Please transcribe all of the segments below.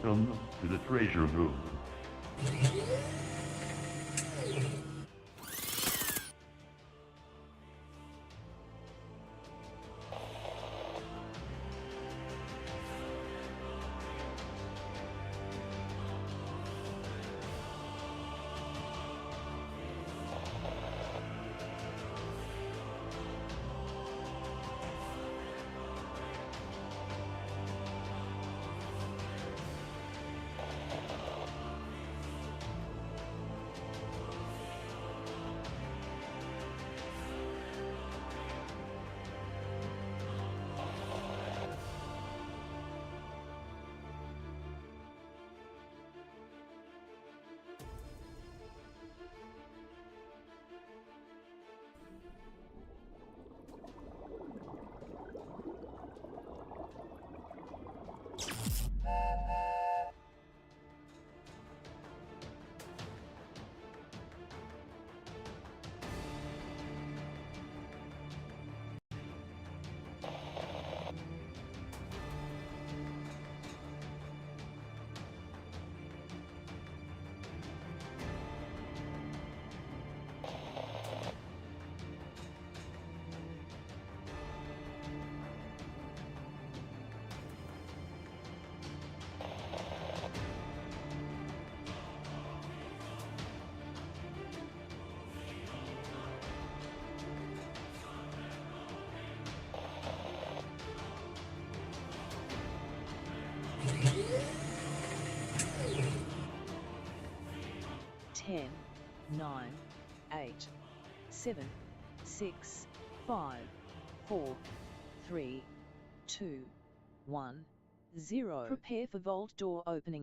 Welcome to the treasure room. Ten, 9, 8, 7, 6, 5, 4, 3, 2, 1, 0. Prepare for vault door opening.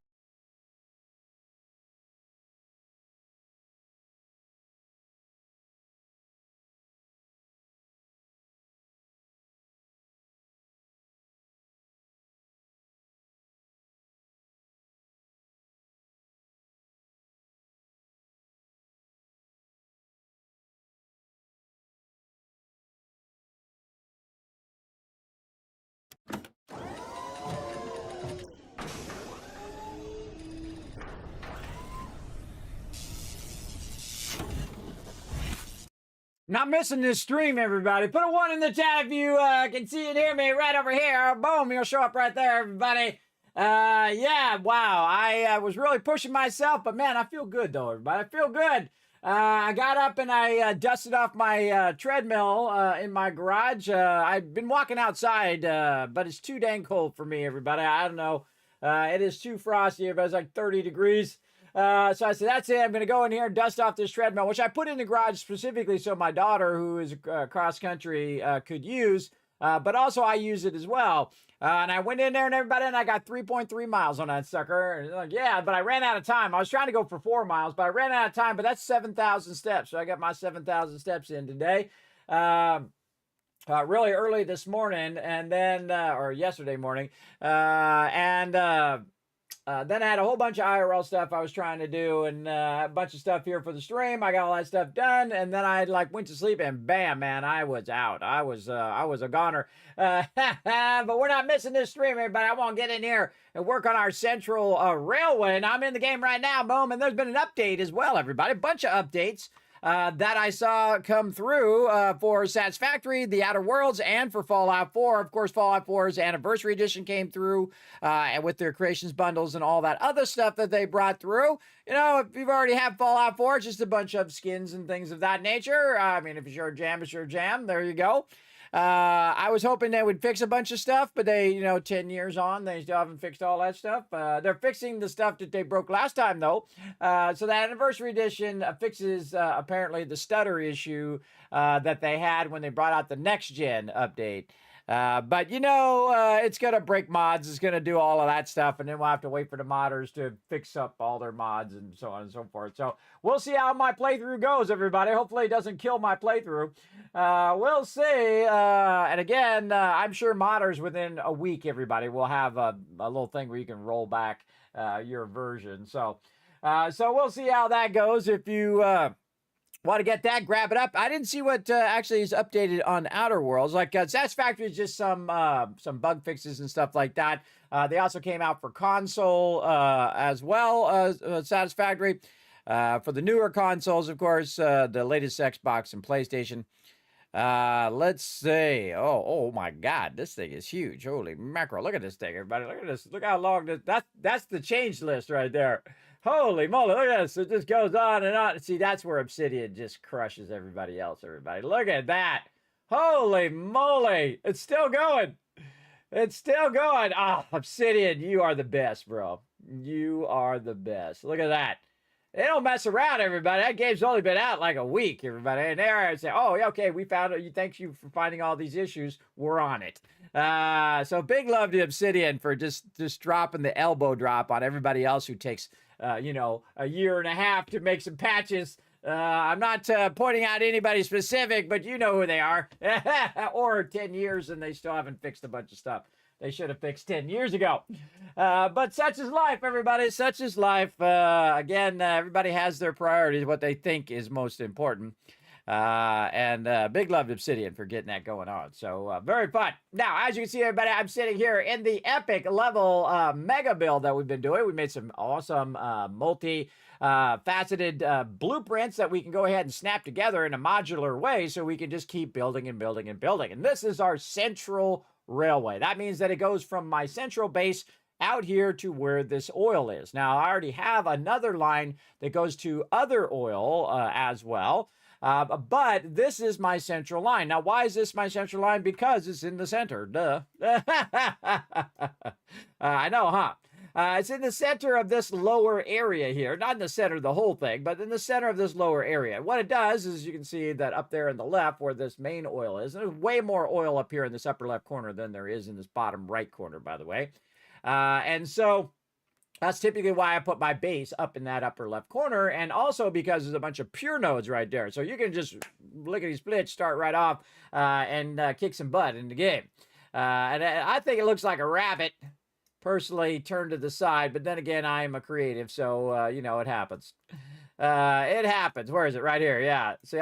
Not missing this stream, everybody. Put a 1 in the chat if you can see and hear me right over here. Boom, you'll show up right there, everybody. Yeah, wow. I was really pushing myself, but man, I feel good though, everybody. I feel good. I got up and I dusted off my treadmill in my garage. I've been walking outside, but it's too dang cold for me, everybody. I don't know. It is too frosty. It was like 30 degrees. So I said, that's it. I'm going to go in here and dust off this treadmill, which I put in the garage specifically so my daughter, who is cross country, could use. But also I use it as well. And I went in there and everybody, and I got 3.3 miles on that sucker. And like, yeah, but I ran out of time. I was trying to go for 4 miles, but I ran out of time. But that's 7,000 steps. So I got my 7,000 steps in today. Really early this morning, and then, or yesterday morning. Then I had a whole bunch of IRL stuff I was trying to do, and a bunch of stuff here for the stream. I got all that stuff done, and then I went to sleep, and bam, man, I was out. I was a goner. But we're not missing this stream, everybody. I want to get in here and work on our Central Railway, and I'm in the game right now, boom. And there's been an update as well, everybody. A bunch of updates. That I saw come through for Satisfactory, The Outer Worlds, and for Fallout 4. Of course, Fallout 4's Anniversary Edition came through and with their creations bundles and all that other stuff that they brought through. You know, if you've already had Fallout 4, it's just a bunch of skins and things of that nature. I mean, if it's your jam, it's your jam. There you go. I was hoping they would fix a bunch of stuff, but they, 10 years on, they still haven't fixed all that stuff. They're fixing the stuff that they broke last time, though. So the Anniversary Edition fixes, apparently, the stutter issue that they had when they brought out the Next Gen update. But it's going to break mods. It's going to do all of that stuff. And then we'll have to wait for the modders to fix up all their mods and so on and so forth. So we'll see how my playthrough goes, everybody. Hopefully it doesn't kill my playthrough. We'll see. And again, I'm sure modders within a week, everybody, will have a little thing where you can roll back your version. So we'll see how that goes. If you Want to get that? Grab it up. I didn't see what actually is updated on Outer Worlds. Like Satisfactory is just some bug fixes and stuff like that. They also came out for console as well as Satisfactory. For the newer consoles, of course, the latest Xbox and PlayStation. Let's see. Oh my God, this thing is huge. Holy mackerel! Look at this thing, everybody. Look at this. Look how long this. That's the change list right there. Holy moly! Look at this. It just goes on and on. See, that's where Obsidian just crushes everybody else. Everybody, look at that. Holy moly! It's still going. It's still going. Ah, Obsidian, you are the best, bro. You are the best. Look at that. They don't mess around, everybody. That game's only been out like a week, everybody. And there I say, oh, okay, we found it. Thank you for finding all these issues. We're on it. So big love to Obsidian for just dropping the elbow drop on everybody else who takes, a year and a half to make some patches. I'm not pointing out anybody specific, but you know who they are. Or 10 years and they still haven't fixed a bunch of stuff they should have fixed 10 years ago. But such is life, everybody. Such is life. Again, everybody has their priorities, what they think is most important. And big love to Obsidian for getting that going on. So very fun. Now, as you can see, everybody, I'm sitting here in the epic level mega build that we've been doing. We made some awesome multi-faceted blueprints that we can go ahead and snap together in a modular way so we can just keep building and building and building. And this is our central railway. That means that it goes from my central base out here to where this oil is. Now, I already have another line that goes to other oil as well. But this is my central line. Now, why is this my central line? Because it's in the center. Duh. I know, huh? It's in the center of this lower area here. Not in the center of the whole thing, but in the center of this lower area. What it does is you can see that up there in the left where this main oil is, and there's way more oil up here in this upper left corner than there is in this bottom right corner, by the way. And so that's typically why I put my base up in that upper left corner, and also because there's a bunch of pure nodes right there. So you can just lickety-split, start right off and kick some butt in the game. And I think it looks like a rabbit, personally, turned to the side. But then again, I am a creative, so, it happens. It happens. Where is it? Right here. Yeah. See,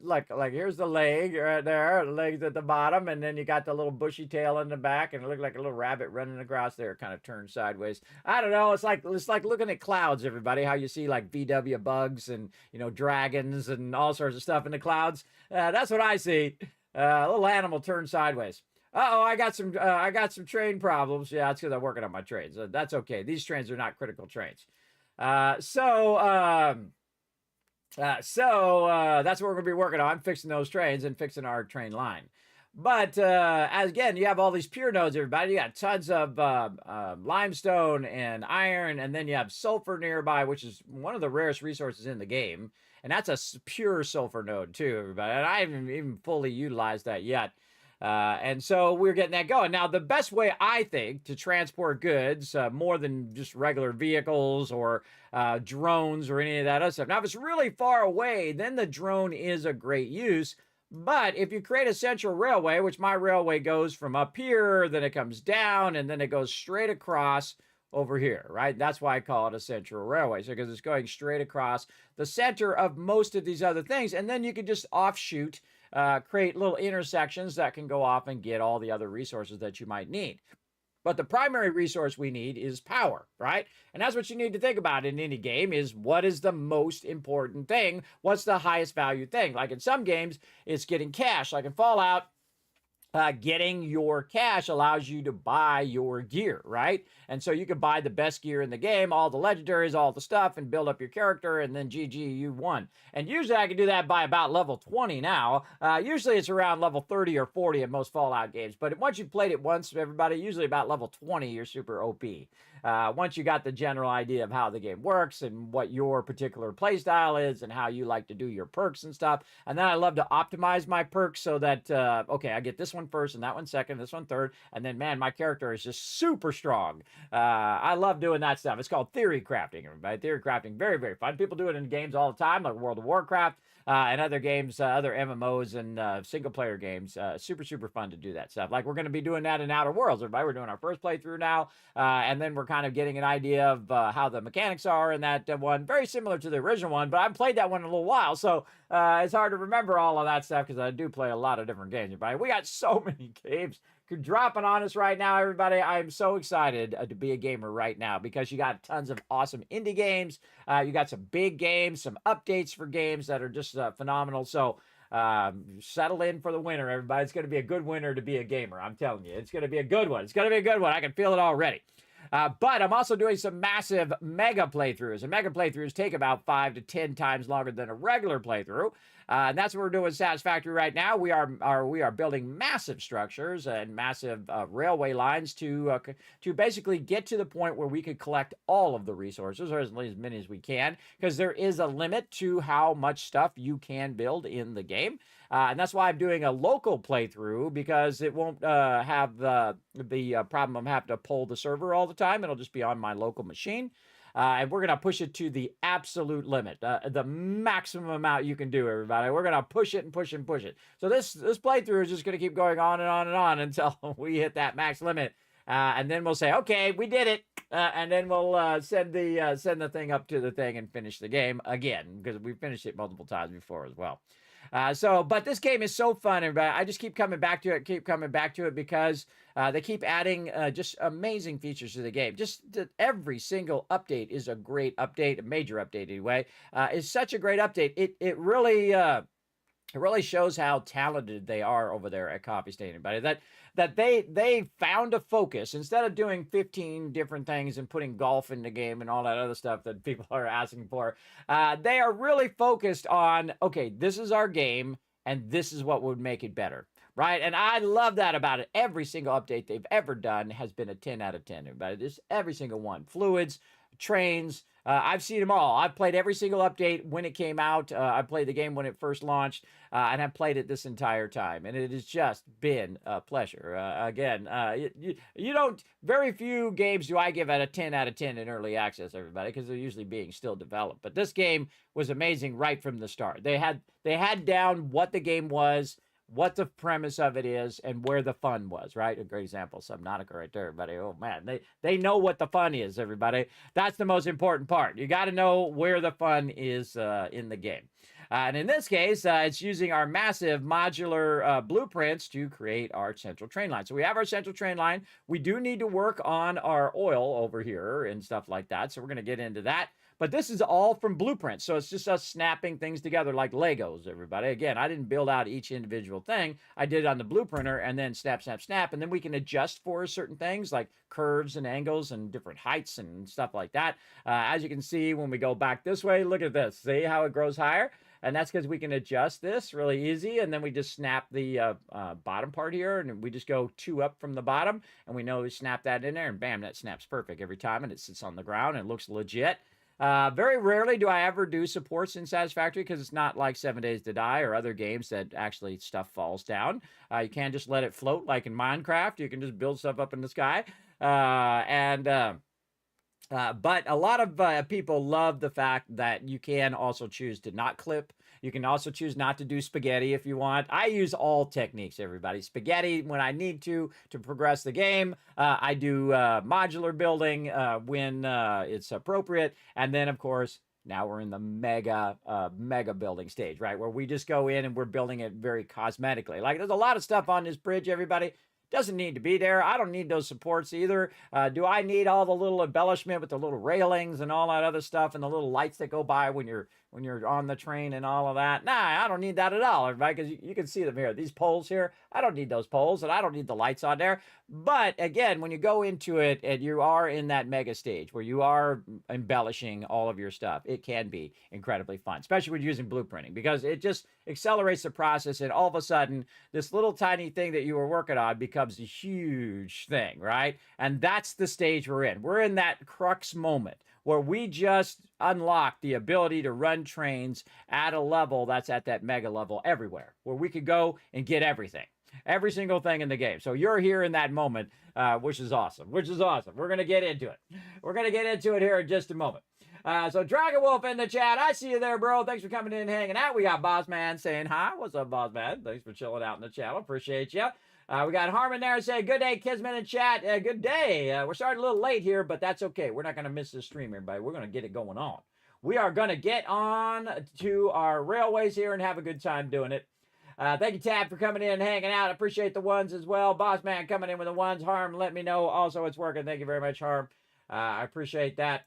like here's the leg right there. The leg's at the bottom, and then you got the little bushy tail in the back, and it looked like a little rabbit running across there, kind of turned sideways. I don't know. It's like looking at clouds, everybody. How you see like VW bugs and dragons and all sorts of stuff in the clouds. That's what I see. A little animal turned sideways. Uh-oh, I got some train problems. Yeah, it's because I'm working on my trains. That's okay. These trains are not critical trains. So that's what we're going to be working on, fixing those trains and fixing our train line. But as again, you have all these pure nodes, everybody. You got tons of limestone and iron, and then you have sulfur nearby, which is one of the rarest resources in the game. And that's a pure sulfur node too, everybody. And I haven't even fully utilized that yet. And so we're getting that going. Now, the best way, I think, to transport goods, more than just regular vehicles or drones or any of that other stuff. Now, if it's really far away, then the drone is a great use. But if you create a central railway, which my railway goes from up here, then it comes down, and then it goes straight across over here, right? That's why I call it a central railway. So because it's going straight across the center of most of these other things. And then you can just offshoot, create little intersections that can go off and get all the other resources that you might need. But the primary resource we need is power, right? And that's what you need to think about in any game is what is the most important thing? What's the highest value thing? Like in some games, it's getting cash. Like in Fallout, getting your cash allows you to buy your gear, right? And so you can buy the best gear in the game, all the legendaries, all the stuff, and build up your character, and then GG, you won. And usually I can do that by about level 20 now. Usually it's around level 30 or 40 in most Fallout games. But once you've played it once, everybody, usually about level 20, you're super OP. Once you got the general idea of how the game works and what your particular playstyle is and how you like to do your perks and stuff. And then I love to optimize my perks so that, okay, I get this one first and that one second, this one third, and then, man, my character is just super strong. I love doing that stuff. It's called theory crafting, everybody. Theory crafting, very, very fun. People do it in games all the time, like World of Warcraft, and other games, other MMOs and single-player games. Super, super fun to do that stuff. Like we're going to be doing that in Outer Worlds, everybody. We're doing our first playthrough now, and then we're we're kind of getting an idea of how the mechanics are in that one. Very similar to the original one, but I haven't played that one in a little while, so it's hard to remember all of that stuff because I do play a lot of different games. Everybody, we got so many games dropping on us right now, everybody. I'm so excited to be a gamer right now because you got tons of awesome indie games. You got some big games, some updates for games that are just phenomenal. So settle in for the winter, everybody. It's going to be a good winter to be a gamer. I'm telling you, it's going to be a good one. It's going to be a good one. I can feel it already. But I'm also doing some massive mega playthroughs, and mega playthroughs take about 5 to 10 times longer than a regular playthrough. And that's what we're doing with Satisfactory right now. We are building massive structures and massive railway lines to basically get to the point where we could collect all of the resources, or as many as we can, because there is a limit to how much stuff you can build in the game. And that's why I'm doing a local playthrough, because it won't have the problem of having to pull the server all the time. It'll just be on my local machine. And we're going to push it to the absolute limit, the maximum amount you can do, everybody. We're going to push it and push it and push it. So this playthrough is just going to keep going on and on and on until we hit that max limit. And then we'll say, okay, we did it. And then we'll send the thing up to the thing and finish the game again, because we've finished it multiple times before as well. But this game is so fun, everybody. I just keep coming back to it, because they keep adding just amazing features to the game. Just every single update is a great update, a major update anyway. It's such a great update. It really shows how talented they are over there at Coffee Stain, everybody. That they found a focus. Instead of doing 15 different things and putting golf in the game and all that other stuff that people are asking for, they are really focused on, okay, this is our game, and this is what would make it better, right? And I love that about it. Every single update they've ever done has been a 10 out of 10, everybody. Just every single one. Fluids, trains, I've seen them all. I've played every single update when it came out. I played the game when it first launched, and I've played it this entire time, and it has just been a pleasure. Again, you don't, very few games do I give at a 10 out of 10 in early access, everybody, because they're usually being still developed. But this game was amazing right from the start. They had down what the game was, what the premise of it is, and where the fun was, right? A great example, Subnautica right there, everybody. Oh, man, they know what the fun is, everybody. That's the most important part. You got to know where the fun is in the game. And in this case, it's using our massive modular blueprints to create our central train line. So we have our central train line. We do need to work on our oil over here and stuff like that. So we're going to get into that. But this is all from blueprints, so it's just us snapping things together like Legos, everybody. Again, I didn't build out each individual thing. I did it on the blueprinter, and then snap, snap, snap, and then we can adjust for certain things like curves and angles and different heights and stuff like that. As you can see, when we go back this way, look at this. See how it grows higher? And that's because we can adjust this really easy, and then we just snap the bottom part here, and we just go 2 up from the bottom, and we know we snap that in there, and bam, that snaps perfect every time, and it sits on the ground, and it looks legit. Very rarely do I ever do supports in Satisfactory, because it's not like 7 Days to Die or other games that actually stuff falls down. You can't just let it float like in Minecraft. You can just build stuff up in the sky. But a lot of people love the fact that you can also choose to not clip. You can also choose not to do spaghetti if you want. I use all techniques, everybody. Spaghetti when I need to progress the game. I do modular building when it's appropriate. And then, of course, now we're in the mega building stage, right? Where we just go in and we're building it very cosmetically. Like, there's a lot of stuff on this bridge, everybody. Doesn't need to be there. I don't need those supports either. Do I need all the little embellishment with the little railings and all that other stuff and the little lights that go by when you're on the train and all of that? Nah, I don't need that at all, everybody, because you can see them here. These poles here, I don't need those poles, and I don't need the lights on there. But again, when you go into it and you are in that mega stage where you are embellishing all of your stuff, it can be incredibly fun, especially when you're using blueprinting, because it just accelerates the process, and all of a sudden, this little tiny thing that you were working on becomes a huge thing, right? And that's the stage we're in. We're in that crux moment where we just unlock the ability to run trains at a level that's at that mega level everywhere, where we could go and get everything. Every single thing in the game. So you're here in that moment, which is awesome. We're going to get into it. We're going to get into it here in just a moment. So Dragon Wolf in the chat. I see you there, bro. Thanks for coming in and hanging out. We got Boss Man saying hi. What's up, Boss Man? Thanks for chilling out in the channel. Appreciate you. We got Harmon there saying, good day, Kismet in chat. Good day. We're starting a little late here, but that's okay. We're not going to miss this stream, everybody. We're going to get it going on. We are going to get on to our railways here and have a good time doing it. Thank you, Tab, for coming in and hanging out. I appreciate the ones as well. Boss Man coming in with the ones. Harm, let me know also it's working. Thank you very much, Harm. I appreciate that.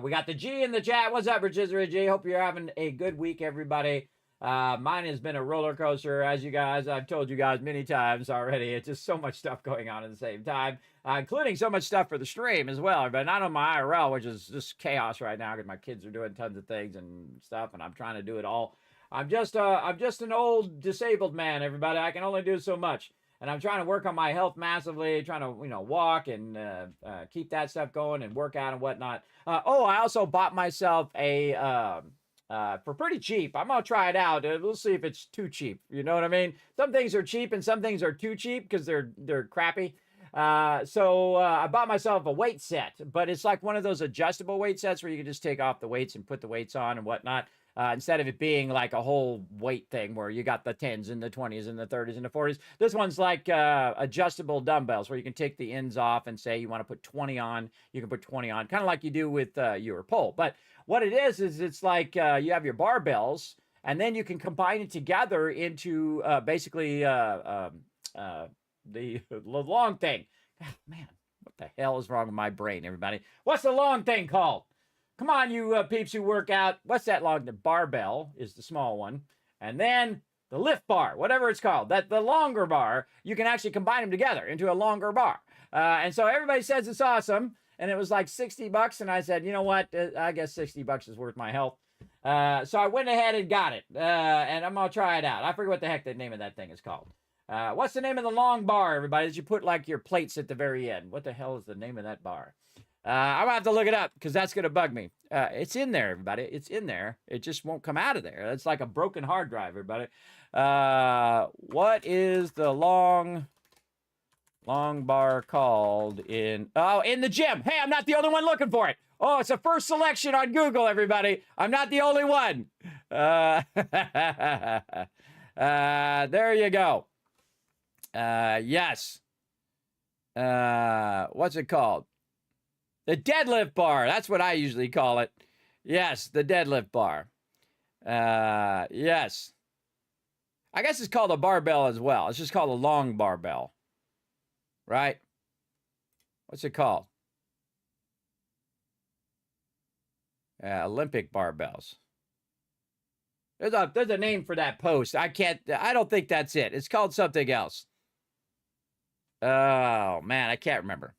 We got the G in the chat. What's up, Rotisserie G? Hope you're having a good week, everybody. Mine has been a roller coaster, as I've told you guys many times already. It's just so much stuff going on at the same time, including so much stuff for the stream as well, but not on my IRL, which is just chaos right now because my kids are doing tons of things and stuff, and I'm trying to do it all. I'm just an old disabled man, everybody. I can only do so much, and I'm trying to work on my health massively, trying to walk and keep that stuff going and work out and whatnot. I also bought myself a for pretty cheap. I'm gonna try it out. We'll see if it's too cheap. You know what I mean? Some things are cheap and some things are too cheap because they're crappy. So I bought myself a weight set, but it's like one of those adjustable weight sets where you can just take off the weights and put the weights on and whatnot. Instead of it being like a whole weight thing where you got the 10s and the 20s and the 30s and the 40s. This one's like adjustable dumbbells where you can take the ends off and say you want to put 20 on. You can put 20 on, kind of like you do with your pole. But what it is it's like you have your barbells, and then you can combine it together into basically the long thing. Oh, man, what the hell is wrong with my brain, everybody? What's the long thing called? Come on, you peeps who work out. What's that long? The barbell is the small one. And then the lift bar, whatever it's called. The longer bar, you can actually combine them together into a longer bar. And so everybody says it's awesome. And it was like $60. And I said, you know what? I guess $60 is worth my health. So I went ahead and got it. And I'm going to try it out. I forget what the heck the name of that thing is called. What's the name of the long bar, everybody, that you put like your plates at the very end? What the hell is the name of that bar? I'm going to have to look it up because that's going to bug me. It's in there, everybody. It's in there. It just won't come out of there. It's like a broken hard drive, everybody. What is the long bar called in the gym? Hey, I'm not the only one looking for it. Oh, it's a first selection on Google, everybody. I'm not the only one. There you go. Yes. What's it called? The deadlift bar. That's what I usually call it. Yes, the deadlift bar. Yes. I guess it's called a barbell as well. It's just called a long barbell. Right? What's it called? Olympic barbells. There's a name for that post. I don't think that's it. It's called something else. Oh, man, I can't remember.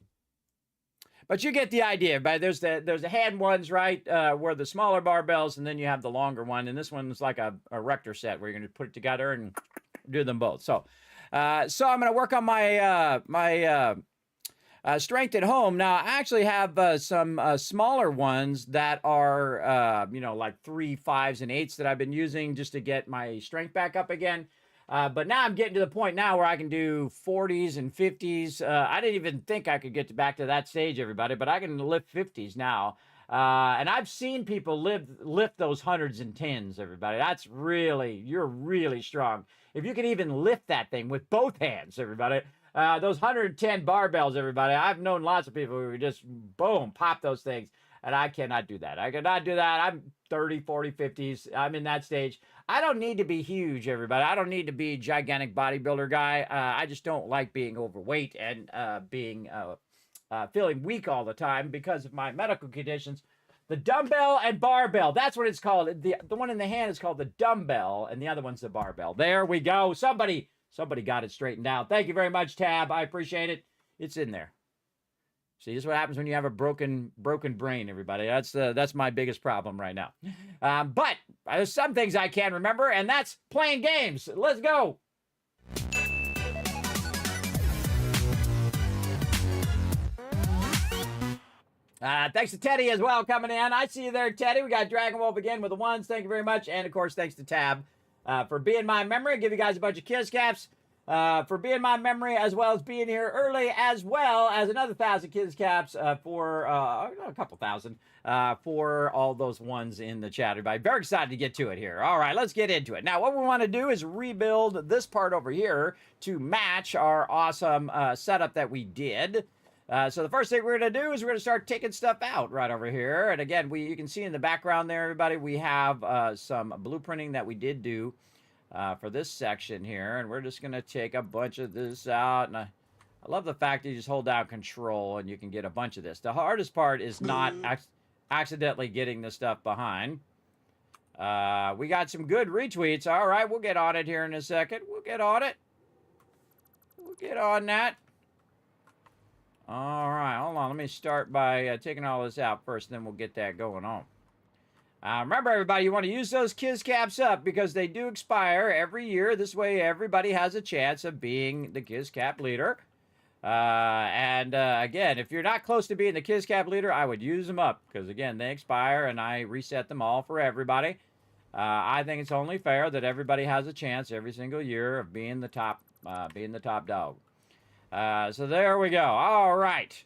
But you get the idea, right? There's the hand ones, right, where the smaller barbells, and then you have the longer one. And this one's like a rector set where you're going to put it together and do them both. So I'm going to work on my strength at home. Now, I actually have some smaller ones that are, like 3, 5s, and 8s that I've been using just to get my strength back up again. But now I'm getting to the point now where I can do 40s and 50s. I didn't even think I could get back to that stage, everybody, but I can lift 50s now. And I've seen people lift those 100s and 10s, everybody. You're really strong. If you can even lift that thing with both hands, everybody. Those 110 barbells, everybody. I've known lots of people who just, boom, pop those things. And I cannot do that. I cannot do that. I'm 30, 40, 50s. I'm in that stage. I don't need to be huge, everybody. I don't need to be a gigantic bodybuilder guy. I just don't like being overweight and feeling weak all the time because of my medical conditions. The dumbbell and barbell. That's what it's called. The one in the hand is called the dumbbell, and the other one's the barbell. There we go. Somebody got it straightened out. Thank you very much, Tab. I appreciate it. It's in there. See, this is what happens when you have a broken brain, everybody. That's my biggest problem right now. But there's some things I can remember, and that's playing games. Let's go. Thanks to Teddy as well coming in. I see you there, Teddy. We got Dragon Wolf again with the ones. Thank you very much. And, of course, thanks to Tab for being my memory. Give you guys a bunch of kiss caps. for being my memory, as well as being here early, as well as another 1,000 kids caps for a couple thousand for all those ones in the chat. Everybody, very excited to get to it here. All right, let's get into it. Now, what we want to do is rebuild this part over here to match our awesome setup that we did. So the first thing we're going to do is we're going to start taking stuff out right over here. And again, you can see in the background there, everybody, we have some blueprinting that we did do for this section here. And we're just going to take a bunch of this out. And I love the fact that you just hold down control and you can get a bunch of this. The hardest part is not accidentally getting the stuff behind. We got some good retweets. All right, we'll get on it here in a second. We'll get on it. We'll get on that. All right, hold on. Let me start by taking all this out first, then we'll get that going on. Remember, everybody, you want to use those Kiz caps up because they do expire every year. This way, everybody has a chance of being the Kiz cap leader. Again, if you're not close to being the Kiz cap leader, I would use them up because, again, they expire and I reset them all for everybody. I think it's only fair that everybody has a chance every single year of being the top dog. So there we go. All right.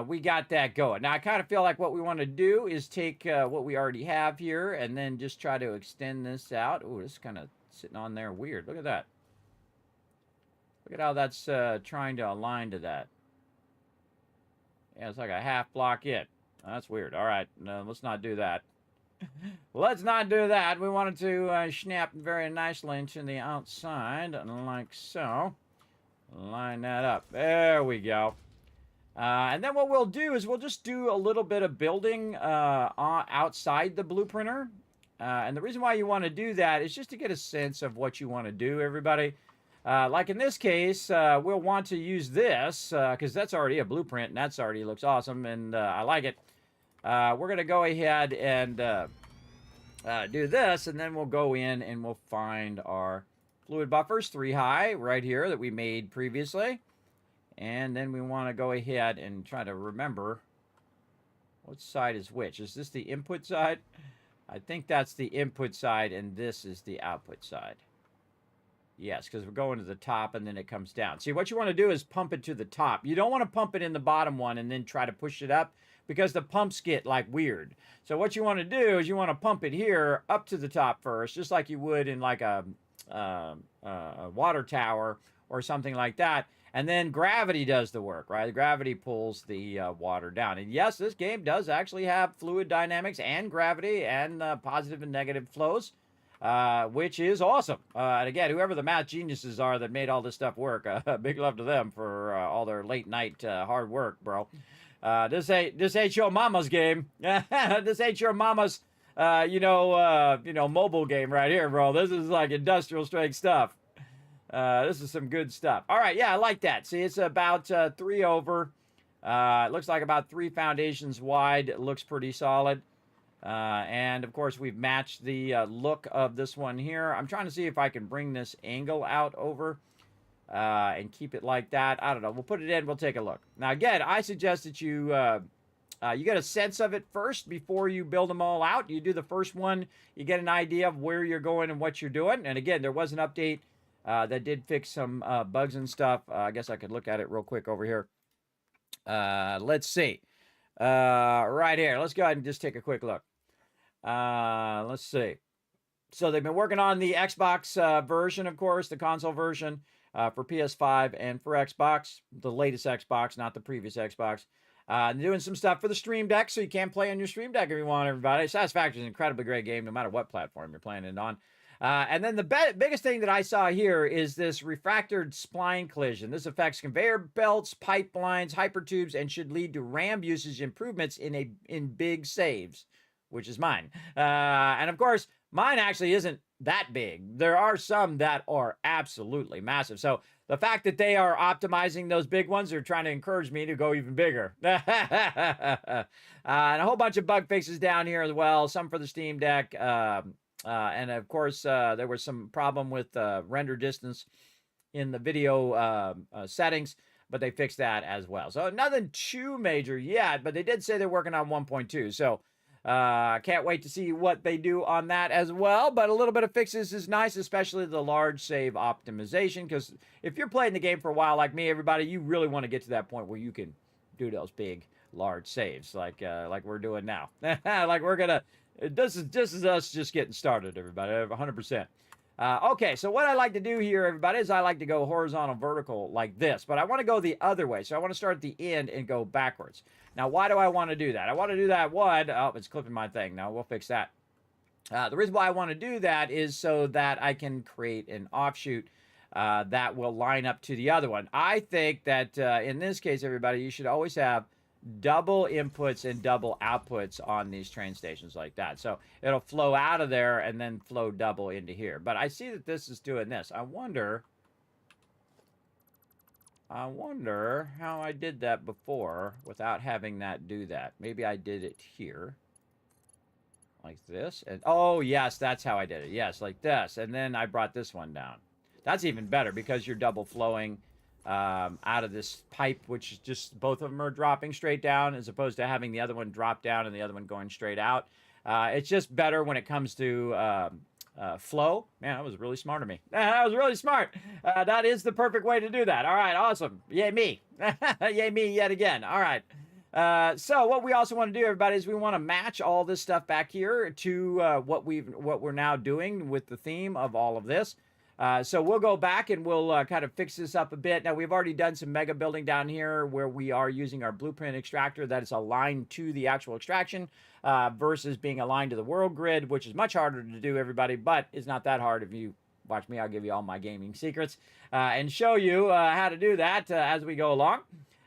We got that going. Now, I kind of feel like what we want to do is take what we already have here and then just try to extend this out. Oh, this is kind of sitting on there weird. Look at that. Look at how that's trying to align to that. Yeah, it's like a half block in. That's weird. All right. No, let's not do that. Let's not do that. We wanted to snap very nicely into the outside, like so. Line that up. There we go. And then what we'll do is we'll just do a little bit of building outside the blueprinter. And the reason why you want to do that is just to get a sense of what you want to do, everybody. Like in this case, we'll want to use this because that's already a blueprint and that's already looks awesome and I like it. We're going to go ahead and do this, and then we'll go in and we'll find our fluid buffers 3 high right here that we made previously. And then we want to go ahead and try to remember what side is which. Is this the input side? I think that's the input side and this is the output side. Yes, because we're going to the top and then it comes down. See, what you want to do is pump it to the top. You don't want to pump it in the bottom one and then try to push it up because the pumps get like weird. So what you want to do is you want to pump it here up to the top first, just like you would in like a water tower or something like that. And then gravity does the work, right? Gravity pulls the water down. And yes, this game does actually have fluid dynamics and gravity and positive and negative flows. Which is awesome. And again, whoever the math geniuses are that made all this stuff work, big love to them for all their late night hard work, bro. This ain't your mama's game. This ain't your mama's, mobile game right here, bro. This is like industrial strength stuff. This is some good stuff. All right, yeah, I like that. See, it's about 3 over. It looks like about 3 foundations wide. It looks pretty solid. And of course we've matched the look of this one here. I'm trying to see if I can bring this angle out over and keep it like that. I don't know. We'll put it in. We'll take a look. Now again, I suggest that you get a sense of it first before you build them all out. You do the first one, you get an idea of where you're going and what you're doing. And again, there was an update that did fix some bugs and stuff. I guess I could look at it real quick over here. Let's see. Right here. Let's go ahead and just take a quick look. Let's see. So they've been working on the Xbox version, of course, the console version for PS5 and for Xbox, the latest Xbox, not the previous Xbox. They're doing some stuff for the Stream Deck, so you can play on your Stream Deck if you want, everybody. Satisfactory is an incredibly great game, no matter what platform you're playing it on. And then the biggest thing that I saw here is this refractored spline collision. This affects conveyor belts, pipelines, hypertubes, and should lead to RAM usage improvements in big saves, which is mine. And of course, mine actually isn't that big. There are some that are absolutely massive. So the fact that they are optimizing those big ones, they're trying to encourage me to go even bigger. And a whole bunch of bug fixes down here as well, some for the Steam Deck. And of course, there was some problem with render distance in the video settings, but they fixed that as well. So nothing too major yet, but they did say they're working on 1.2. So Can't wait to see what they do on that as well. But a little bit of fixes is nice, especially the large save optimization. Because if you're playing the game for a while, like me, everybody, you really want to get to that point where you can do those big, large saves, like we're doing now. Like we're gonna. This is us just getting started, everybody. 100%. Okay, so what I like to do here, everybody, is I like to go horizontal, vertical like this, but I want to go the other way. So I want to start at the end and go backwards. Now, why do I want to do that? I want to do that, one, oh, it's clipping my thing. Now, we'll fix that. The reason why I want to do that is so that I can create an offshoot that will line up to the other one. I think that in this case, everybody, you should always have double inputs and double outputs on these train stations like that. So it'll flow out of there and then flow double into here. But I see that this is doing this. I wonder how I did that before without having that do that. Maybe I did it here. Like this. And oh, yes, that's how I did it. Yes, like this. And then I brought this one down. That's even better because you're double flowing out of this pipe, which is just both of them are dropping straight down as opposed to having the other one drop down and the other one going straight out. It's just better when it comes to flow. Man, that was really smart of me. That was really smart. That is the perfect way to do that. All right, awesome. Yay me. Yay me yet again. All right. So what we also want to do, everybody, is we want to match all this stuff back here to what we're now doing with the theme of all of this. So we'll go back and we'll kind of fix this up a bit. Now, we've already done some mega building down here where we are using our blueprint extractor that is aligned to the actual extraction versus being aligned to the world grid, which is much harder to do, everybody, but it's not that hard. If you watch me, I'll give you all my gaming secrets and show you how to do that as we go along.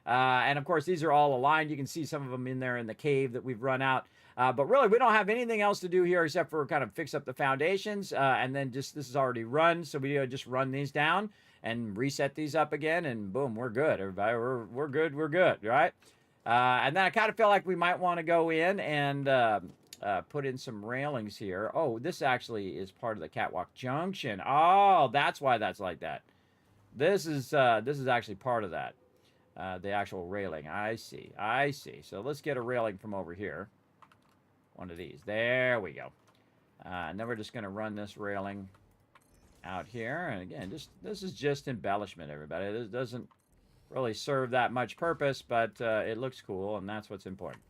And, of course, these are all aligned. You can see some of them in there in the cave that we've run out. But really, we don't have anything else to do here except for kind of fix up the foundations. And then just this is already run. So we just run these down and reset these up again. And boom, we're good, everybody. We're good. We're good, right? And then I kind of feel like we might want to go in and put in some railings here. Oh, this actually is part of the catwalk junction. Oh, that's why that's like that. This is actually part of that. The actual railing. I see. I see. So let's get a railing from over here. One of these. There we go. And then we're just going to run this railing out here. And again, this is just embellishment, everybody. This doesn't really serve that much purpose, but it looks cool, and that's what's important.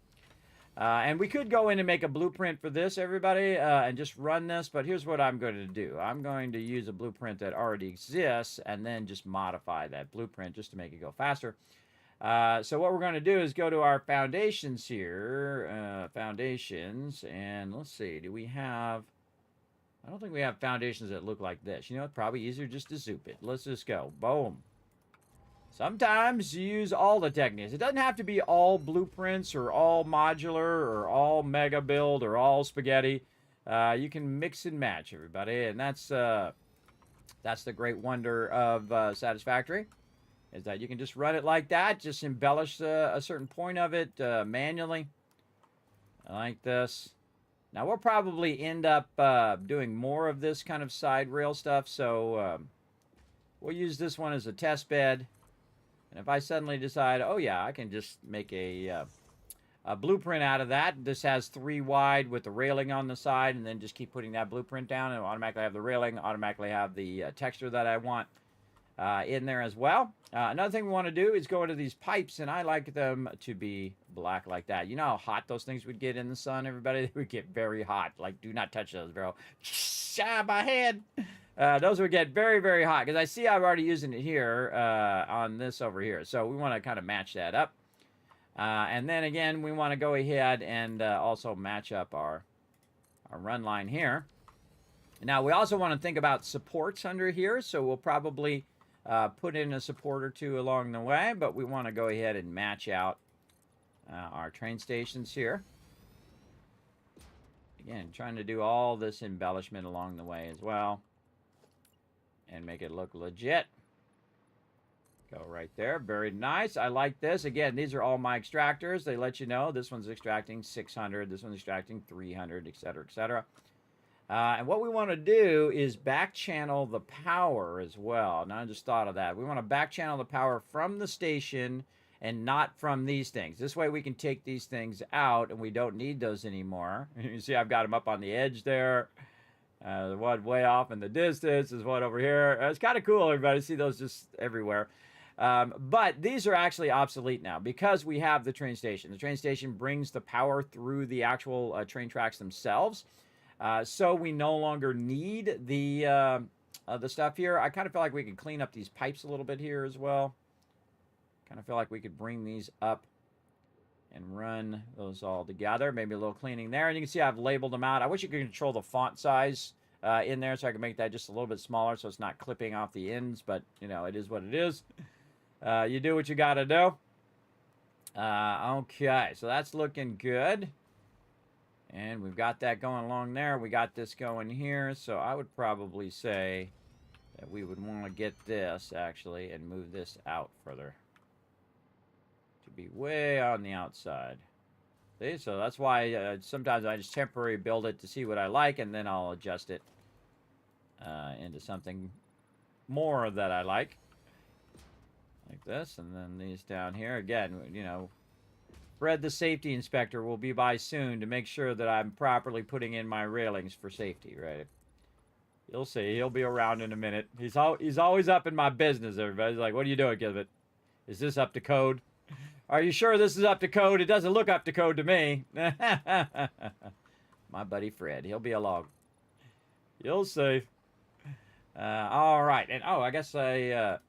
And we could go in and make a blueprint for this, everybody, and just run this. But here's what I'm going to do. I'm going to use a blueprint that already exists and then just modify that blueprint just to make it go faster. So what we're going to do is go to our foundations here, foundations, and let's see, do we have, I don't think we have foundations that look like this. You know, it's probably easier just to zoop it. Let's just go. Boom. Sometimes you use all the techniques. It doesn't have to be all blueprints or all modular or all mega build or all spaghetti. You can mix and match, everybody, and that's the great wonder of Satisfactory. Is that you can just run it like that, just embellish a certain point of it manually, like this. Now, we'll probably end up doing more of this kind of side rail stuff, so we'll use this one as a test bed. And if I suddenly decide, oh, yeah, I can just make a blueprint out of that. This has 3 wide with the railing on the side, and then just keep putting that blueprint down, and it'll automatically have the railing, automatically have the texture that I want in there as well. Another thing we want to do is go into these pipes, and I like them to be black like that. You know how hot those things would get in the sun, everybody? They would get very hot. Like, do not touch those, bro. My head. Those would get very, very hot, because I see I'm already using it here on this over here. So we want to kind of match that up. And then, again, we want to go ahead and also match up our run line here. Now, we also want to think about supports under here, so we'll probably put in a support or two along the way, but we want to go ahead and match out our train stations here. Again, trying to do all this embellishment along the way as well and make it look legit. Go right there. Very nice. I like this. Again, these are all my extractors. They let you know this one's extracting 600, this one's extracting 300, etc., etc. And what we want to do is back channel the power as well. Now, I just thought of that. We want to back channel the power from the station and not from these things. This way we can take these things out and we don't need those anymore. You see I've got them up on the edge there. The one way off in the distance is one over here. It's kind of cool, everybody. See those just everywhere. But these are actually obsolete now because we have the train station. The train station brings the power through the actual train tracks themselves. So we no longer need the stuff here. I kind of feel like we could clean up these pipes a little bit here as well. Kind of feel like we could bring these up and run those all together. Maybe a little cleaning there. And you can see I've labeled them out. I wish you could control the font size in there so I can make that just a little bit smaller so it's not clipping off the ends. But, you know, it is what it is. You do what you got to do. Okay, so that's looking good. And we've got that going along there. We got this going here. So I would probably say that we would want to get this, actually, and move this out further. To be way on the outside. See? So that's why sometimes I just temporarily build it to see what I like, and then I'll adjust it into something more that I like. Like this, and then these down here. Again, you know, Fred the safety inspector will be by soon to make sure that I'm properly putting in my railings for safety, right? You'll see. He'll be around in a minute. He's always up in my business, everybody's like, what are you doing, Kismet? Is this up to code? Are you sure this is up to code? It doesn't look up to code to me. My buddy Fred. He'll be along. You'll see. All right. And, oh, I guess I have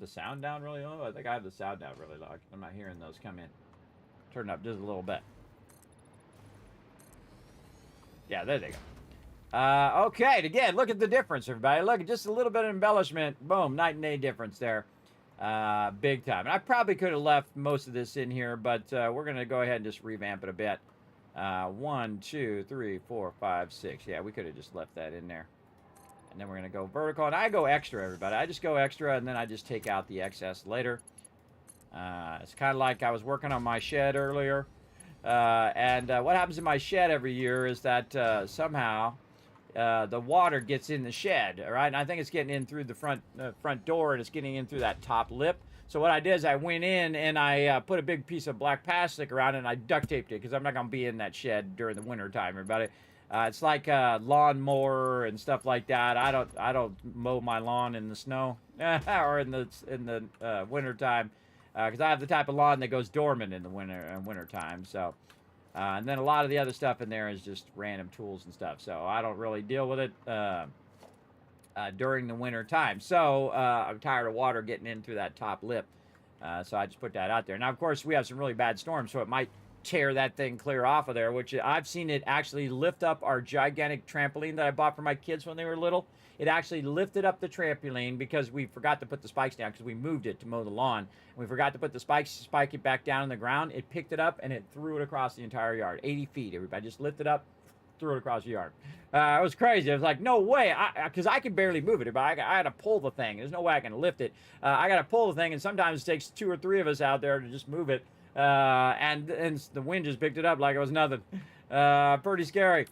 the sound down really low. I think I have the sound down really low. I'm not hearing those come in. Turn it up just a little bit. Yeah, there they go. Okay, and again, look at the difference, everybody. Look at just a little bit of embellishment. Boom, night and day difference there. Big time. And I probably could have left most of this in here, but we're going to go ahead and just revamp it a bit. 1, 2, 3, 4, 5, 6. Yeah, we could have just left that in there. And then we're going to go vertical. And I go extra, everybody. I just go extra, and then I just take out the excess later. It's kind of like I was working on my shed earlier. And what happens in my shed every year is that somehow the water gets in the shed, all right? And I think it's getting in through the front door, and it's getting in through that top lip. So what I did is I went in and I put a big piece of black plastic around it, and I duct taped it because I'm not going to be in that shed during the winter time, everybody. It's like a lawnmower and stuff like that. I don't mow my lawn in the snow or in the winter time because I have the type of lawn that goes dormant in the winter time. So and then a lot of the other stuff in there is just random tools and stuff. So I don't really deal with it during the winter time. So I'm tired of water getting in through that top lip. So I just put that out there. Now, of course, we have some really bad storms, so it might tear that thing clear off of there, which I've seen it actually lift up our gigantic trampoline that I bought for my kids when they were little. It actually lifted up the trampoline because we forgot to put the spikes down because we moved it to mow the lawn. We forgot to put the spike it back down in the ground. It picked it up and it threw it across the entire yard. 80 feet, everybody. Just lifted up, threw it across the yard. It was crazy. I was like, no way, because I could barely move it. But I had to pull the thing. There's no way I can lift it. I got to pull the thing, and sometimes it takes 2 or 3 of us out there to just move it. And the wind just picked it up like it was nothing. Pretty scary.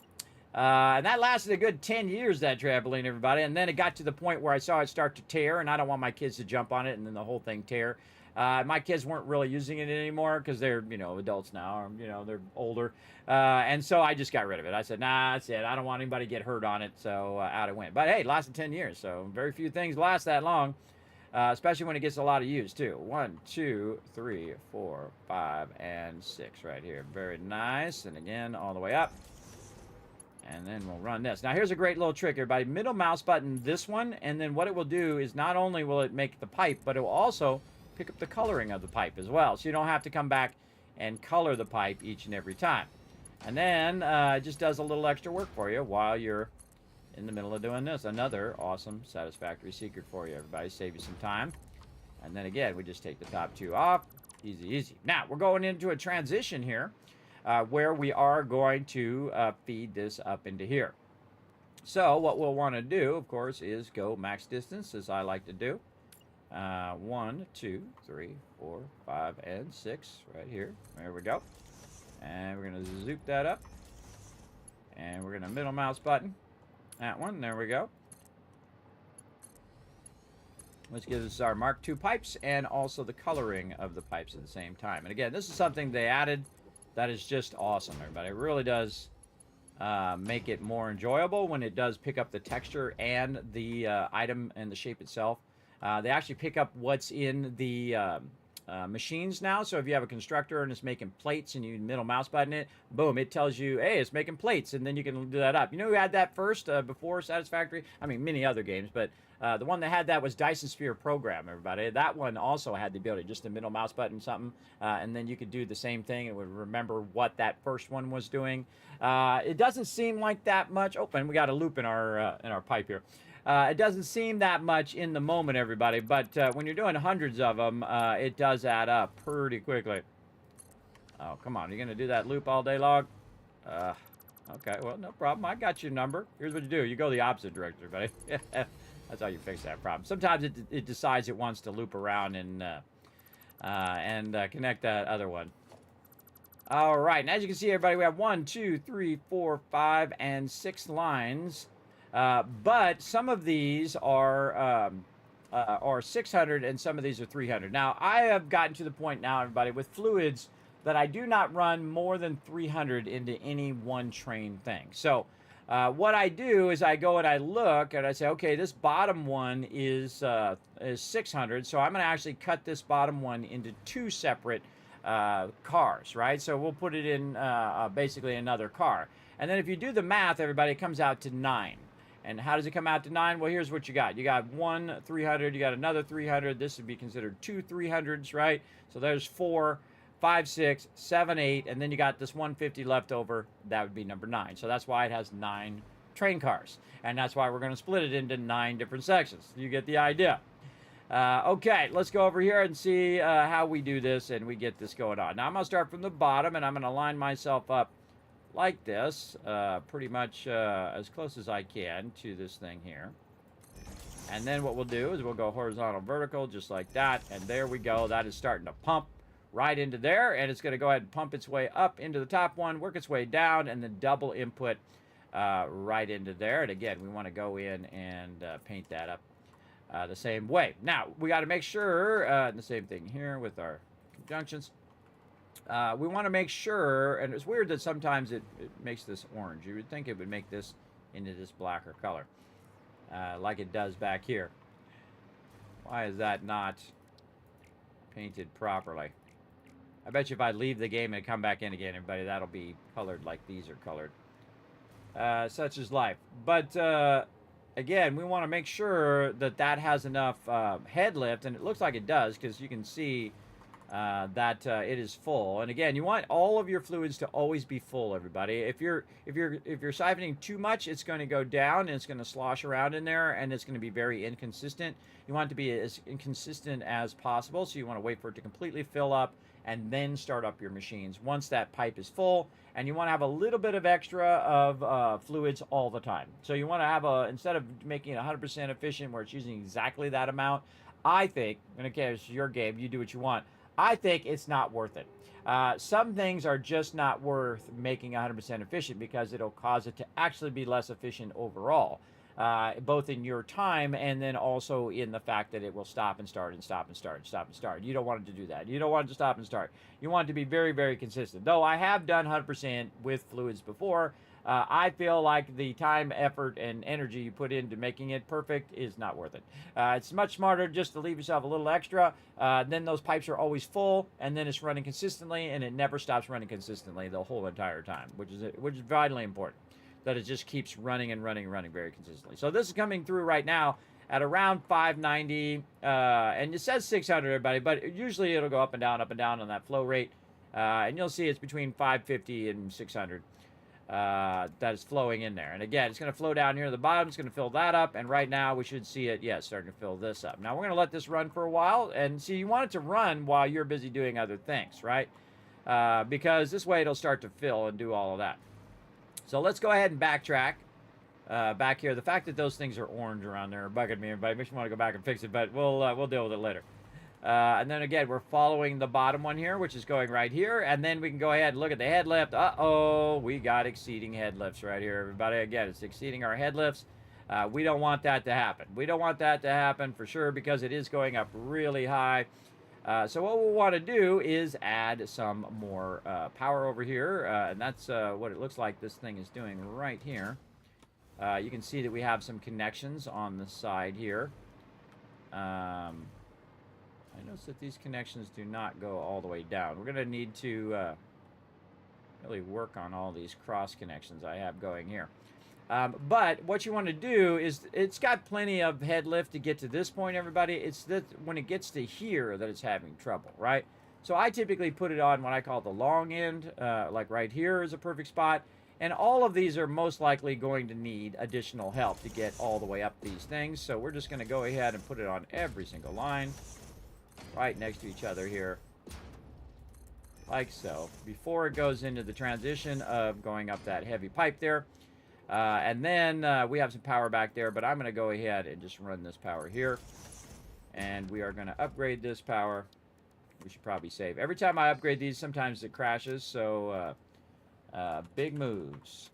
And that lasted a good 10 years, that trampoline, everybody. And then it got to the point where I saw it start to tear, and I don't want my kids to jump on it and then the whole thing tear. My kids weren't really using it anymore because they're, you know, adults now, or, you know, they're older. And so I just got rid of it. I said, nah, that's it. I don't want anybody to get hurt on it. So out it went. But hey, it lasted 10 years. So very few things last that long. Especially when it gets a lot of use too. 1, 2, 3, 4, 5, and 6 right here. Very nice. And again, all the way up. And then we'll run this. Now here's a great little trick, everybody. Middle mouse button this one, and then what it will do is not only will it make the pipe, but it will also pick up the coloring of the pipe as well. So you don't have to come back and color the pipe each and every time. And then it just does a little extra work for you while you're in the middle of doing this. Another awesome Satisfactory secret for you, everybody. Save you some time. And then again, we just take the top 2 off. Easy, easy. Now, we're going into a transition here where we are going to feed this up into here. So what we'll want to do, of course, is go max distance, as I like to do. 1, 2, 3, 4, 5, and 6 right here. There we go. And we're going to zoop that up. And we're going to middle mouse button that one. There we go. which gives us our Mark II pipes and also the coloring of the pipes at the same time. And again, this is something they added that is just awesome, everybody. It really does make it more enjoyable when it does pick up the texture and the item and the shape itself. They actually pick up what's in the machines now. So if you have a constructor and it's making plates and you middle mouse button it, boom, it tells you, hey, it's making plates, and then you can do that up. You know who had that first before Satisfactory? I mean, many other games, but the one that had that was Dyson Sphere Program, everybody. That one also had the ability, just a middle mouse button something, and then you could do the same thing. It would remember what that first one was doing. It doesn't seem like that much. Oh, and we got a loop in our pipe here. It doesn't seem that much in the moment, everybody, but when you're doing hundreds of them, it does add up pretty quickly. Oh, come on. You're going to do that loop all day long? Okay, well, no problem. I got your number. Here's what you do. You go the opposite direction, everybody. That's how you fix that problem. Sometimes it decides it wants to loop around and connect that other one. All right, and as you can see, everybody, we have 1, 2, 3, 4, 5, and 6 lines. But some of these are 600 and some of these are 300. Now, I have gotten to the point now, everybody, with fluids that I do not run more than 300 into any one train thing. So what I do is I go and I look and I say, okay, this bottom one is 600. So I'm going to actually cut this bottom one into 2 separate cars, right? So we'll put it in basically another car. And then if you do the math, everybody, it comes out to 9. And how does it come out to 9? Well, here's what you got. You got 1 300, you got another 300. This would be considered 2 300s, right? So there's 4, 5, 6, 7, 8, and then you got this 150 left over. That would be number 9. So that's why it has 9 train cars. And that's why we're going to split it into 9 different sections. You get the idea. Okay, let's go over here and see how we do this and we get this going on. Now, I'm going to start from the bottom, and I'm going to line myself up like this, pretty much as close as I can to this thing here. And then what we'll do is we'll go horizontal, vertical, just like that. And there we go. That is starting to pump right into there. And it's going to go ahead and pump its way up into the top one, work its way down, and then double input right into there. And again, we want to go in and paint that up the same way. Now, we got to make sure, the same thing here with our conjunctions. We want to make sure, and it's weird that sometimes it makes this orange. You would think it would make this into this blacker color, like it does back here. Why is that not painted properly? I bet you if I leave the game and come back in again, everybody, that'll be colored like these are colored. Such is life. But again, we want to make sure that that has enough head lift, and it looks like it does because you can see that it is full. And again, you want all of your fluids to always be full, everybody. If you're siphoning too much, it's going to go down and it's going to slosh around in there, and it's going to be very inconsistent. You want it to be as inconsistent as possible, so you want to wait for it to completely fill up and then start up your machines once that pipe is full. And you want to have a little bit of extra of fluids all the time. So you want to have instead of making it 100% efficient where it's using exactly that amount, I think, and again, it's your game, you do what you want, I think it's not worth it. Some things are just not worth making 100% efficient because it'll cause it to actually be less efficient overall, both in your time and then also in the fact that it will stop and start and stop and start and stop and start. You don't want it to do that. You don't want it to stop and start. You want it to be very, very consistent. Though I have done 100% with fluids before, I feel like the time, effort, and energy you put into making it perfect is not worth it. It's much smarter just to leave yourself a little extra. Then those pipes are always full, and then it's running consistently, and it never stops running consistently the whole entire time, which is vitally important. That it just keeps running and running and running very consistently. So this is coming through right now at around 590, and it says 600, everybody, but usually it'll go up and down on that flow rate, and you'll see it's between 550 and 600. That is flowing in there. And again, it's going to flow down here at the bottom. It's going to fill that up. And right now, we should see it, yes, starting to fill this up. Now, we're going to let this run for a while. And see, you want it to run while you're busy doing other things, right? Because this way, it'll start to fill and do all of that. So let's go ahead and backtrack back here. The fact that those things are orange around there are bugging me, everybody. Makes me want to go back and fix it, but we'll deal with it later. And then again, we're following the bottom one here, which is going right here. And then we can go ahead and look at the head lift. Uh-oh, we got exceeding head lifts right here, everybody. Again, it's exceeding our head lifts. We don't want that to happen. We don't want that to happen for sure because it is going up really high. So what we'll want to do is add some more power over here, and that's what it looks like this thing is doing right here. You can see that we have some connections on the side here. I notice that these connections do not go all the way down. We're going to need to really work on all these cross connections I have going here. But what you want to do is, it's got plenty of head lift to get to this point, everybody. It's that when it gets to here that it's having trouble, right? So I typically put it on what I call the long end, like right here is a perfect spot. And all of these are most likely going to need additional help to get all the way up these things. So we're just going to go ahead and put it on every single line, right next to each other here, like so, before it goes into the transition of going up that heavy pipe there. And then we have some power back there, but I'm going to go ahead and just run this power here. And we are going to upgrade this power. We should probably save. Every time I upgrade these, sometimes it crashes, so big moves.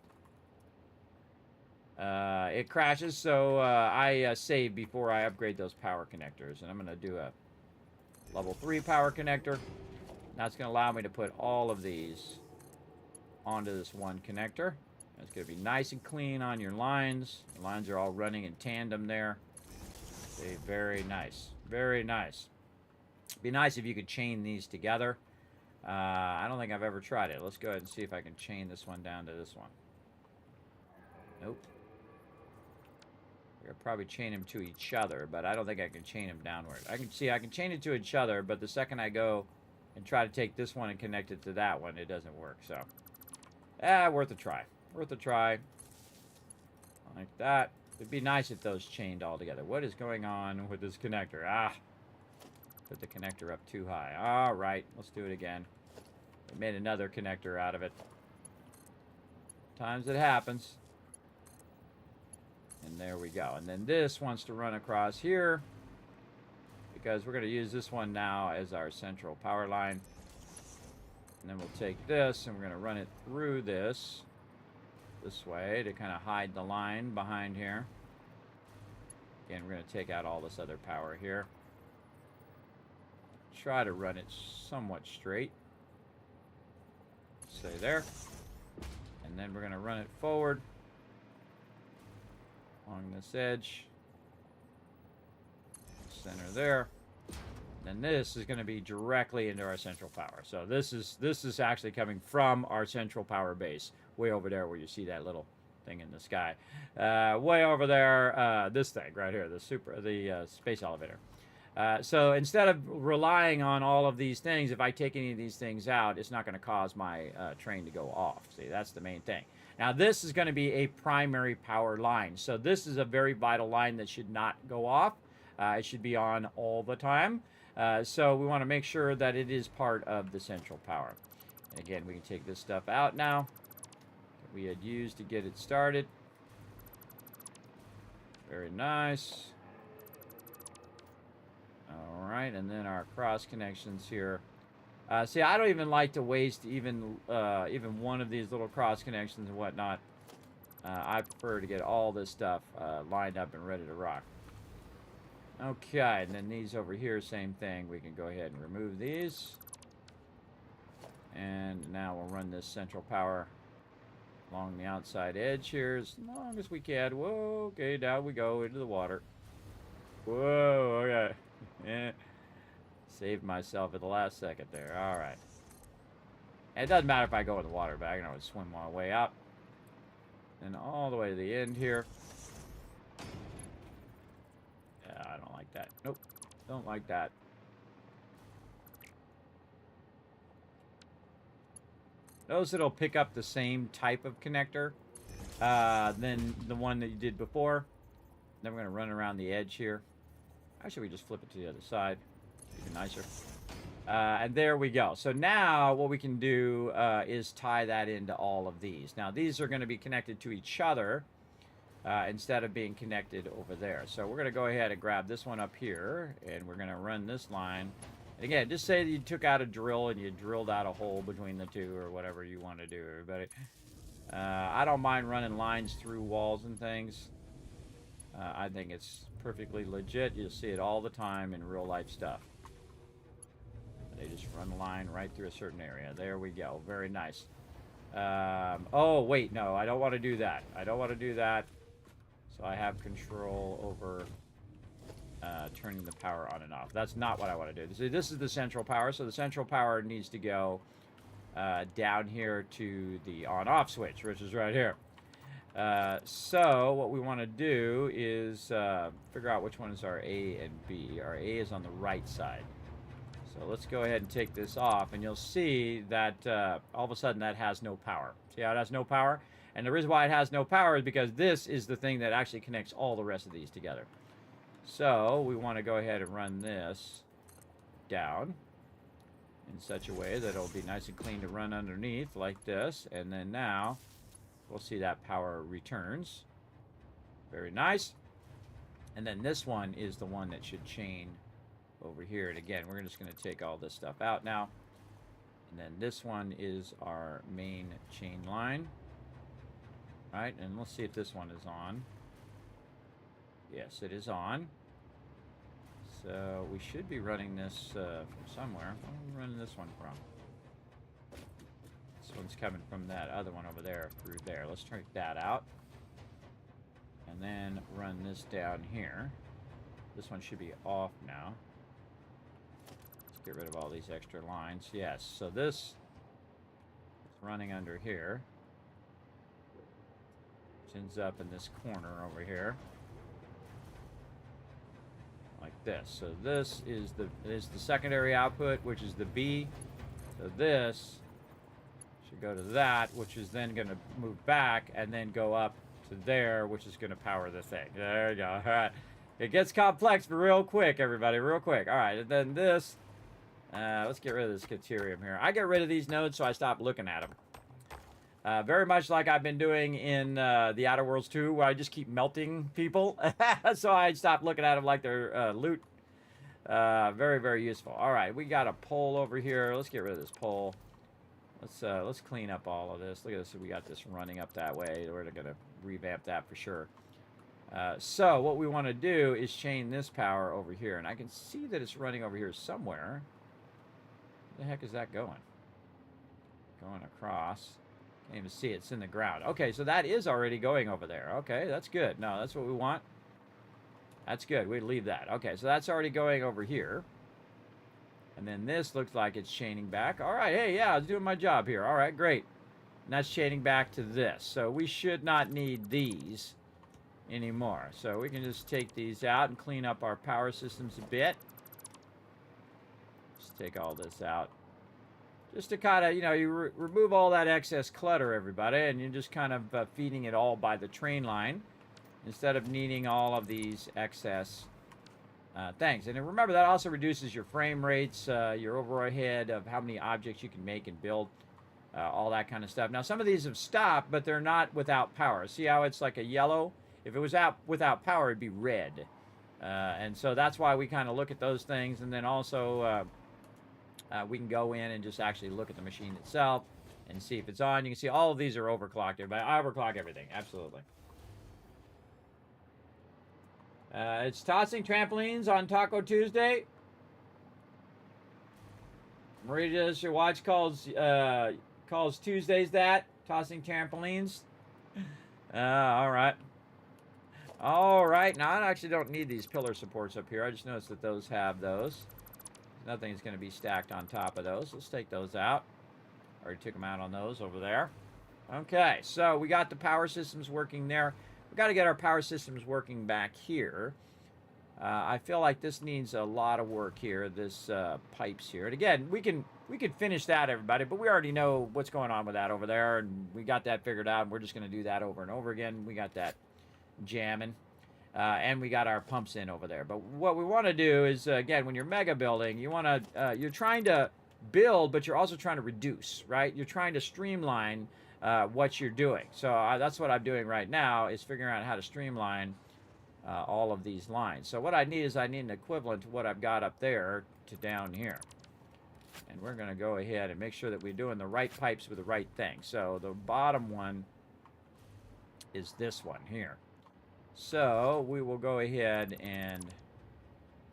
It crashes, so I save before I upgrade those power connectors. And I'm going to do a level 3 power connector. That's going to allow me to put all of these onto this one connector. It's going to be nice and clean on your lines. The lines are all running in tandem there. Okay, very nice. Very nice. It'd be nice if you could chain these together. I don't think I've ever tried it. Let's go ahead and see if I can chain this one down to this one. Nope. We'll probably chain them to each other, but I don't think I can chain them downward. I can chain it to each other, but the second I go and try to take this one and connect it to that one, it doesn't work. So, worth a try. Worth a try. Like that. It'd be nice if those chained all together. What is going on with this connector? Put the connector up too high. All right, let's do it again. We made another connector out of it. Sometimes it happens. And there we go. And then this wants to run across here, because we're going to use this one now as our central power line. And then we'll take this and we're going to run it through this way to kind of hide the line behind here. Again, we're going to take out all this other power here. Try to run it somewhat straight. Stay there. And then we're going to run it forward along this edge. Center there. Then this is going to be directly into our central power. So this is actually coming from our central power base, way over there where you see that little thing in the sky. Way over there, this thing right here, the space elevator. So instead of relying on all of these things, if I take any of these things out, it's not going to cause my train to go off. See, that's the main thing. Now, this is going to be a primary power line. So this is a very vital line that should not go off. It should be on all the time. So we want to make sure that it is part of the central power. And again, we can take this stuff out now that we had used to get it started. Very nice. All right, and then our cross connections here. See, I don't even like to waste even one of these little cross connections and whatnot. I prefer to get all this stuff lined up and ready to rock. Okay, and then these over here, same thing. We can go ahead and remove these. And now we'll run this central power along the outside edge here as long as we can. Whoa, okay, down we go into the water. Whoa, okay. Yeah. Saved myself at the last second there. All right. And it doesn't matter if I go in the water, but I can always swim my way up. And all the way to the end here. Yeah, I don't like that. Nope. Don't like that. Notice it'll pick up the same type of connector than the one that you did before. Then we're going to run around the edge here. Actually, we just flip it to the other side. Even nicer. And there we go. So now what we can do is tie that into all of these. Now, these are going to be connected to each other instead of being connected over there. So we're going to go ahead and grab this one up here, and we're going to run this line. And again, just say that you took out a drill and you drilled out a hole between the two or whatever you want to do, everybody. I don't mind running lines through walls and things. I think it's perfectly legit. You'll see it all the time in real life stuff. They just run a line right through a certain area. There we go. Very nice. Oh, wait, no, I don't want to do that. I don't want to do that. So I have control over turning the power on and off. That's not what I want to do. This is the central power, so the central power needs to go down here to the on-off switch, which is right here. So what we want to do is figure out which one is our A and B. Our A is on the right side. So let's go ahead and take this off, and you'll see that all of a sudden that has no power. See how it has no power? And the reason why it has no power is because this is the thing that actually connects all the rest of these together. So we want to go ahead and run this down in such a way that it'll be nice and clean to run underneath like this. And then now we'll see that power returns. Very nice. And then this one is the one that should chain over here. And again, we're just going to take all this stuff out now. And then this one is our main chain line. All right, and let's see if this one is on. Yes, it is on. So we should be running this from somewhere. Where are we running this one from? This one's coming from that other one over there through there. Let's take that out. And then run this down here. This one should be off now. Let's get rid of all these extra lines. Yes, so this is running under here. Which ends up in this corner over here. Like this. So this is the secondary output, which is the B. So this should go to that, which is then going to move back and then go up to there, which is going to power the thing. There you go. All right. It gets complex real quick, everybody. Real quick. All right. And then this. Let's get rid of this deuterium here. I get rid of these nodes so I stop looking at them. Very much like I've been doing in the Outer Worlds 2, where I just keep melting people. So I stop looking at them like they're loot. Very, very useful. All right, we got a pole over here. Let's get rid of this pole. Let's clean up all of this. Look at this. We got this running up that way. We're going to revamp that for sure. So what we want to do is chain this power over here. And I can see that it's running over here somewhere. Where the heck is that going? Going across. Can't even see it. It's in the ground. Okay, so that is already going over there. Okay, that's good. No, that's what we want. That's good. We leave that. Okay, so that's already going over here. And then this looks like it's chaining back. All right, hey, yeah, I was doing my job here. All right, great. And that's chaining back to this. So we should not need these anymore. So we can just take these out and clean up our power systems a bit. Just take all this out. Just to kind of, you know, you remove all that excess clutter, everybody, and you're just kind of feeding it all by the train line instead of needing all of these excess things. And remember, that also reduces your frame rates, your overhead of how many objects you can make and build, all that kind of stuff. Now, some of these have stopped, but they're not without power. See how it's like a yellow? If it was out without power, it'd be red. And so that's why we kind of look at those things, and then also we can go in and just actually look at the machine itself and see if it's on. You can see all of these are overclocked. Everybody, I overclock everything, absolutely. It's tossing trampolines on Taco Tuesday. Maria does your watch calls Tuesdays that tossing trampolines. All right. All right. Now I actually don't need these pillar supports up here. I just noticed that those have those. Nothing's going to be stacked on top of those. Let's take those out. Already took them out on those over there. Okay, so we got the power systems working there. We've got to get our power systems working back here. I feel like this needs a lot of work here, this pipes here. And again, we can finish that, everybody, but we already know what's going on with that over there, and we got that figured out, and we're just going to do that over and over again. We got that jamming. And we got our pumps in over there. But what we want to do is, again, when you're mega building, you want to, you're trying to build, but you're also trying to reduce, right? You're trying to streamline what you're doing. So that's what I'm doing right now, is figuring out how to streamline all of these lines. So what I need is I need an equivalent to what I've got up there to down here. And we're going to go ahead and make sure that we're doing the right pipes with the right thing. So the bottom one is this one here. So we will go ahead and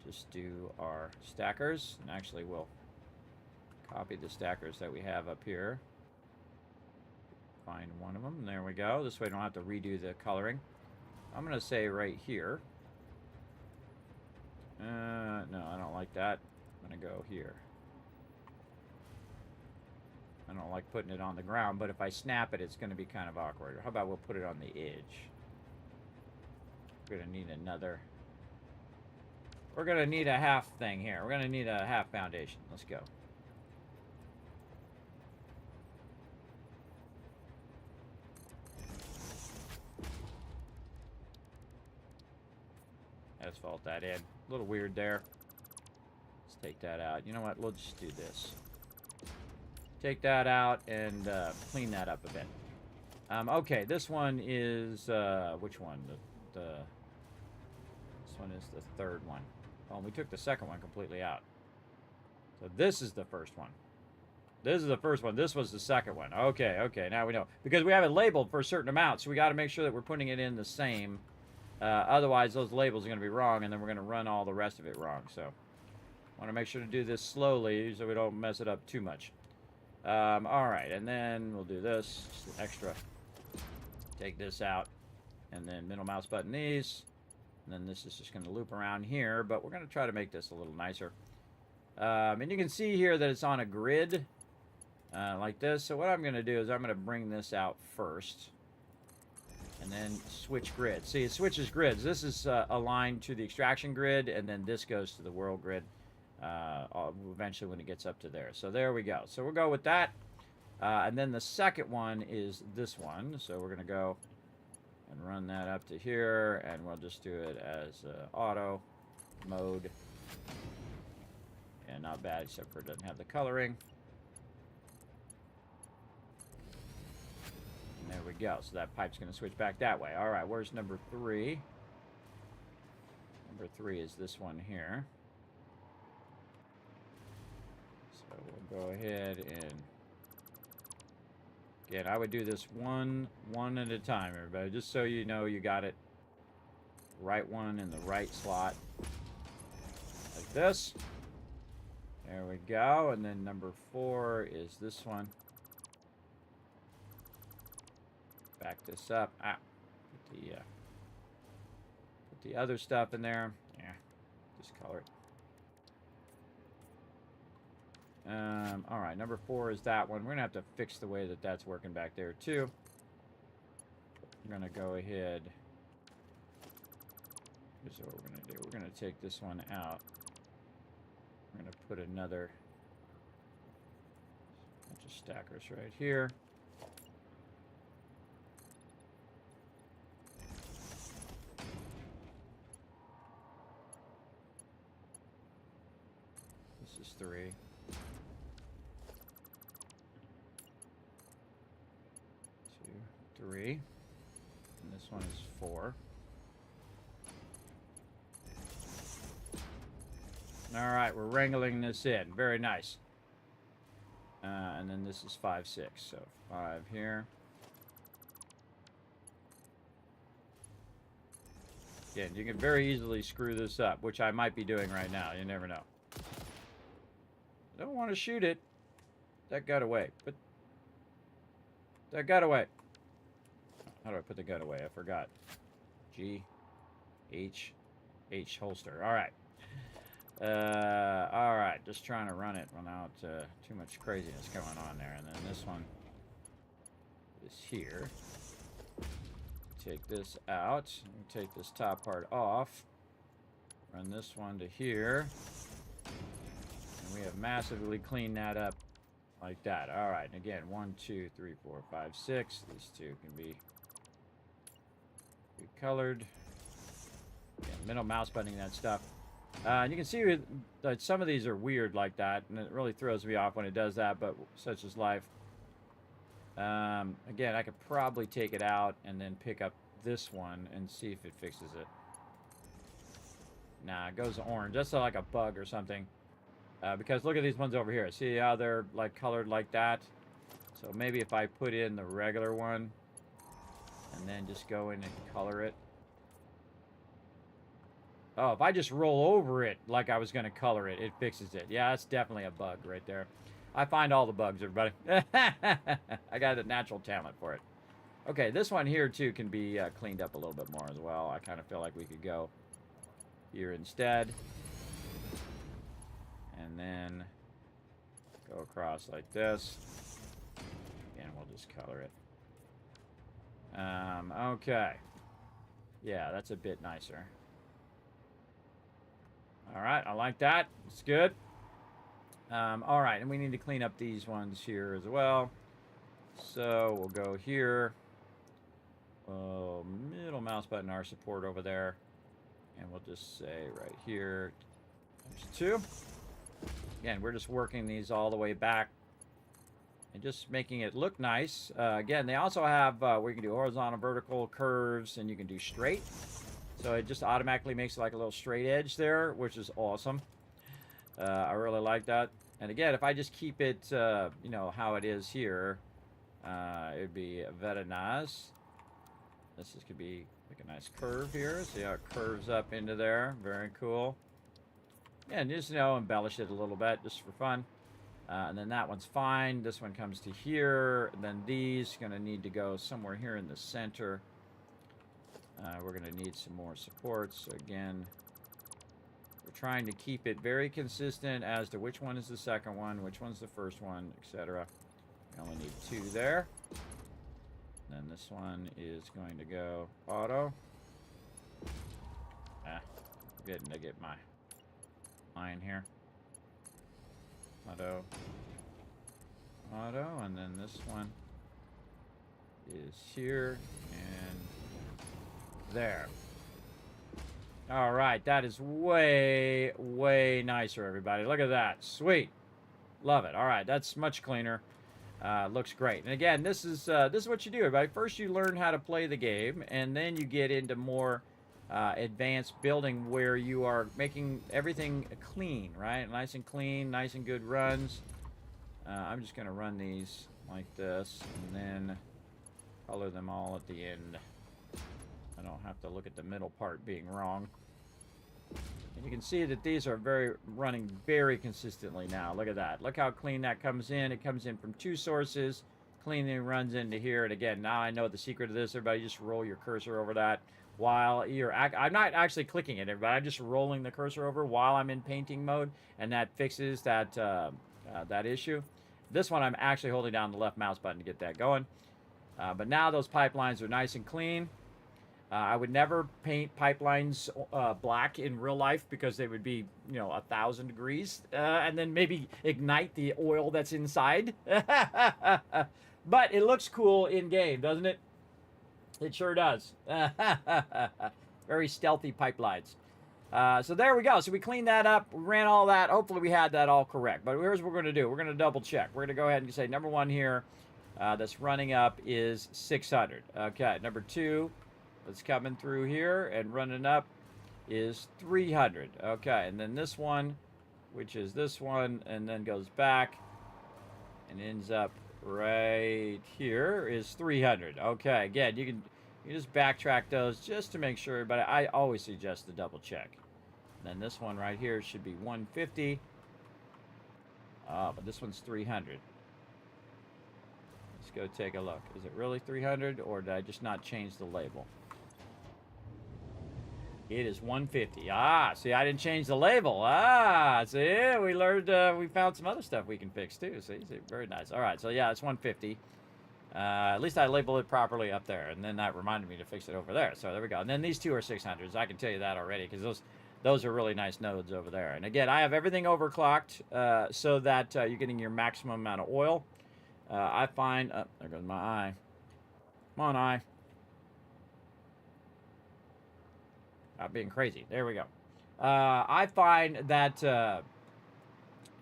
just do our stackers. And actually, we'll copy the stackers that we have up here. Find one of them. There we go. This way I don't have to redo the coloring. I'm going to say right here. No, I don't like that. I'm going to go here. I don't like putting it on the ground, but if I snap it, it's going to be kind of awkward. How about we'll put it on the edge? We're going to need another. We're going to need a half thing here. We're going to need a half foundation. Let's go. Asphalt that in. A little weird there. Let's take that out. You know what? We'll just do this. Take that out and clean that up a bit. Okay, this one is which one? This one is the third one. Oh, we took the second one completely out. So this is the first one. This is the first one. This was the second one. Okay, okay. Now we know because we have it labeled for a certain amount, so we got to make sure that we're putting it in the same. Otherwise, those labels are going to be wrong, and then we're going to run all the rest of it wrong. So, want to make sure to do this slowly so we don't mess it up too much. All right, and then we'll do this, just extra. Take this out, and then middle mouse button these, and then this is just going to loop around here, but we're going to try to make this a little nicer. And you can see here that it's on a grid, like this. So what I'm going to do is I'm going to bring this out first, and then switch grids. See, it switches grids. This is aligned to the extraction grid, and then this goes to the world grid. Eventually when it gets up to there. So there we go. So we'll go with that. And then the second one is this one. So we're going to go and run that up to here. And we'll just do it as auto mode. And not bad, except for it doesn't have the coloring. And there we go. So that pipe's going to switch back that way. All right, where's number 3? Number 3 is this one here. We'll go ahead and again, I would do this one at a time, everybody, just so you know you got it right one in the right slot, like this. There we go. And then number 4 is this one. Back this up. Put the other stuff in there. Yeah, just color it. All right, number 4 is that one. We're going to have to fix the way that that's working back there, too. We're going to go ahead. Here's what we're going to do. We're going to take this one out. We're going to put another bunch of stackers right here. This is 3. 3, and this one is 4. All right, we're wrangling this in. Very nice. And then this is 5, 6. So 5 here. Again, you can very easily screw this up, which I might be doing right now. You never know. I don't want to shoot it. That got away. But that got away. How do I put the gun away? I forgot. G, H, H holster. All right. All right. Just trying to run it without too much craziness going on there. And then this one is here. Take this out. Take this top part off. Run this one to here. And we have massively cleaned that up like that. All right. And again, 1, 2, 3, 4, 5, 6. These two can be colored. Again, middle mouse buttoning that stuff. And you can see that some of these are weird like that, and it really throws me off when it does that, but such is life. Again, I could probably take it out and then pick up this one and see if it fixes it. Nah, it goes orange. That's like a bug or something. Because look at these ones over here. See how they're like colored like that? So maybe if I put in the regular one and then just go in and color it. Oh, if I just roll over it like I was going to color it, it fixes it. Yeah, that's definitely a bug right there. I find all the bugs, everybody. I got a natural talent for it. Okay, this one here, too, can be cleaned up a little bit more as well. I kind of feel like we could go here instead. And then go across like this. And we'll just color it. Okay. Yeah, that's a bit nicer. All right, I like that. It's good. All right, and we need to clean up these ones here as well. So we'll go here. Middle mouse button, our support over there. And we'll just say right here, there's 2. Again, we're just working these all the way back and just making it look nice. Again, they also have where you can do horizontal, vertical, curves, and you can do straight. So it just automatically makes it like a little straight edge there, which is awesome. I really like that. And again, if I just keep it, you know, how it is here, it would be very nice. This could be like a nice curve here. See how it curves up into there? Very cool. Yeah, and just, you know, embellish it a little bit just for fun. And then that one's fine. This one comes to here. And then these going to need to go somewhere here in the center. We're going to need some more supports. So again, we're trying to keep it very consistent as to which one is the second one, which one's the first one, etc. We only need 2 there. Then this one is going to go auto. Forgetting to get my line here. Auto. Auto, and then this one is here and there. All right, that is way, way nicer, everybody. Look at that. Sweet. Love it. All right, that's much cleaner. Looks great. And again, this is what you do, everybody. First, you learn how to play the game, and then you get into more advanced building where you are making everything clean, right? Nice and clean, nice and good runs. I'm just going to run these like this, and then color them all at the end. I don't have to look at the middle part being wrong. And you can see that these are running very consistently now. Look at that. Look how clean that comes in. It comes in from 2 sources. Cleanly runs into here. And again, now I know the secret of this. Everybody just roll your cursor over that while you're... I'm not actually clicking it, everybody. I'm just rolling the cursor over while I'm in painting mode. And that fixes that, that issue. This one, I'm actually holding down the left mouse button to get that going. But now those pipelines are nice and clean. I would never paint pipelines black in real life because they would be, you know, 1,000 degrees and then maybe ignite the oil that's inside. But it looks cool in game, doesn't it? It sure does. Very stealthy pipelines. So there we go. So we cleaned that up. We ran all that. Hopefully we had that all correct. But here's what we're going to do. We're going to double check. We're going to go ahead and say number 1 here that's running up is 600. Okay, number 2... that's coming through here and running up is 300. Okay, and then this one, which is this one, and then goes back and ends up right here is 300. Okay, again, you just backtrack those just to make sure, but I always suggest the double check. And then this one right here should be 150. But this one's 300. Let's go take a look. Is it really 300, or did I just not change the label? It is 150. See, I didn't change the label. See, we learned, we found some other stuff we can fix too. See, very nice. All right, so yeah, it's 150. At least I labeled it properly up there, and then that reminded me to fix it over there. So there we go. And then these 2 are 600s. I can tell you that already because those are really nice nodes over there. And again, I have everything overclocked so that you're getting your maximum amount of oil. I find, there goes my eye. Come on, eye. Being crazy. There we go. I find that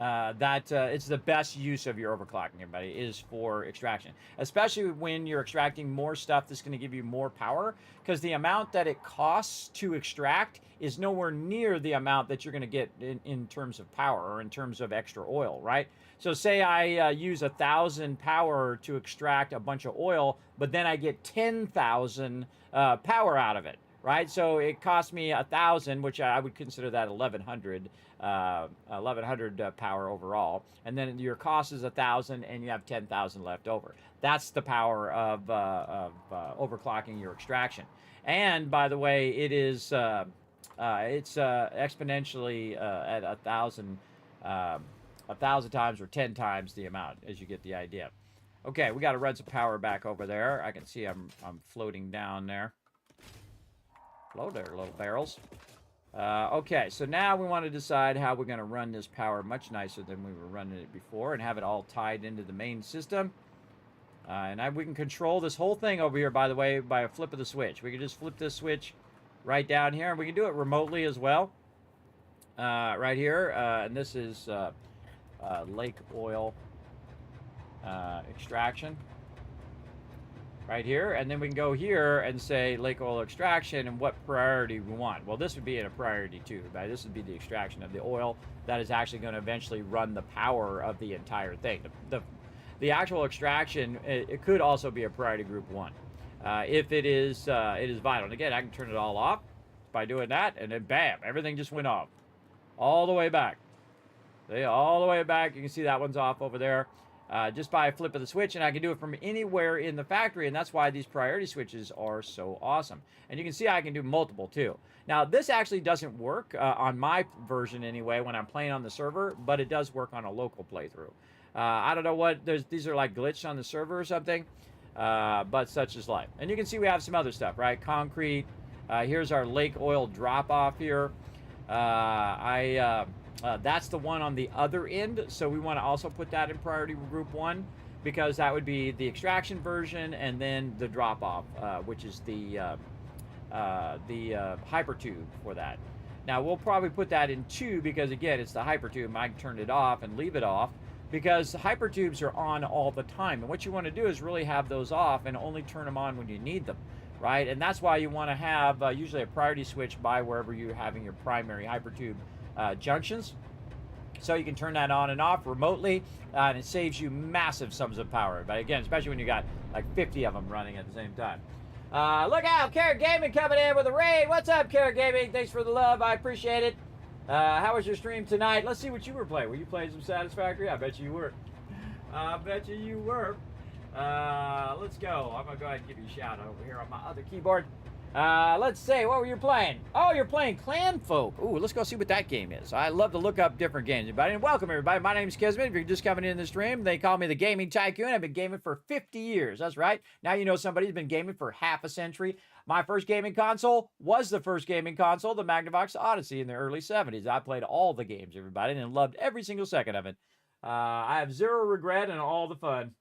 it's the best use of your overclocking, everybody, is for extraction. Especially when you're extracting more stuff that's going to give you more power, because the amount that it costs to extract is nowhere near the amount that you're going to get in terms of power or in terms of extra oil, right? So say I use 1,000 power to extract a bunch of oil, but then I get 10,000 power out of it. right? So it cost me 1,000, which I would consider that 1,100, 1,100 power overall. And then your cost is 1,000, and you have 10,000 left over. That's the power of overclocking your extraction. And by the way, it's exponentially at 1,000 times or 10 times the amount, as you get the idea. Okay, we got to run some power back over there. I can see I'm floating down there. Hello there, little barrels. Okay, so now we want to decide how we're going to run this power much nicer than we were running it before and have it all tied into the main system. We can control this whole thing over here, by the way, by a flip of the switch. We can just flip this switch right down here, and we can do it remotely as well. Right here, and this is lake oil extraction. Right here, and then we can go here and say lake oil extraction and what priority we want. Well, this would be in a priority 2, right? This would be the extraction of the oil that is actually going to eventually run the power of the entire thing. The actual extraction, it could also be a priority group 1. If it is vital. And again, I can turn it all off by doing that, and then bam, everything just went off. All the way back. See, all the way back. You can see that one's off over there. Just by a flip of the switch, and I can do it from anywhere in the factory, and that's why these priority switches are so awesome. And you can see I can do multiple too. Now, this actually doesn't work on my version anyway when I'm playing on the server, but it does work on a local playthrough. I don't know what, these are like glitched on the server or something, but such is life. And you can see we have some other stuff, right? Concrete. Here's our lake oil drop-off here. That's the one on the other end, so we want to also put that in priority group 1 because that would be the extraction version and then the drop-off, which is the hypertube for that. Now, we'll probably put that in 2 because, again, it's the hypertube. I can turn it off and leave it off because hypertubes are on all the time. And what you want to do is really have those off and only turn them on when you need them, right? And that's why you want to have usually a priority switch by wherever you're having your primary hypertube junctions, so you can turn that on and off remotely, and it saves you massive sums of power. But again, especially when you got like 50 of them running at the same time. Look out, Carrot Gaming coming in with a raid. What's up, Carrot Gaming? Thanks for the love, I appreciate it. How was your stream tonight? Let's see what you were playing. Were you playing some Satisfactory? I bet you were. I bet you were. Let's go. I'm gonna go ahead and give you a shout out over here on my other keyboard. Let's see, what were you playing? Oh, you're playing Clan Folk. Ooh, let's go see what that game is. I love to look up different games, everybody. And welcome, everybody. My name is Kismet. If you're just coming in the stream, they call me the Gaming Tycoon. I've been gaming for 50 years. That's right. Now you know somebody who's been gaming for half a century. My first gaming console was the first gaming console, the Magnavox Odyssey in the early 70s. I played all the games, everybody, and loved every single second of it. I have zero regret and all the fun.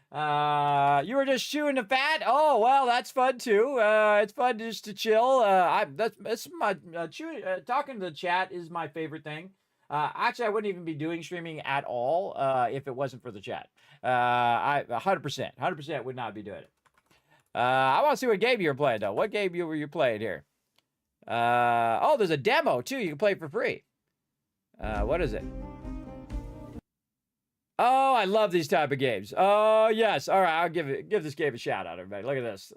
You were just chewing the fat. Oh, well, that's fun too. It's fun just to chill. That's my talking to the chat is my favorite thing. Actually, I wouldn't even be doing streaming at all if it wasn't for the chat. I 100% would not be doing it. I want to see what game you were playing though. What game were you playing here? Oh, there's a demo too. You can play for free. What is it? Oh, I love these type of games. Oh, yes. All right, I'll give this game a shout out, everybody. Look at this.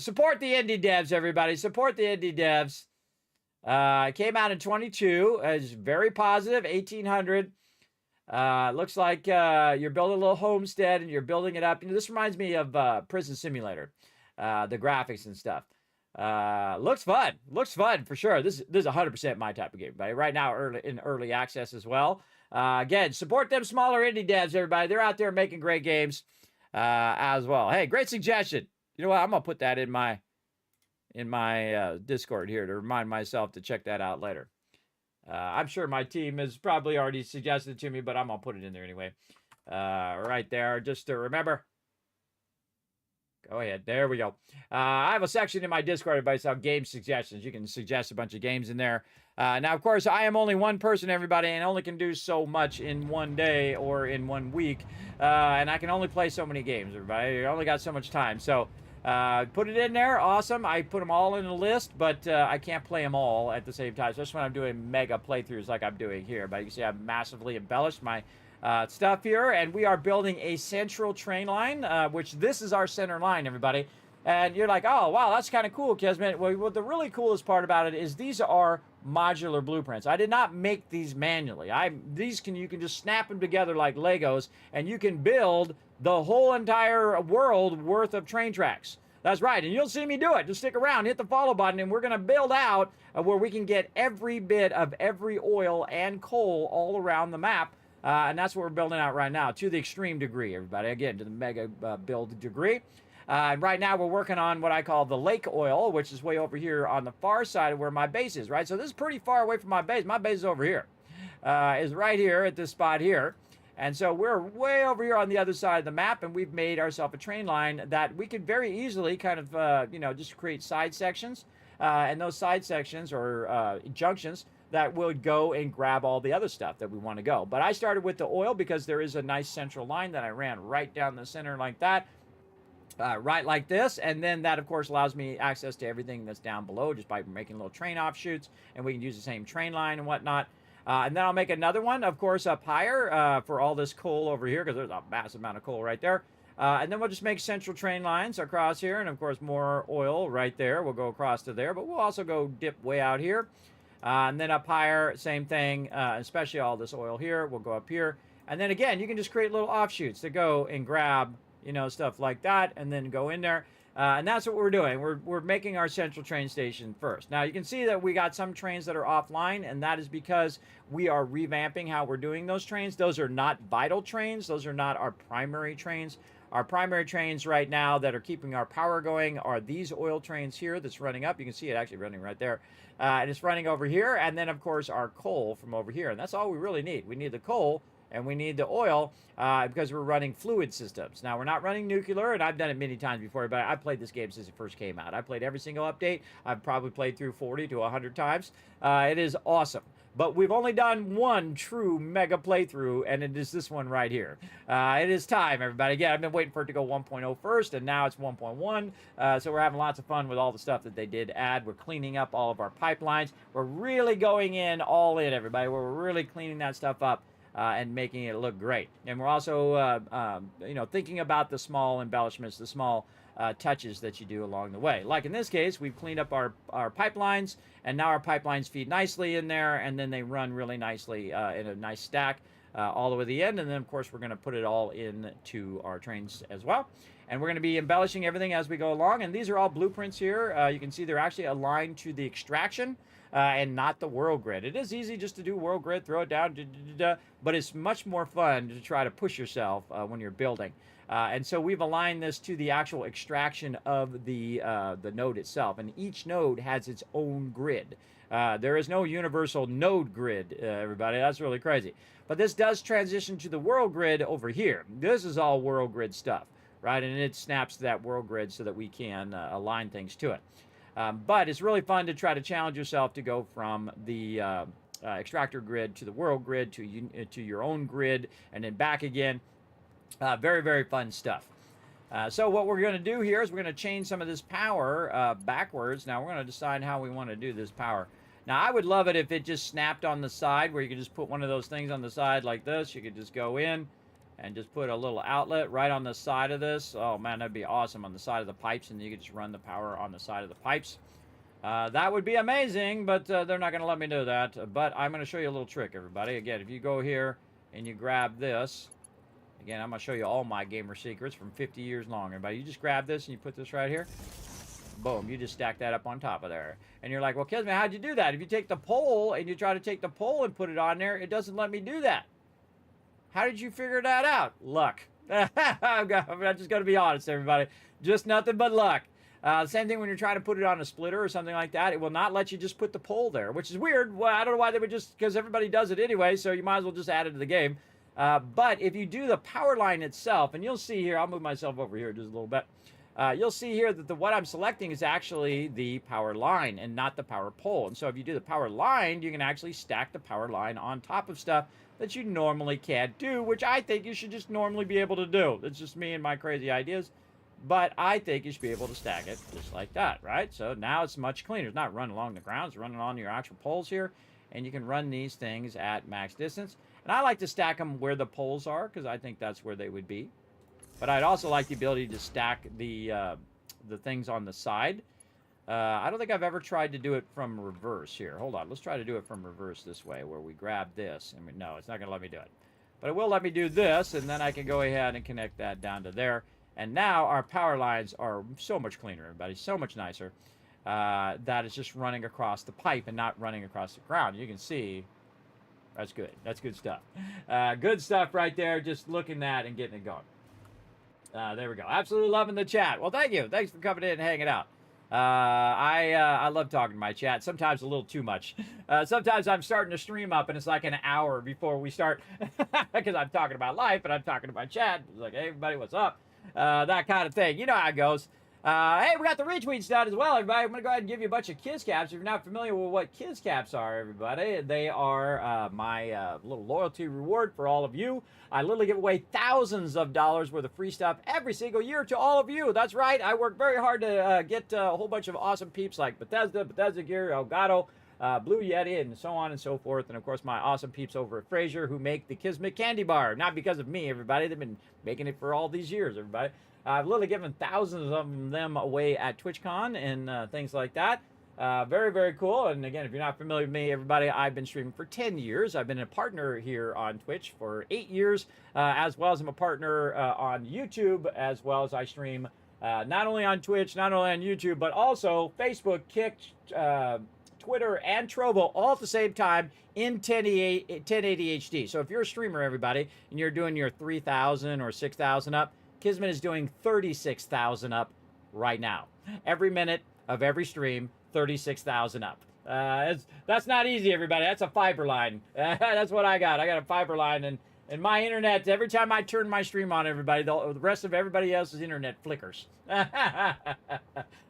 Support the indie devs, everybody. Support the indie devs. It came out in 22. It's very positive, 1800. Looks like you're building a little homestead and you're building it up. You know, this reminds me of Prison Simulator, the graphics and stuff. Looks fun. Looks fun for sure. This is 100% my type of game, everybody. Right now, early access as well. Again, support them smaller indie devs, everybody. They're out there making great games as well. Hey, great suggestion. You know what? I'm gonna put that in my Discord here to remind myself to check that out later. I'm sure my team has probably already suggested it to me, but I'm gonna put it in there anyway. Right there, just to remember. Go ahead. There we go. I have a section in my Discord about some game suggestions. You can suggest a bunch of games in there. Now, of course, I am only one person, everybody, and only can do so much in one day or in 1 week. And I can only play so many games, everybody. I only got so much time. So put it in there. Awesome. I put them all in a list, but I can't play them all at the same time, especially when I'm doing mega playthroughs like I'm doing here. But you can see I've massively embellished my stuff here, and we are building a central train line, which this is our center line, everybody. And you're like, oh, wow, that's kind of cool, Kismet. Well, what the really coolest part about it is these are modular blueprints. I did not make these manually. You can just snap them together like Legos, and you can build the whole entire world worth of train tracks. That's right, and you'll see me do it. Just stick around, hit the follow button, and we're going to build out where we can get every bit of every oil and coal all around the map. And that's what we're building out right now, to the extreme degree, everybody. Again, to the mega build degree. Right now, we're working on what I call the lake oil, which is way over here on the far side of where my base is, right? So this is pretty far away from my base. My base is over here, is right here at this spot here. And so we're way over here on the other side of the map, and we've made ourselves a train line that we could very easily kind of, just create side sections. And those side sections or junctions that would go and grab all the other stuff that we want to go. But I started with the oil because there is a nice central line that I ran right down the center like that. Right like this, and then that of course allows me access to everything that's down below just by making little train offshoots, and we can use the same train line and whatnot. And then I'll make another one, of course, up higher for all this coal over here, because there's a massive amount of coal right there. And then we'll just make central train lines across here, and of course more oil right there. We'll go across to there, but we'll also go dip way out here. And then up higher, same thing, especially all this oil here. We'll go up here. And then again, you can just create little offshoots to go and grab, stuff like that, and then go in there. And that's what we're doing. We're making our central train station first. Now, you can see that we got some trains that are offline, and that is because we are revamping how we're doing those trains. Those are not vital trains. Those are not our primary trains. Our primary trains right now that are keeping our power going are these oil trains here that's running up. You can see it actually running right there. And it's running over here. And then, of course, our coal from over here. And that's all we really need. We need the coal and we need the oil because we're running fluid systems. Now, we're not running nuclear, and I've done it many times before, but I've played this game since it first came out. I played every single update. I've probably played through 40 to 100 times. It is awesome. But we've only done one true mega playthrough, and it is this one right here. It is time, everybody. Again, I've been waiting for it to go 1.0 first, and now it's 1.1. So we're having lots of fun with all the stuff that they did add. We're cleaning up all of our pipelines. We're really going in all in, everybody. We're really cleaning that stuff up. And making it look great. And we're also, thinking about the small embellishments, the small touches that you do along the way. Like in this case, we've cleaned up our pipelines, and now our pipelines feed nicely in there, and then they run really nicely in a nice stack all the way to the end. And then, of course, we're going to put it all into our trains as well. And we're going to be embellishing everything as we go along. And these are all blueprints here. You can see they're actually aligned to the extraction. And not the world grid. It is easy just to do world grid, throw it down, but it's much more fun to try to push yourself when you're building. And so we've aligned this to the actual extraction of the node itself, and each node has its own grid. There is no universal node grid, everybody. That's really crazy. But this does transition to the world grid over here. This is all world grid stuff, right? And it snaps to that world grid so that we can align things to it. But it's really fun to try to challenge yourself to go from the extractor grid to the world grid to your own grid and then back again. Very, very fun stuff. So what we're going to do here is we're going to change some of this power backwards. Now we're going to decide how we want to do this power. Now I would love it if it just snapped on the side, where you could just put one of those things on the side like this. You could just go in and just put a little outlet right on the side of this. Oh man, that'd be awesome, on the side of the pipes, and you could just run the power on the side of the pipes. That would be amazing, but they're not going to let me do that. But I'm going to show you a little trick, everybody. Again, if you go here and you grab this, again, I'm going to show you all my gamer secrets from 50 years long, everybody. You just grab this and you put this right here. Boom, you just stack that up on top of there. And you're like, well, Kismet, how'd you do that? If you take the pole and you try to take the pole and put it on there, it doesn't let me do that. How did you figure that out? Luck. I'm just going to be honest, everybody. Just nothing but luck. Same thing when you're trying to put it on a splitter or something like that. It will not let you just put the pole there, which is weird. Well, I don't know why they would just, because everybody does it anyway, so you might as well just add it to the game. But if you do the power line itself, and you'll see here, I'll move myself over here just a little bit. You'll see here that what I'm selecting is actually the power line and not the power pole. And so if you do the power line, you can actually stack the power line on top of stuff that you normally can't do, which I think you should just normally be able to do. It's just me and my crazy ideas. But I think you should be able to stack it just like that, right? So now it's much cleaner. It's not running along the ground. It's running on your actual poles here. And you can run these things at max distance. And I like to stack them where the poles are, because I think that's where they would be. But I'd also like the ability to stack the the things on the side. I don't think I've ever tried to do it from reverse here. Hold on. Let's try to do it from reverse this way, where we grab this. And no, it's not going to let me do it. But it will let me do this, and then I can go ahead and connect that down to there. And now our power lines are so much cleaner, everybody. So much nicer. That is just running across the pipe and not running across the ground. You can see that's good. That's good stuff. Good stuff right there. Just looking at and getting it going. There we go. Absolutely loving the chat. Well, thank you. Thanks for coming in and hanging out. I love talking to my chat. Sometimes a little too much. Sometimes I'm starting to stream up and it's like an hour before we start because I'm talking about life and I'm talking to my chat. It's like, hey, everybody, what's up? That kind of thing. You know how it goes. Hey, we got the retweets done as well, everybody. I'm going to go ahead and give you a bunch of Kiz Caps. If you're not familiar with what Kiz Caps are, everybody, they are my little loyalty reward for all of you. I literally give away thousands of dollars worth of free stuff every single year to all of you. That's right. I work very hard to get a whole bunch of awesome peeps like Bethesda Gear, Elgato, Blue Yeti, and so on and so forth. And, of course, my awesome peeps over at Fraser who make the Kismet candy bar. Not because of me, everybody. They've been making it for all these years, everybody. I've literally given thousands of them away at TwitchCon and things like that. Very, very cool. And again, if you're not familiar with me, everybody, I've been streaming for 10 years. I've been a partner here on Twitch for 8 years, as well as I'm a partner on YouTube, as well as I stream not only on Twitch, not only on YouTube, but also Facebook, Kick, Twitter, and Trovo all at the same time in 1080 HD. So if you're a streamer, everybody, and you're doing your 3,000 or 6,000 up, Kismet is doing 36,000 up right now. Every minute of every stream, 36,000 up. That's not easy, everybody. That's a fiber line. That's what I got. I got a fiber line, and my internet, every time I turn my stream on, everybody, the rest of everybody else's internet flickers. I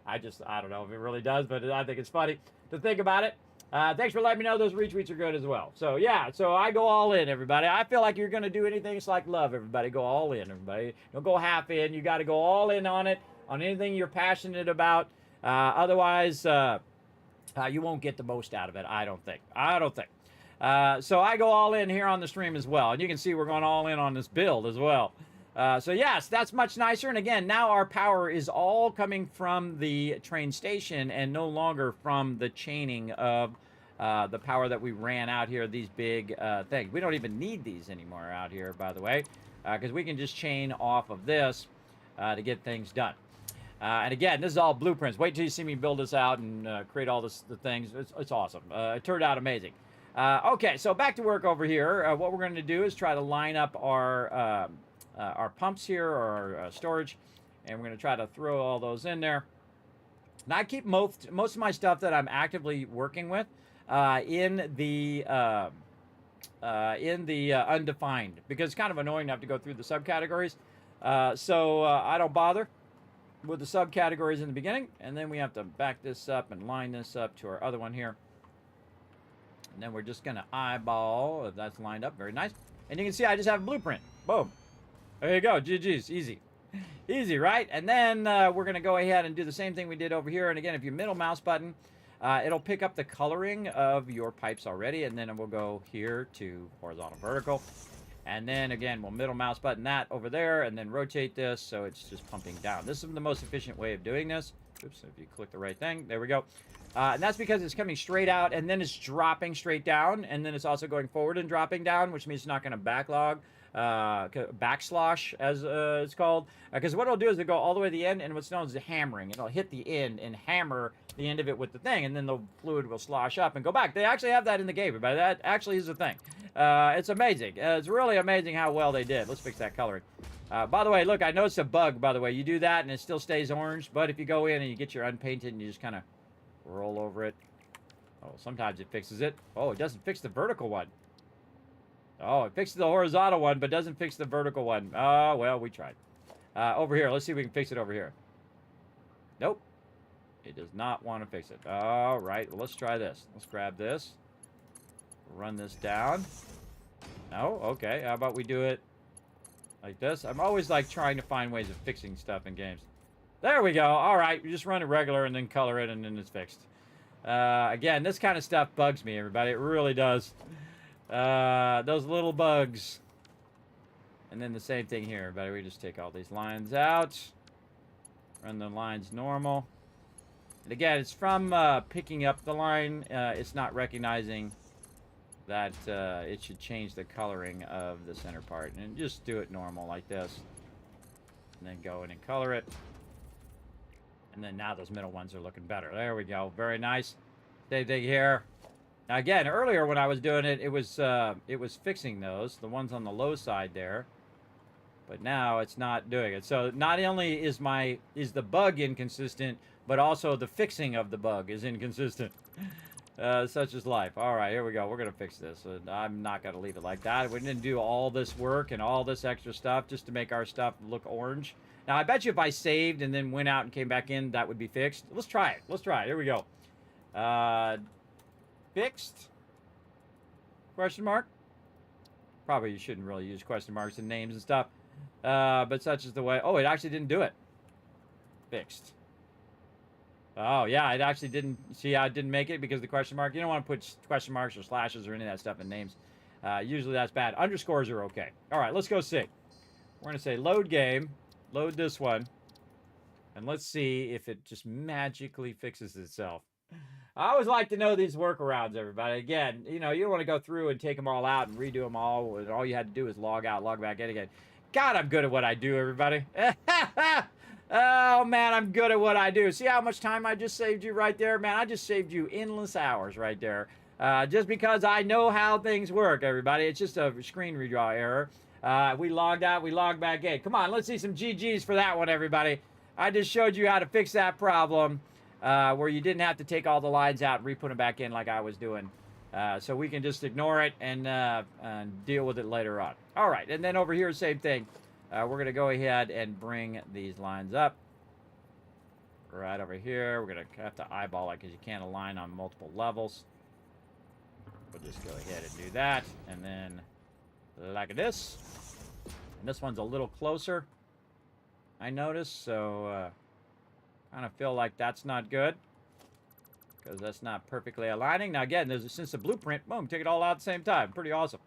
don't know if it really does, but I think it's funny to think about it. Thanks for letting me know those retweets are good as well. So, yeah, so I go all in, everybody. I feel like you're going to do anything. It's like love, everybody. Go all in, everybody. Don't go half in. You got to go all in on it, on anything you're passionate about. Otherwise, you won't get the most out of it, I don't think. So I go all in here on the stream as well. And you can see we're going all in on this build as well. So yes, that's much nicer. And again, now our power is all coming from the train station and no longer from the chaining of the power that we ran out here, these big things. We don't even need these anymore out here, by the way, because we can just chain off of this to get things done. And again, this is all blueprints. Wait till you see me build this out and create all the things. It's awesome. It turned out amazing. Okay, so back to work over here. What we're going to do is try to line up our pumps here, or our storage, and we're going to try to throw all those in there. Now I keep most of my stuff that I'm actively working with in the undefined, because it's kind of annoying to have to go through the subcategories. So I don't bother with the subcategories in the beginning, and then we have to back this up and line this up to our other one here. And then we're just going to eyeball if that's lined up. Very nice. And you can see I just have a blueprint. Boom. There you go. GG's. Easy. Easy, right? And then we're going to go ahead and do the same thing we did over here. And again, if you middle mouse button, it'll pick up the coloring of your pipes already. And then we'll go here to horizontal, vertical. And then again, we'll middle mouse button that over there and then rotate this so it's just pumping down. This is the most efficient way of doing this. Oops, if you click the right thing, there we go. And that's because it's coming straight out and then it's dropping straight down. And then it's also going forward and dropping down, which means it's not going to backslosh, as it's called. Because what it'll do is it'll go all the way to the end, and what's known as the hammering. It'll hit the end and hammer the end of it with the thing, and then the fluid will slosh up and go back. They actually have that in the game, but that actually is a thing. It's amazing. It's really amazing how well they did. Let's fix that coloring. By the way, look, I noticed a bug, by the way. You do that, and it still stays orange, but if you go in and you get your unpainted and you just kind of roll over it. Oh, sometimes it fixes it. Oh, it doesn't fix the vertical one. Oh, it fixes the horizontal one, but doesn't fix the vertical one. Oh, well, we tried. Over here, let's see if we can fix it over here. Nope. It does not want to fix it. All right, well, let's try this. Let's grab this. Run this down. No? Okay, how about we do it like this? I'm always, like, trying to find ways of fixing stuff in games. There we go. All right, we just run it regular and then color it, and then it's fixed. Again, this kind of stuff bugs me, everybody. It really does. Those little bugs. And then the same thing here, everybody. We just take all these lines out. Run the lines normal. And again, it's from picking up the line. It's not recognizing that it should change the coloring of the center part. And just do it normal like this. And then go in and color it. And then now those middle ones are looking better. There we go. Very nice. Same thing here. Now again, earlier when I was doing it, it was fixing those, the ones on the low side there. But now it's not doing it. So not only is the bug inconsistent, but also the fixing of the bug is inconsistent. Such is life. All right, here we go. We're going to fix this. I'm not going to leave it like that. We didn't do all this work and all this extra stuff just to make our stuff look orange. Now, I bet you if I saved and then went out and came back in, that would be fixed. Let's try it. Let's try it. Here we go. Fixed? Question mark? Probably you shouldn't really use question marks and names and stuff. But such is the way. Oh, it actually didn't do it. Fixed. Oh, yeah, it actually didn't. See how it didn't make it because of the question mark? You don't want to put question marks or slashes or any of that stuff in names. Usually that's bad. Underscores are okay. All right, let's go see. We're going to say load game. Load this one. And let's see if it just magically fixes itself. I always like to know these workarounds, everybody. Again, you know, you don't want to go through and take them all out and redo them all. And all you had to do is log out, log back in again. God, I'm good at what I do, everybody. Oh, man, I'm good at what I do. See how much time I just saved you right there? Man, I just saved you endless hours right there. Just because I know how things work, everybody. It's just a screen redraw error. We logged out, we logged back in. Come on, let's see some GGs for that one, everybody. I just showed you how to fix that problem where you didn't have to take all the lines out and re-put them back in like I was doing. So we can just ignore it and deal with it later on. All right, and then over here, same thing. We're going to go ahead and bring these lines up. Right over here. We're going to have to eyeball it because you can't align on multiple levels. We'll just go ahead and do that. And then like this. And this one's a little closer, I noticed. So kind of feel like that's not good because that's not perfectly aligning. Now, again, since the blueprint, boom, take it all out at the same time. Pretty awesome.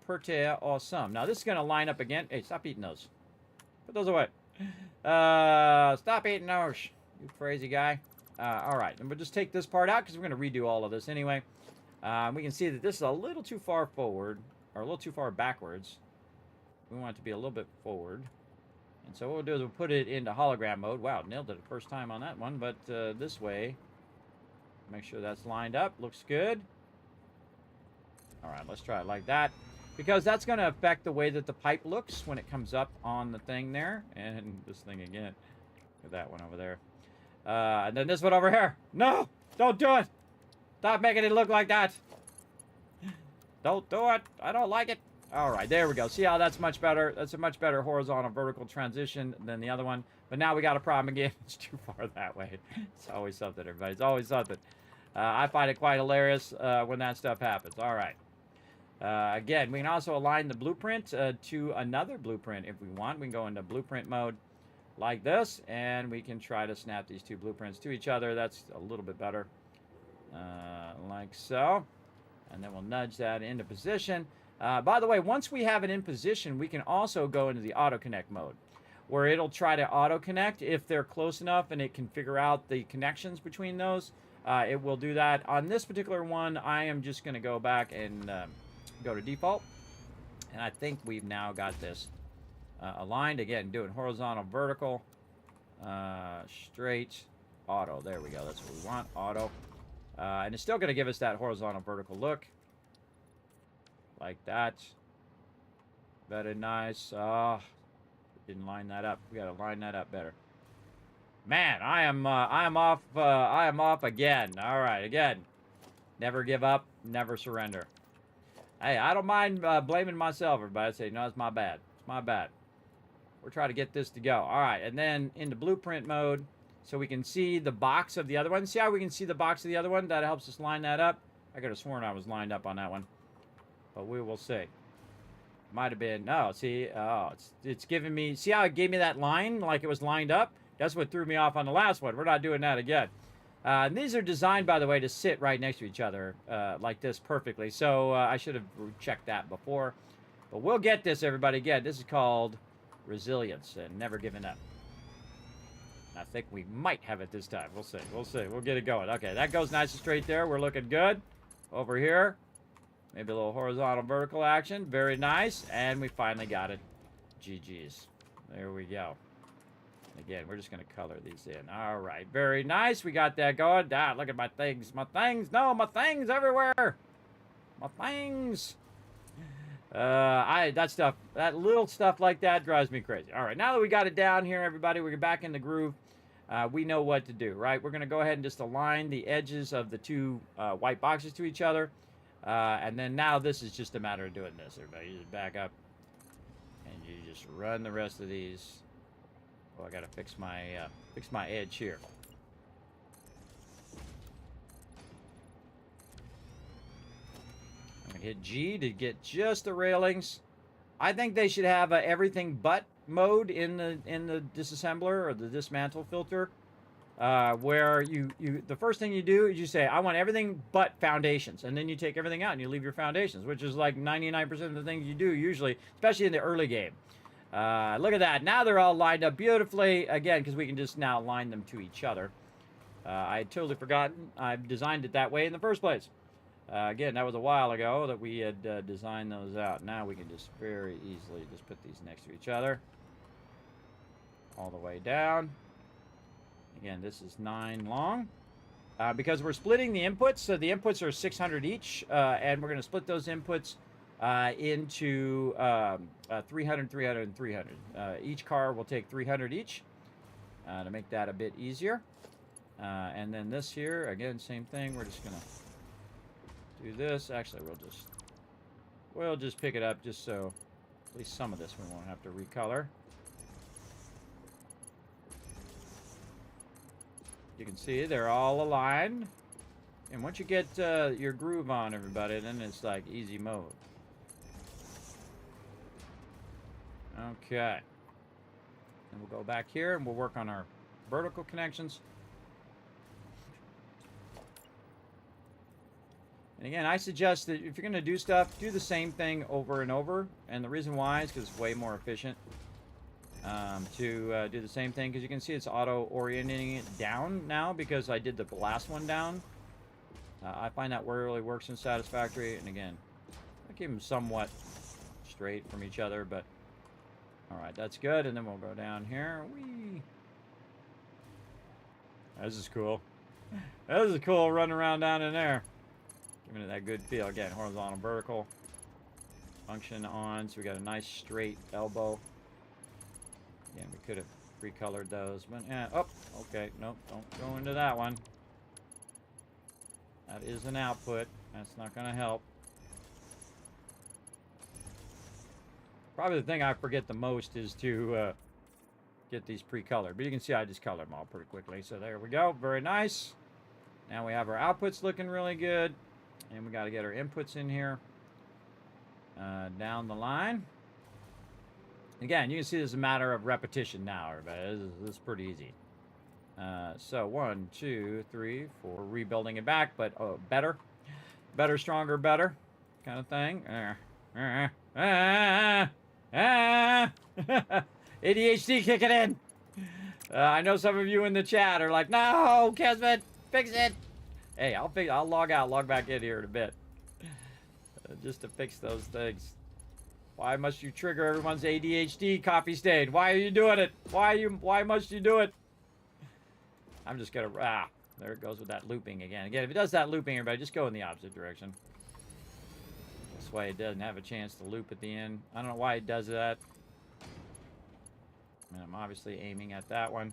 Pretty awesome. Now, this is going to line up again. Hey, stop eating those. Put those away. Stop eating those, you crazy guy. All right, and we'll just take this part out because we're going to redo all of this anyway. We can see that this is a little too far forward, or a little too far backwards. We want it to be a little bit forward. And so what we'll do is we'll put it into hologram mode. Wow, nailed it the first time on that one, but this way, make sure that's lined up. Looks good. All right, let's try it like that. Because that's going to affect the way that the pipe looks when it comes up on the thing there. And this thing again. Look at that one over there. And then this one over here. No! Don't do it! Stop making it look like that! Don't do it! I don't like it! Alright, there we go. See how that's much better? That's a much better horizontal vertical transition than the other one. But now we got a problem again. It's too far that way. It's always something, everybody. It's always something. I find it quite hilarious when that stuff happens. Alright. Again, we can also align the blueprint to another blueprint if we want. We can go into blueprint mode like this, and we can try to snap these two blueprints to each other. That's a little bit better, like so. And then we'll nudge that into position. By the way, once we have it in position, we can also go into the auto connect mode, where it'll try to auto connect if they're close enough and it can figure out the connections between those. It will do that. On this particular one, I am just going to go back and go to default, and I think we've now got this aligned. Again, doing horizontal, vertical, straight, auto. There we go. That's what we want, auto. And it's still going to give us that horizontal, vertical look, like that. Very nice. Didn't line that up. We got to line that up better. Man, I am off. I am off again. All right, again. Never give up. Never surrender. Hey, I don't mind blaming myself, everybody. I say, no, it's my bad. It's my bad. We're trying to get this to go. All right, and then into blueprint mode, so we can see the box of the other one. See how we can see the box of the other one? That helps us line that up. I could have sworn I was lined up on that one, but we will see. Might have been. No, see, it's giving me. See how it gave me that line like it was lined up? That's what threw me off on the last one. We're not doing that again. And these are designed, by the way, to sit right next to each other like this perfectly. So I should have checked that before. But we'll get this, everybody. Again, this is called resilience and never giving up. I think we might have it this time. We'll see. We'll see. We'll get it going. Okay, that goes nice and straight there. We're looking good. Over here. Maybe a little horizontal vertical action. Very nice. And we finally got it. GG's. There we go. Again, we're just going to color these in. All right. Very nice. We got that going. Ah, look at my things. My things. No, my things everywhere. My things. That little stuff like that drives me crazy. All right. Now that we got it down here, everybody, we're back in the groove. We know what to do, right? We're going to go ahead and just align the edges of the two white boxes to each other. And then now this is just a matter of doing this, everybody. You just back up and you just run the rest of these. Oh, I gotta fix my edge here. I'm gonna hit G to get just the railings. I think they should have a everything but mode in the disassembler or the dismantle filter, where the first thing you do is you say I want everything but foundations, and then you take everything out and you leave your foundations, which is like 99% of the things you do usually, especially in the early game. Look at that. Now they're all lined up beautifully. Again, because we can just now line them to each other. I had totally forgotten. I've designed it that way in the first place. Again, that was a while ago that we had designed those out. Now we can just very easily just put these next to each other. All the way down. Again, this is 9 long. Because we're splitting the inputs, so the inputs are 600 each. And we're going to split those inputs into 300, 300, and 300. Each car will take 300 each to make that a bit easier. And then this here, again, same thing. We're just going to do this. Actually, we'll just pick it up just so at least some of this we won't have to recolor. You can see they're all aligned. And once you get your groove on, everybody, then it's like easy mode. Okay. And we'll go back here and we'll work on our vertical connections. And again, I suggest that if you're going to do stuff, do the same thing over and over. And the reason why is because it's way more efficient to do the same thing. Because you can see it's auto-orienting it down now because I did the last one down. I find that really works in Satisfactory. And again, I keep them somewhat straight from each other, but all right, that's good. And then we'll go down here. Whee! This is cool. This is cool running around down in there. Giving it that good feel. Again, horizontal, vertical. Function on. So we got a nice straight elbow. Again, we could have recolored those. But yeah. Oh, okay. Nope. Don't go into that one. That is an output. That's not going to help. Probably the thing I forget the most is to get these pre-colored. But you can see I just colored them all pretty quickly. So there we go. Very nice. Now we have our outputs looking really good. And we got to get our inputs in here. Down the line. Again, you can see this is a matter of repetition now, everybody. This is pretty easy. So 1, 2, 3, 4. We're rebuilding it back, but better. Better, stronger, better. Kind of thing. ADHD kicking in. I know some of you in the chat are like, no, Kismet, fix it. Hey, I'll log out, log back in here in a bit. Just to fix those things. Why must you trigger everyone's ADHD coffee stain? Why are you doing it? Why must you do it? I'm just gonna, there it goes with that looping again. Again, if it does that looping, everybody, just go in the opposite direction. This way it doesn't have a chance to loop at the end. I don't know why it does that. And I'm obviously aiming at that one.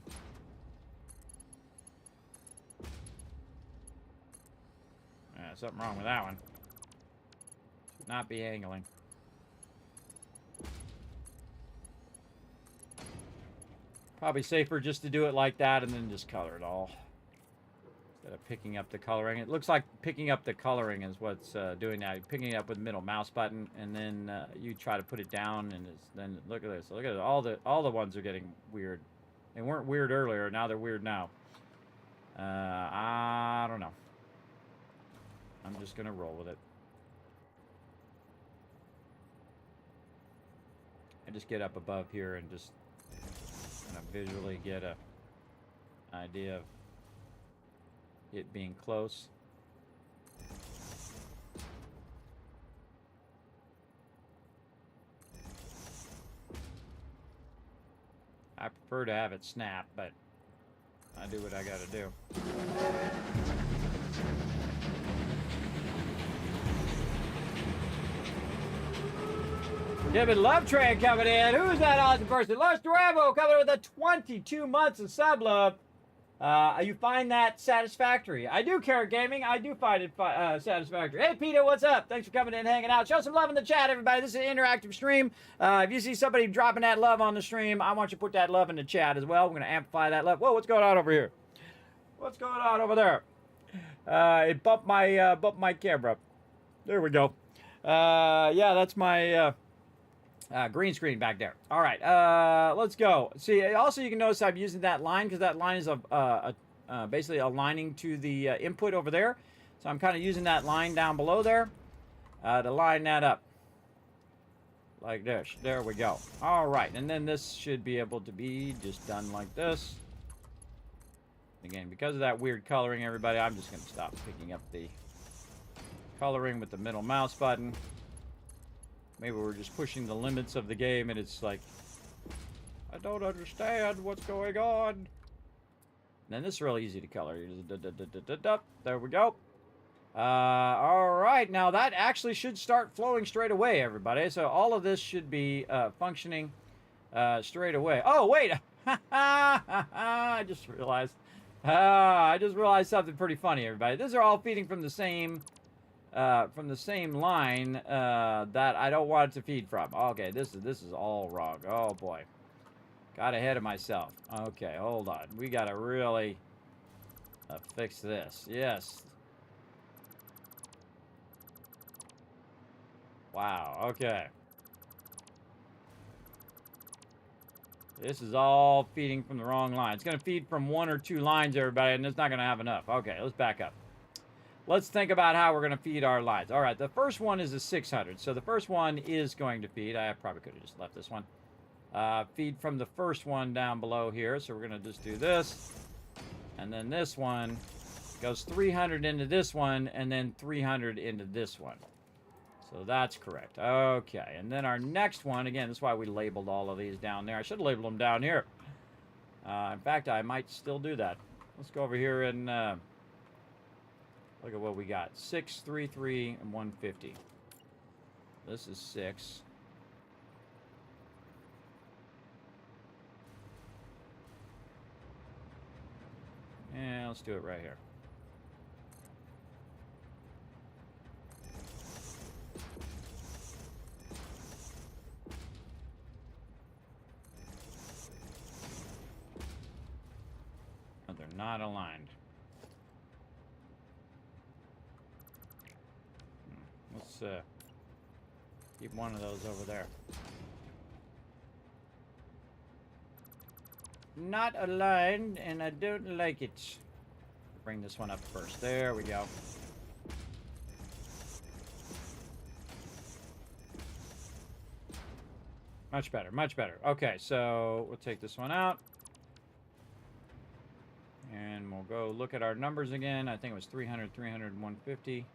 Something wrong with that one. Should not be angling. Probably safer just to do it like that and then just color it all. Instead of picking up the coloring. It looks like picking up the coloring is what's doing that. You're picking it up with the middle mouse button and then you try to put it down and then look at this. Look at it. All the ones are getting weird. They weren't weird earlier. Now they're weird now. I don't know. I'm just going to roll with it. I just get up above here and just kind of visually get a idea of it being close. I prefer to have it snap, but I do what I gotta do. David Love Train coming in. Who's that awesome person? Lars Duravo coming in with a 22 months of sub love. You find that satisfactory? I do, Carrot Gaming. I do find it satisfactory. Hey, Peter, what's up? Thanks for coming in and hanging out. Show some love in the chat, everybody. This is an interactive stream. If you see somebody dropping that love on the stream, I want you to put that love in the chat as well. We're going to amplify that love. Whoa, what's going on over here? What's going on over there? It bumped my camera. There we go. Yeah, that's my green screen back there. All right, let's go. See, also you can notice I'm using that line because that line is basically aligning to the input over there. So I'm kind of using that line down below there to line that up like this. There we go. All right, and then this should be able to be just done like this. Again, because of that weird coloring, everybody, I'm just going to stop picking up the coloring with the middle mouse button. Maybe we're just pushing the limits of the game and it's like, I don't understand what's going on. And then this is really easy to color. There we go. All right, now that actually should start flowing straight away, everybody. So all of this should be functioning straight away. Oh, wait. I just realized something pretty funny, everybody. These are all feeding from the same line that I don't want it to feed from. Okay, this is all wrong. Oh boy, got ahead of myself. Okay, hold on. We gotta really fix this. Yes. Wow. Okay. This is all feeding from the wrong line. It's gonna feed from 1 or 2 lines, everybody, and it's not gonna have enough. Okay, let's back up. Let's think about how we're going to feed our lines. All right, the first one is a 600. So the first one is going to feed. I probably could have just left this one. Feed from the first one down below here. So we're going to just do this. And then this one goes 300 into this one, and then 300 into this one. So that's correct. Okay, and then our next one, again, that's why we labeled all of these down there. I should have labeled them down here. In fact, I might still do that. Let's go over here and... look at what we got. 6, 3, 3, and 150. This is 6. And let's do it right here. Oh, they're not aligned. Let's keep one of those over there. Not aligned, and I don't like it. Bring this one up first. There we go. Much better, much better. Okay, so we'll take this one out. And we'll go look at our numbers again. I think it was 300, 300, 150.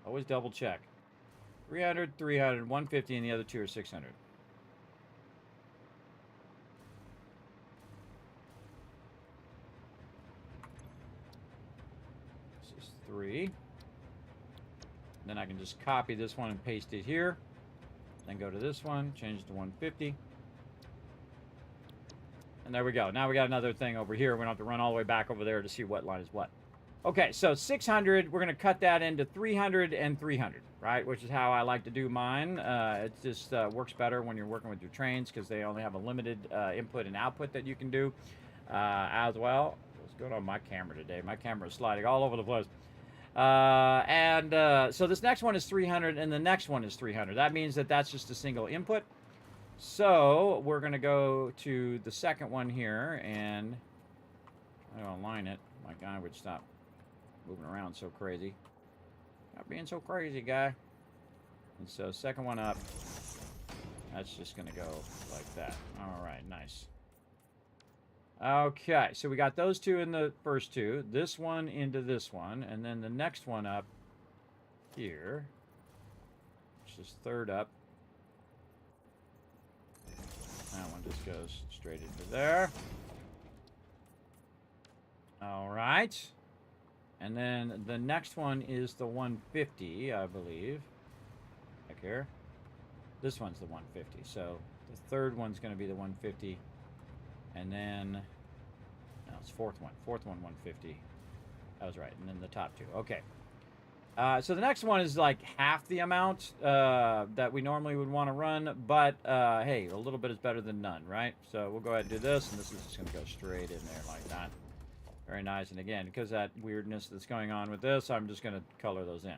Always double check. 300, 300, 150, and the other two are 600. This is 3. Then I can just copy this one and paste it here. Then go to this one, change it to 150. And there we go. Now we got another thing over here. We don't have to run all the way back over there to see what line is what. Okay, so 600, we're going to cut that into 300 and 300, right? Which is how I like to do mine. It just works better when you're working with your trains because they only have a limited input and output that you can do as well. What's going on with my camera today? My camera is sliding all over the place. So this next one is 300 and the next one is 300. That means that that's just a single input. So we're going to go to the second one here and I don't align it. My guy would stop moving around so crazy. Not being so crazy, guy. And so second one up, that's just going to go like that. All right, nice. Okay, so we got those two in the first two. This one into this one. And then the next one up here, which is third up. That one just goes straight into there. All right. And then the next one is the 150, I believe. Back here. This one's the 150. So the third one's going to be the 150. And then, no, it's fourth one. Fourth one, 150. That was right. And then the top two. Okay. So the next one is like half the amount that we normally would want to run. But, hey, a little bit is better than none, right? So we'll go ahead and do this. And this is just going to go straight in there like that. Very nice. And again, because of that weirdness that's going on with this, I'm just going to color those in.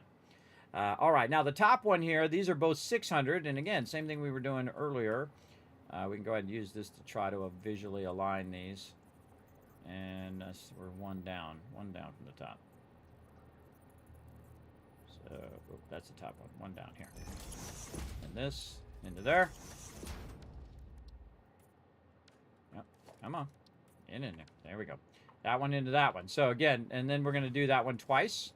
All right. Now, the top one here, these are both 600. And again, same thing we were doing earlier. We can go ahead and use this to try to visually align these. And we're one down from the top. So, that's the top one down here. And this into there. Yep, come on. In there. There we go. That one into that one. So again, and then we're going to do that one twice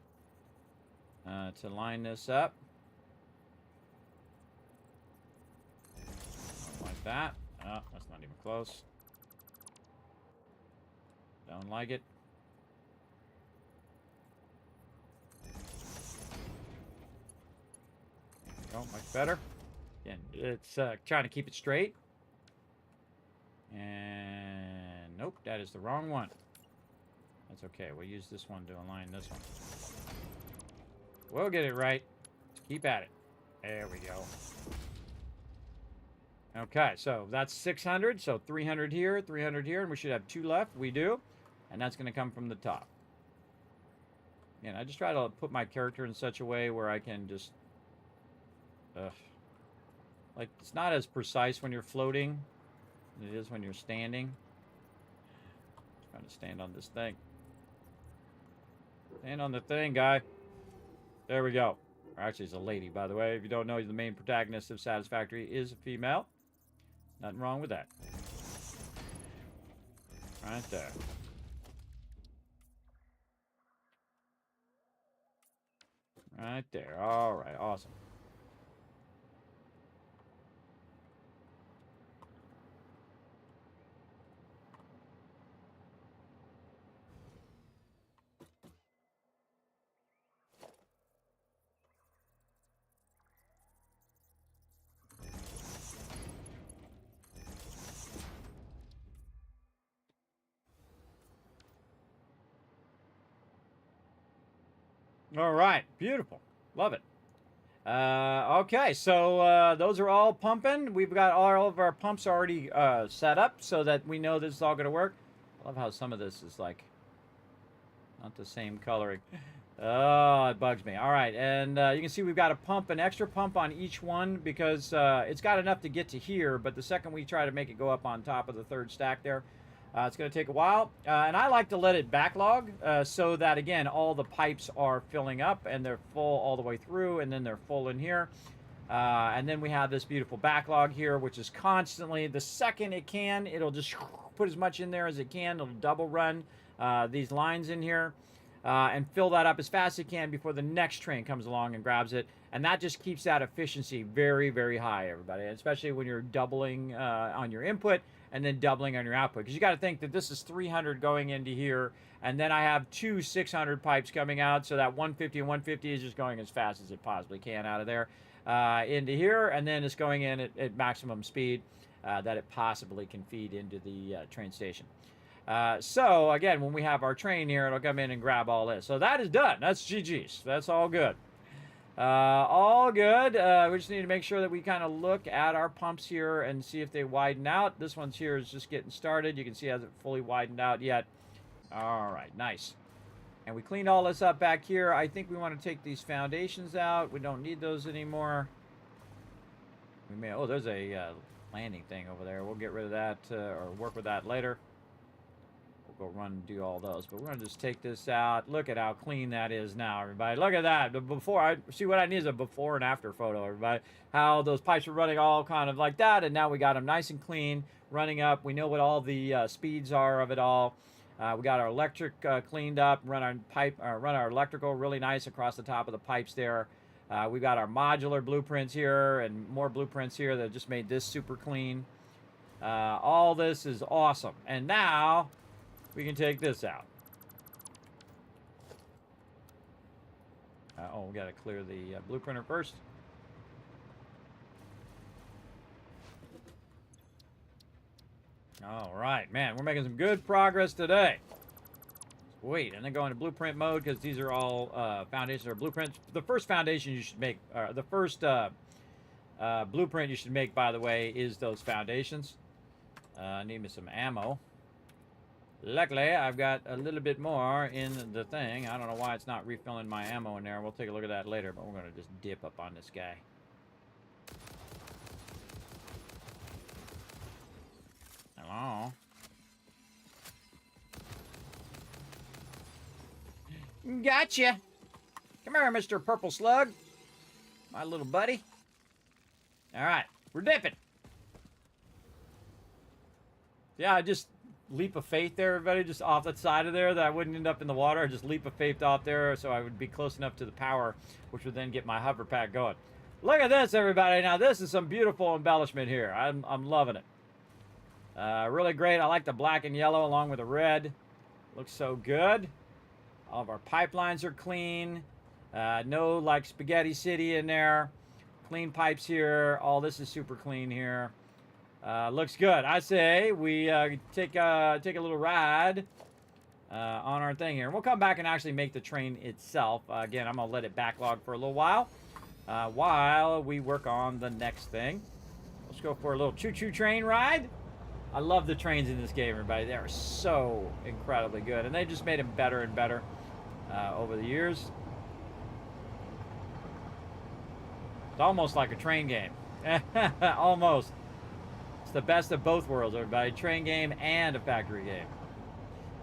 to line this up. Like that. Oh, that's not even close. Don't like it. There we go. Much better. Again, it's trying to keep it straight. And nope, that is the wrong one. That's okay. We'll use this one to align this one. We'll get it right. Keep at it. There we go. Okay, so that's 600. So 300 here, 300 here, and we should have two left. We do. And that's going to come from the top. And I just try to put my character in such a way where I can just... like, it's not as precise when you're floating as it is when you're standing. I'm trying to stand on this thing. Stand on the thing, guy. There we go. Or actually, it's a lady, by the way. If you don't know, the main protagonist of Satisfactory is a female. Nothing wrong with that. Right there. Right there. All right. Awesome. All right, beautiful. Love it. Okay, so those are all pumping. We've got all of our pumps already set up so that we know this is all going to work. I love how some of this is like not the same coloring. Oh, it bugs me. All right, and you can see we've got an extra pump on each one because it's got enough to get to here, but the second we try to make it go up on top of the third stack there, it's going to take a while, and I like to let it backlog so that, again, all the pipes are filling up and they're full all the way through, and then they're full in here. And then we have this beautiful backlog here, which is constantly, the second it can, it'll just put as much in there as it can. It'll double run these lines in here and fill that up as fast as it can before the next train comes along and grabs it. And that just keeps that efficiency very, very high, everybody, especially when you're doubling on your input and then doubling on your output. Because you got to think that this is 300 going into here, and then I have two 600 pipes coming out, so that 150 and 150 is just going as fast as it possibly can out of there into here, and then it's going in at maximum speed that it possibly can feed into the train station. So, again, when we have our train here, it'll come in and grab all this. So that is done. That's GG's. That's all good. All good. We just need to make sure that we kind of look at our pumps here and see if they widen out. This one's here is just getting started. You can see it hasn't fully widened out yet. All right, nice. And we cleaned all this up back here. I think we want to take these foundations out. We don't need those anymore. We may. Oh, there's a landing thing over there. We'll get rid of that or work with that later. go run and do all those. But we're going to just take this out. Look at how clean that is now, everybody. Look at that. The before, see what I need is a before and after photo, everybody. How those pipes are running all kind of like that, and now we got them nice and clean, running up. We know what all the speeds are of it all. We got our electric cleaned up, run our electrical really nice across the top of the pipes there. We've got our modular blueprints here and more blueprints here that just made this super clean. All this is awesome. And now we can take this out. We got to clear the blueprinter first. All right, man, we're making some good progress today. Sweet, and then go into blueprint mode because these are all foundations or blueprints. The first foundation you should make, the first blueprint you should make, by the way, is those foundations. I need me some ammo. Luckily, I've got a little bit more in the thing. I don't know why it's not refilling my ammo in there. We'll take a look at that later, but we're going to just dip up on this guy. Hello. Gotcha. Come here, Mr. Purple Slug. My little buddy. All right, we're dipping. Yeah, just leap of faith there, everybody. Just off that side of there that I wouldn't end up in the water. Just leap of faith off there so I would be close enough to the power, which would then get my hover pad going. Look at this, everybody. Now, this is some beautiful embellishment here. I'm loving it. Really great. I like the black and yellow along with the red. Looks so good. All of our pipelines are clean. No like spaghetti city in there. Clean pipes here. All this is super clean here. Looks good. I say we take a little ride on our thing here. We'll come back and actually make the train itself. Again, I'm going to let it backlog for a little while we work on the next thing. Let's go for a little choo-choo train ride. I love the trains in this game, everybody. They are so incredibly good. And they just made them better and better over the years. It's almost like a train game. Almost. It's the best of both worlds, everybody. Train game and a factory game.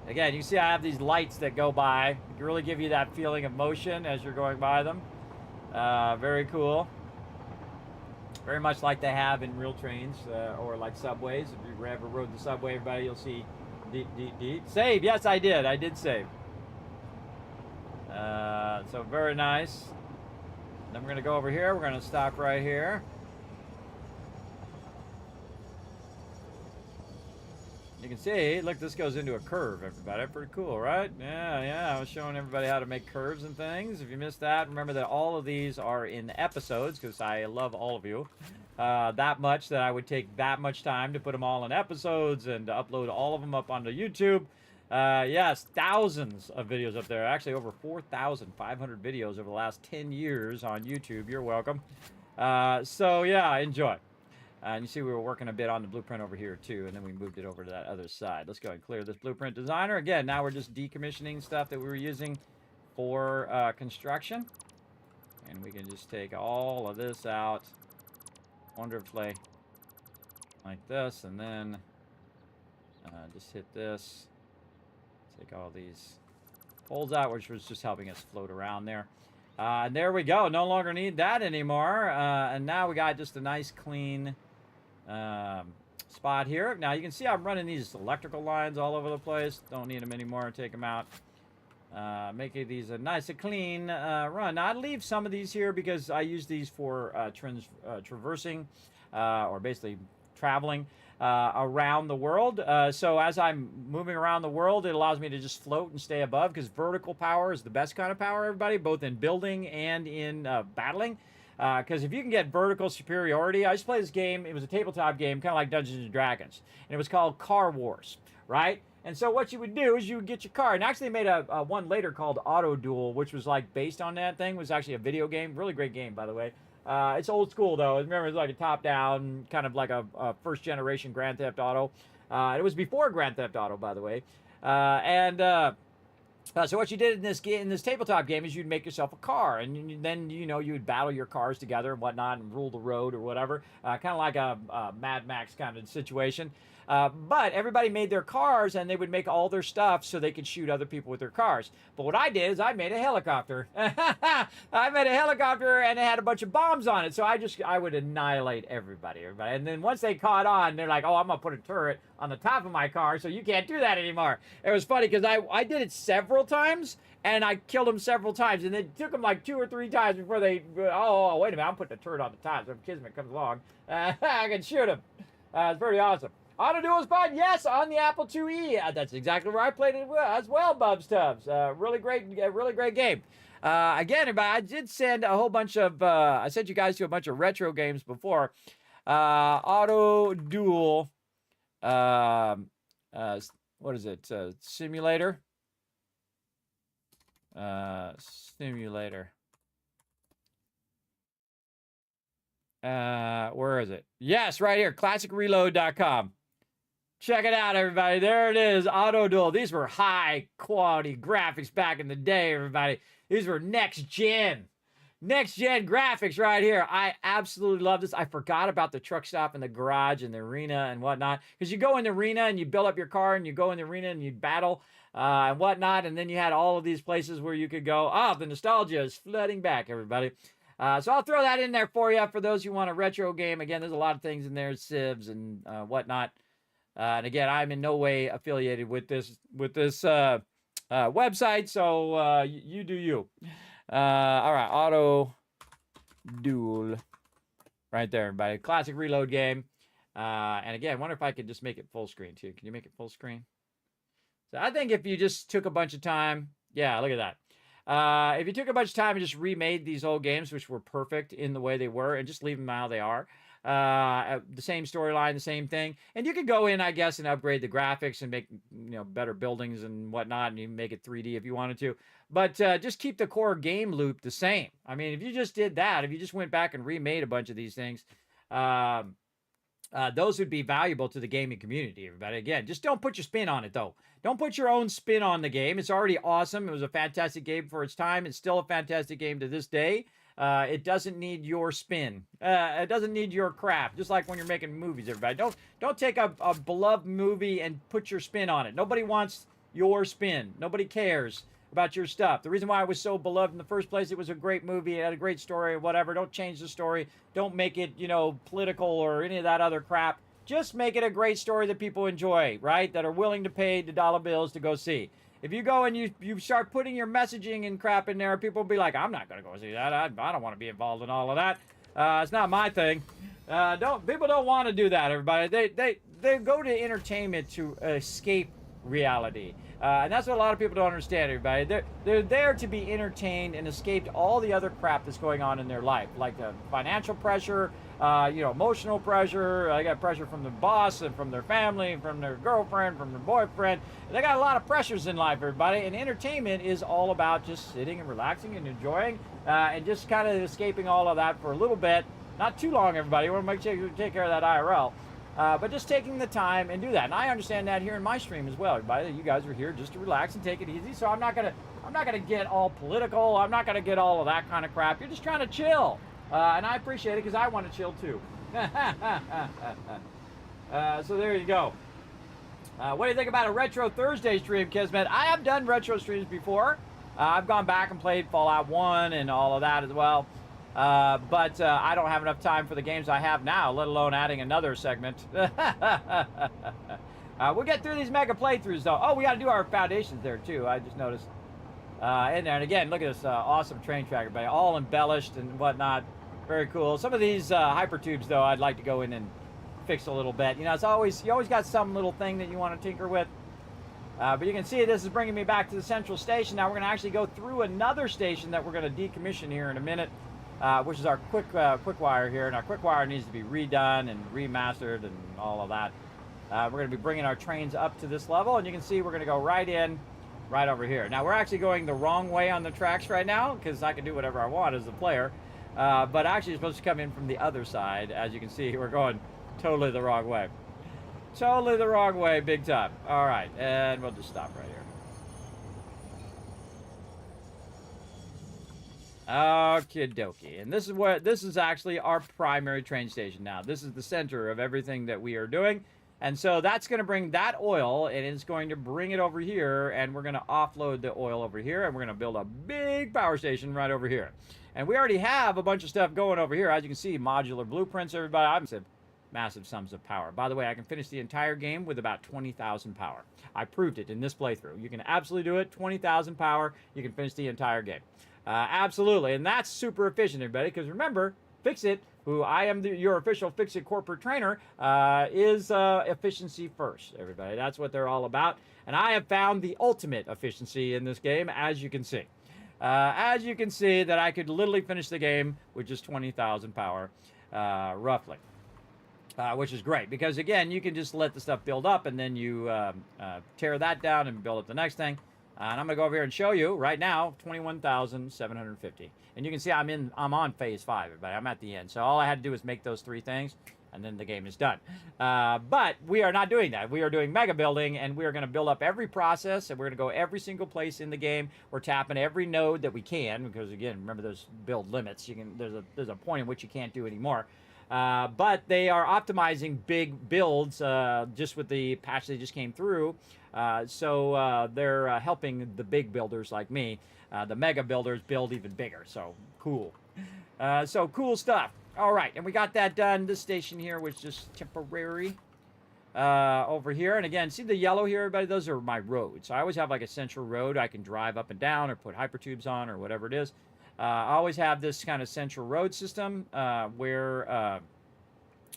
Again, you see I have these lights that go by. They really give you that feeling of motion as you're going by them. Very cool. Very much like they have in real trains or like subways. If you ever rode the subway, everybody, you'll see deep, deep, deep. Save. Yes, I did. I did save. So very nice. Then we're going to go over here. We're going to stop right here. You can see, look, this goes into a curve, everybody. Pretty cool, right? Yeah. I was showing everybody how to make curves and things. If you missed that, remember that all of these are in episodes because I love all of you that much that I would take that much time to put them all in episodes and to upload all of them up onto YouTube. Yes, thousands of videos up there. Actually, over 4,500 videos over the last 10 years on YouTube. You're welcome. So, yeah, enjoy. And you see we were working a bit on the blueprint over here, too, and then we moved it over to that other side. Let's go ahead and clear this blueprint designer. Again, now we're just decommissioning stuff that we were using for construction. And we can just take all of this out wonderfully like this, and then just hit this. Take all these poles out, which was just helping us float around there. And there we go. No longer need that anymore. And now we got just a nice, clean spot here. Now, you can see I'm running these electrical lines all over the place. Don't need them anymore. Take them out. Making these a nice and clean run. Now, I leave some of these here because I use these for traversing or basically traveling around the world. So as I'm moving around the world, it allows me to just float and stay above because vertical power is the best kind of power, everybody, both in building and in battling. Because if you can get vertical superiority, I used to play this game. It was a tabletop game, kind of like Dungeons and Dragons, and it was called Car Wars, right? And so what you would do is you would get your car, and actually made a one later called Auto Duel, which was like based on that thing. It was actually a video game, really great game, by the way. It's old school though. Remember, it's like a top-down, kind of like a first-generation Grand Theft Auto. It was before Grand Theft Auto, by the way. So what you did in this tabletop game is you'd make yourself a car, and then you would battle your cars together and whatnot, and rule the road or whatever, kind of like a Mad Max kind of situation. But everybody made their cars, and they would make all their stuff so they could shoot other people with their cars. But what I did is I made a helicopter. I made a helicopter, and it had a bunch of bombs on it. So I would annihilate everybody. And then once they caught on, they're like, "Oh, I'm gonna put a turret on the top of my car, so you can't do that anymore." It was funny because I did it several times, and I killed them several times, and it took them like 2 or 3 times before they. Oh, wait a minute! I'm putting a turret on the top, so if Kismet comes along, I can shoot him. It's pretty awesome. Auto Duel is fun, yes, on the Apple IIe. That's exactly where I played it as well, Bubs Tubbs. Really great game. Again, I did send a whole bunch of, I sent you guys to a bunch of retro games before. Auto Duel, what is it? Simulator? Simulator. Where is it? Yes, right here, classicreload.com. Check it out, everybody. There it is, Auto Duel. These were high quality graphics back in the day, everybody. These were next gen graphics right here. I absolutely love this. I forgot about the truck stop and the garage and the arena and whatnot. Because you go in the arena and you build up your car, and you go in the arena and you battle and whatnot. And then you had all of these places where you could go. Oh, the nostalgia is flooding back, everybody. So I'll throw that in there for you for those who want a retro game. Again, there's a lot of things in there, civs and whatnot. And again, I'm in no way affiliated with this website, so you do you. All right, Auto Duel, right there, everybody. Classic reload game. And again, I wonder if I could just make it full screen too. Can you make it full screen? So I think if you just took a bunch of time, yeah, look at that. If you took a bunch of time and just remade these old games, which were perfect in the way they were, and just leave them how they are. The same storyline, the same thing, and you could go in, I guess, and upgrade the graphics and make better buildings and whatnot, and you make it 3D if you wanted to. But just keep the core game loop the same. I mean, if you just did that, if you just went back and remade a bunch of these things, those would be valuable to the gaming community, everybody. Again, just don't put your spin on it, though. Don't put your own spin on the game. It's already awesome. It was a fantastic game for its time. It's still a fantastic game to this day. It doesn't need your spin. It doesn't need your crap. Just like when you're making movies, everybody. Don't take a beloved movie and put your spin on it. Nobody wants your spin. Nobody cares about your stuff. The reason why it was so beloved in the first place, it was a great movie. It had a great story or whatever. Don't change the story. Don't make it, political or any of that other crap. Just make it a great story that people enjoy, right? That are willing to pay the dollar bills to go see. If you go and you start putting your messaging and crap in there, people will be like, I'm not going to go see that. I don't want to be involved in all of that. It's not my thing. People don't want to do that, everybody. They go to entertainment to escape reality. And that's what a lot of people don't understand, everybody. They're there to be entertained and escape all the other crap that's going on in their life, like the financial pressure, emotional pressure. They got pressure from the boss and from their family, from their girlfriend, from their boyfriend. They got a lot of pressures in life, everybody. And entertainment is all about just sitting and relaxing and enjoying and just kind of escaping all of that for a little bit. Not too long, everybody. We want to make sure you take care of that IRL. But just taking the time and do that. And I understand that here in my stream as well, everybody. You guys are here just to relax and take it easy. So I'm not gonna get all political. I'm not gonna get all of that kind of crap. You're just trying to chill. And I appreciate it because I want to chill too. So there you go. What do you think about a Retro Thursday stream, Kismet? I have done retro streams before. I've gone back and played Fallout 1 and all of that as well. But I don't have enough time for the games I have now, let alone adding another segment. We'll get through these mega playthroughs, though. Oh, we got to do our foundations there, too. I just noticed. In there. And again, look at this awesome train track, everybody. All embellished and whatnot. Very cool. Some of these hypertubes, though, I'd like to go in and fix a little bit. You always got some little thing that you want to tinker with. But you can see this is bringing me back to the central station. Now we're going to actually go through another station that we're going to decommission here in a minute. Which is our quick wire here, and our quick wire needs to be redone and remastered and all of that. We're going to be bringing our trains up to this level, and you can see we're going to go right in, right over here. Now we're actually going the wrong way on the tracks right now because I can do whatever I want as a player, but actually it's supposed to come in from the other side. As you can see, we're going totally the wrong way. Totally the wrong way, big time. All right, and we'll just stop right here. Okie dokie. And this is actually our primary train station now. This is the center of everything that we are doing. And so that's going to bring that oil, and it's going to bring it over here, and we're going to offload the oil over here, and we're going to build a big power station right over here. And we already have a bunch of stuff going over here. As you can see, modular blueprints, everybody. I'm saying massive sums of power. By the way, I can finish the entire game with about 20,000 power. I proved it in this playthrough. You can absolutely do it. 20,000 power, you can finish the entire game. Absolutely, and that's super efficient, everybody, because remember, Fixit, who I am your official Fixit corporate trainer, is efficiency first, everybody. That's what they're all about, and I have found the ultimate efficiency in this game, as you can see. As you can see, that I could literally finish the game with just 20,000 power, roughly. Which is great, because again, you can just let the stuff build up, and then you tear that down and build up the next thing. And I'm gonna go over here and show you right now 21,750, and you can see I'm on phase 5, everybody. I'm at the end, so all I had to do was make those 3 things, and then the game is done. But we are not doing that. We are doing mega building, and we are going to build up every process, and we're going to go every single place in the game. We're tapping every node that we can, because again, remember there's build limits. There's a point in which you can't do anymore. But they are optimizing big builds just with the patch they just came through. So they're helping the big builders like me, the mega builders, build even bigger. So cool. So cool stuff. All right, and we got that done. This station here was just temporary over here. And again, see the yellow here, everybody? Those are my roads. So I always have like a central road I can drive up and down or put hypertubes on or whatever it is. I always have this kind of central road system where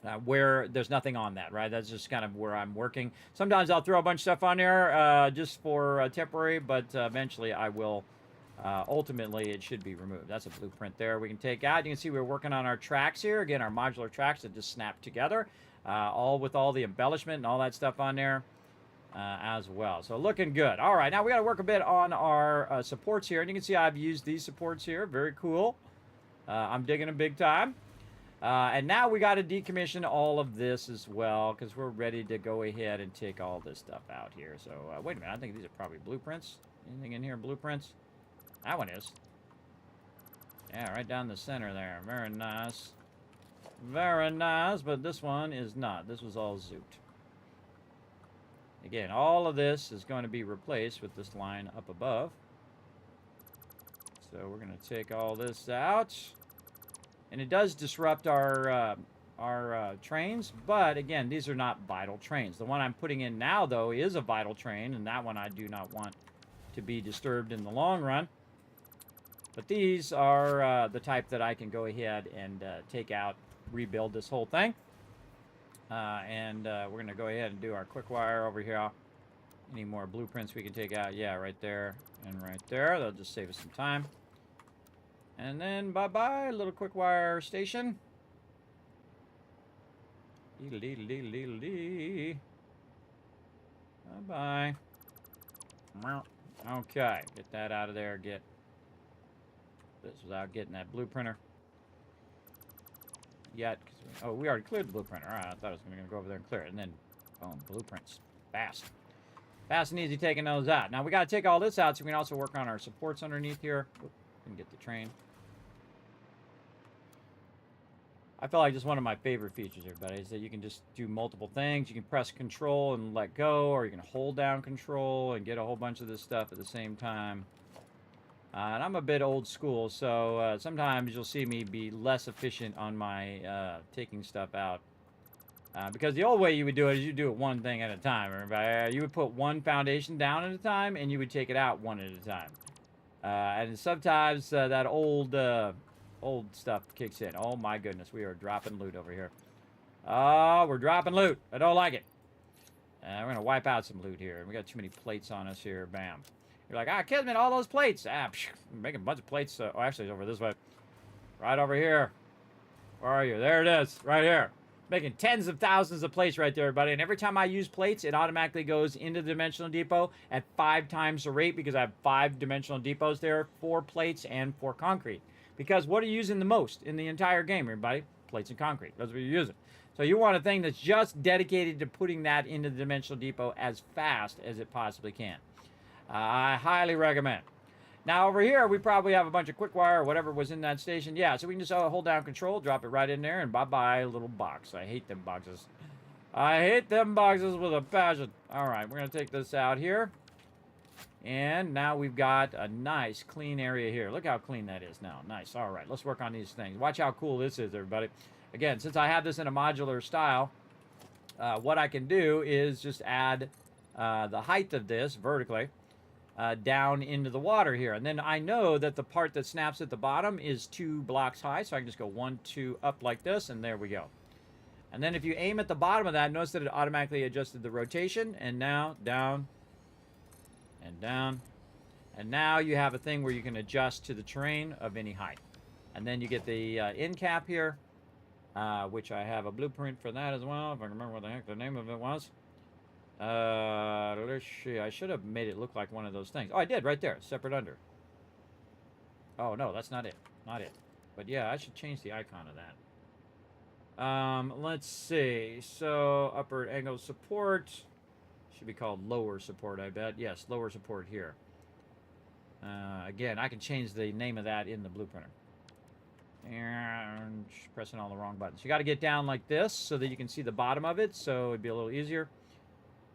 there's nothing on that, right? That's just kind of where I'm working. Sometimes I'll throw a bunch of stuff on there just for temporary, but eventually I will, ultimately it should be removed. That's a blueprint there we can take out. You can see we're working on our tracks here. Again, our modular tracks that just snap together, all with all the embellishment and all that stuff on there. As well. So looking good. All right, now we got to work a bit on our supports here. And you can see I've used these supports here. Very cool. I'm digging them big time. And now we got to decommission all of this as well, because we're ready to go ahead and take all this stuff out here. So wait a minute. I think these are probably blueprints. Anything in here? Blueprints? That one is. Yeah, right down the center there. Very nice. Very nice. But this one is not. This was all zooped. Again, all of this is going to be replaced with this line up above. So we're going to take all this out. And it does disrupt our trains, but again, these are not vital trains. The one I'm putting in now, though, is a vital train, and that one I do not want to be disturbed in the long run. But these are the type that I can go ahead and take out, rebuild this whole thing. And we're going to go ahead and do our quick wire over here. Any more blueprints we can take out? Yeah, right there and right there. That'll just save us some time. And then bye-bye, little quick wire station. Bye-bye. Okay, get that out of there. Get this without getting that blueprinter. Yet, oh, we already cleared the blueprinter. All right, I thought I was going to go over there and clear it. And then, boom, blueprints. Fast. Fast and easy taking those out. Now, we got to take all this out so we can also work on our supports underneath here. Oop, didn't get the train. I feel like just one of my favorite features, everybody, is that you can just do multiple things. You can press control and let go, or you can hold down control and get a whole bunch of this stuff at the same time. And I'm a bit old school, so sometimes you'll see me be less efficient on my taking stuff out. Because the old way you would do it is you do it one thing at a time. Everybody. You would put one foundation down at a time, and you would take it out one at a time. And sometimes that old stuff kicks in. Oh my goodness, we are dropping loot over here. Oh, we're dropping loot. I don't like it. We're going to wipe out some loot here. We got too many plates on us here. Bam. You're like, Kismet, all those plates. I'm making a bunch of plates. Oh, actually, it's over this way. Right over here. Where are you? There it is. Right here. Making tens of thousands of plates right there, everybody. And every time I use plates, it automatically goes into the dimensional depot at 5 times the rate, because I have 5 dimensional depots there, 4 plates and 4 concrete. Because what are you using the most in the entire game, everybody? Plates and concrete. That's what you're using. So you want a thing that's just dedicated to putting that into the dimensional depot as fast as it possibly can. I highly recommend. Now over here, we probably have a bunch of quick wire or whatever was in that station. Yeah, so we can just hold down control, drop it right in there, and bye-bye, little box. I hate them boxes. I hate them boxes with a passion. All right, we're going to take this out here. And now we've got a nice, clean area here. Look how clean that is now. Nice. All right, let's work on these things. Watch how cool this is, everybody. Again, since I have this in a modular style, what I can do is just add the height of this vertically down into the water here. And then I know that the part that snaps at the bottom is 2 blocks high, so I can just go 1, 2 up like this, and there we go. And then if you aim at the bottom of that, notice that it automatically adjusted the rotation, and now down and down. And now you have a thing where you can adjust to the terrain of any height. And then you get the end cap here, which I have a blueprint for that as well, if I can remember what the heck the name of it was. Let's see. I should have made it look like one of those things. Oh, I did right there. Separate under. Oh, no, that's not it. Not it. But yeah, I should change the icon of that. Let's see. So, upper angle support. Should be called lower support, I bet. Yes, lower support here. Again, I can change the name of that in the blueprinter. And pressing all the wrong buttons. You got to get down like this so that you can see the bottom of it, so it'd be a little easier.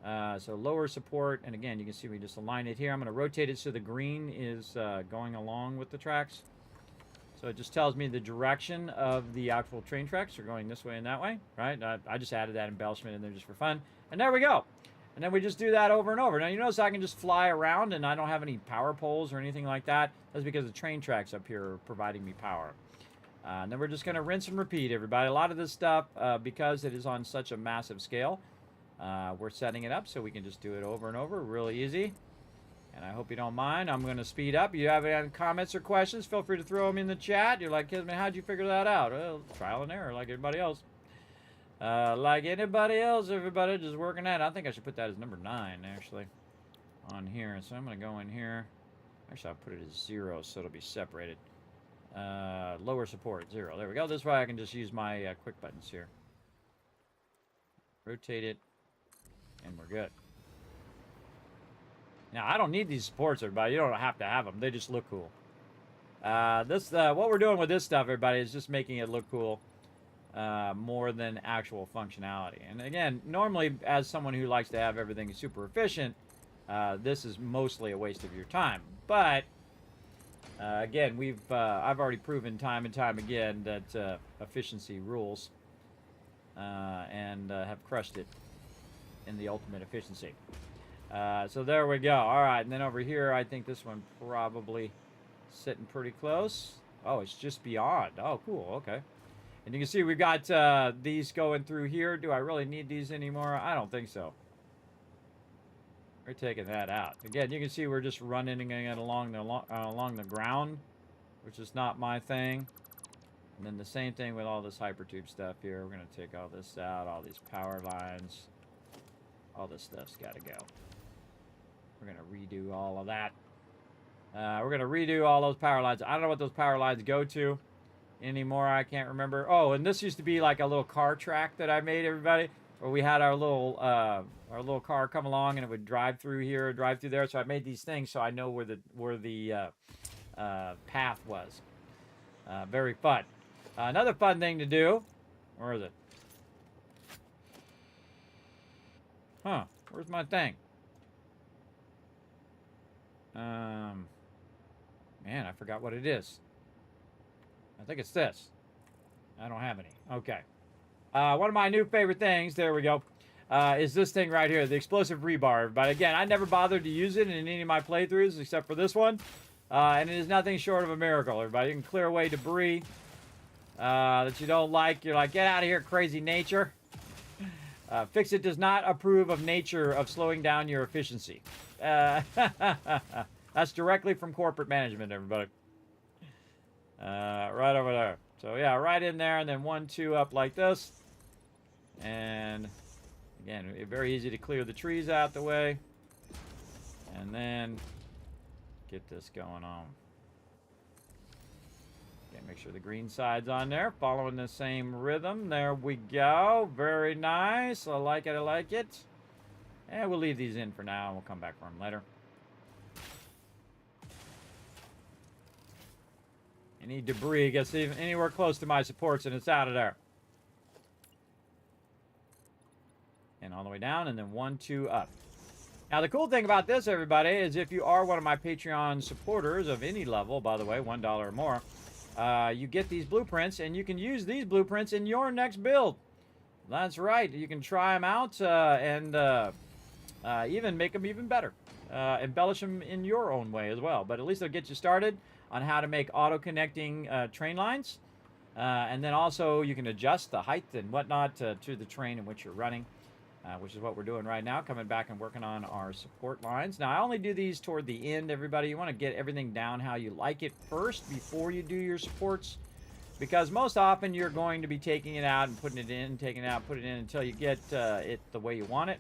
So lower support, and again, you can see we just align it here. I'm going to rotate it so the green is going along with the tracks. So it just tells me the direction of the actual train tracks are going this way and that way, right? I just added that embellishment in there just for fun. And there we go. And then we just do that over and over. Now, you notice I can just fly around, and I don't have any power poles or anything like that. That's because the train tracks up here are providing me power. And then we're just going to rinse and repeat, everybody. A lot of this stuff, because it is on such a massive scale, we're setting it up so we can just do it over and over. Really easy. And I hope you don't mind. I'm going to speed up. You have any comments or questions, feel free to throw them in the chat. You're like, Kismet, how'd you figure that out? Well, trial and error like everybody else. Like anybody else, everybody just working at it. I think I should put that as number 9, actually, on here. So I'm going to go in here. Actually, I'll put it as 0 so it'll be separated. Lower support, 0. There we go. This way I can just use my quick buttons here. Rotate it, and we're good. Now, I don't need these supports, everybody. You don't have to have them. They just look cool. What we're doing with this stuff, everybody, is just making it look cool. More than actual functionality. And again, normally as someone who likes to have everything super efficient, this is mostly a waste of your time. But again, I've already proven time and time again that efficiency rules, and have crushed it in the ultimate efficiency. So there we go. All right, and then over here, I think this one probably sitting pretty close. Oh, it's just beyond. Oh, cool. Okay. And you can see we've got these going through here. Do I really need these anymore? I don't think so. We're taking that out. Again, you can see we're just running it along the ground, which is not my thing. And then the same thing with all this hypertube stuff here. We're going to take all this out, all these power lines. All this stuff's got to go. We're going to redo all of that. We're going to redo all those power lines. I don't know what those power lines go to anymore. I can't remember. Oh, and this used to be like a little car track that I made, everybody, where we had our little car come along and it would drive through here, drive through there. So I made these things so I know where the path was. Very fun. Another fun thing to do. Where is it? Huh? Where's my thing? Man, I forgot what it is. I think it's this. I don't have any. Okay. One of my new favorite things, there we go, is this thing right here, the explosive rebar. But again, I never bothered to use it in any of my playthroughs except for this one. And it is nothing short of a miracle, everybody. You can clear away debris that you don't like. You're like, get out of here, crazy nature. Fixit does not approve of nature of slowing down your efficiency. That's directly from corporate management, everybody. Right over there. So yeah, right in there, and then 1, 2 up like this. And again, very easy to clear the trees out the way. And then get this going on. Okay, make sure the green side's on there, following the same rhythm. There we go. Very nice. I like it. I like it. And we'll leave these in for now, and we'll come back for them later. any debris gets even anywhere close to my supports, and it's out of there. And all the way down, and then 1, 2, up. Now, the cool thing about this, everybody, is if you are one of my Patreon supporters of any level, by the way, $1 or more, you get these blueprints, and you can use these blueprints in your next build. That's right. You can try them out and even make them even better. Embellish them in your own way as well. But at least they'll get you started on how to make auto-connecting train lines. And then also you can adjust the height and whatnot to the train in which you're running. Which is what we're doing right now, coming back and working on our support lines. Now, I only do these toward the end, everybody. You want to get everything down how you like it first before you do your supports, because most often you're going to be taking it out and putting it in, taking it out, putting it in until you get it the way you want it.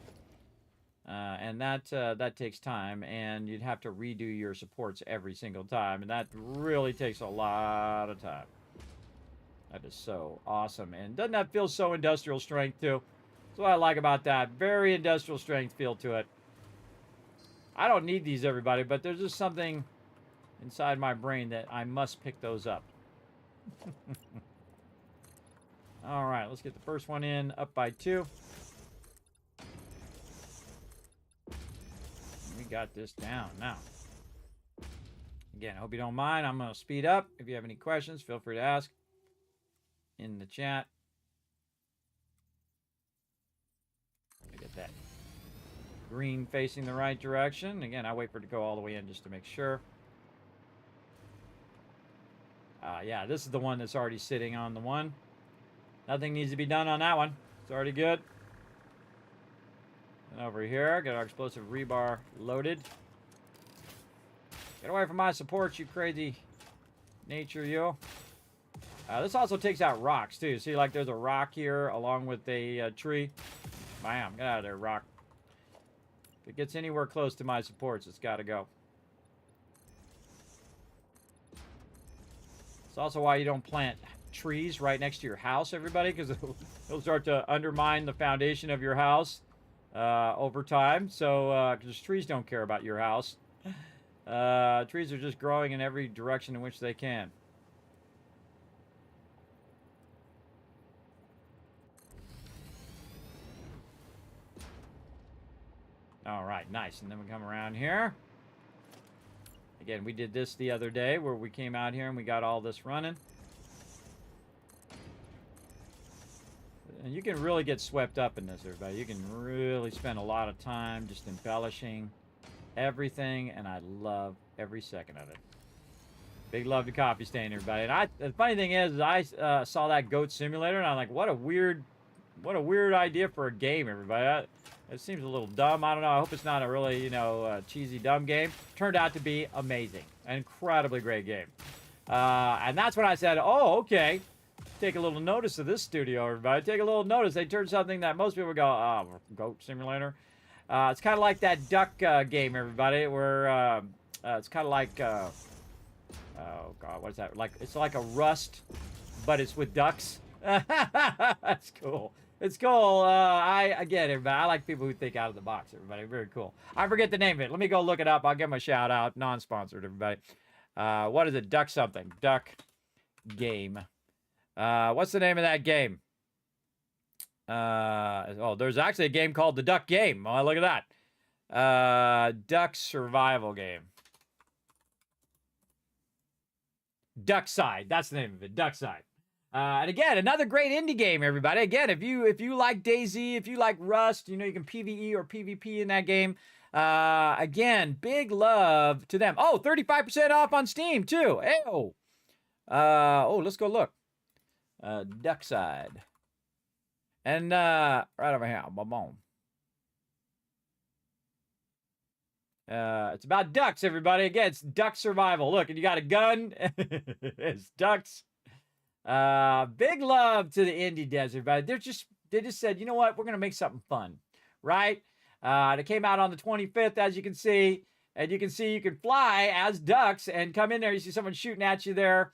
And that takes time, and you'd have to redo your supports every single time, and that really takes a lot of time. That is so awesome. And doesn't that feel so industrial strength, too? That's what I like about that. Very industrial strength feel to it. I don't need these, everybody, but there's just something inside my brain that I must pick those up. All right, let's get the first one in, up by 2. We got this down now. Again, I hope you don't mind. I'm going to speed up. If you have any questions, feel free to ask in the chat. Get that green facing the right direction. Again, I wait for it to go all the way in just to make sure. Yeah, this is the one that's already sitting on the one. Nothing needs to be done on that one. It's already good. And over here, got our explosive rebar loaded. Get away from my supports, you crazy nature, you. This also takes out rocks, too. See, like there's a rock here along with a tree. Bam, get out of there, rock. If it gets anywhere close to my supports, it's got to go. It's also why you don't plant trees right next to your house, everybody, because it'll start to undermine the foundation of your house over time. So, because trees don't care about your house. Trees are just growing in every direction in which they can. All right, nice. And then we come around here. Again, we did this the other day where we came out here and we got all this running. And you can really get swept up in this, everybody. You can really spend a lot of time just embellishing everything, and I love every second of it. Big love to Coffee Stain, everybody. And the funny thing is I saw that Goat Simulator, and I'm like, what a weird idea for a game, everybody. It seems a little dumb. I don't know. I hope it's not a really, cheesy, dumb game. Turned out to be amazing. An incredibly great game. And that's when I said, oh, okay. Take a little notice of this studio, everybody. Take a little notice. They turned something that most people go, oh, Goat Simulator. It's kind of like that duck game, everybody, where it's kind of like, oh, God, what is that? It's like a Rust, but it's with ducks. That's cool. It's cool. I get it, everybody. I like people who think out of the box, everybody. Very cool. I forget the name of it. Let me go look it up. I'll give them a shout out. Non-sponsored, everybody. What is it? Duck something. Duck game. What's the name of that game? Oh, there's actually a game called the Duck Game. Oh, look at that. Duck survival game. Duckside. That's the name of it. Duckside. And again, another great indie game, everybody. Again, if you like DayZ, if you like Rust, you can PvE or PvP in that game. Again, big love to them. Oh, 35% off on Steam, too. Ew. Oh, let's go look. Duckside. And right over here. Boom. It's about ducks, everybody. Again, it's duck survival. Look, and you got a gun. It's ducks. Big love to the indie devs, everybody. They just said, you know what? We're going to make something fun, right? It came out on the 25th, as you can see. And you can see you can fly as ducks and come in there. You see someone shooting at you there.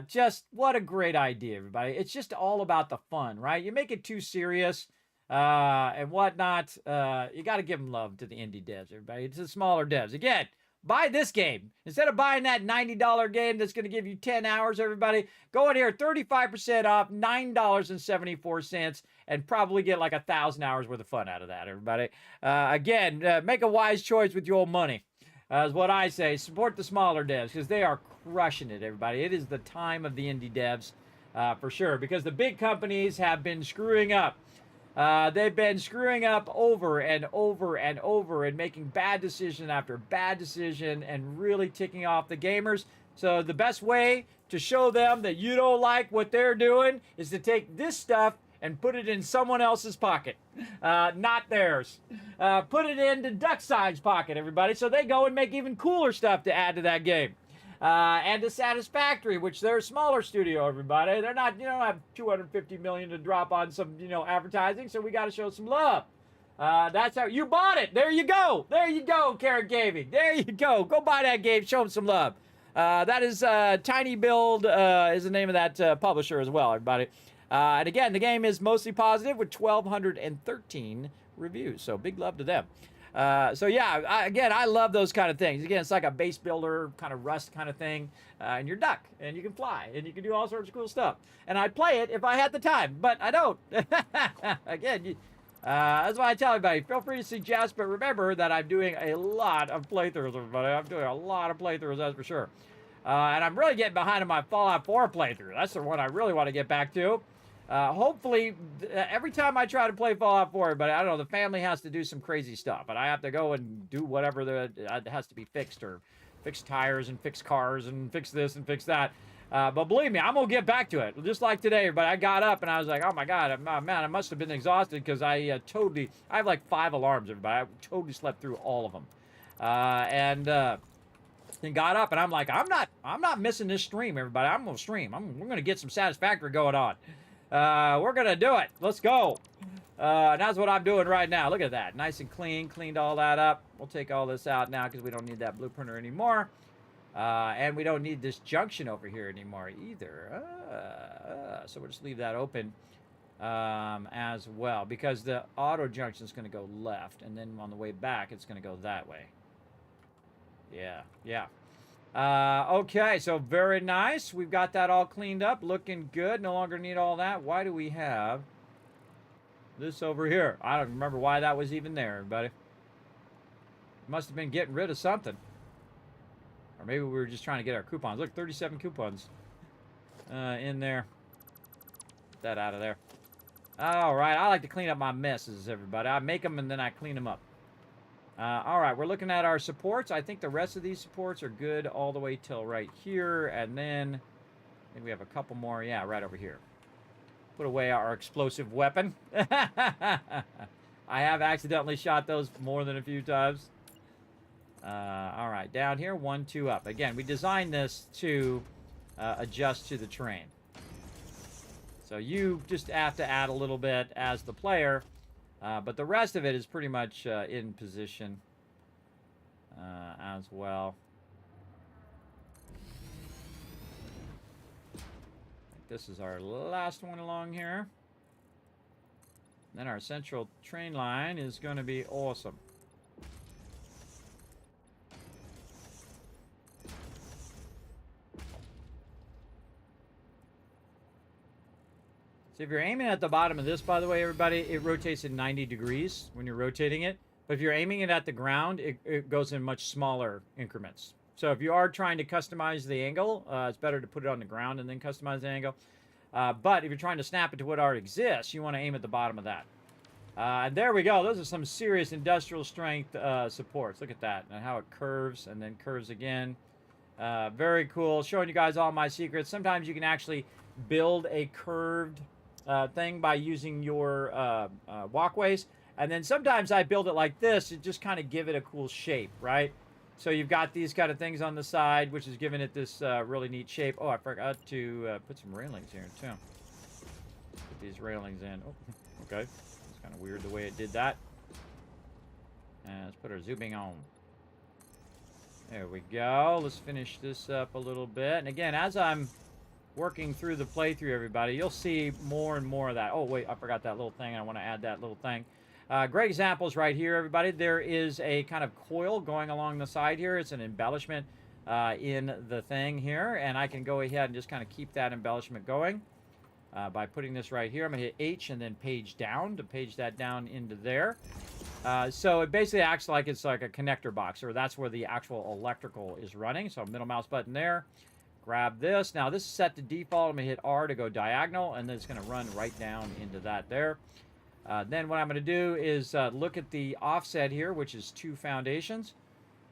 Just what a great idea, everybody. It's just all about the fun, right? You make it too serious and whatnot. You got to give them love to the indie devs, everybody. It's the smaller devs. Again, buy this game. Instead of buying that $90 game that's going to give you 10 hours, everybody, go in here, 35% off, $9.74, and probably get like 1,000 hours worth of fun out of that, everybody. Again, make a wise choice with your old money. Is what I say. Support the smaller devs because they are crushing it, everybody. It is the time of the indie devs for sure because the big companies have been screwing up. They've been screwing up over and over and over and making bad decision after bad decision and really ticking off the gamers. So the best way to show them that you don't like what they're doing is to take this stuff and put it in someone else's pocket, not theirs. Put it into DuckSign's pocket, everybody, so they go and make even cooler stuff to add to that game. And to Satisfactory, which they're a smaller studio, everybody. They're not, you don't have $250 million to drop on some, advertising, so we got to show some love. That's how you bought it. There you go. There you go, Carrot Gaming. There you go. Go buy that game. Show them some love. That is Tiny Build is the name of that publisher as well, everybody. And again, the game is mostly positive with 1,213 reviews. So big love to them. So yeah, I love those kind of things. Again, it's like a base builder, kind of Rust kind of thing. And you're duck, and you can fly, and you can do all sorts of cool stuff. And I'd play it if I had the time, but I don't. Again, that's why I tell everybody, feel free to suggest, but remember that I'm doing a lot of playthroughs, everybody. I'm doing a lot of playthroughs, that's for sure. And I'm really getting behind on my Fallout 4 playthrough. That's the one I really want to get back to. Hopefully, every time I try to play Fallout 4, but I don't know, the family has to do some crazy stuff, and I have to go and do whatever that has to be fixed, or fix tires and fix cars and fix this and fix that. But believe me, I'm gonna get back to it. Just like today, but I got up and I was like, oh my god, man, I must have been exhausted because I have like 5 alarms, everybody. I totally slept through all of them, and got up and I'm like, I'm not missing this stream, everybody. I'm gonna stream. We're gonna get some Satisfactory going on. We're gonna do it. Let's go. And that's what I'm doing right now. Look at that. Nice and clean. Cleaned all that up. We'll take all this out now because we don't need that blueprinter anymore. And we don't need this junction over here anymore either. So we'll just leave that open as well because the auto junction is going to go left. And then on the way back, it's going to go that way. Yeah. Okay, so very nice. We've got that all cleaned up, looking good. No longer need all that. Why do we have this over here? I don't remember why that was even there, everybody. Must have been getting rid of something. Or maybe we were just trying to get our coupons. Look, 37 coupons in there. Get that out of there. All right, I like to clean up my messes, everybody. I make them and then I clean them up. All right, we're looking at our supports. I think the rest of these supports are good all the way till right here. And then I think we have a couple more. Yeah, right over here. Put away our explosive weapon. I have accidentally shot those more than a few times. All right, down here, 1, 2 up. Again, we designed this to adjust to the terrain. So you just have to add a little bit as the player. But the rest of it is pretty much in position as well. I think this is our last one along here. Then our central train line is going to be awesome. So if you're aiming at the bottom of this, by the way, everybody, it rotates in 90 degrees when you're rotating it. But if you're aiming it at the ground, it goes in much smaller increments. So if you are trying to customize the angle, it's better to put it on the ground and then customize the angle. But if you're trying to snap it to what already exists, you want to aim at the bottom of that. And there we go. Those are some serious industrial strength supports. Look at that and how it curves and then curves again. Very cool. Showing you guys all my secrets. Sometimes you can actually build a curved thing by using your walkways, and then sometimes I build it like this to just kind of give it a cool shape, right? So you've got these kind of things on the side, which is giving it this really neat shape. Oh, I forgot to put some railings here too. Put these railings in. Oh, okay. It's kind of weird the way it did that. And let's put our zooming on. There we go. Let's finish this up a little bit. And again, as I'm working through the playthrough, everybody, you'll see more and more of that. Oh, wait, I forgot that little thing. I want to add that little thing. Great examples right here, everybody. There is a kind of coil going along the side here. It's an embellishment in the thing here, and I can go ahead and just kind of keep that embellishment going by putting this right here. I'm going to hit H and then page down to page that down into there. So it basically acts like it's like a connector box, or that's where the actual electrical is running. So middle mouse button there. Grab this. Now this is set to default. I'm going to hit R to go diagonal, and then it's going to run right down into that there. Then what I'm going to do is look at the offset here, which is 2 foundations.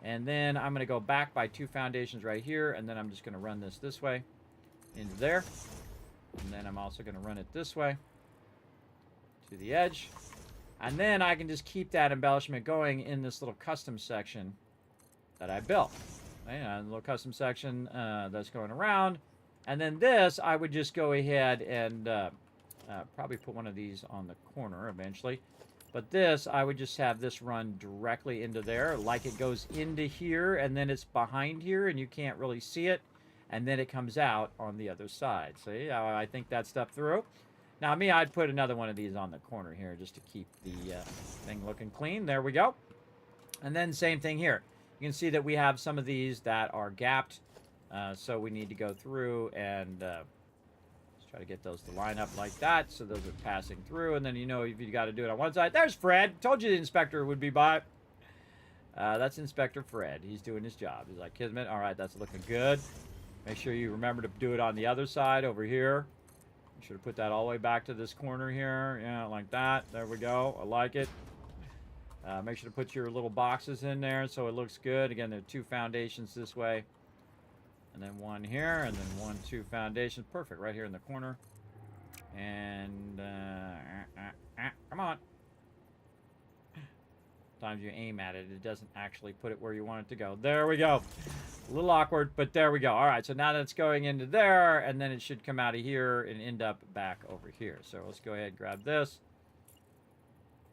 And then I'm going to go back by 2 foundations right here, and then I'm just going to run this way into there. And then I'm also going to run it this way to the edge. And then I can just keep that embellishment going in this little custom section that I built. A little custom section that's going around. And then this, I would just go ahead and probably put one of these on the corner eventually. But this, I would just have this run directly into there, like it goes into here, and then it's behind here, and you can't really see it. And then it comes out on the other side. See how I think that stuff through? Now, me, I'd put another one of these on the corner here just to keep the thing looking clean. There we go. And then same thing here. You can see that we have some of these that are gapped. So we need to go through and try to get those to line up like that. So those are passing through. And then, you know, if you got to do it on one side. There's Fred. Told you the inspector would be by. That's Inspector Fred. He's doing his job. He's like, Kismet, all right, that's looking good. Make sure you remember to do it on the other side over here. You should have put that all the way back to this corner here. Yeah, like that. There we go. I like it. Make sure to put your little boxes in there so it looks good. Again, there are 2 foundations this way. And then 1 here. And then 1, 2 foundations. Perfect. Right here in the corner. And come on. Sometimes you aim at it, it doesn't actually put it where you want it to go. There we go. A little awkward, but there we go. All right, so now that's going into there, and then it should come out of here and end up back over here. So let's go ahead and grab this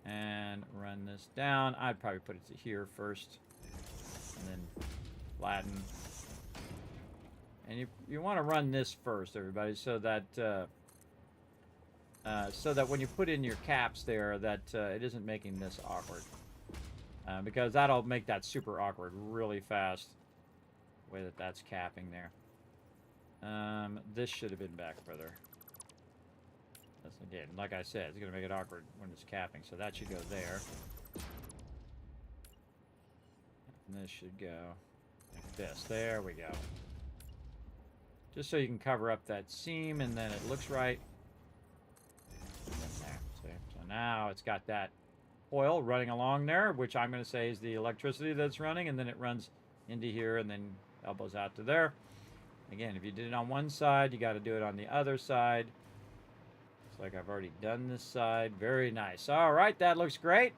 and run this down. I'd probably put it to here first, and then flatten. And you want to run this first, everybody, so that when you put in your caps there, that it isn't making this awkward. Because that'll make that super awkward really fast. The way that that's capping there. This should have been back further. That's, again, like I said, it's going to make it awkward when it's capping. So that should go there. And this should go like this. There we go. Just so you can cover up that seam and then it looks right. And then there. See? So now it's got that oil running along there, which I'm going to say is the electricity that's running, and then it runs into here and then elbows out to there. Again, if you did it on one side, you got to do it on the other side. Looks like I've already done this side. Very nice. All right, that looks great.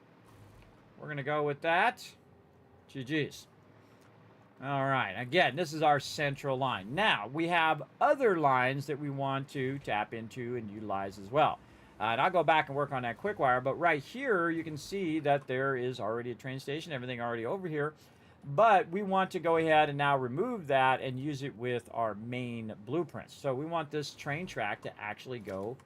We're going to go with that. GG's. All right, again, this is our central line. Now, we have other lines that we want to tap into and utilize as well. And I'll go back and work on that quick wire, but right here you can see that there is already a train station, everything already over here. But we want to go ahead and now remove that and use it with our main blueprints. So we want this train track to actually go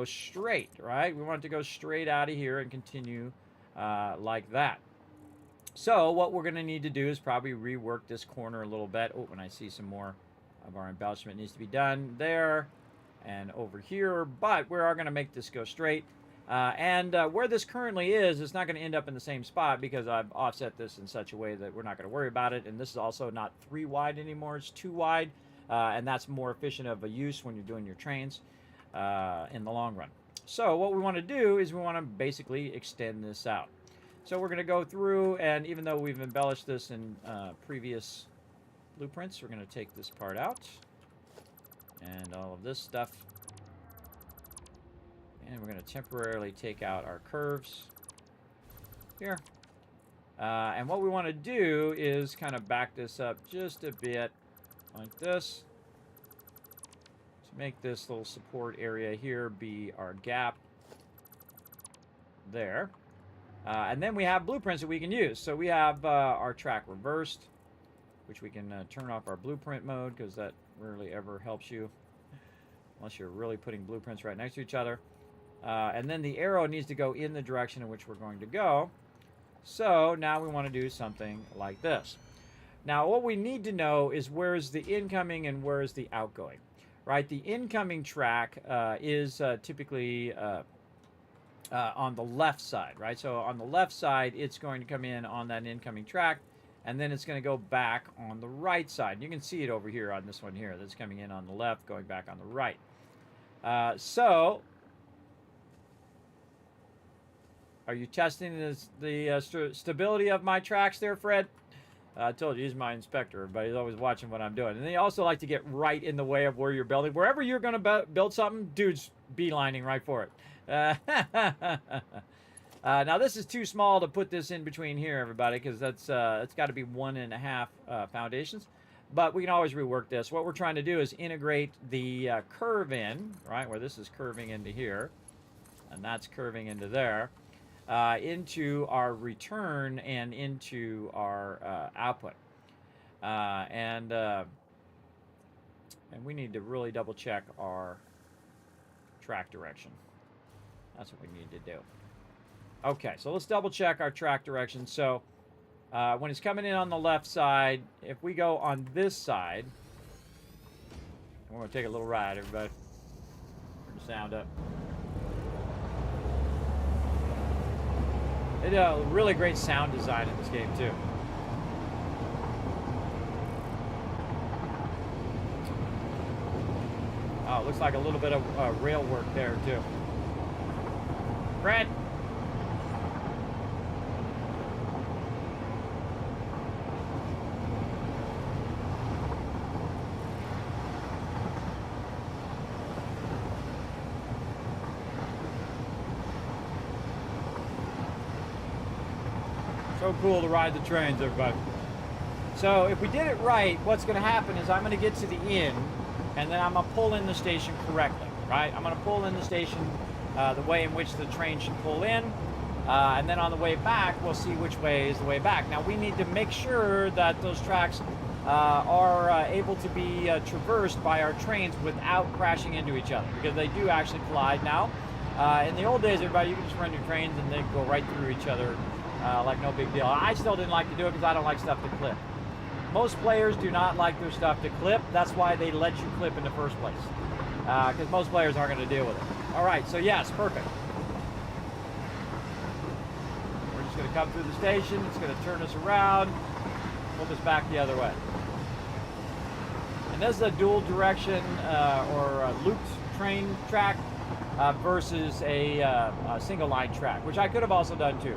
straight, right? We want it to go straight out of here and continue like that. So what we're going to need to do is probably rework this corner a little bit. Oh, when I see some more of our embellishment needs to be done there and over here, but we are going to make this go straight. Where this currently is, it's not going to end up in the same spot because I've offset this in such a way that we're not going to worry about it. And this is also not 3 wide anymore, it's 2 wide. And that's more efficient of a use when you're doing your trains in the long run. So what we want to do is we want to basically extend this out. So we're going to go through, and even though we've embellished this in previous blueprints, we're going to take this part out. And all of this stuff. And we're going to temporarily take out our curves here. And what we want to do is kind of back this up just a bit like this. To make this little support area here be our gap there. And then we have blueprints that we can use. So we have our track reversed, which we can turn off our blueprint mode because that rarely ever helps you unless you're really putting blueprints right next to each other. And then the arrow needs to go in the direction in which we're going to go. So now we want to do something like this. Now what we need to know is where's the incoming and where's the outgoing, right? The incoming track is typically on the left side, right? So on the left side, it's going to come in on that incoming track, and then it's going to go back on the right side. You can see it over here on this one here that's coming in on the left, going back on the right. So are you testing the stability of my tracks there, Fred? I told you he's my inspector, but he's always watching what I'm doing. And they also like to get right in the way of where you're building. Wherever you're going to build something, dude's beelining right for it. Now this is too small to put this in between here, everybody, because that's it's got to be 1.5 foundations. But we can always rework this. What we're trying to do is integrate the curve in, right, where this is curving into here, and that's curving into there. Into our return and into our output. And we need to really double check our track direction. That's what we need to do. Okay, so let's double check our track direction. So when it's coming in on the left side, if we go on this side, we're going to take a little ride, everybody. Turn the sound up. They did a really great sound design in this game, too. Oh, it looks like a little bit of rail work there, too. Fred! So cool to ride the trains, everybody. So if we did it right, what's going to happen is I'm going to get to the end, and then I'm going to pull in the station correctly, right? I'm going to pull in the station the way in which the train should pull in, and then on the way back, we'll see which way is the way back. Now, we need to make sure that those tracks are able to be traversed by our trains without crashing into each other, because they do actually collide now. In the old days, everybody, you could just run your trains and they go right through each other. Like no big deal. I still didn't like to do it because I don't like stuff to clip. Most players do not like their stuff to clip. That's why they let you clip in the first place. Because most players aren't going to deal with it. All right, so yes, perfect. We're just going to come through the station. It's going to turn us around. Pull this back the other way. And this is a dual direction or a looped train track. Versus a single line track, which I could have also done too,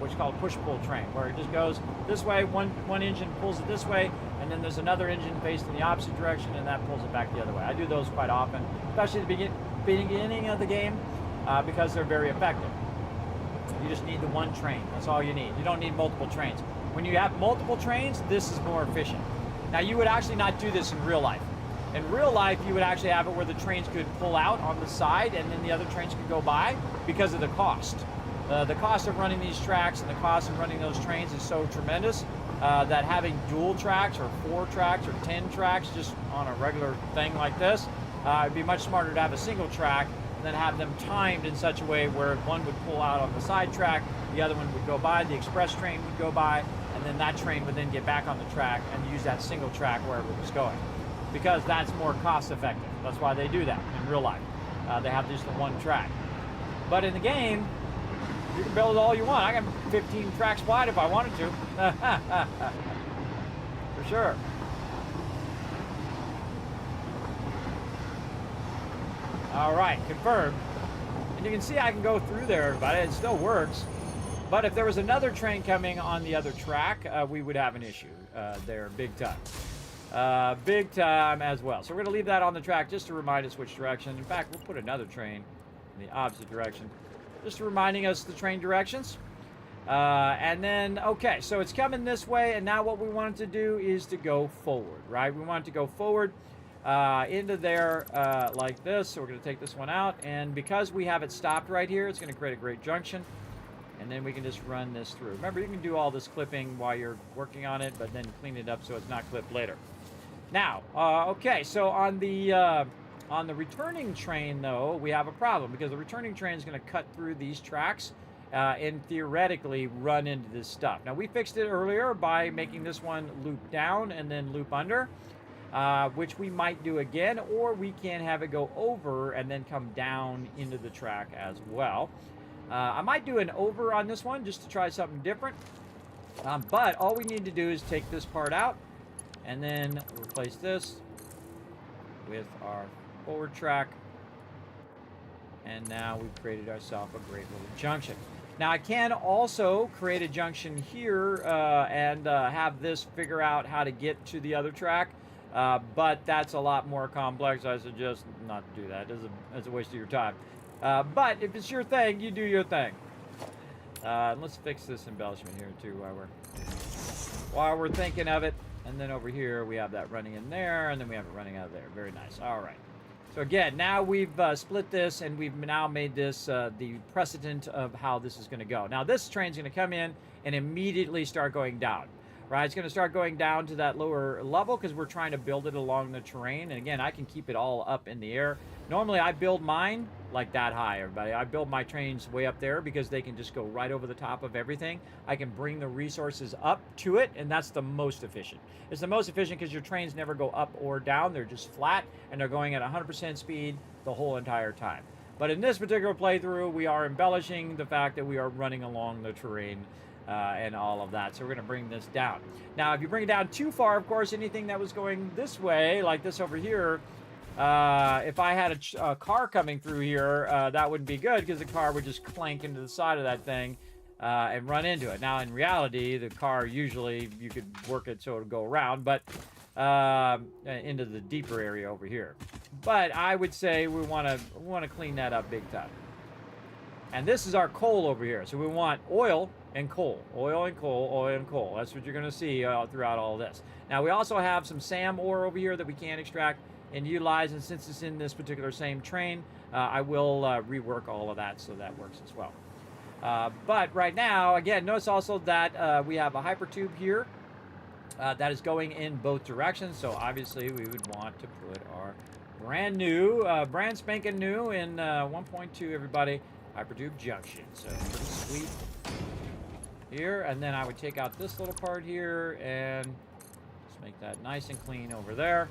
which is called push-pull train, where it just goes this way, one engine pulls it this way, and then there's another engine faced in the opposite direction, and that pulls it back the other way. I do those quite often, especially at the beginning of the game, because they're very effective. You just need the one train. That's all you need. You don't need multiple trains. When you have multiple trains, this is more efficient. Now, you would actually not do this in real life. In real life, you would actually have it where the trains could pull out on the side and then the other trains could go by because of the cost. The cost of running these tracks and the cost of running those trains is so tremendous that having dual tracks or 4 tracks or 10 tracks just on a regular thing like this, it'd be much smarter to have a single track and then have them timed in such a way where one would pull out on the side track, the other one would go by, the express train would go by, and then that train would then get back on the track and use that single track wherever it was going. Because that's more cost effective. That's why they do that in real life. They have just the one track. But in the game, you can build all you want. I got 15 tracks wide if I wanted to. For sure. All right, confirmed. And you can see I can go through there, everybody. It still works. But if there was another train coming on the other track, we would have an issue there big time. Big time as well. So we're going to leave that on the track just to remind us which direction. In fact, we'll put another train in the opposite direction, just reminding us the train directions. And then, okay, so it's coming this way, and now what we want it to do is to go forward, right? We want it to go forward into there like this. So we're going to take this one out, and because we have it stopped right here, it's going to create a great junction. And then we can just run this through. Remember, you can do all this clipping while you're working on it, but then clean it up so it's not clipped later. Now, okay, so on the On the returning train, though, we have a problem because the returning train is going to cut through these tracks and theoretically run into this stuff. Now, we fixed it earlier by making this one loop down and then loop under, which we might do again, or we can have it go over and then come down into the track as well. I might do an over on this one just to try something different, but all we need to do is take this part out and then replace this with our forward track, and now we've created ourselves a great little junction. Now I can also create a junction here and have this figure out how to get to the other track, but that's a lot more complex. I suggest not to do that. It's a waste of your time. But if it's your thing, you do your thing. Let's fix this embellishment here too while we're thinking of it. And then over here we have that running in there, and then we have it running out of there. Very nice. All right. So again, now we've split this, and we've now made this the precedent of how this is going to go. Now this train's going to come in and immediately start going down. Right, it's going to start going down to that lower level because we're trying to build it along the terrain. And again, I can keep it all up in the air. Normally, I build mine like that high, everybody. I build my trains way up there because they can just go right over the top of everything. I can bring the resources up to it, and that's the most efficient. It's the most efficient because your trains never go up or down. They're just flat, and they're going at 100% speed the whole entire time. But in this particular playthrough, we are embellishing the fact that we are running along the terrain and all of that. So we're going to bring this down. Now, if you bring it down too far, of course, anything that was going this way, like this over here, if I had a car coming through here, that wouldn't be good because the car would just clank into the side of that thing and run into it. Now, in reality, the car usually, you could work it so it would go around, but into the deeper area over here. But I would say we want to clean that up big time. And this is our coal over here. So we want oil and coal. Oil and coal, oil and coal. That's what you're going to see throughout all of this. Now, we also have some SAM ore over here that we can extract and utilize. And since it's in this particular same train, I will rework all of that so that works as well. But right now, again, notice also that we have a hypertube here that is going in both directions. So obviously, we would want to put our brand new, brand spanking new in 1.2, everybody, hypertube junction. So pretty sweet here. And then I would take out this little part here and just make that nice and clean over there.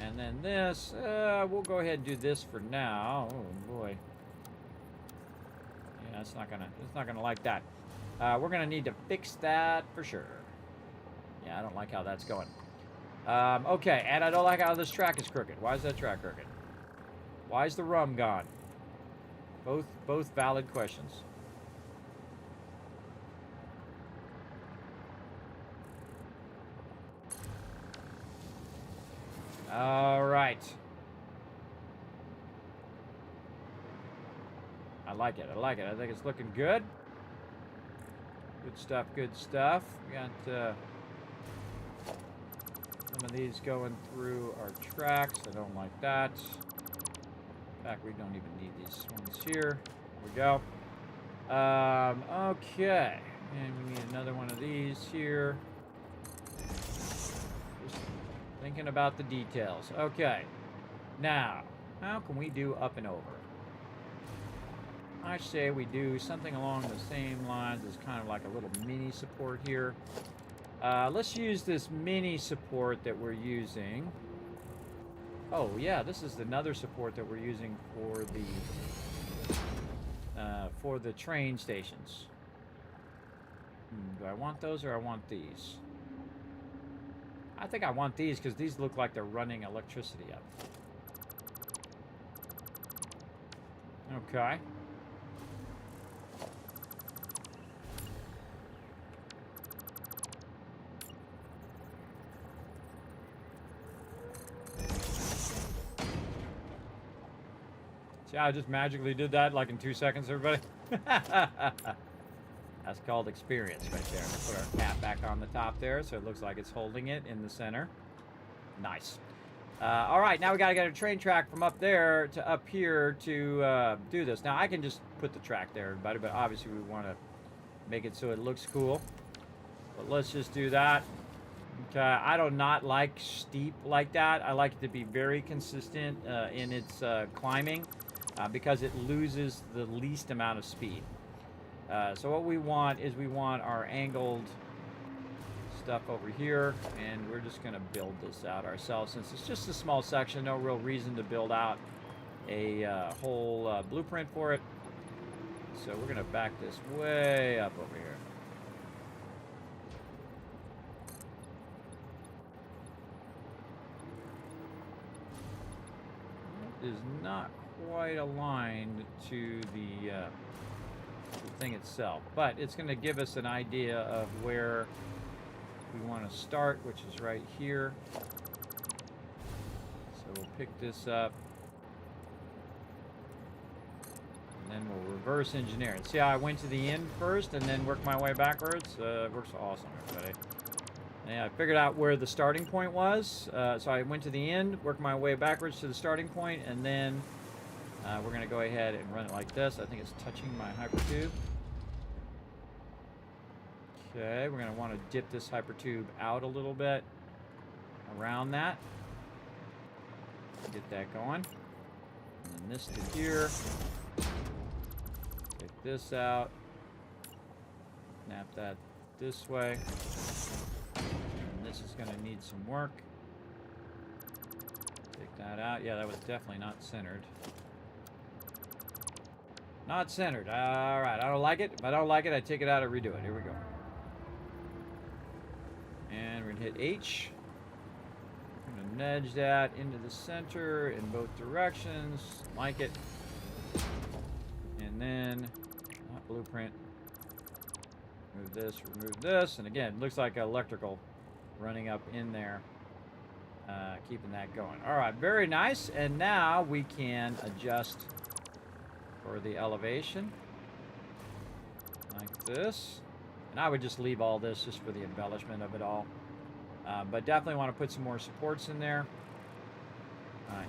And then this, we'll go ahead and do this for now. Oh boy. Yeah, it's not gonna like that. We're gonna need to fix that for sure. Yeah, I don't like how that's going. Okay, and I don't like how this track is crooked. Why is that track crooked? Why is the rum gone? Both valid questions. All right. I like it. I like it. I think it's looking good. Good stuff. Good stuff. We got some of these going through our tracks. I don't like that. In fact, we don't even need these ones here. There we go. Okay. And we need another one of these here. Just thinking about the details. Okay. Now, how can we do up and over? I say we do something along the same lines as kind of like a little mini support here. Let's use this mini support that we're using. Oh yeah, this is another support that we're using for the train stations. Do I want those or I want these? I think I want these because these look like they're running electricity up. Okay. See how I just magically did that like in 2 seconds, everybody? That's called experience right there. Let's put our cap back on the top there so it looks like it's holding it in the center. Nice. All right, now we got to get a train track from up there to up here to do this. Now, I can just put the track there, everybody, but obviously we want to make it so it looks cool. But let's just do that. Okay, I do not like steep like that. I like it to be very consistent in its climbing because it loses the least amount of speed. So what we want is we want our angled stuff over here, and we're just going to build this out ourselves since it's just a small section. No real reason to build out a whole blueprint for it. So we're going to back this way up over here. It is not quite aligned to the thing itself, but it's going to give us an idea of where we want to start, which is right here. So we'll pick this up, and then we'll reverse engineer it. See how I went to the end first and then work my way backwards? It works awesome, everybody. And I figured out where the starting point was. So I went to the end, worked my way backwards to the starting point, and then we're going to go ahead and run it like this. I think it's touching my hypertube. Okay, we're going to want to dip this hypertube out a little bit around that. Get that going. And then this to here. Take this out. Snap that this way. And this is going to need some work. Take that out. Yeah, that was definitely not centered. Not centered. All right, I don't like it. If I don't like it, I take it out and redo it. Here we go. And we're going to hit H. I'm going to nudge that into the center in both directions. Like it. And then, not blueprint. Remove this. And again, looks like electrical running up in there. Keeping that going. All right, very nice. And now we can adjust for the elevation. Like this. And I would just leave all this just for the embellishment of it all. But definitely want to put some more supports in there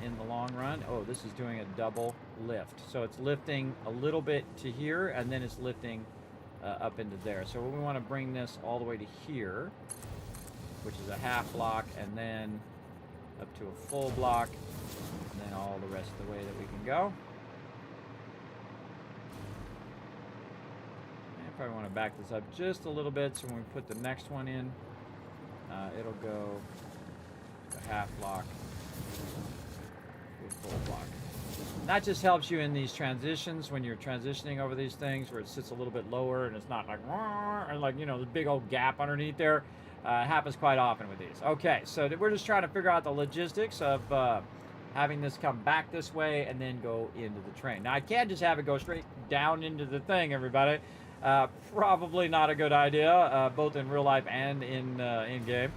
in the long run. Oh, this is doing a double lift. So it's lifting a little bit to here, and then it's lifting up into there. So we want to bring this all the way to here, which is a half block, and then up to a full block, and then all the rest of the way that we can go. Probably want to back this up just a little bit so when we put the next one in, it'll go to a half block to a full block. And that just helps you in these transitions when you're transitioning over these things where it sits a little bit lower and it's not like, and like, you know, the big old gap underneath there. It happens quite often with these. Okay, so we're just trying to figure out the logistics of having this come back this way and then go into the train. Now, I can't just have it go straight down into the thing, everybody. Probably not a good idea, both in real life and in game.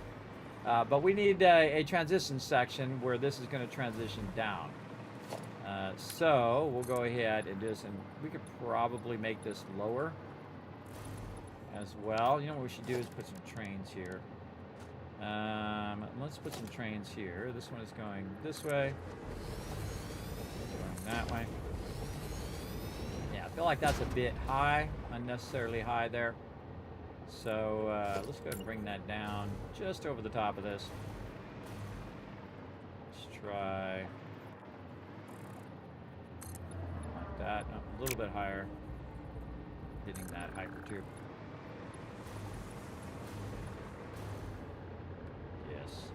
But we need a transition section where this is going to transition down. So we'll go ahead and just, and we could probably make this lower as well. You know what we should do is put some trains here. Let's put some trains here. This one is going this way. Going that way. Yeah, I feel like that's a bit high, unnecessarily high there. So let's go ahead and bring that down just over the top of this. Let's try like that. No, a little bit higher, hitting that hypertube. Yes.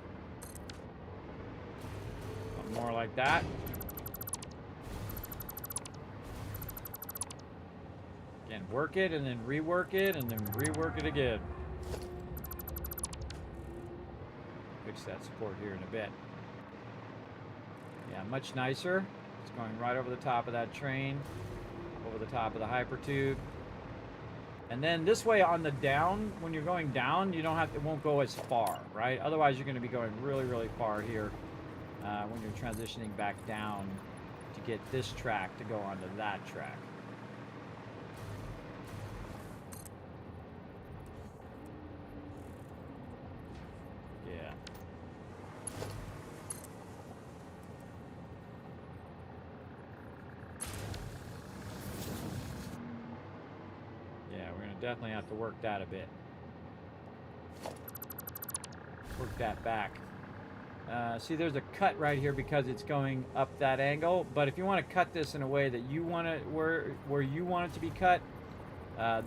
Something more like that. Again, work it and then rework it and then rework it again. Fix that support here in a bit. Yeah, much nicer. It's going right over the top of that train, over the top of the hypertube. And then this way on the down, when you're going down, you don't have, it won't go as far, right? Otherwise, you're going to be going really, really far here when you're transitioning back down to get this track to go onto that track. Definitely have to work that a bit. work that back. See, there's a cut right here because it's going up that angle. But if you want to cut this in a way that you want it, where you want it to be cut,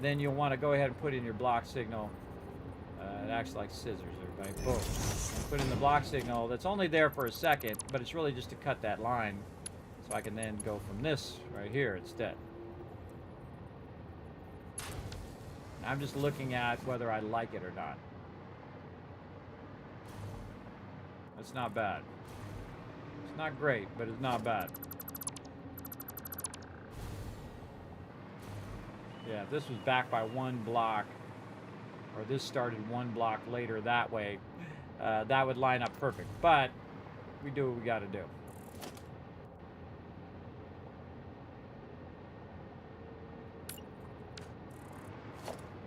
then you'll want to go ahead and put in your block signal. It acts like scissors, everybody. Boom. Put in the block signal. That's only there for a second, but it's really just to cut that line, so I can then go from this right here instead. I'm just looking at whether I like it or not. It's not bad. It's not great, but it's not bad. Yeah, if this was back by one block, or this started one block later that way, that would line up perfect. But we do what we got to do.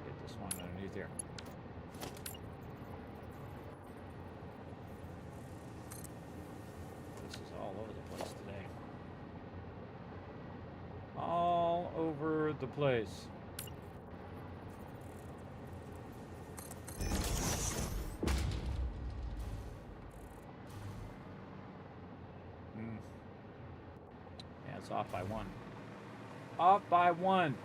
Get this one underneath here. All over the place. Yeah, it's off by one. Off by one.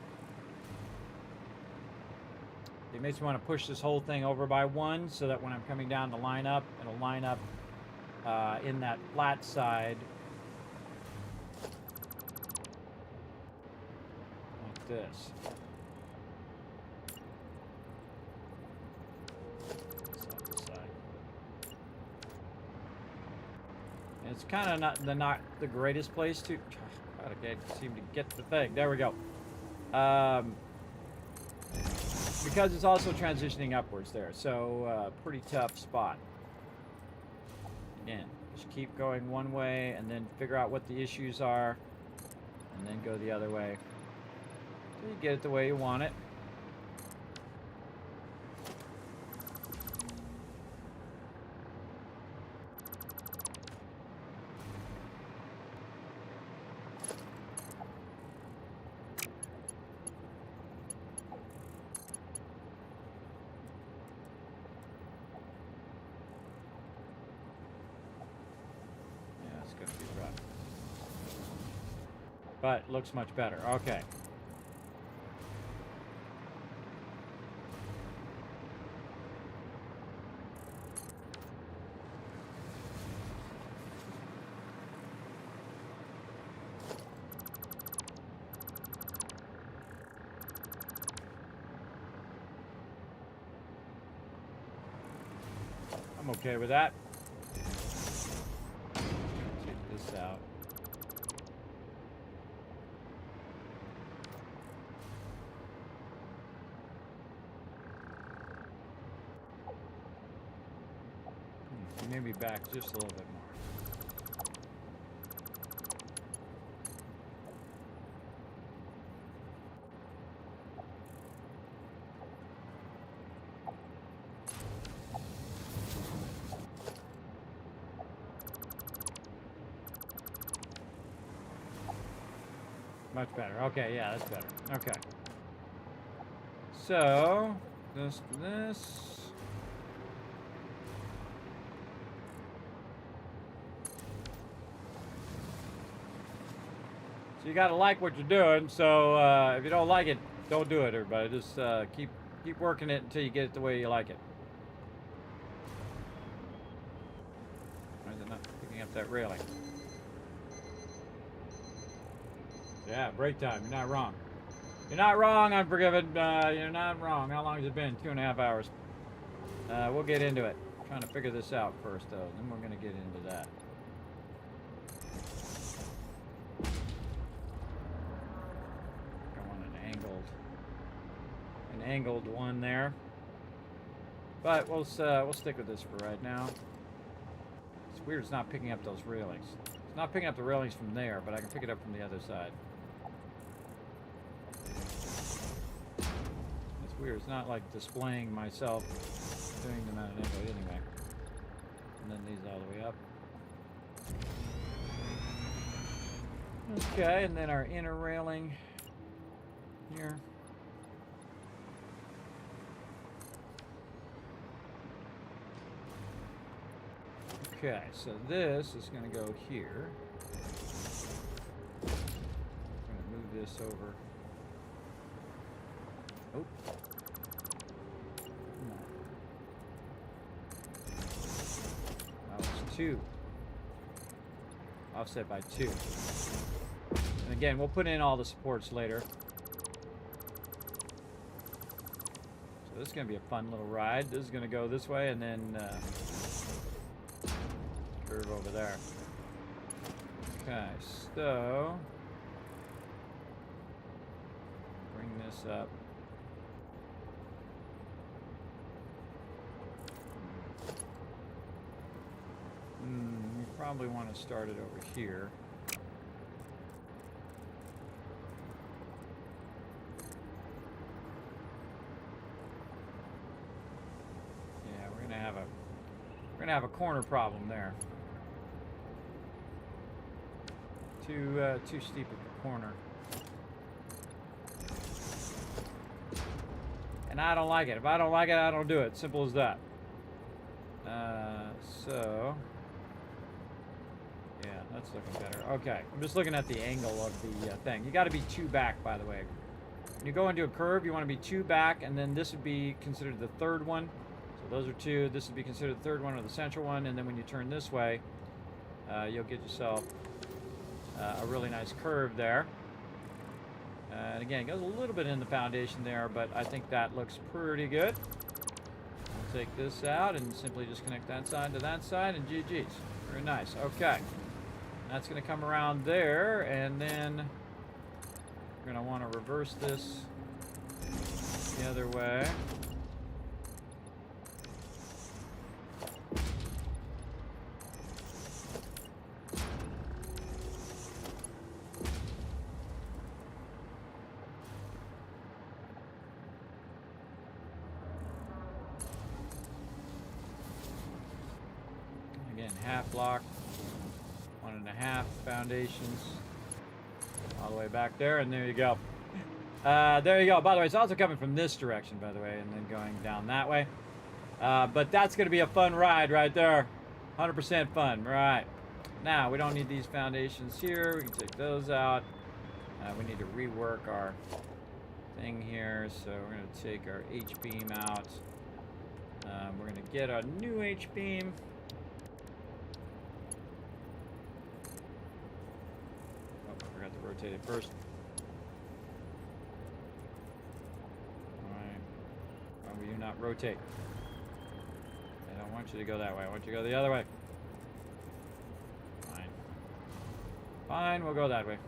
It makes me want to push this whole thing over by one so that when I'm coming down to line up, it'll line up in that flat side. This. And it's kind of not the greatest place to. God, I can't seem to get the thing. There we go. Because it's also transitioning upwards there, so pretty tough spot. Again, just keep going one way, and then figure out what the issues are, and then go the other way. You get it the way you want it. Yeah, it's gonna be rough. But it looks much better. Okay. I'm okay with that. Take this out. Maybe back just a little bit more. Much better. Okay, yeah, that's better. Okay. So, this. So you gotta like what you're doing. So if you don't like it, don't do it, everybody. Just keep working it until you get it the way you like it. Why is it not picking up that railing? Yeah, break time. You're not wrong. You're not wrong, Unforgiven. You're not wrong. How long has it been? 2.5 hours. We'll get into it. I'm trying to figure this out first, though. Then we're going to get into that. I want an angled one there. But we'll stick with this for right now. It's weird. It's not picking up those railings. It's not picking up the railings from there, but I can pick it up from the other side. It's weird. It's not like displaying myself doing them at an angle anyway. And then these all the way up. Okay, and then our inner railing here. Okay, so this is going to go here. I'm going to move this over. Oh. Come on. That was 2. Offset by 2. And again, we'll put in all the supports later. So this is going to be a fun little ride. This is going to go this way and then curve over there. Okay, so bring this up. We probably want to start it over here. Yeah, we're gonna have a corner problem there. Too steep of a corner. And I don't like it. If I don't like it, I don't do it. Simple as that. So yeah, that's looking better. Okay, I'm just looking at the angle of the thing. You got to be 2 back, by the way. When you go into a curve, you want to be 2 back, and then this would be considered the 3rd one. So those are 2. This would be considered the 3rd one or the central one, and then when you turn this way, you'll get yourself a really nice curve there. And again, it goes a little bit in the foundation there, but I think that looks pretty good. We'll take this out and simply just connect that side to that side, and GG's. Very nice. Okay. That's going to come around there, and then we're going to want to reverse this the other way. Again, half block, 1.5 foundations, all the way back there, and there you go. There you go. By the way, it's also coming from this direction, by the way, and then going down that way. But that's going to be a fun ride right there. 100% fun. Right. Now, we don't need these foundations here. We can take those out. We need to rework our thing here. So we're going to take our H-beam out. We're going to get a new H-beam. Rotate it first. Alright. Why will you not rotate? I don't want you to go that way. I want you to go the other way. Fine. Fine, we'll go that way.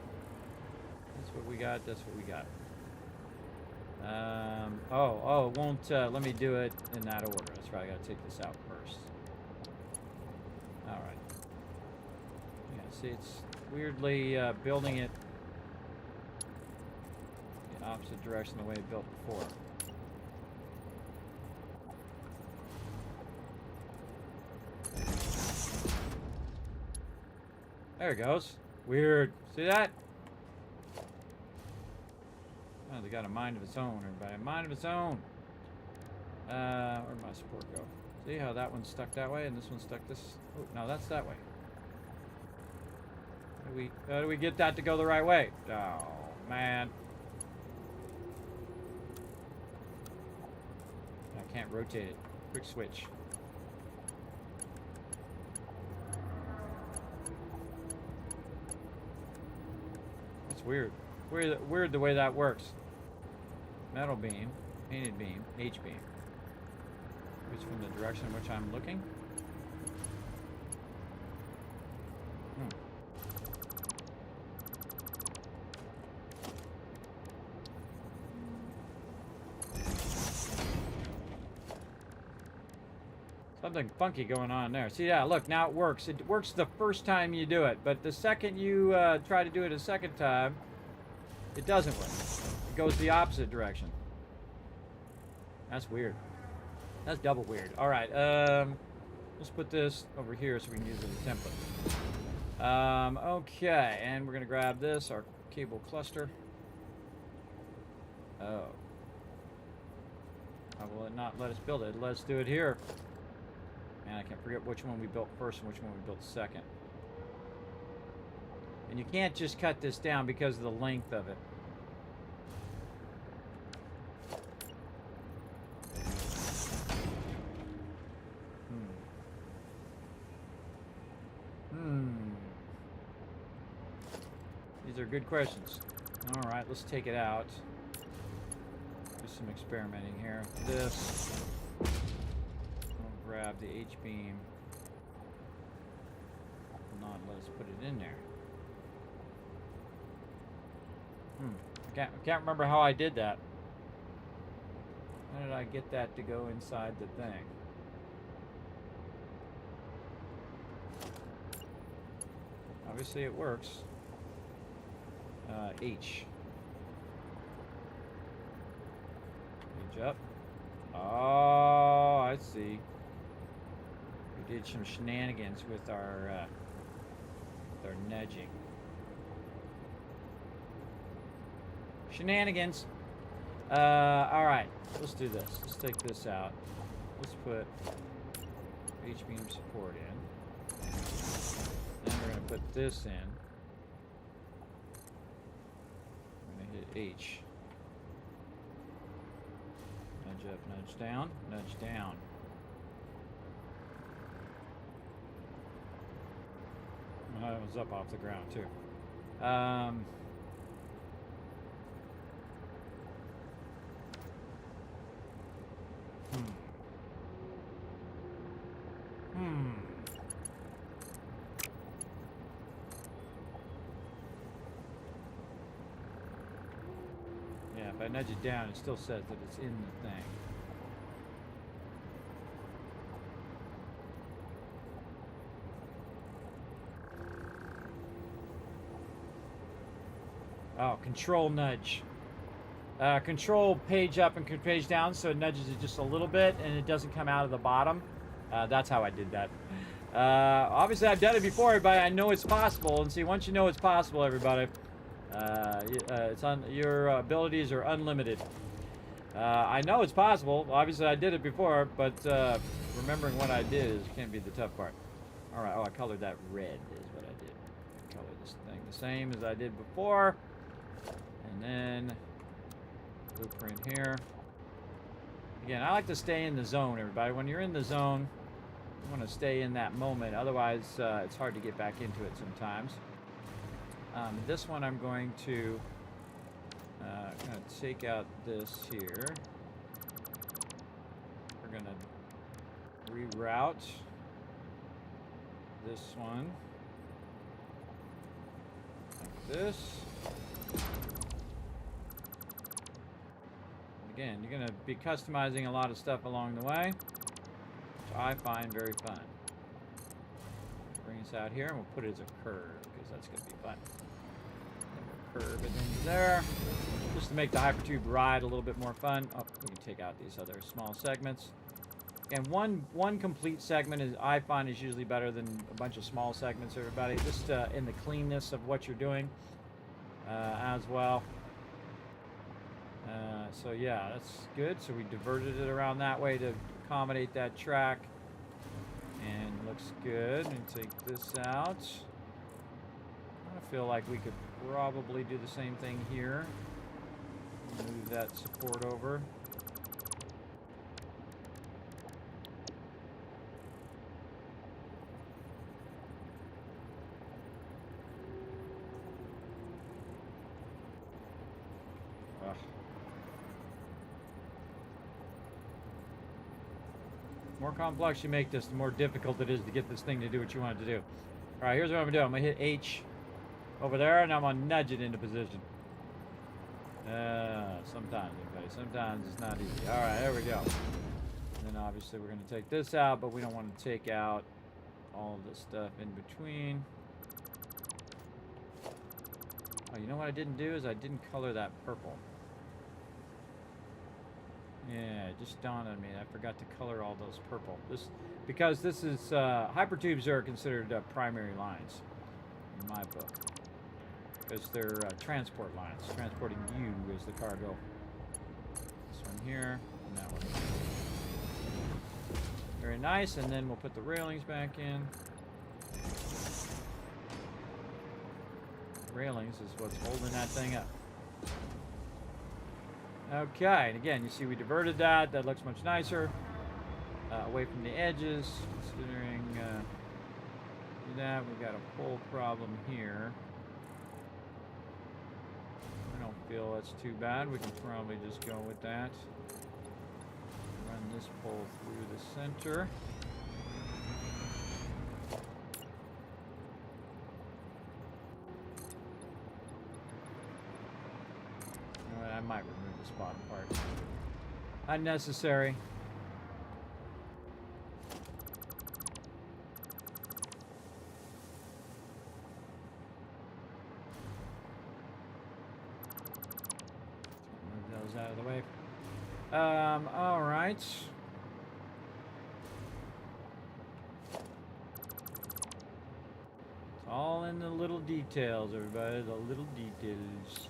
That's what we got. That's what we got. It won't let me do it in that order. That's right. I gotta take this out first. Alright. Yeah, see, it's weirdly building it the opposite direction the way it built before. There it goes. Weird. See that? Oh, they got a mind of its own, everybody. A mind of its own. Where'd my support go? See how that one's stuck that way and this one's stuck this? Oh, no, that's that way. How do we get that to go the right way? Oh, man. I can't rotate it. Quick switch. That's weird. Weird the way that works. Metal beam, painted beam, H-beam. Which from the direction in which I'm looking. Something funky going on there. See, yeah, look, now it works. It works the first time you do it, but the second you try to do it a second time, it doesn't work. It goes the opposite direction. That's weird. That's double weird. All right, let's put this over here so we can use it as a template. Okay, and we're gonna grab this, our cable cluster. Oh. Why will it not let us build it? Let's do it here. Man, I can't forget which one we built first and which one we built second. And you can't just cut this down because of the length of it. These are good questions. All right, let's take it out. Do some experimenting here. This. I'll grab the H-beam. Not let us put it in there. I can't remember how I did that. How did I get that to go inside the thing? Obviously it works. H. Page up. Oh, I see. We did some shenanigans with our nudging. Shenanigans. Alright, let's do this. Let's take this out. Let's put H-beam support in. Then we're going to put this in. We're going to hit H. Nudge up, nudge down, nudge down. Well, it was up off the ground too. Yeah, if I nudge it down, it still says that it's in the thing. Oh, control nudge. Control page up and page down, so it nudges it just a little bit and it doesn't come out of the bottom. That's how I did that. Obviously, I've done it before, everybody. I know it's possible. And see, once you know it's possible, everybody, your abilities are unlimited. I know it's possible. Obviously, I did it before, but remembering what I did can't be the tough part. All right. Oh, I colored that red is what I did. Color this thing the same as I did before. And then blueprint here. Again, I like to stay in the zone, everybody. When you're in the zone, you want to stay in that moment. Otherwise, it's hard to get back into it sometimes. This one I'm going to take out this here. We're going to reroute this one like this. Again, you're going to be customizing a lot of stuff along the way, which I find very fun. Bring this out here, and we'll put it as a curve, because that's going to be fun. Then we'll curve it into there, just to make the hypertube ride a little bit more fun. Oh, we can take out these other small segments. And one complete segment is, I find, is usually better than a bunch of small segments, everybody, just in the cleanness of what you're doing as well. So yeah, that's good. So we diverted it around that way to accommodate that track. And looks good. And take this out. I feel like we could probably do the same thing here. Move that support over. The more complex you make this, the more difficult it is to get this thing to do what you want it to do. All right, here's what I'm gonna do. I'm gonna hit H over there, and I'm gonna nudge it into position. Sometimes, everybody. Sometimes it's not easy. All right, there we go. And then obviously we're gonna take this out, but we don't want to take out all of this stuff in between. Oh, you know what I didn't do is I didn't color that purple. Yeah, it just dawned on me. I forgot to color all those purple. Because this is hypertubes are considered primary lines in my book, because they're transport lines, transporting you as the cargo. This one here and that one. Very nice, and then we'll put the railings back in. Railings is what's holding that thing up. Okay, and again, you see we diverted that. That looks much nicer. Away from the edges, considering that, we've got a pull problem here. I don't feel that's too bad. We can probably just go with that. Run this pull through the center. I might remove this bottom part. Unnecessary. Move those out of the way. All right. It's all in the little details, everybody. The little details.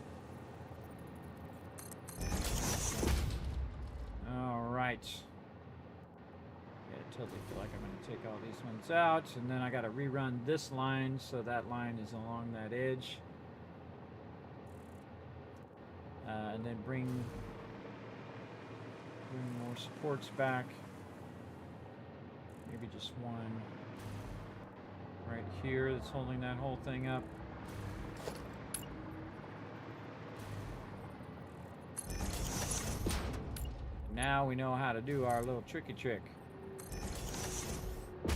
Right. Yeah, I totally feel like I'm going to take all these ones out, and then I got to rerun this line so that line is along that edge. And then bring more supports back. Maybe just one right here that's holding that whole thing up. Now we know how to do our little tricky trick. Like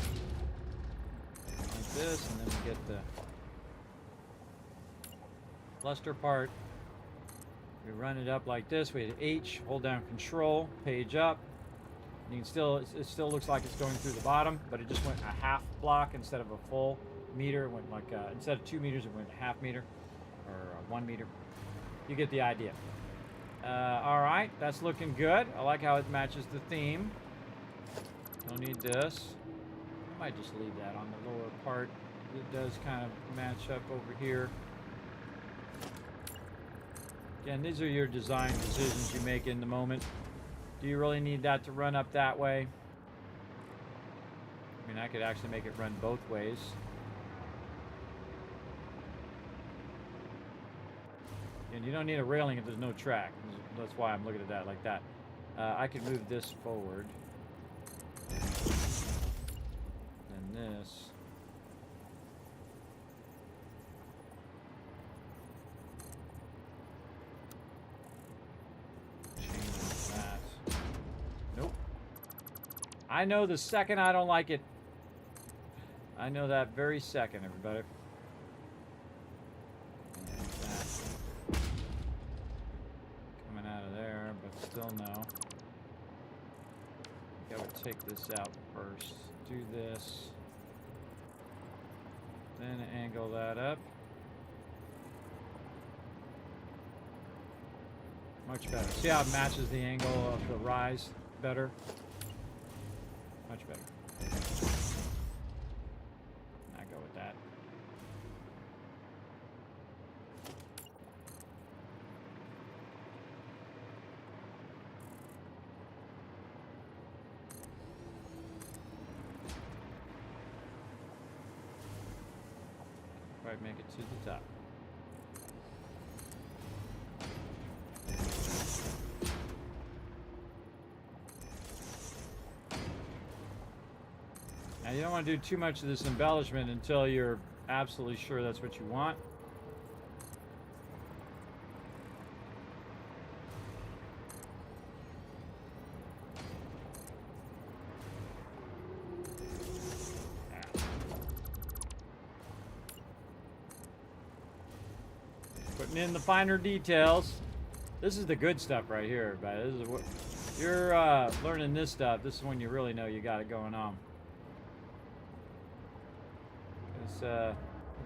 this, and then we get the cluster part. We run it up like this. We hit H, hold down Control, page up. You can still, it still looks like it's going through the bottom, but it just went a half block instead of a full meter. It went like, instead of 2 meters, it went a half meter, or 1 meter. You get the idea. All right, that's looking good. I like how it matches the theme. Don't need this. I might just leave that on the lower part. It does kind of match up over here. Again, these are your design decisions you make in the moment. Do you really need that to run up that way? I mean, I could actually make it run both ways. And you don't need a railing if there's no track. That's why I'm looking at that like that. I could move this forward. And this. Change that. Nope. I know the second I don't like it. I know that very second, everybody. Still no. I would take this out first. Do this. Then angle that up. Much better. See how it matches the angle of the rise better? Much better. I go with that. Make it to the top. Now you don't want to do too much of this embellishment until you're absolutely sure that's what you want. Putting in the finer details. This is the good stuff right here, everybody. This is what you're learning. This stuff. This is when you really know you got it going on. It's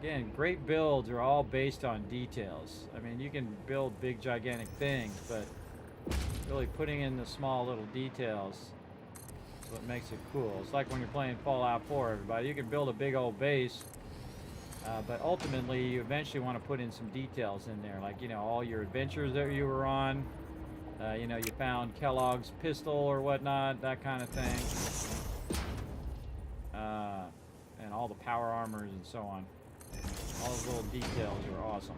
again, great builds are all based on details. I mean, you can build big, gigantic things, but really putting in the small little details is what makes it cool. It's like when you're playing Fallout 4, everybody. You can build a big old base. But ultimately, you eventually want to put in some details in there, like, you know, all your adventures that you were on. You know, you found Kellogg's pistol or whatnot, that kind of thing. power armors and so on. All those little details are awesome.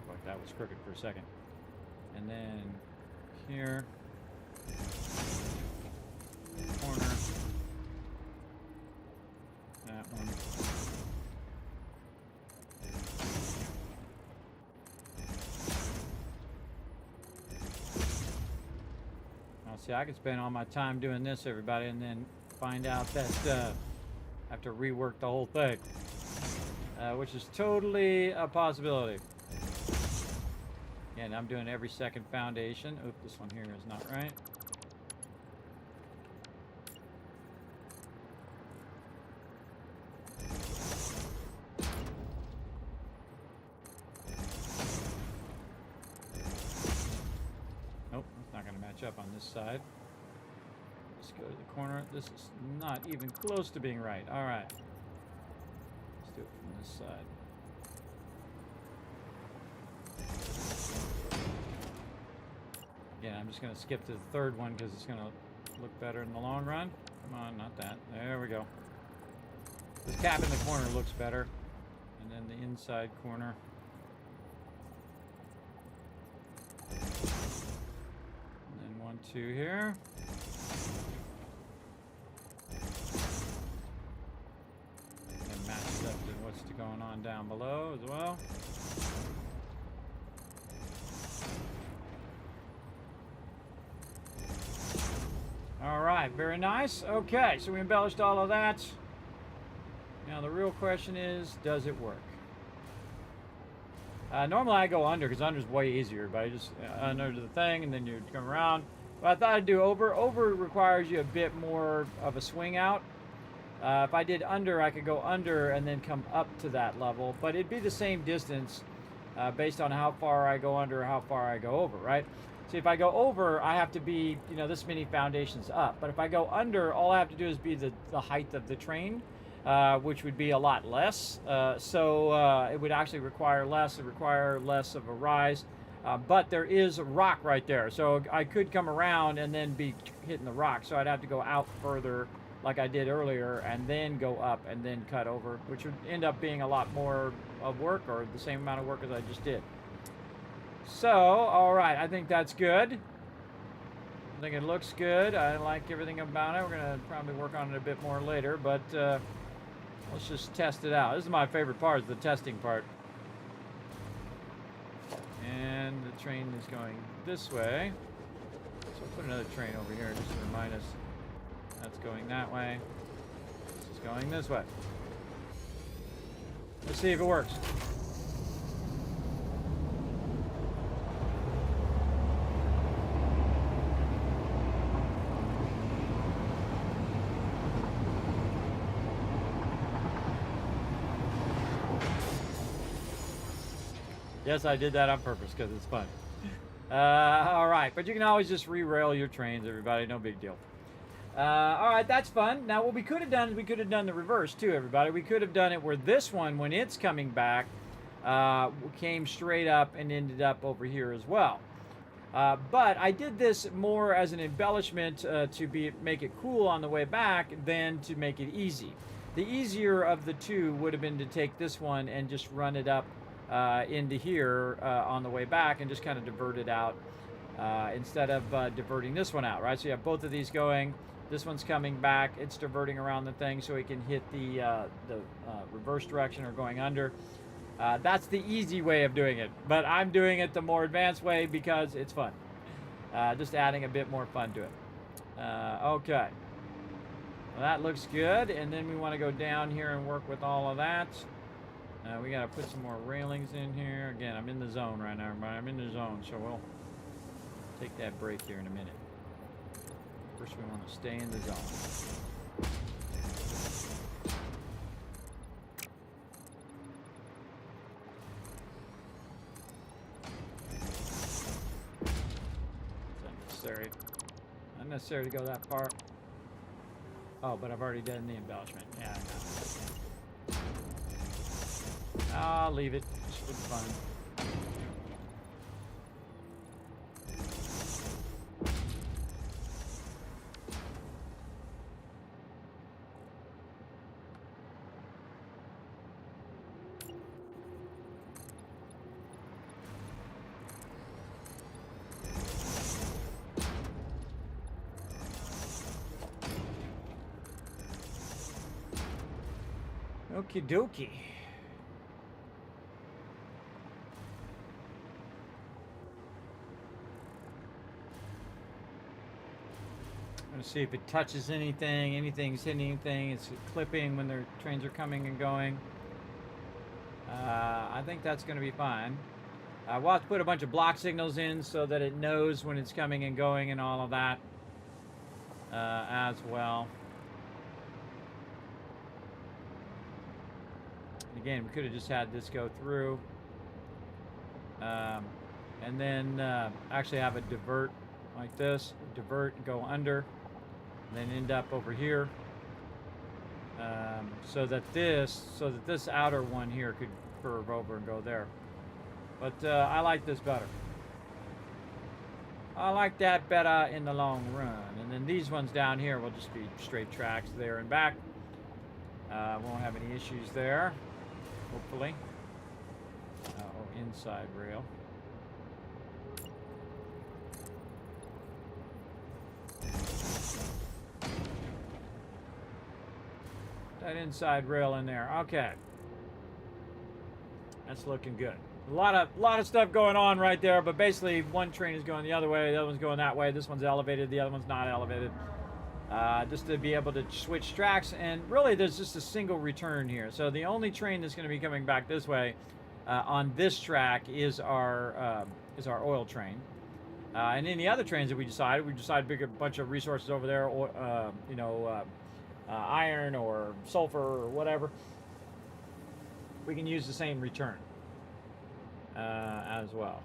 Like that was crooked for a second. And then here, corner, that one. Now, see, I could spend all my time doing this, everybody, and then find out that I have to rework the whole thing, which is totally a possibility. Again, I'm doing every second foundation. Oop, this one here is not right. Nope, it's not going to match up on this side. Let's go to the corner. This is not even close to being right. All right. Let's do it from this side. Again, I'm just going to skip to the third one because it's going to look better in the long run. Come on, not that. There we go. This cap in the corner looks better. And then the inside corner. And then 1, 2 here. And match it up to what's going on down below as well. All right, very nice. Okay, so we embellished all of that. Now the real question is, does it work? Normally I go under because under is way easier, but I just under the thing and then you come around. But I thought I'd do over. Over requires you a bit more of a swing out. If I did under, I could go under and then come up to that level, but it'd be the same distance based on how far I go under or how far I go over, right? So if I go over, I have to be, you know, this many foundations up. But if I go under, all I have to do is be the height of the train, which would be a lot less. So it would actually require less. It would require less of a rise. But there is a rock right there. So I could come around and then be hitting the rock. So I'd have to go out further like I did earlier and then go up and then cut over, which would end up being a lot more of work or the same amount of work as I just did. So, all right, I think that's good. I think it looks good. I like everything about it. We're going to probably work on it a bit more later, but let's just test it out. This is my favorite part, is the testing part. And the train is going this way. So I'll put another train over here just to remind us that's going that way. This is going this way. Let's see if it works. Yes, I did that on purpose because it's fun. All right, but you can always just re-rail your trains, everybody. No big deal. All right, that's fun. Now, what we could have done is we could have done the reverse too, everybody. We could have done it where this one, when it's coming back, came straight up and ended up over here as well. But I did this more as an embellishment to make it cool on the way back than to make it easy. The easier of the two would have been to take this one and just run it up into here on the way back and just kind of divert it out instead of diverting this one out, right? So you have both of these going. This one's coming back. It's diverting around the thing so it can hit the reverse direction or going under. That's the easy way of doing it, but I'm doing it the more advanced way because it's fun. Just adding a bit more fun to it. Okay. Well, that looks good, and then we want to go down here and work with all of that. We got to put some more railings in here. Again, I'm in the zone right now, everybody. I'm in the zone, so we'll take that break here in a minute. First, we want to stay in the zone. It's unnecessary. Unnecessary to go that far. Oh, but I've already done the embellishment. Yeah, I know. I'll leave it just for fun. Okie dokie. Let's see if it touches anything. Anything's hitting anything. It's clipping when their trains are coming and going. I think that's going to be fine. We'll have to put a bunch of block signals in so that it knows when it's coming and going and all of that as well. And again, we could have just had this go through. And then actually have a divert like this. Divert and go under. And then end up over here. So that this outer one here could curve over and go there. But I like this better. I like that better in the long run. And then these ones down here will just be straight tracks there and back. Won't have any issues there, hopefully. Or inside rail. That inside rail in there. Okay. That's looking good. A lot of stuff going on right there, but basically one train is going the other way, the other one's going that way, this one's elevated, the other one's not elevated. Just to be able to switch tracks, and really there's just a single return here. So the only train that's going to be coming back this way on this track is our oil train. And any other trains that we decide to pick a bunch of resources over there, or iron or sulfur or whatever. We can use the same return as well.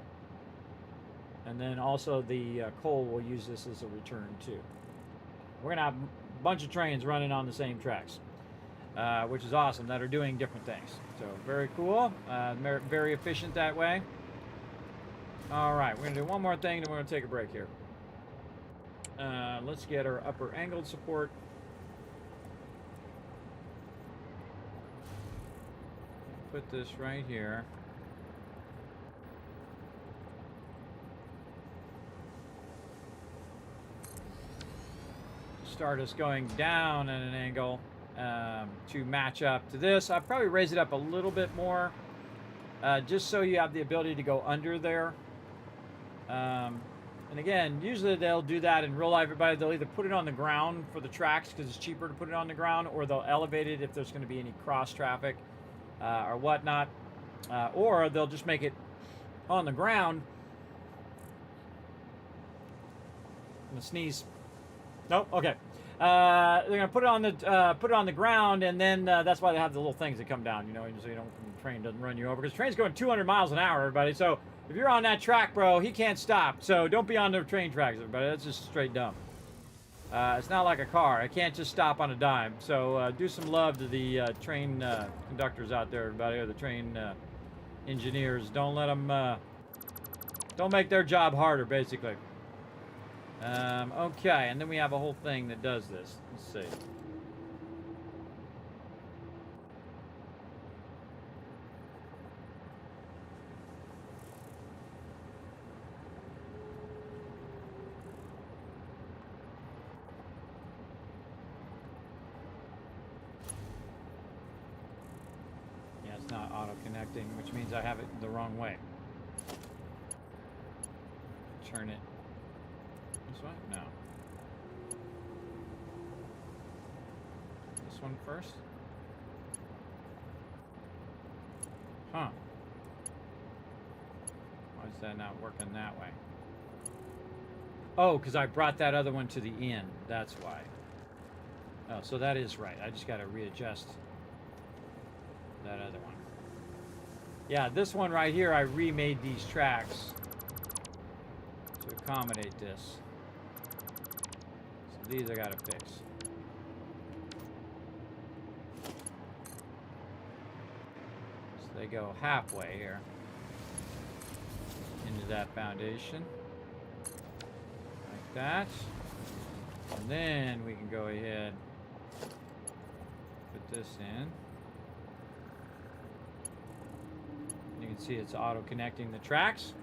And then also the coal will use this as a return too. We're going to have a bunch of trains running on the same tracks, which is awesome, that are doing different things. So very cool, very efficient that way. All right, we're going to do one more thing, then we're going to take a break here. Let's get our upper angled support. Put this right here. Start us going down at an angle to match up to this. I'll probably raise it up a little bit more just so you have the ability to go under there. And again, usually they'll do that in real life. Everybody, they'll either put it on the ground for the tracks because it's cheaper to put it on the ground, or they'll elevate it if there's going to be any cross traffic or whatnot, or they'll just make it on the ground. I'm gonna sneeze. Nope. Okay. They're gonna put it on the ground, and then that's why they have the little things that come down. You know, so you don't, the train doesn't run you over, because the train's going 200 miles an hour, everybody. So if you're on that track, bro, he can't stop. So don't be on the train tracks, everybody. That's just straight dumb. It's not like a car. I can't just stop on a dime. So do some love to the train conductors out there, everybody, or the train engineers. Don't let them, don't make their job harder, basically. Okay, and then we have a whole thing that does this. Let's see. It's not auto-connecting, which means I have it the wrong way. Turn it this way? No. This one first? Huh. Why is that not working that way? Oh, because I brought that other one to the end. That's why. Oh, so that is right. I just got to readjust that other one. Yeah, this one right here, I remade these tracks to accommodate this. So these I gotta fix. So they go halfway here into that foundation. Like that. And then we can go ahead, put this in. You can see it's auto-connecting the tracks,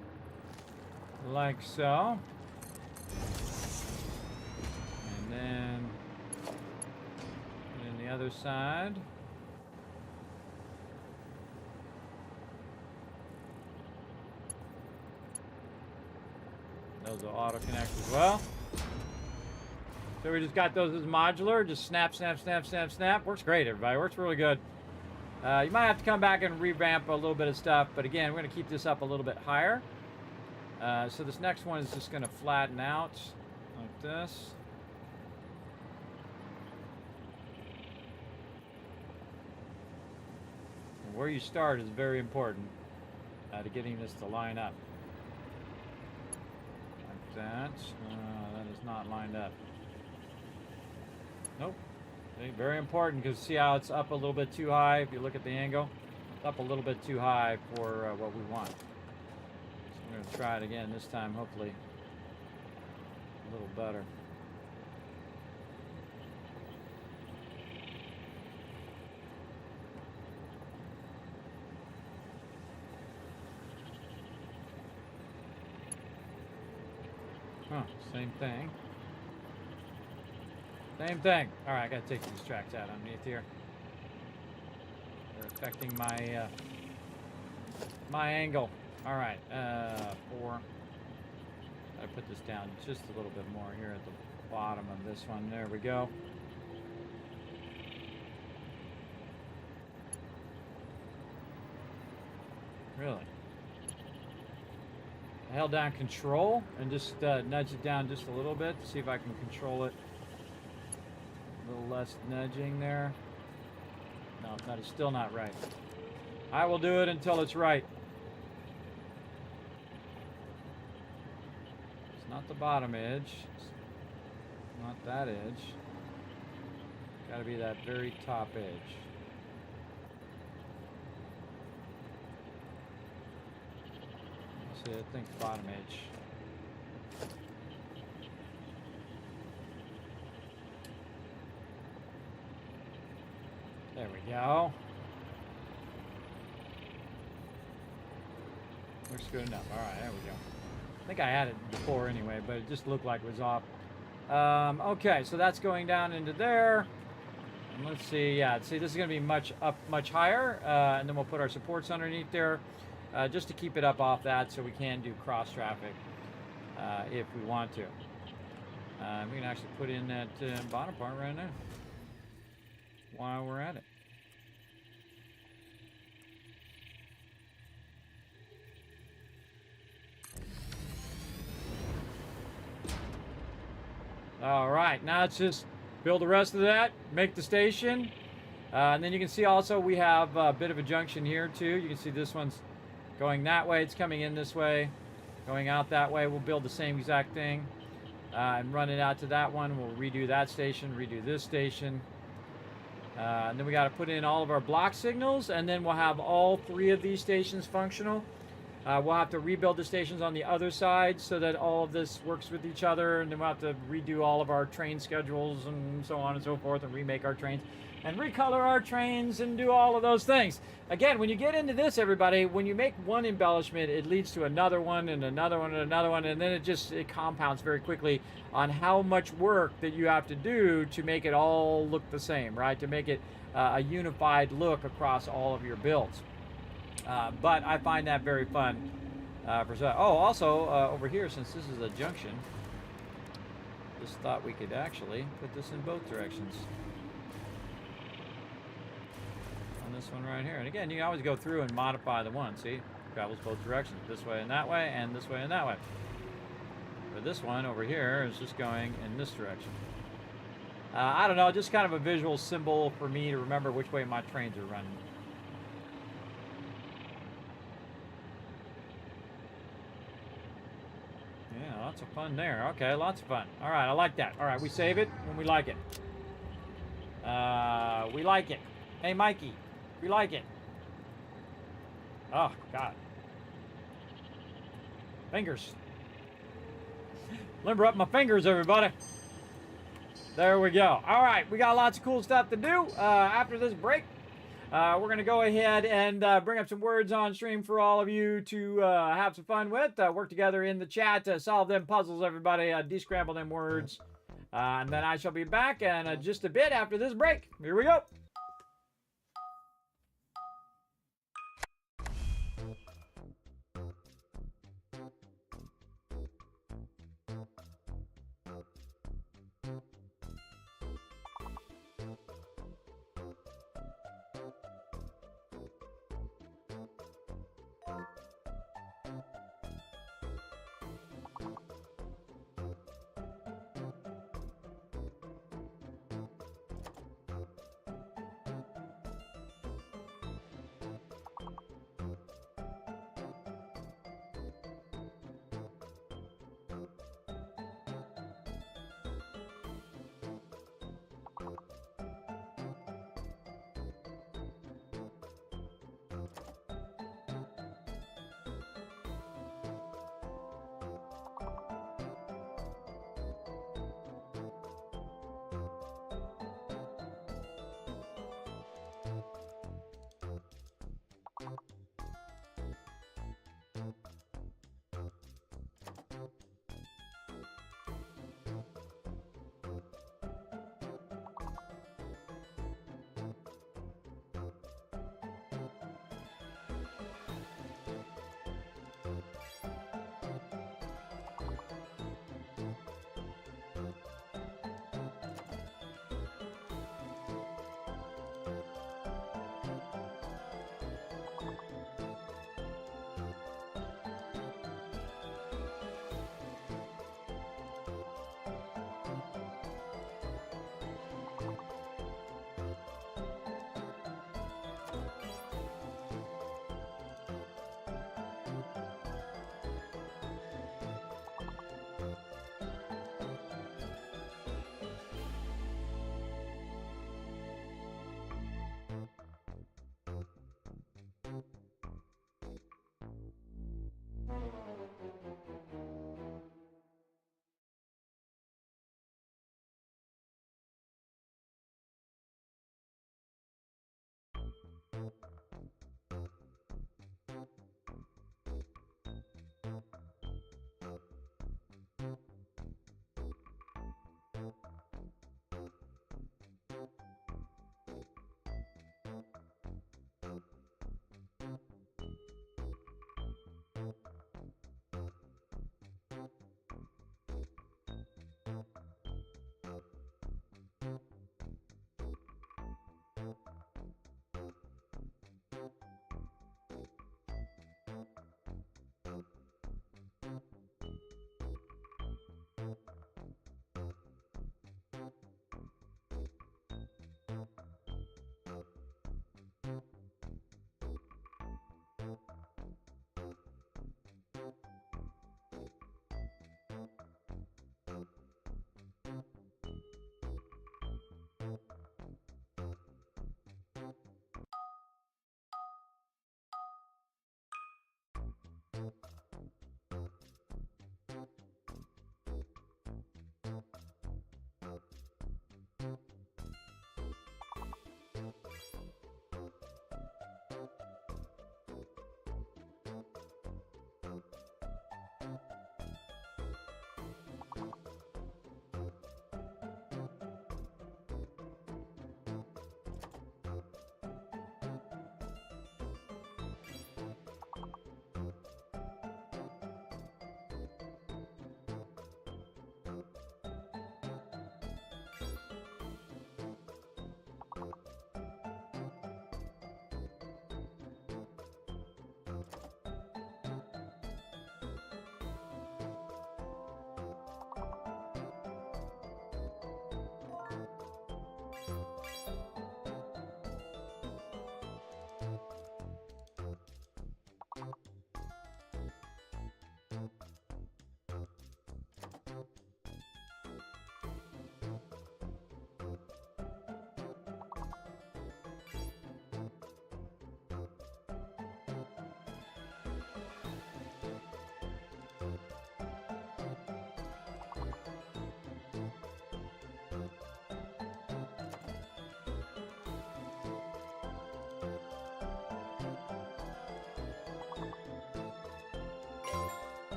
like so. And then the other side. Those will auto connect as well. So we just got those as modular. Just snap, snap, snap, snap, snap. Works great, everybody. Works really good. You might have to come back and revamp a little bit of stuff, but again, we're going to keep this up a little bit higher. So this next one is just going to flatten out like this. And where you start is very important to getting this to line up. Like that. That is not lined up. Nope. Okay, very important, because see how it's up a little bit too high. If you look at the angle, it's up a little bit too high for what we want. So I'm going to try it again this time, hopefully a little better. Huh, same thing. Same thing. All right, I gotta take these tracks out underneath here. They're affecting my my angle. All right, 4. I put this down just a little bit more here at the bottom of this one. There we go. Really? I held down Control and just nudge it down just a little bit to see if I can control it. A little less nudging there. No, that is still not right. I will do it until it's right. It's not the bottom edge. It's not that edge. Got to be that very top edge. See, I think bottom edge. There we go. Looks good enough. All right, there we go. I think I had it before anyway, but it just looked like it was off. Okay, so that's going down into there. And let's see. Yeah, see, this is going to be much higher, and then we'll put our supports underneath there, just to keep it up off that, so we can do cross traffic if we want to. We can actually put in that bottom part right now while we're at it. All right, now it's just build the rest of that, make the station, and then you can see also we have a bit of a junction here too. You can see this one's going that way, it's coming in this way, going out that way. We'll build the same exact thing and run it out to that one. We'll redo that station, redo this station. And then we got to put in all of our block signals, and then we'll have all 3 of these stations functional. We'll have to rebuild the stations on the other side so that all of this works with each other, and then we'll have to redo all of our train schedules and so on and so forth, and remake our trains and recolor our trains and do all of those things. Again, when you get into this, everybody, when you make one embellishment, it leads to another one and another one and another one, and then it compounds very quickly on how much work that you have to do to make it all look the same, right? To make it a unified look across all of your builds. But I find that very fun. Also, over here, since this is a junction, just thought we could actually put this in both directions. On this one right here. And again, you can always go through and modify the one. See? It travels both directions. This way and that way, and this way and that way. But this one over here is just going in this direction. I don't know, just kind of a visual symbol for me to remember which way my trains are running. Yeah, lots of fun there. Okay, lots of fun. All right, I like that. All right, we save it when we like it. We like it. Hey, Mikey, we like it. Oh, God. Fingers. Limber up my fingers, everybody. There we go. All right, we got lots of cool stuff to do after this break. We're going to go ahead and bring up some words on stream for all of you to have some fun with. Work together in the chat to solve them puzzles, everybody. Descramble them words. And then I shall be back in just a bit after this break. Here we go.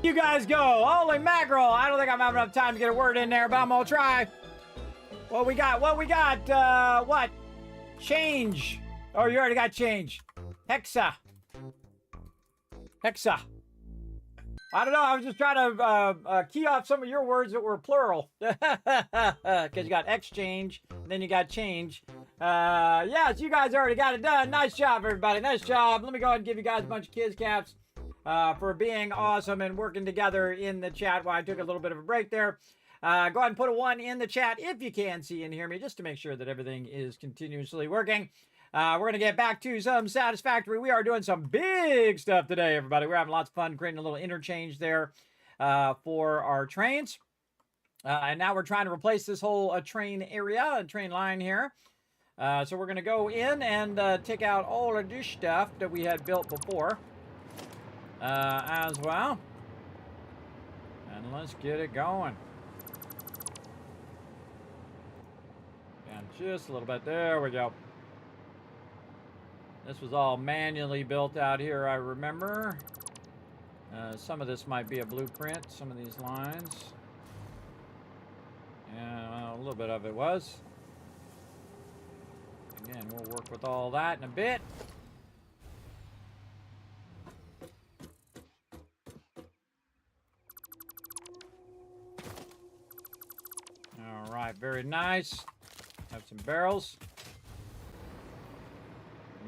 You guys go. Holy mackerel. I don't think I'm having enough time to get a word in there, but I'm gonna try. What we got? What? Change. Oh, you already got change. Hexa. I don't know. I was just trying to key off some of your words that were plural. Because you got exchange, then you got change. Yes, you guys already got it done. Nice job, everybody. Nice job. Let me go ahead and give you guys a bunch of kids caps for being awesome and working together in the chat while I took a little bit of a break there. Go ahead and put a 1 in the chat if you can see and hear me, just to make sure that everything is continuously working. We're going to get back to some Satisfactory. We are doing some big stuff today, everybody. We're having lots of fun creating a little interchange there for our trains. And now we're trying to replace this whole train area, train line here. So we're going to go in and take out all of this stuff that we had built before as well. And let's get it going. And just a little bit. There we go. This was all manually built out here, I remember. Some of this might be a blueprint, some of these lines. Yeah, well, a little bit of it was. Again, we'll work with all that in a bit. All right, very nice. Have some barrels.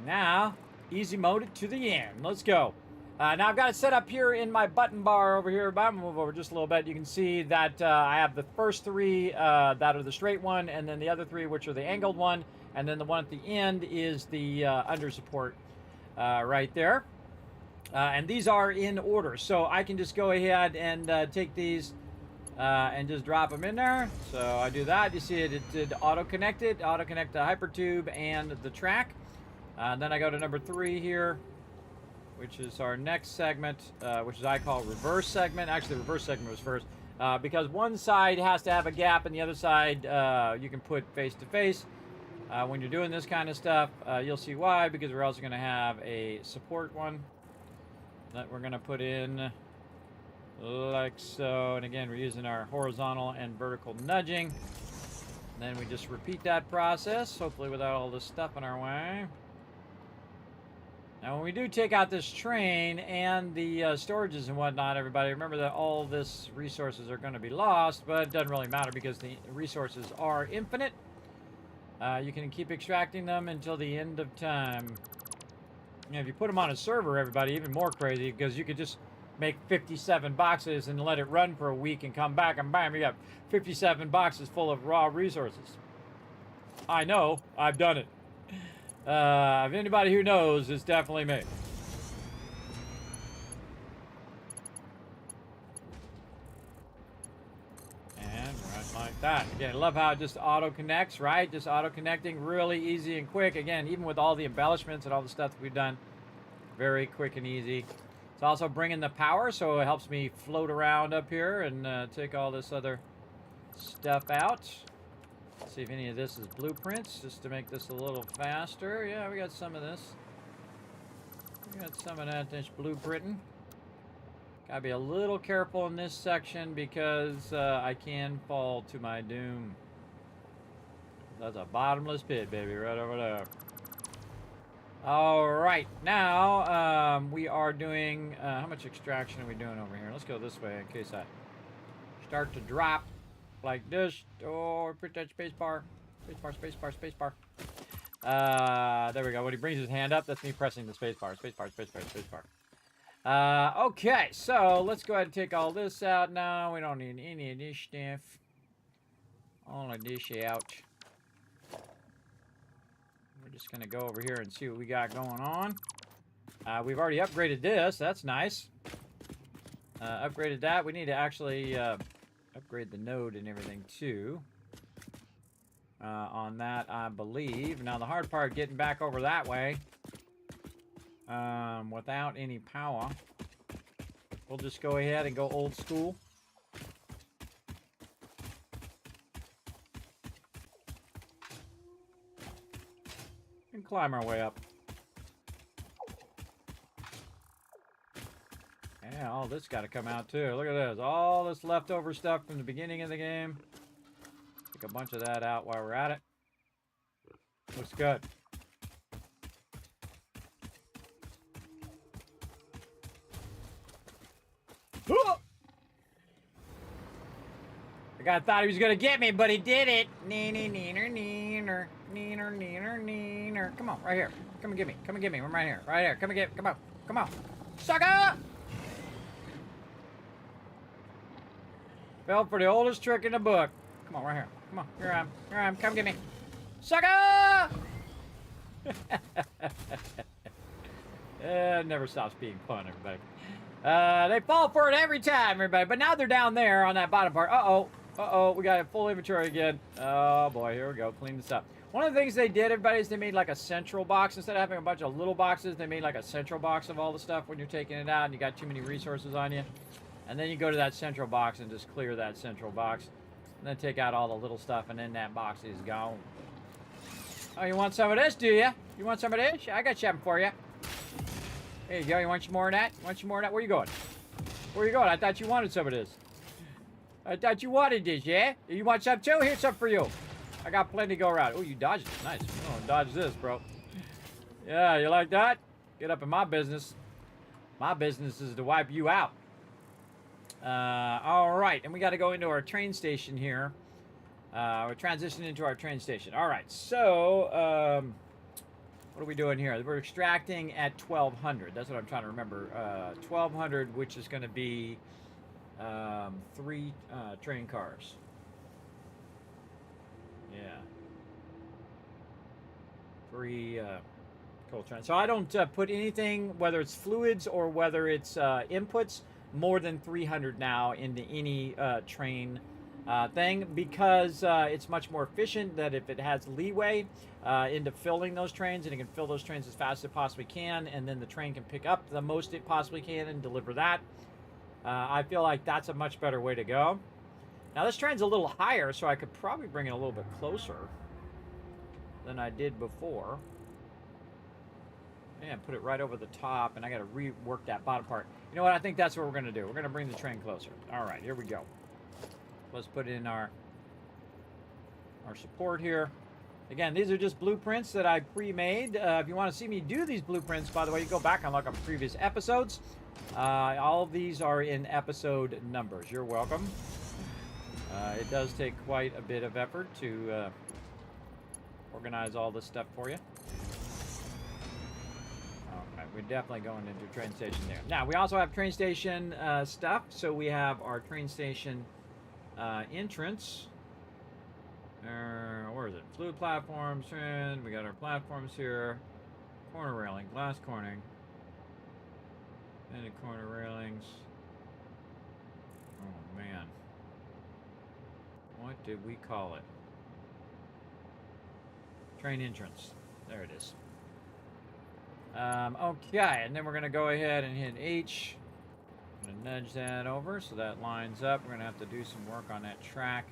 Now, easy mode it to the end. Let's go. Now I've got it set up here in my button bar over here. I'm gonna move over just a little bit. You can see that I have the first 3 that are the straight one, and then the other 3 which are the angled one, and then the one at the end is the under support right there. And these are in order, so I can just go ahead and take these and just drop them in there. So I do that. You see it did auto-connect the hypertube and the track. Then I go to number 3 here, which is our next segment, which is I call reverse segment. Actually, the reverse segment was first, because one side has to have a gap and the other side you can put face to face. When you're doing this kind of stuff, you'll see why, because we're also going to have a support one that we're going to put in like so. And again, we're using our horizontal and vertical nudging. And then we just repeat that process, hopefully without all this stuff in our way. Now, when we do take out this train and the storages and whatnot, everybody, remember that all this resources are going to be lost, but it doesn't really matter because the resources are infinite. You can keep extracting them until the end of time. You know, if you put them on a server, everybody, even more crazy, because you could just make 57 boxes and let it run for a week and come back and bam, you got 57 boxes full of raw resources. I know, I've done it. If anybody who knows, it's definitely me. And right like that. Again, I love how it just auto-connects, right? Just auto-connecting, really easy and quick. Again, even with all the embellishments and all the stuff that we've done, very quick and easy. It's also bringing the power, so it helps me float around up here and take all this other stuff out. See if any of this is blueprints, just to make this a little faster. Yeah, we got some of this. We got some of that blueprinting. Gotta be a little careful in this section because I can fall to my doom. That's a bottomless pit, baby, right over there. All right, now we are doing, how much extraction are we doing over here? Let's go this way in case I start to drop. Like this. Oh, put that space bar. Space bar. There we go. When he brings his hand up, that's me pressing the space bar. Space bar. Okay, so let's go ahead and take all this out now. We don't need any of this stuff. All of this out. We're just going to go over here and see what we got going on. We've already upgraded this. That's nice. Upgraded that. We need to actually... upgrade the node and everything too on that, I believe. Now the hard part, getting back over that way without any power. We'll just go ahead and go old school. And climb our way up. Yeah, all this got to come out too. Look at this. All this leftover stuff from the beginning of the game. Take a bunch of that out while we're at it. Looks good. The guy thought he was gonna get me, but he did it. Neener, neener, neener, neener, neener, neener. Come on, right here. Come and get me. Come and get me. I'm right here. Right here. Come and get. Come on. Come on. Sucker! Fell for the oldest trick in the book. Come on, right here. Come on. Here I am. Here I am. Come get me. Sucker! It never stops being fun, everybody. They fall for it every time, everybody. But now they're down there on that bottom part. Uh-oh. Uh-oh. We got a full inventory again. Oh, boy. Here we go. Clean this up. One of the things they did, everybody, is they made like a central box. Instead of having a bunch of little boxes, they made like a central box of all the stuff when you're taking it out and you got too many resources on you. And then you go to that central box and just clear that central box. And then take out all the little stuff, and then that box is gone. Oh, you want some of this, do you? You want some of this? I got something for you. There you go. You want some more of that? You want some more of that? Where you going? Where you going? I thought you wanted some of this. I thought you wanted this, yeah? You want some too? Here's some for you. I got plenty to go around. Oh, you dodged it. Nice. Oh, dodge this, bro. Yeah, you like that? Get up in my business. My business is to wipe you out. All right. And we got to go into our train station here. We're transitioning into our train station. All right. So, what are we doing here? We're extracting at 1200. That's what I'm trying to remember. 1200, which is going to be 3 train cars. Yeah. 3 coal trains. So I don't put anything, whether it's fluids or whether it's inputs, more than 300 now into any train thing, because it's much more efficient that if it has leeway into filling those trains, and it can fill those trains as fast as it possibly can, and then the train can pick up the most it possibly can and deliver that. I feel like that's a much better way to go. Now this train's a little higher, so I could probably bring it a little bit closer than I did before. And put it right over the top, and I got to rework that bottom part. You know what? I think that's what we're going to do. We're going to bring the train closer. All right, here we go. Let's put in our support here. Again, these are just blueprints that I pre-made. If you want to see me do these blueprints, by the way, you go back and look up previous episodes. All of these are in episode numbers. You're welcome. It does take quite a bit of effort to organize all this stuff for you. Alright, we're definitely going into train station there. Now, we also have train station stuff. So we have our train station entrance. Where is it? Fluid platforms. And we got our platforms here. Corner railing, glass corning. And the corner railings. Oh, man. What did we call it? Train entrance. There it is. Okay, and then we're going to go ahead and hit H. I'm going to nudge that over so that lines up. We're going to have to do some work on that track.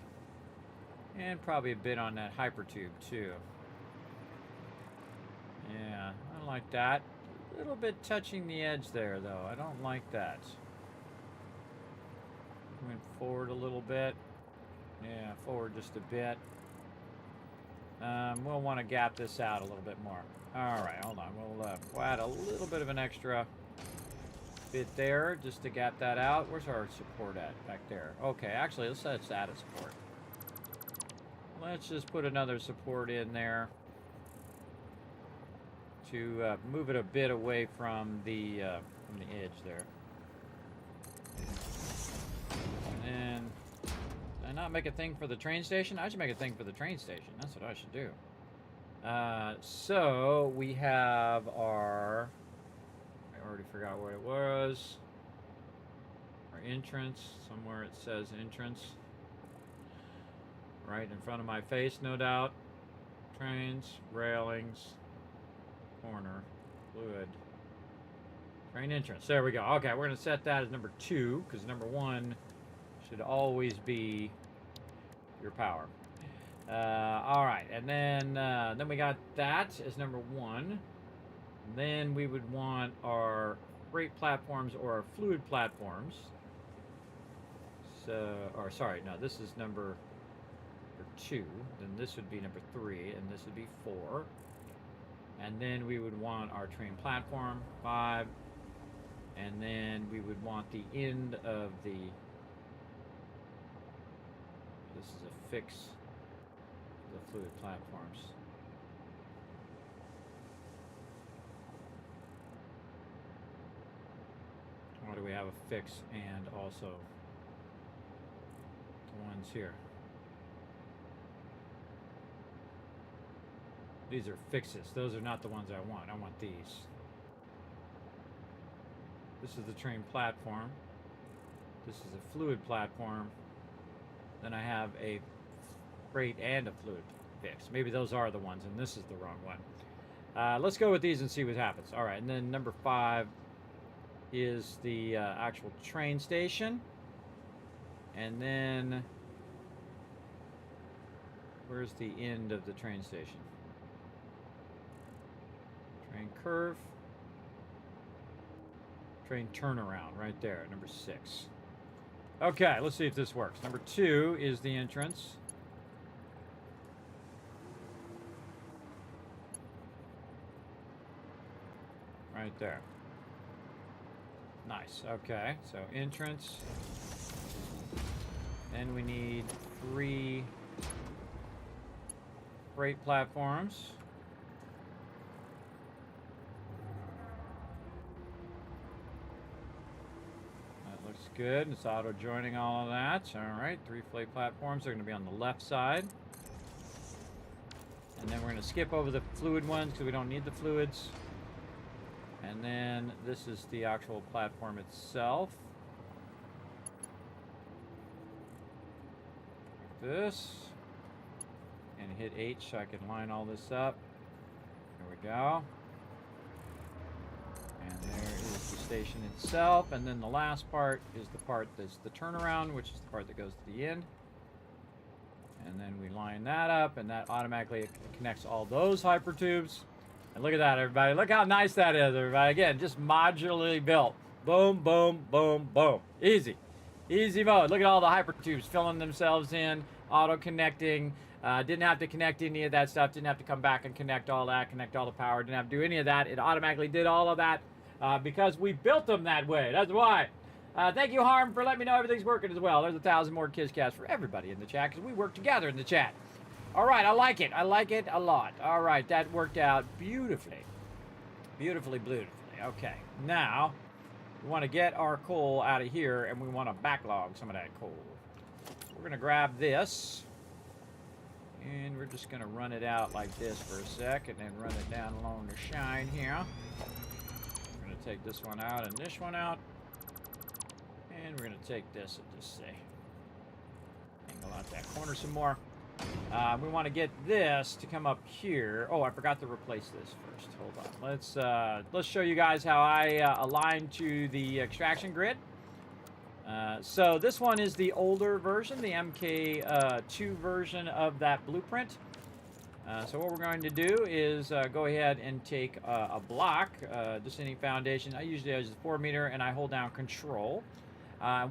And probably a bit on that hypertube, too. Yeah, I like that. A little bit touching the edge there, though. I don't like that. Went forward a little bit. Yeah, forward just a bit. We'll want to gap this out a little bit more. All right, hold on. We'll add a little bit of an extra bit there just to gap that out. Where's our support at? Back there. Okay, actually, let's add a support. Let's just put another support in there to move it a bit away from the edge there. And then, did I not make a thing for the train station? I should make a thing for the train station. That's what I should do. So we have our, I already forgot what it was. Our entrance, somewhere it says entrance. Right in front of my face, no doubt. Trains, railings, corner, fluid, train entrance. There we go. Okay, we're going to set that as number 2, because number 1 should always be your power. All right, and then we got that as number 1. And then we would want our freight platforms or fluid platforms. So, or sorry, no, this is number 2. Then this would be number 3, and this would be 4. And then we would want our train platform, 5. And then we would want the end of the, this is a fix, the fluid platforms. Or do we have a fix and also the ones here? These are fixes. Those are not the ones I want. I want these. This is the train platform. This is a fluid platform. Then I have a freight and a fluid fix. Maybe those are the ones, and this is the wrong one. Let's go with these and see what happens. All right, and then number 5 is the actual train station. And then where's the end of the train station? Train curve. Train turnaround right there, number 6. Okay, let's see if this works. Number 2 is the entrance. Right there. Nice. Okay, so entrance. Then we need 3 freight platforms. That looks good. It's auto joining all of that. All right, 3 freight platforms. They're going to be on the left side. And then we're going to skip over the fluid ones because we don't need the fluids. And then this is the actual platform itself. Like this. And hit H so I can line all this up. There we go. And there is the station itself. And then the last part is the part that's the turnaround, which is the part that goes to the end. And then we line that up, and that automatically connects all those hypertubes. And look at that, everybody. Look how nice that is, everybody. Again, just modularly built. Boom, boom, boom, boom. Easy. Easy mode. Look at all the hypertubes filling themselves in, auto-connecting. Didn't have to connect any of that stuff. Didn't have to come back and connect all that, connect all the power. Didn't have to do any of that. It automatically did all of that because we built them that way. That's why. Thank you, Harm, for letting me know everything's working as well. There's 1,000 more Kiscats for everybody in the chat because we work together in the chat. All right, I like it. I like it a lot. All right, that worked out beautifully. Beautifully, beautifully. Okay, now we want to get our coal out of here, and we want to backlog some of that coal. We're going to grab this, and we're just going to run it out like this for a sec, and then run it down along the shine here. We're going to take this one out and this one out, and we're going to take this and just say, angle out that corner some more. We want to get this to come up here. Oh, I forgot to replace this first. Hold on. Let's show you guys how I align to the extraction grid. So this one is the older version, the MK2 version of that blueprint. So what we're going to do is go ahead and take a block, just any foundation. I usually use a 4 meter, and I hold down Control.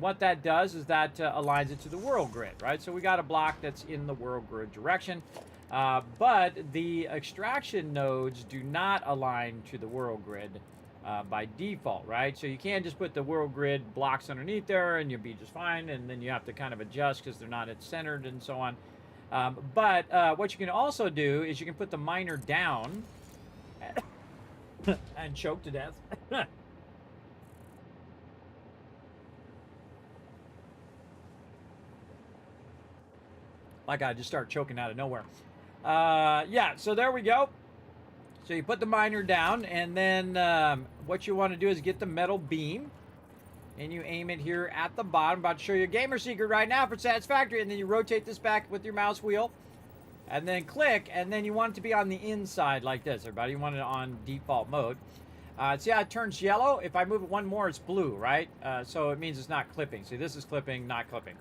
What that does is that aligns it to the world grid, right? So we got a block that's in the world grid direction, but the extraction nodes do not align to the world grid by default, right? So you can't just put the world grid blocks underneath there and you'll be just fine, and then you have to kind of adjust because they're not centered and so on. But what you can also do is you can put the miner down and choke to death. My God, just start choking out of nowhere. Yeah, so there we go. So you put the miner down, and then what you want to do is get the metal beam, and you aim it here at the bottom. I'm about to show you a gamer secret right now for Satisfactory, and then you rotate this back with your mouse wheel, and then click, and then you want it to be on the inside like this, everybody. You want it on default mode. See how it turns yellow? If I move it one more, it's blue, right? So it means it's not clipping. See, this is clipping, not clipping.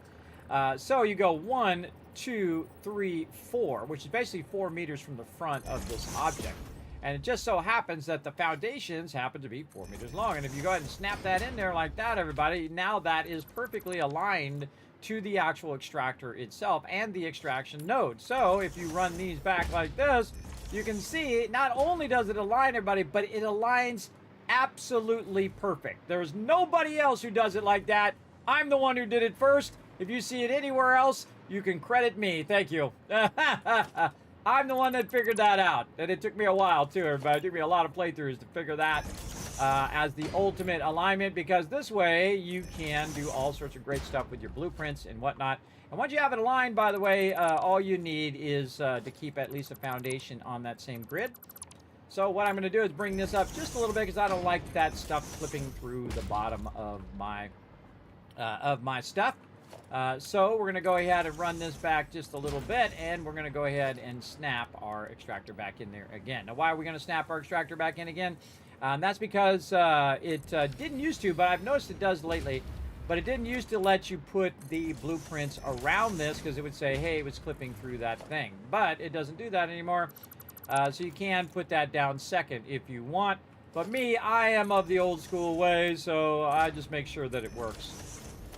So you go 1, 2, 3, 4, which is basically 4 meters from the front of this object. And it just so happens that the foundations happen to be 4 meters long. And if you go ahead and snap that in there like that, everybody, now that is perfectly aligned to the actual extractor itself and the extraction node. So if you run these back like this, you can see not only does it align, everybody, but it aligns absolutely perfect. There's nobody else who does it like that. I'm the one who did it first. If you see it anywhere else, you can credit me. Thank you. I'm the one that figured that out. And it took me a while, too, everybody. It took me a lot of playthroughs to figure that as the ultimate alignment, because this way you can do all sorts of great stuff with your blueprints and whatnot. And once you have it aligned, by the way, all you need is to keep at least a foundation on that same grid. So what I'm going to do is bring this up just a little bit, because I don't like that stuff flipping through the bottom of my stuff. So we're going to go ahead and run this back just a little bit, and we're going to go ahead and snap our extractor back in there again. Now, why are we going to snap our extractor back in again? That's because it didn't used to, but I've noticed it does lately. But it didn't used to let you put the blueprints around this, because it would say, hey, it was clipping through that thing. But it doesn't do that anymore. So you can put that down second if you want. But me, I am of the old school way, so I just make sure that it works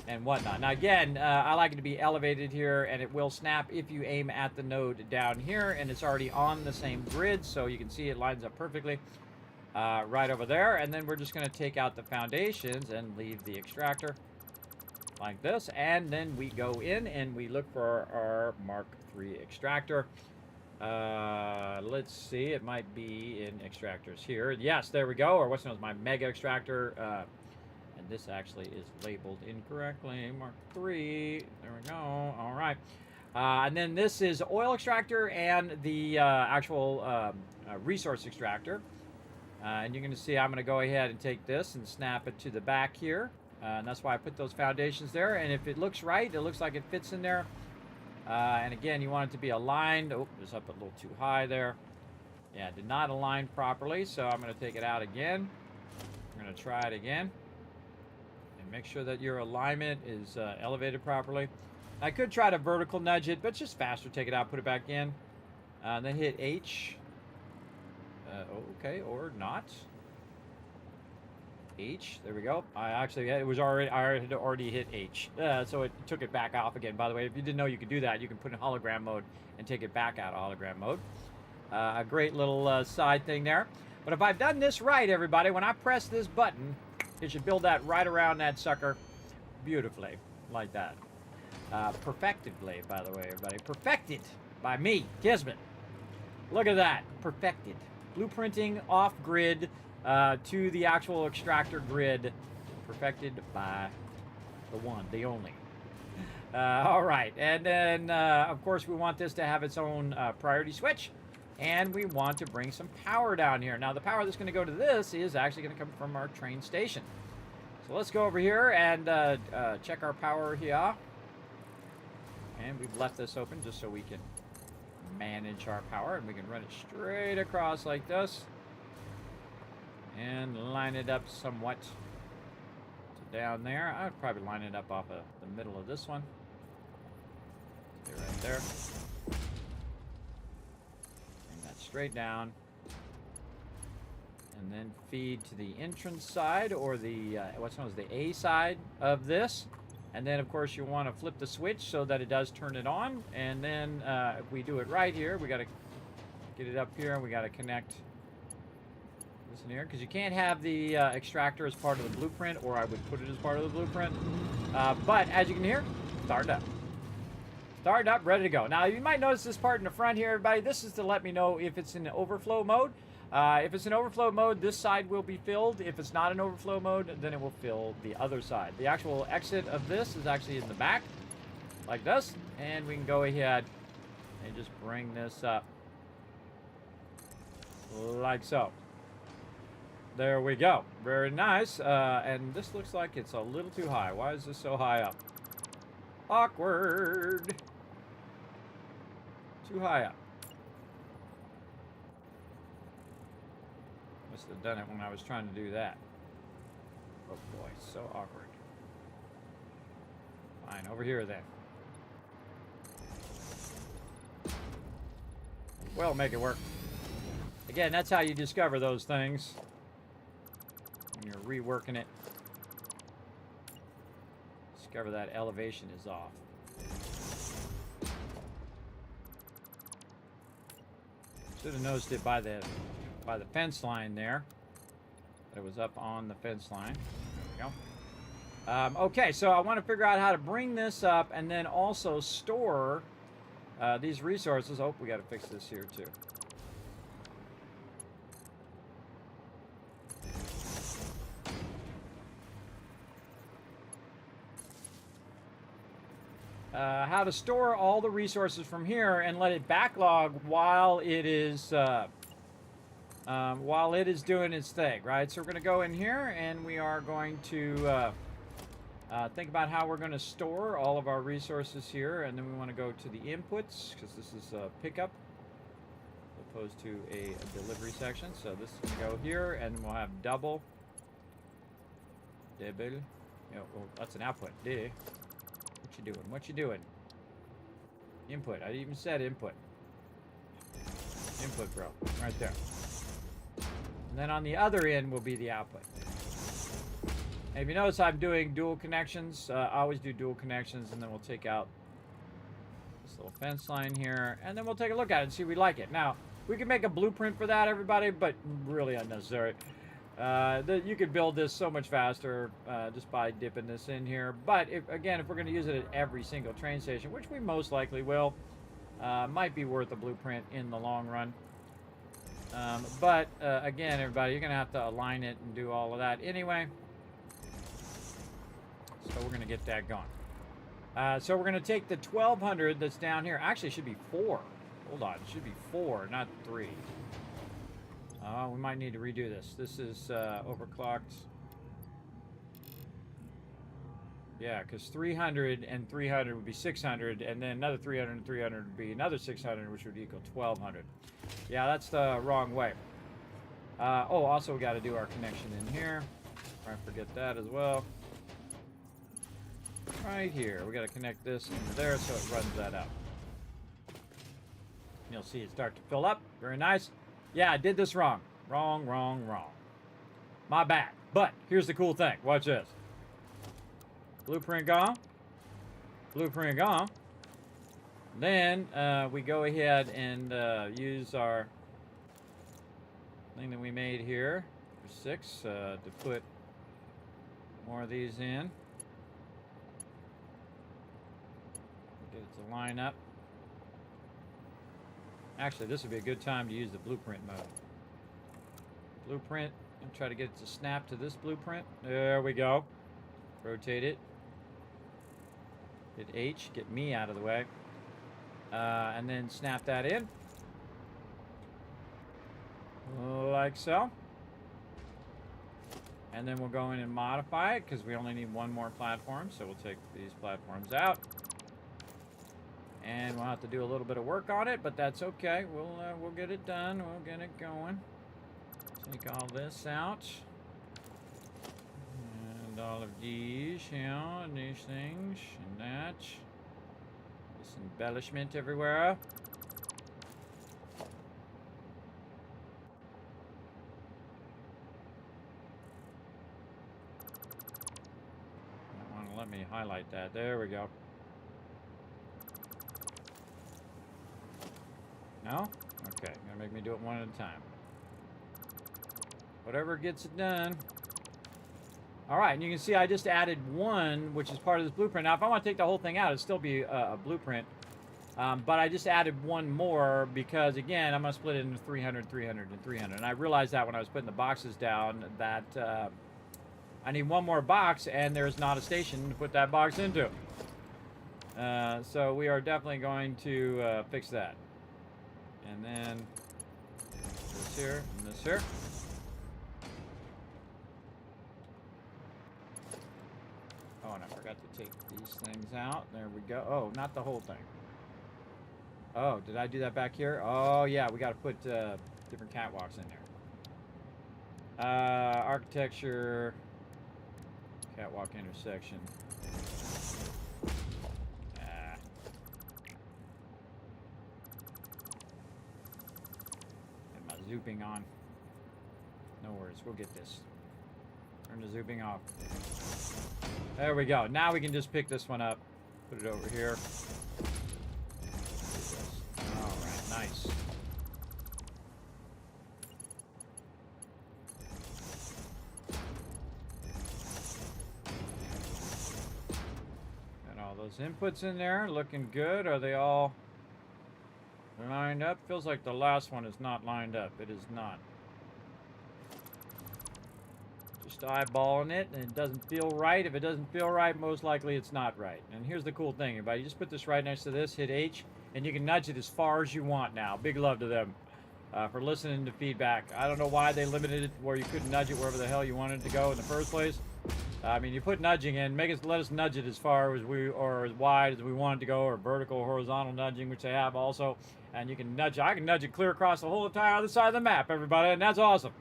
and whatnot. Now again, I like it to be elevated here, and it will snap if you aim at the node down here, and it's already on the same grid, so you can see it lines up perfectly right over there. And then we're just going to take out the foundations and leave the extractor like this, and then we go in and we look for our Mark III extractor. Let's see, it might be in extractors here. Yes, there we go, or what's known as my mega extractor. And this actually is labeled incorrectly. Mark III. There we go. All right. And then this is oil extractor and the actual resource extractor. And you're going to see I'm going to go ahead and take this and snap it to the back here. And that's why I put those foundations there. And if it looks right, it looks like it fits in there. And again, you want it to be aligned. Oh, it's up a little too high there. Yeah, it did not align properly. So I'm going to take it out again. I'm going to try it again. Make sure that your alignment is elevated properly. I could try to vertical nudge it, but it's just faster. Take it out, put it back in, and then hit H. Okay, or not. H. There we go. I had already hit H, so it took it back off again. By the way, if you didn't know you could do that, you can put in hologram mode and take it back out of hologram mode. A great little side thing there. But if I've done this right, everybody, when I press this button, it should build that right around that sucker beautifully, like that. Perfectedly, by the way, everybody. Perfected by me, Kismet. Look at that. Perfected. Blueprinting off-grid to the actual extractor grid. Perfected by the one, the only. All right. And then, of course, we want this to have its own priority switch. And we want to bring some power down here. Now, the power that's going to go to this is actually going to come from our train station. So let's go over here and check our power here. And we've left this open just so we can manage our power. And we can run it straight across like this. And line it up somewhat to down there. I would probably line it up off of the middle of this one. Stay right there. Straight down, and then feed to the entrance side, or the what's known as the A side of this. And then of course you want to flip the switch so that it does turn it on. And then if we do it right here, we got to get it up here, and we got to connect this in here, because you can't have the extractor as part of the blueprint, or I would put it as part of the blueprint. But as you can hear, start up. Started up, ready to go. Now, you might notice this part in the front here, everybody. This is to let me know if it's in overflow mode. If it's in overflow mode, this side will be filled. If it's not in overflow mode, then it will fill the other side. The actual exit of this is actually in the back, like this. And we can go ahead and just bring this up, like so. There we go. Very nice. And this looks like it's a little too high. Why is this so high up? Awkward. Too high up. Must have done it when I was trying to do that. Oh boy, so awkward. Fine, over here then. Well, make it work. Again, that's how you discover those things when you're reworking it. Discover that elevation is off. Should have noticed it by the fence line there. It was up on the fence line. There we go. Okay, so I want to figure out how to bring this up and then also store these resources. Oh, we got to fix this here too. How to store all the resources from here and let it backlog while it is doing its thing, right? So we're going to go in here and we are going to think about how we're going to store all of our resources here, and then we want to go to the inputs because this is a pickup as opposed to a delivery section. So this is going to go here, and we'll have double. Oh, that's an output. What you doing? What you doing? Input. I even said input. Input, bro. Right there. And then on the other end will be the output. And if you notice, I'm doing dual connections. I always do dual connections, and then we'll take out this little fence line here, and then we'll take a look at it and see if we like it. Now, we can make a blueprint for that, everybody, but really unnecessary. You could build this so much faster just by dipping this in here. But if we're going to use it at every single train station, which we most likely will, might be worth a blueprint in the long run. But again, everybody, you're going to have to align it and do all of that anyway. So we're going to get that going. So we're going to take the 1200 that's down here. Actually, it should be 4. Hold on. It should be 4, not 3. We might need to redo this. This is overclocked. Yeah, because 300 and 300 would be 600, and then another 300 and 300 would be another 600, which would equal 1200. Yeah, that's the wrong way. Oh, also we got to do our connection in here. I forget that as well. Right here, we got to connect this into there so it runs that out. You'll see it start to fill up. Very nice. Yeah, I did this wrong. Wrong. My bad. But here's the cool thing. Watch this. Blueprint gone. Blueprint gone. Then we go ahead and use our thing that we made here for 6 to put more of these in. Get it to line up. Actually, this would be a good time to use the blueprint mode. Blueprint, and try to get it to snap to this blueprint. There we go. Rotate it. Hit H, get me out of the way. And then snap that in. Like so. And then we'll go in and modify it because we only need one more platform. So we'll take these platforms out. And we'll have to do a little bit of work on it, but that's okay. We'll get it done. We'll get it going. Take all this out. And all of these, yeah, and these things, and that. This embellishment everywhere. I want to let me highlight that. There we go. No? Okay, gonna make me do it one at a time. Whatever gets it done. Alright, and you can see I just added 1, which is part of this blueprint. Now, if I want to take the whole thing out, it'd still be a blueprint. But I just added 1 more because, again, I'm going to split it into 300, 300, and 300. And I realized that when I was putting the boxes down that I need 1 more box, and there's not a station to put that box into. So we are definitely going to fix that. And then this here and this here. Oh, and I forgot to take these things out. There we go. Oh, not the whole thing. Oh, did I do that back here? Oh, yeah, we got to put different catwalks in there. Architecture, catwalk intersection. zooping on. No worries, we'll get this. Turn the zooping off. There we go. Now we can just pick this one up. Put it over here. Alright, nice. Got all those inputs in there, looking good. Are they all lined up? Feels like the last one is not lined up. It is not. Just eyeballing it, and it doesn't feel right. If it doesn't feel right, most likely it's not right. And here's the cool thing, everybody. You just put this right next to this, hit H, and you can nudge it as far as you want now. Big love to them for listening to feedback. I don't know why they limited it where you couldn't nudge it wherever the hell you wanted it to go in the first place. I mean, you put nudging in, let us nudge it as far as or as wide as we want it to go, or vertical or horizontal nudging, which they have also. And you can nudge, I can nudge it clear across the whole entire other side of the map, everybody, and that's awesome.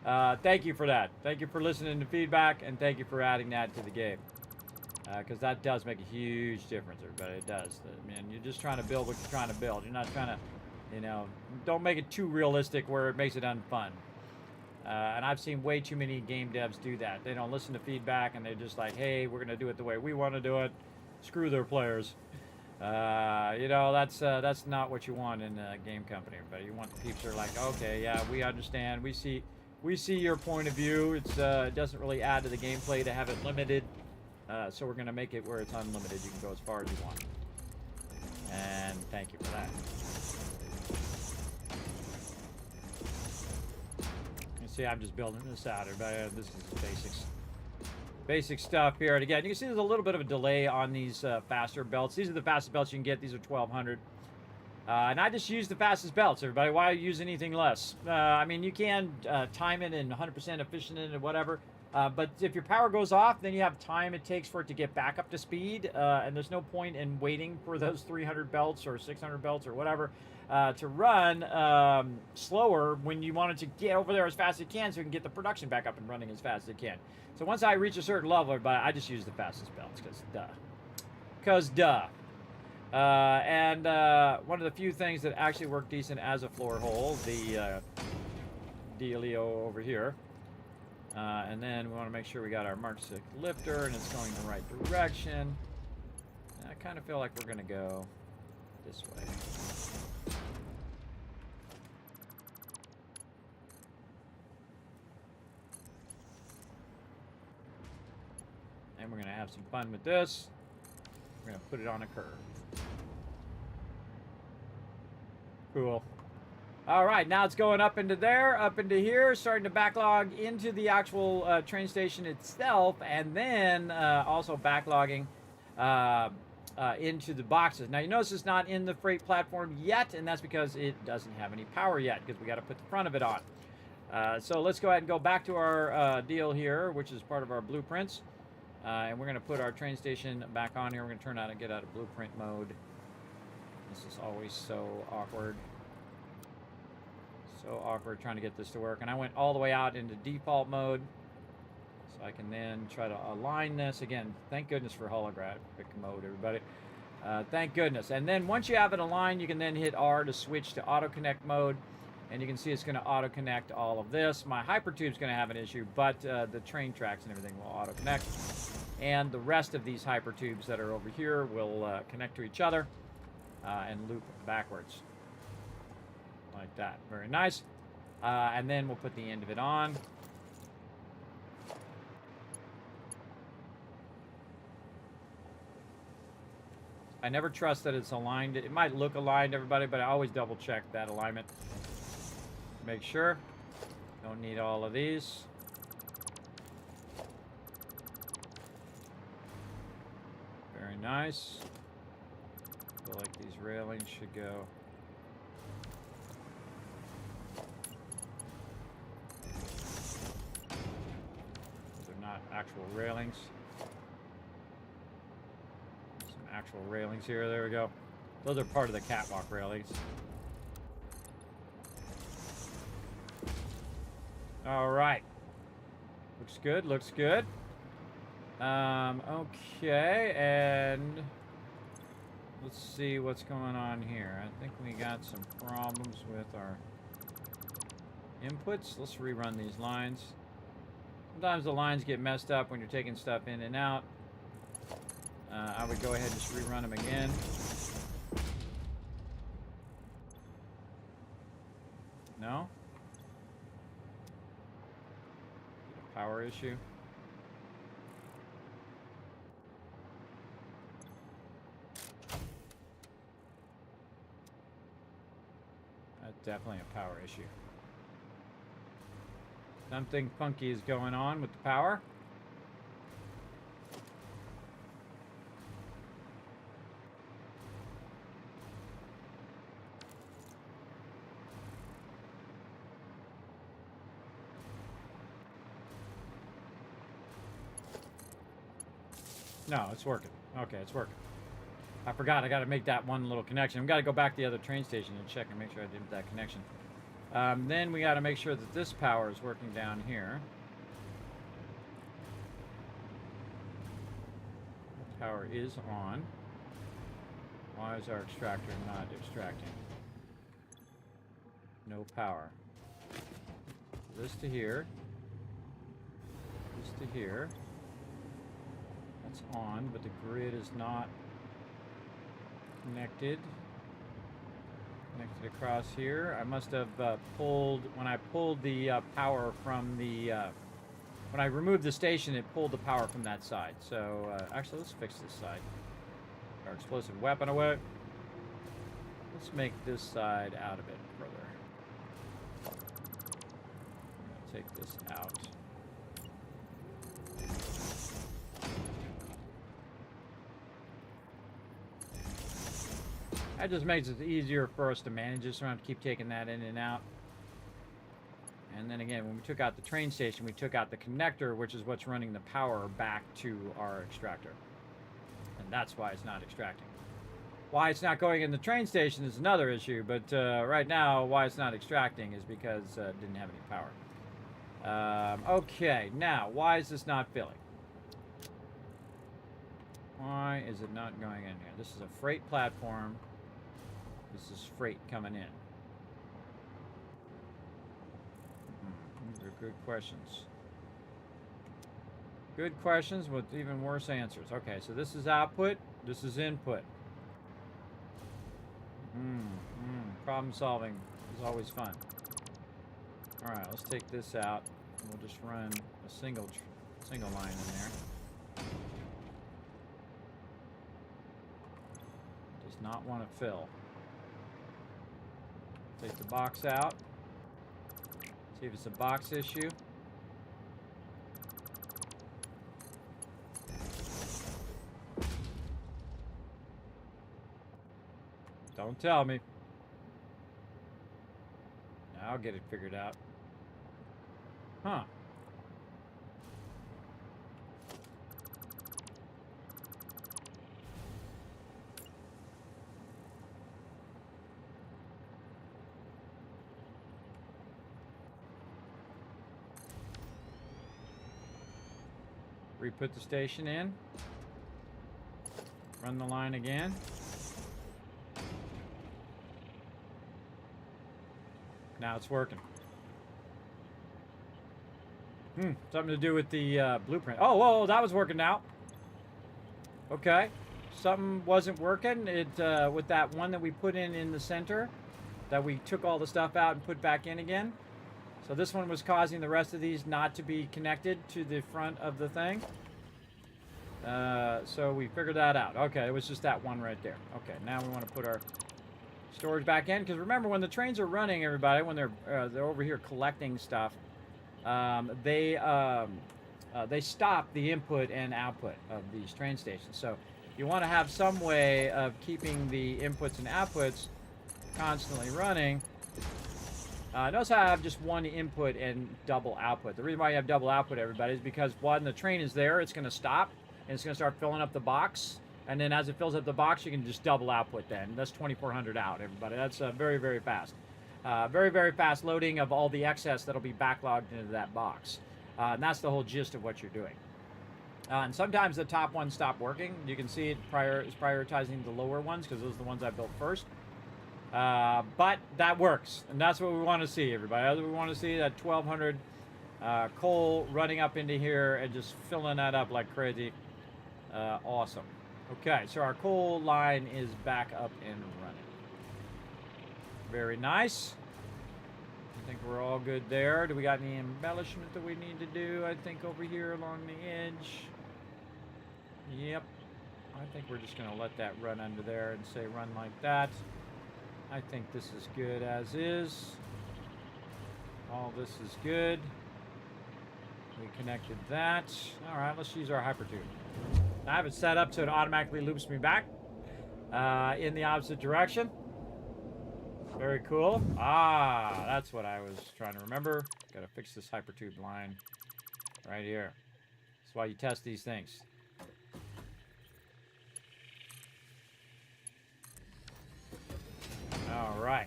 Thank you for that. Thank you for listening to feedback, and thank you for adding that to the game. Because that does make a huge difference, everybody. It does. I mean, you're just trying to build what you're trying to build. You're not trying to, you know, don't make it too realistic where it makes it unfun. And I've seen way too many game devs do that. They don't listen to feedback, and they're just like, hey, we're going to do it the way we want to do it. Screw their players. You know, that's not what you want in a game company. But you want the peeps who are like, okay, yeah, we understand. We see your point of view. It doesn't really add to the gameplay to have it limited. So we're going to make it where it's unlimited. You can go as far as you want. And thank you for that. You see, I'm just building this out, everybody. This is the basics. Basic stuff here. And again, you can see there's a little bit of a delay on these faster belts. These are the fastest belts you can get. These are 1200. And I just use the fastest belts, everybody. Why use anything less? I mean, you can time it and 100% efficient in it or whatever. But if your power goes off, then you have time it takes for it to get back up to speed. And there's no point in waiting for those 300 belts or 600 belts or whatever to run slower when you want it to get over there as fast as it can so you can get the production back up and running as fast as it can. So once I reach a certain level, everybody, I just use the fastest belts because duh. Because duh. And one of the few things that actually work decent as a floor hole, the dealio over here. And then we want to make sure we got our Mark 6 lifter and it's going the right direction. And I kind of feel like we're going to go this way. And we're going to have some fun with this. We're going to put it on a curve. Cool. All right, now it's going up into there, up into here, starting to backlog into the actual train station itself, and then also backlogging into the boxes. Now, you notice it's not in the freight platform yet, and that's because it doesn't have any power yet, because we got to put the front of it on. So let's go ahead and go back to our deal here, which is part of our blueprints. And we're going to put our train station back on here. We're going to turn out and get out of blueprint mode. This is always so awkward. So awkward trying to get this to work. And I went all the way out into default mode. So I can then try to align this. Again, thank goodness for holographic mode, everybody. Thank goodness. And then once you have it aligned, you can then hit R to switch to auto connect mode. And you can see it's going to auto connect all of this. My hypertube's going to have an issue, but the train tracks and everything will auto connect. And the rest of these hypertubes that are over here will connect to each other and loop backwards. Like that. Very nice. And then we'll put the end of it on. I never trust that it's aligned. It might look aligned, everybody, but I always double check that alignment. Make sure. Don't need all of these. Very nice. Feel like these railings should go. They're not actual railings. Some actual railings here. There we go. Those are part of the catwalk railings. All right. Looks good. Looks good. Okay, and let's see what's going on here. I think we got some problems with our Inputs. Let's rerun these lines. Sometimes the lines get messed up when you're taking stuff in and out. I would go ahead and just rerun them again. No? Power issue. That's definitely a power issue. Something funky is going on with the power. No, it's working. Okay, it's working. I forgot I got to make that one little connection. I've got to go back to the other train station and check and make sure I did that connection. Then we got to make sure that this power is working down here. The power is on. Why is our extractor not extracting? No power. This to here. This to here. That's on, but the grid is not connected. Connected across here. I must have pulled, when I pulled the power from the, when I removed the station, it pulled the power from that side. So, actually, let's fix this side. Our explosive weapon away. Let's make this side out a bit further. I'm gonna take this out. That just makes it easier for us to manage this. So I don't have to keep taking that in and out. And then again, when we took out the train station, we took out the connector, which is what's running the power back to our extractor. And that's why it's not extracting. Why it's not going in the train station is another issue, but right now, why it's not extracting is because it didn't have any power. Okay, now, why is this not filling? Why is it not going in here? This is a freight platform. This is freight coming in. These are good questions. Good questions with even worse answers. Okay, so this is output. This is input. Problem solving is always fun. All right, let's take this out. And we'll just run a single line in there. Does not want to fill. Take the box out. See if it's a box issue. Don't tell me. I'll get it figured out. Huh. Re-put the station in. Run the line again. Now it's working. Something to do with the blueprint. Oh, whoa, that was working now. Okay. Something wasn't working. It with that one that we put in the center, that we took all the stuff out and put back in again. So this one was causing the rest of these not to be connected to the front of the thing. So we figured that out. Okay, it was just that one right there. Okay, now we want to put our storage back in, because remember, when the trains are running, everybody, when they're over here collecting stuff, they stop the input and output of these train stations. So you want to have some way of keeping the inputs and outputs constantly running. Notice how I have just one input and double output. The reason why you have double output, everybody, is because when the train is there, it's going to stop and it's going to start filling up the box. And then as it fills up the box, you can just double output then. That's 2400 out, everybody. That's very, very fast. Very, very fast loading of all the excess that'll be backlogged into that box. And that's the whole gist of what you're doing. And sometimes the top ones stop working. You can see it is prioritizing the lower ones because those are the ones I built first. But that works, and that's what we want to see, everybody. That's what we want to see, that 1200 coal running up into here and just filling that up like crazy. Awesome. Okay, so our coal line is back up and running. Very nice. I think we're all good there. Do we got any embellishment that we need to do? I think over here along the edge. Yep. I think we're just going to let that run under there and say run like that. I think this is good as is. All this is good. We connected that. All right, let's use our hypertube. I have it set up so it automatically loops me back in the opposite direction. Very cool. Ah, that's what I was trying to remember. Got to fix this hypertube line right here. That's why you test these things. All right.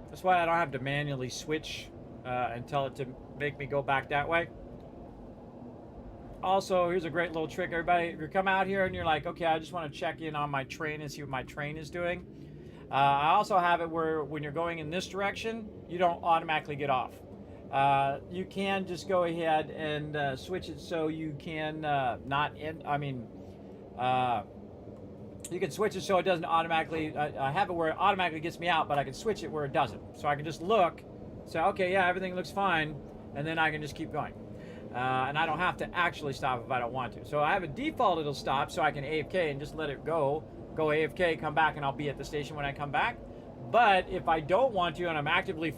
That's why I don't have to manually switch and tell it to make me go back that way. Also, here's a great little trick, everybody. If you come out here and you're like, okay, I just want to check in on my train and see what my train is doing. I also have it where when you're going in this direction, you don't automatically get off. You can just go ahead and switch it so you can you can switch it so it doesn't automatically, I have it where it automatically gets me out, but I can switch it where it doesn't. So I can just look, say, okay, yeah, everything looks fine, and then I can just keep going. And I don't have to actually stop if I don't want to. So I have a default it'll stop so I can AFK and just let it go AFK, come back, and I'll be at the station when I come back. But if I don't want to and I'm actively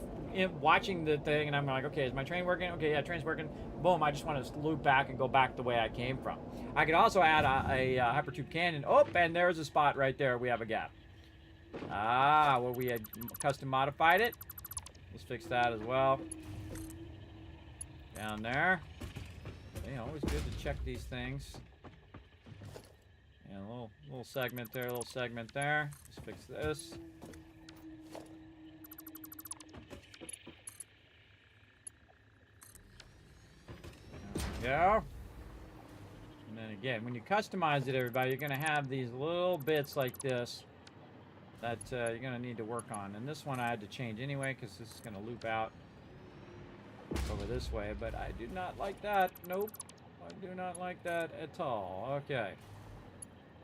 watching the thing and I'm like, okay, is my train working? Okay, yeah, train's working. Boom, I just want to loop back and go back the way I came from. I could also add a hypertube cannon. Oh, and there's a spot right there. We have a gap. Ah, where we had custom modified it. Let's fix that as well. Down there. You know, always good to check these things. Yeah, a little segment there, a little segment there. Let's fix this. There we go. And then again, when you customize it, everybody, you're going to have these little bits like this that you're going to need to work on. And this one I had to change anyway because this is going to loop out over this way, but I do not like that. Nope. I do not like that at all. Okay.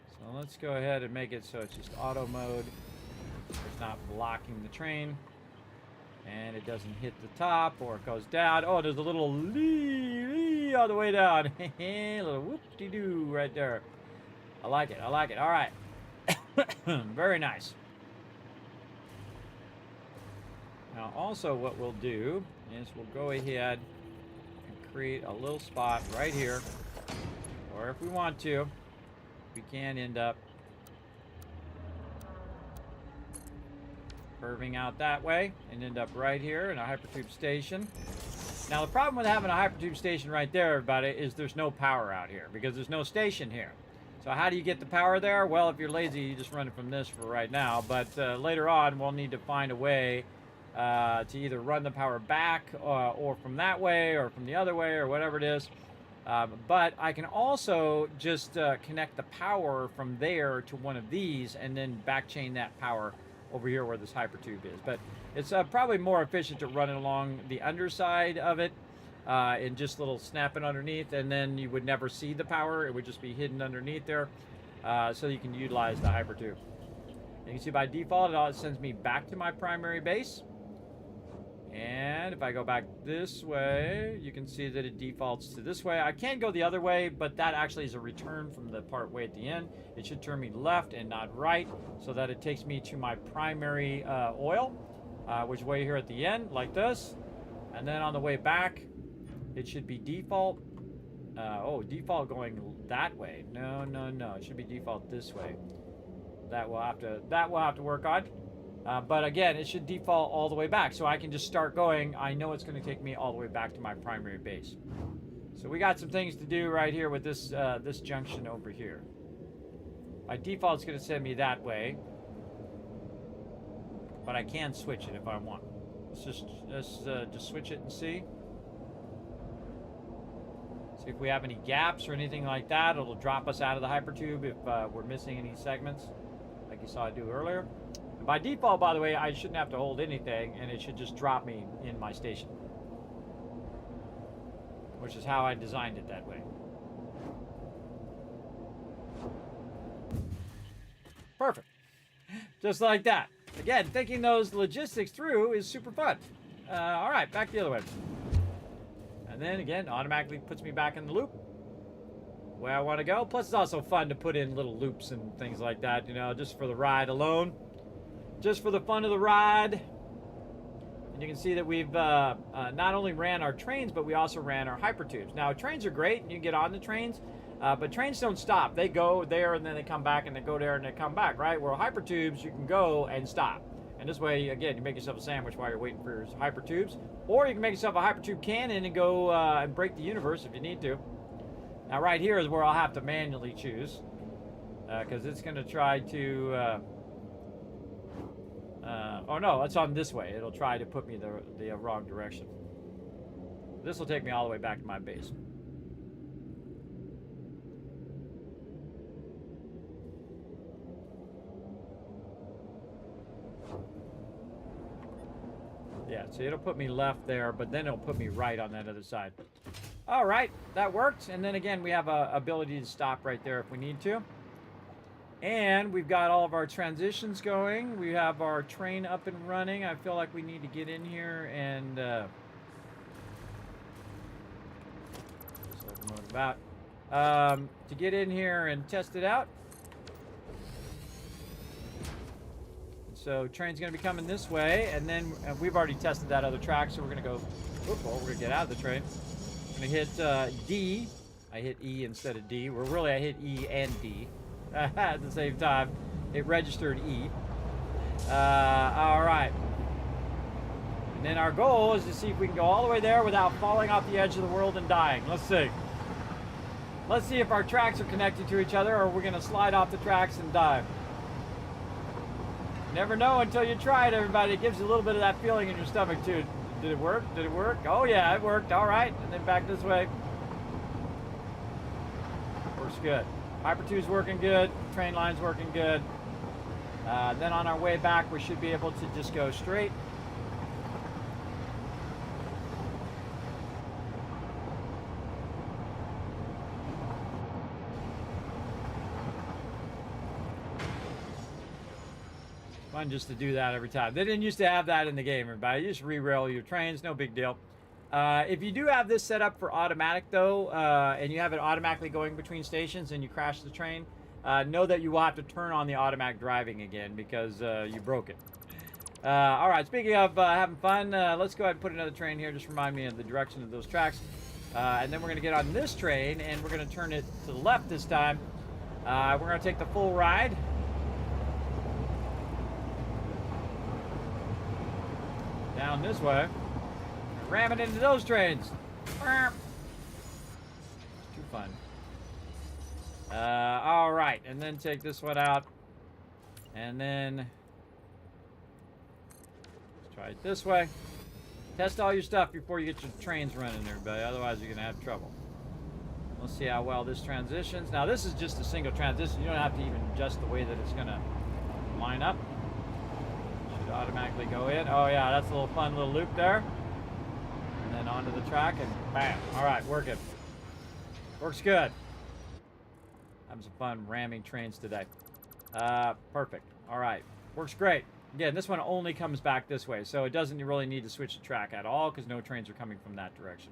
So let's go ahead and make it so it's just auto mode. It's not blocking the train. And it doesn't hit the top or it goes down. Oh, there's a little lee all the way down. A little whoop-de-doo right there. I like it. I like it. All right. Very nice. Now, also what we'll do is we'll go ahead and create a little spot right here. Or if we want to, we can end up curving out that way and end up right here in a hypertube station. Now, the problem with having a hypertube station right there, everybody, is there's no power out here because there's no station here. So how do you get the power there? Well, if you're lazy, you just run it from this for right now. But later on, we'll need to find a way to either run the power back or from that way or from the other way or whatever it is. But I can also just connect the power from there to one of these and then backchain that power over here where this hypertube is. But it's probably more efficient to run it along the underside of it and just little snapping underneath, and then you would never see the power. It would just be hidden underneath there, so you can utilize the hypertube. You can see by default it sends me back to my primary base. And if I go back this way, you can see that it defaults to this way. I can go the other way, but that actually is a return from the part way at the end. It should turn me left and not right, so that it takes me to my primary oil, which way here at the end, like this. And then on the way back, it should be default. Default going that way. No. It should be default this way. That will have to work on. But again, it should default all the way back, so I can just start going. I know it's going to take me all the way back to my primary base. So we got some things to do right here with this this junction over here. By default, it's going to send me that way, but I can switch it if I want. Let's just switch it and see. See if we have any gaps or anything like that. It'll drop us out of the hypertube if we're missing any segments, like you saw I do earlier. And by default, by the way, I shouldn't have to hold anything, and it should just drop me in my station, which is how I designed it that way. Perfect. Just like that. Again, thinking those logistics through is super fun. All right, back the other way. And then again, automatically puts me back in the loop where I want to go. Plus, it's also fun to put in little loops and things like that, you know, just for the ride alone. Just for the fun of the ride. And you can see that we've not only ran our trains, but we also ran our hypertubes. Now, trains are great, and you can get on the trains, but trains don't stop. They go there, and then they come back, and they go there, and they come back, right? Where hypertubes, you can go and stop. And this way, again, you make yourself a sandwich while you're waiting for your hypertubes. Or you can make yourself a hypertube cannon and go and break the universe if you need to. Now, right here is where I'll have to manually choose. Because it's going to try to... oh, no, it's on this way. It'll try to put me the wrong direction. This will take me all the way back to my base. Yeah, so it'll put me left there, but then it'll put me right on that other side. All right, that worked. And then again, we have a ability to stop right there if we need to. And we've got all of our transitions going. We have our train up and running. I feel like we need to get in here and just locomotive about. To get in here and test it out. So train's going to be coming this way, and then we've already tested that other track, so we're going to go, we're going to get out of the train. I'm going to hit D. I hit E instead of D. Well, really, I hit E and D at the same time. It registered E. All right. And then our goal is to see if we can go all the way there without falling off the edge of the world and dying. Let's see. Let's see if our tracks are connected to each other, or we're going to slide off the tracks and die. Never know until you try it, everybody. It gives you a little bit of that feeling in your stomach, too. Did it work? Did it work? Oh, yeah, it worked. All right. And then back this way. Works good. Hyper-2's working good. Train line's working good. Then on our way back, we should be able to just go straight. Fun just to do that every time. They didn't used to have that in the game, everybody. You just re-rail your trains, no big deal. If you do have this set up for automatic, though, and you have it automatically going between stations and you crash the train, know that you will have to turn on the automatic driving again because you broke it. All right, speaking of having fun, let's go ahead and put another train here. Just remind me of the direction of those tracks. And then we're going to get on this train, and we're going to turn it to the left this time. We're going to take the full ride. Down this way. Ram it into those trains. Too fun. All right, and then take this one out. And then let's try it this way. Test all your stuff before you get your trains running, everybody. Otherwise, you're going to have trouble. Let's see how well this transitions. Now, this is just a single transition. You don't have to even adjust the way that it's going to line up. Automatically go in. Oh yeah, that's a little fun little loop there. And then onto the track and bam. All right, working. Works good. Having some fun ramming trains today. Perfect. All right, works great. Again, this one only comes back this way, so it doesn't really need to switch the track at all because no trains are coming from that direction.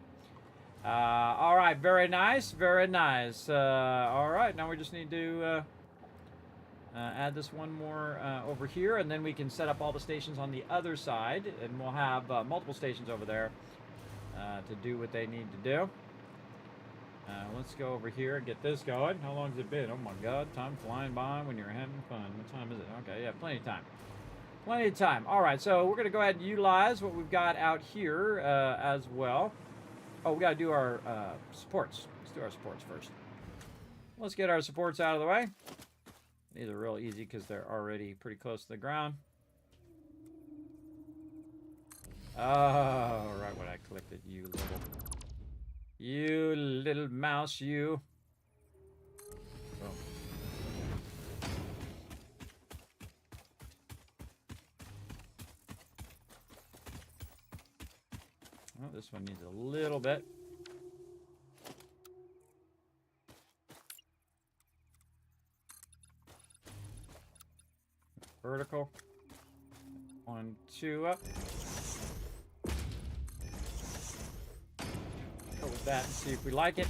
All right, very nice, very nice. All right, now we just need to add this one more over here, and then we can set up all the stations on the other side, and we'll have multiple stations over there to do what they need to do. Let's go over here and get this going. How long has it been? Oh my god, time flying by when you're having fun. What time is it? Okay, yeah, plenty of time. Plenty of time. All right, so we're going to go ahead and utilize what we've got out here as well. Oh, we got to do our supports. Let's do our supports first. Let's get our supports out of the way. These are real easy because they're already pretty close to the ground. Oh, right when I clicked it, you little... You little mouse, you. Oh. Oh, this one needs a little bit. Vertical. 1, 2 up. Go with that and see if we like it.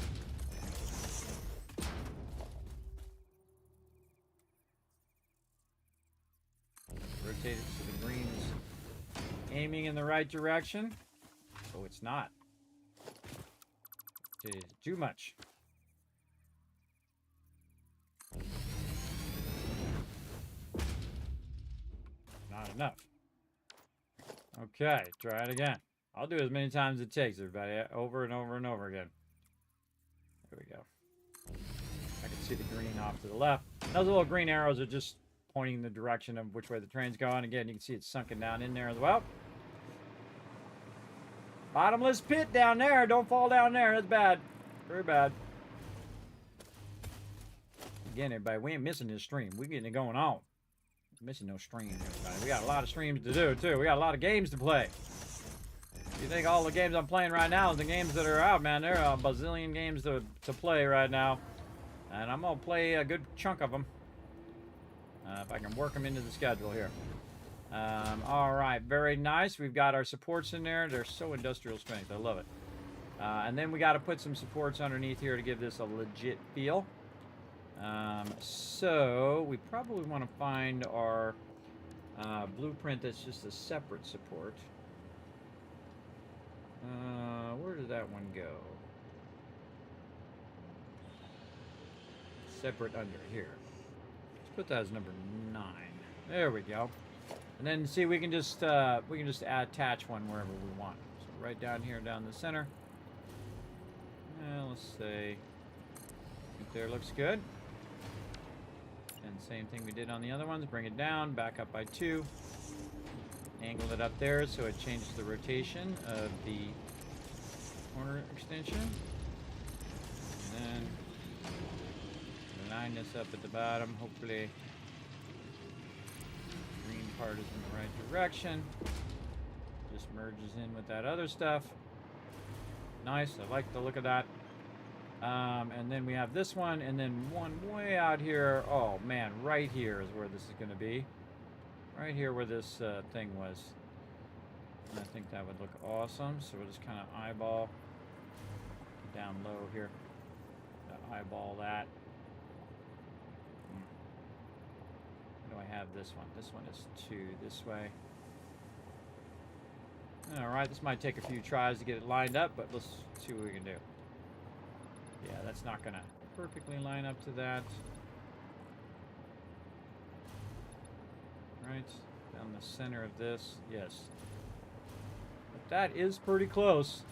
Rotate it so the green is aiming in the right direction. Oh, it's not. It is too much. Not enough. Okay, try it again. I'll do it as many times as it takes, everybody. Over and over and over again. There we go. I can see the green off to the left. Those little green arrows are just pointing in the direction of which way the train's going. Again, you can see it's sunken down in there as well. Bottomless pit down there. Don't fall down there. That's bad. Very bad. Again, everybody, we ain't missing this stream. We getting it going on. Missing no streams, everybody. We got a lot of streams to do, too. We got a lot of games to play. You think all the games I'm playing right now is the games that are out, man. There are a bazillion games to play right now. And I'm going to play a good chunk of them. If I can work them into the schedule here. All right, very nice. We've got our supports in there. They're so industrial strength. I love it. And then we got to put some supports underneath here to give this a legit feel. So we probably want to find our blueprint that's just a separate support. Where did that one go? Separate under here. Let's put that as number 9. There we go. And then see, we can just attach one wherever we want. So right down here, down the center. Let's say right there looks good. And same thing we did on the other ones. Bring it down, back up by 2. Angle it up there so it changes the rotation of the corner extension. And then line this up at the bottom. Hopefully the green part is in the right direction. Just merges in with that other stuff. Nice. I like the look of that. And then we have this one, and then one way out here. Oh man, right here is where this is going to be. Right here where this thing was. And I think that would look awesome. So we'll just kind of eyeball down low here. Eyeball that. Where do I have this one? This one is 2 this way. Alright, this might take a few tries to get it lined up, but let's see what we can do. Yeah, that's not going to perfectly line up to that. Right, down the center of this, yes. But that is pretty close.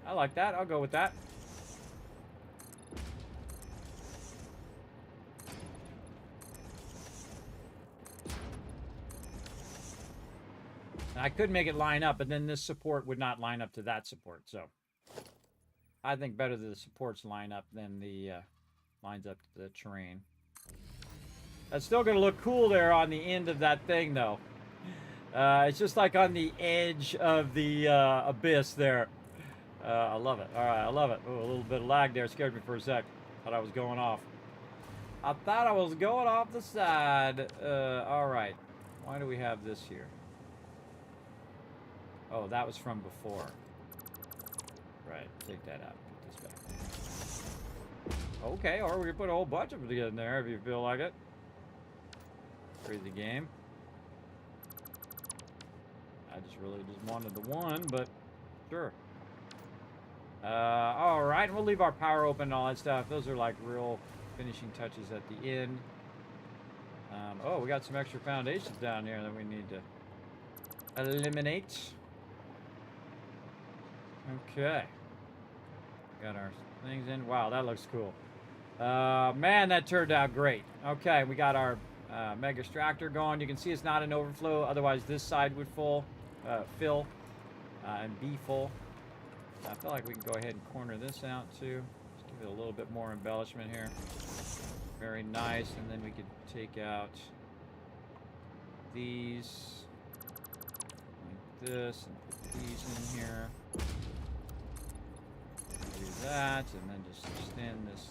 I like that, I'll go with that. I could make it line up, but then this support would not line up to that support, so I think better that the supports line up than the lines up to the terrain. That's still going to look cool there on the end of that thing, though. It's just like on the edge of the abyss there. I love it. All right, I love it. Oh, a little bit of lag there scared me for a sec. Thought I was going off. I thought I was going off the side. All right. Why do we have this here? Oh, that was from before. Right, take that out. Put this back. Okay, or we can put a whole bunch of them in there if you feel like it. Crazy game. I just really just wanted the one, but sure. All right, we'll leave our power open and all that stuff. Those are like real finishing touches at the end. Oh, we got some extra foundations down here that we need to eliminate. Okay. Got our things in. Wow, that looks cool. Man, that turned out great. Okay, we got our mega extractor going. You can see it's not an overflow. Otherwise, this side would fill and be full. I feel like we can go ahead and corner this out too. Just give it a little bit more embellishment here. Very nice. And then we could take out these like this and put these in here. Do that, and then just extend this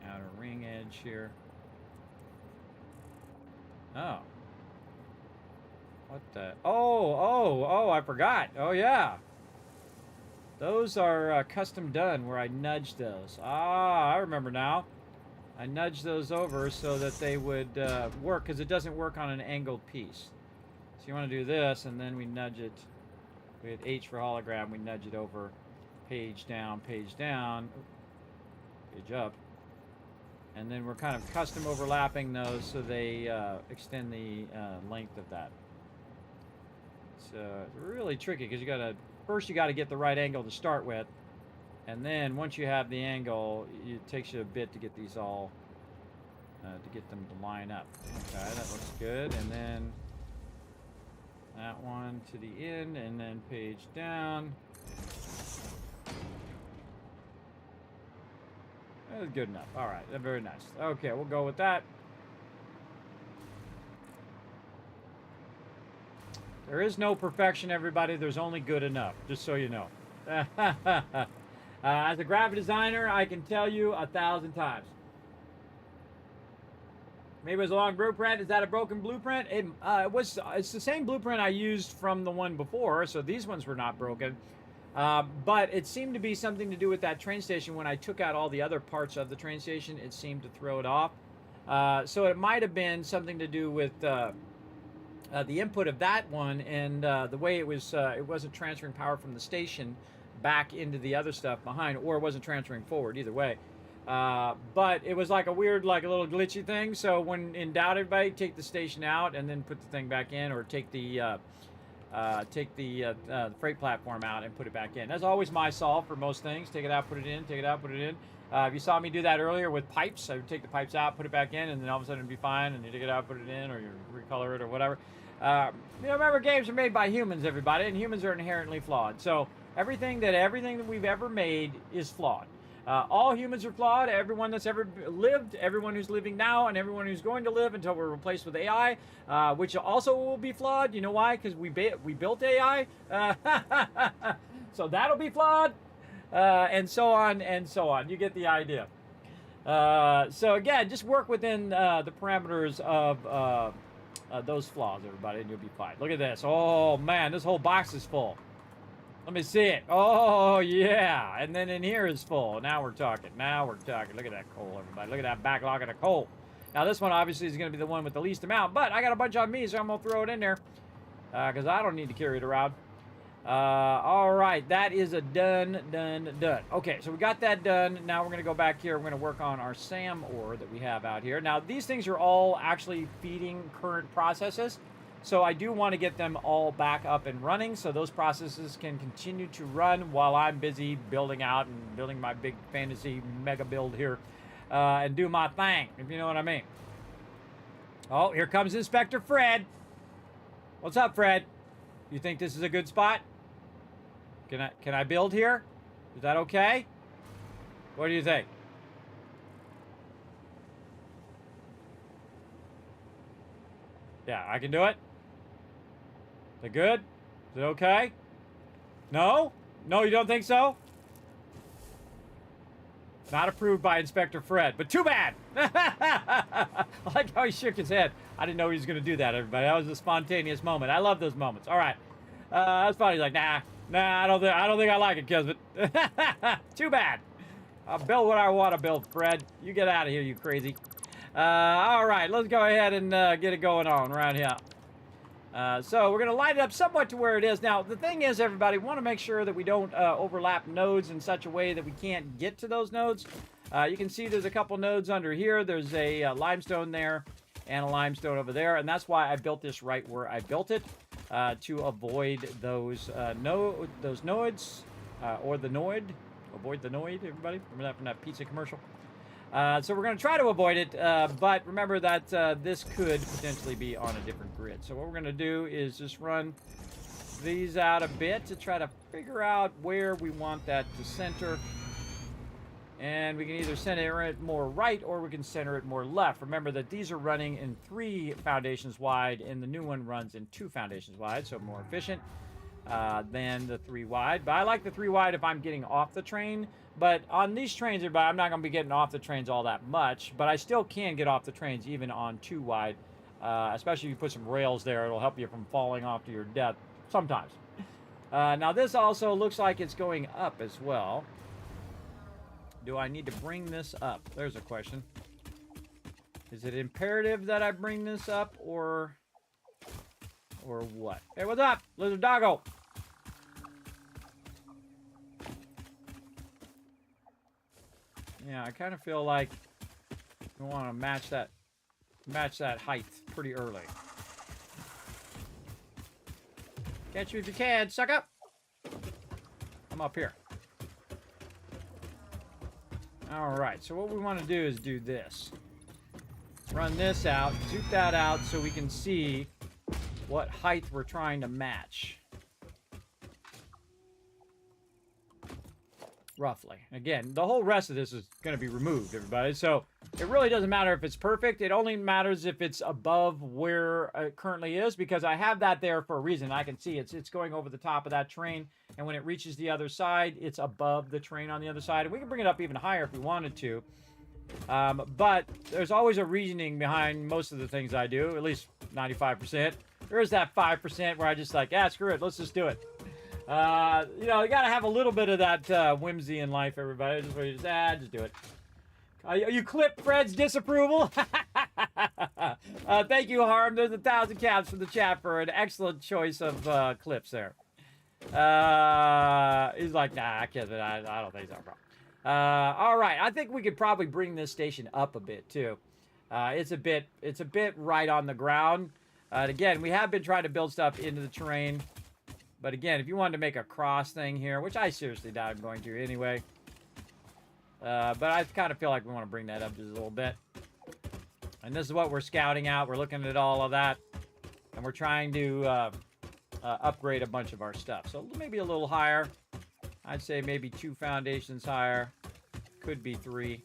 outer ring edge here. Oh. What the? Oh, I forgot. Oh, yeah. Those are custom done where I nudged those. Ah, I remember now. I nudged those over so that they would work, because it doesn't work on an angled piece. So you want to do this, and then we nudge it. We had H for hologram. We nudge it over, page down, page up. And then we're kind of custom overlapping those so they extend the length of that. It's really tricky because first you got to get the right angle to start with, and then once you have the angle, it takes you a bit to get these all to get them to line up. Okay, that looks good. And then that one to the end, and then page down. That was good enough. All right, very nice. Okay, we'll go with that. There is no perfection, everybody. There's only good enough, just so you know. As a graphic designer, I can tell you 1,000 times. Maybe it was a long blueprint. Is that a broken blueprint? It's the same blueprint I used from the one before, so these ones were not broken. But it seemed to be something to do with that train station. When I took out all the other parts of the train station, it seemed to throw it off. So it might have been something to do with the input of that one, and the way it wasn't transferring power from the station back into the other stuff behind, or it wasn't transferring forward, either way. But it was like a weird, like a little glitchy thing. So when in doubt, everybody take the station out and then put the thing back in, or take the freight platform out and put it back in. That's always my solve for most things. Take it out, put it in, take it out, put it in. If you saw me do that earlier with pipes, I would take the pipes out, put it back in, and then all of a sudden it'd be fine, and you take it out, put it in, or you recolor it or whatever. Remember, games are made by humans, everybody, and humans are inherently flawed. So everything that we've ever made is flawed. All humans are flawed. Everyone that's ever lived, everyone who's living now, and everyone who's going to live until we're replaced with AI, which also will be flawed. You know why? Because we built AI. So that'll be flawed, and so on and so on. You get the idea. So again, just work within the parameters of those flaws, everybody, and you'll be fine. Look at this. Oh, man, this whole box is full. Let me see it. Oh, yeah. And then in here is full. Now we're talking. Now we're talking. Look at that coal, everybody. Look at that backlog of the coal. Now, this one obviously is going to be the one with the least amount, but I got a bunch on me, so I'm going to throw it in there because I don't need to carry it around. All right. That is a done. Okay, so we got that done. Now we're going to go back here. We're going to work on our SAM ore that we have out here. Now, these things are all actually feeding current processes. So I do want to get them all back up and running so those processes can continue to run while I'm busy building out and building my big fantasy mega build here and do my thing, if you know what I mean. Oh, here comes Inspector Fred. What's up, Fred? You think this is a good spot? Can I build here? Is that okay? What do you think? Yeah, I can do it. Is it good? Is it okay? No? No, you don't think so? Not approved by Inspector Fred, but too bad. I like how he shook his head. I didn't know he was going to do that, everybody. That was a spontaneous moment. I love those moments. All right. That's funny. He's like, nah, I don't think I like it, Kismet. Too bad. I'll build what I want to build, Fred. You get out of here, you crazy. All right, let's go ahead and get it going on around here. So we're going to line it up somewhat to where it is. Now, the thing is, everybody, we want to make sure that we don't overlap nodes in such a way that we can't get to those nodes. You can see there's a couple nodes under here. There's a limestone there and a limestone over there, and that's why I built this right where I built it, to avoid those nodes, or the noid. Avoid the noid, everybody. Remember that from that pizza commercial? So we're going to try to avoid it, but remember that this could potentially be on a different grid. So what we're going to do is just run these out a bit to try to figure out where we want that to center. And we can either center it more right or we can center it more left. Remember that these are running in 3 foundations wide and the new one runs in 2 foundations wide, so more efficient than the 3 wide. But I like the 3 wide if I'm getting off the train. But on these trains, everybody, I'm not going to be getting off the trains all that much. But I still can get off the trains even on 2 wide. Especially if you put some rails there, it'll help you from falling off to your death sometimes. Now this also looks like it's going up as well. Do I need to bring this up? There's a question. Is it imperative that I bring this up or what? Hey, what's up, Lizard Doggo? Yeah, I kind of feel like we want to match that height pretty early. Catch you if you can, sucker. I'm up here. All right, so what we want to do is do this. Run this out, zoom that out so we can see what height we're trying to match. Roughly. Again, the whole rest of this is going to be removed, everybody. So it really doesn't matter if it's perfect. It only matters if it's above where it currently is, because I have that there for a reason. I can see it's going over the top of that train, and when it reaches the other side, it's above the train on the other side. And we can bring it up even higher if we wanted to. But there's always a reasoning behind most of the things I do, at least 95%. There is that 5% where I just like, screw it, let's just do it. You know, you gotta have a little bit of that whimsy in life, everybody. Just do it. You clip Fred's disapproval? Thank you, Harm. There's 1,000 caps from the chat for an excellent choice of clips there. He's like, nah, I can't. I don't think so, bro. All right, I think we could probably bring this station up a bit too. It's a bit right on the ground. And again, we have been trying to build stuff into the terrain. But again, if you wanted to make a cross thing here, which I seriously doubt I'm going to anyway. But I kind of feel like we want to bring that up just a little bit. And this is what we're scouting out. We're looking at all of that. And we're trying to upgrade a bunch of our stuff. So maybe a little higher. I'd say maybe 2 foundations higher. Could be 3.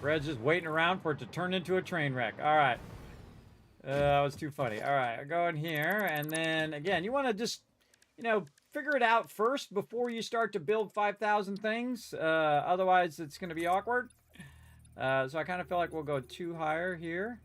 Fred's just waiting around for it to turn into a train wreck. All right. That was too funny. All right, I go in here, and then, again, you want to just, you know, figure it out first before you start to build 5,000 things. Otherwise, it's going to be awkward. So I kind of feel like we'll go 2 higher here.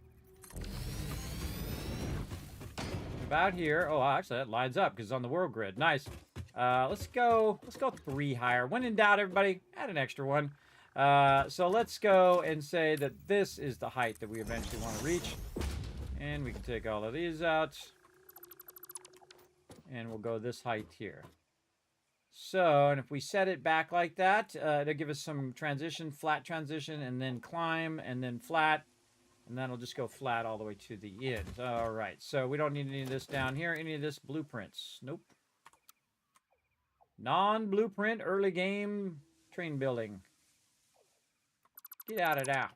About here. Oh, actually, that lines up because it's on the world grid. Nice. Let's go 3 higher. When in doubt, everybody, add an extra one. So let's go and say that this is the height that we eventually want to reach. And we can take all of these out. And we'll go this height here. So, and if we set it back like that, it'll give us some transition, flat transition, and then climb, and then flat. And then it'll just go flat all the way to the end. All right, so we don't need any of this down here. Any of this blueprints? Nope. Non-blueprint early game train building. Get out of there.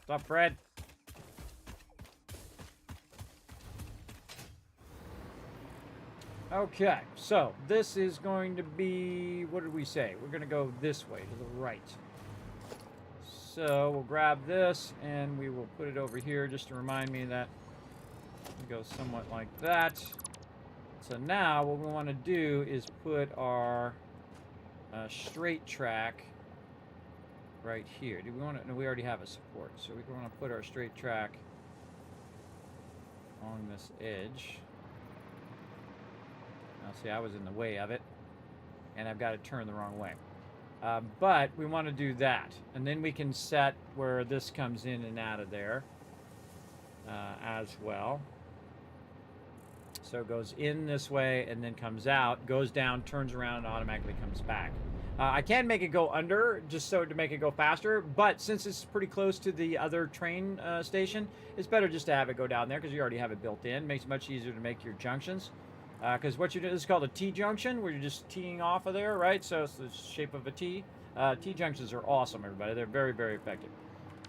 What's up, Fred? Okay, so this is going to be, what did we say? We're going to go this way, to the right. So we'll grab this, and we will put it over here just to remind me that it goes somewhat like that. So now what we want to do is put our straight track right here. Do we want to? No, we already have a support, so we want to put our straight track along this edge. Now, see, I was in the way of it, and I've got to turn the wrong way. But we want to do that, and then we can set where this comes in and out of there as well. So it goes in this way and then comes out, goes down, turns around, and automatically comes back. I can make it go under just so to make it go faster, but since it's pretty close to the other train station, it's better just to have it go down there because you already have it built in. Makes it much easier to make your junctions. Because what you do, this is called a T-junction, where you're just teeing off of there, right? So it's the shape of a T. T-junctions are awesome, everybody. They're very, very effective.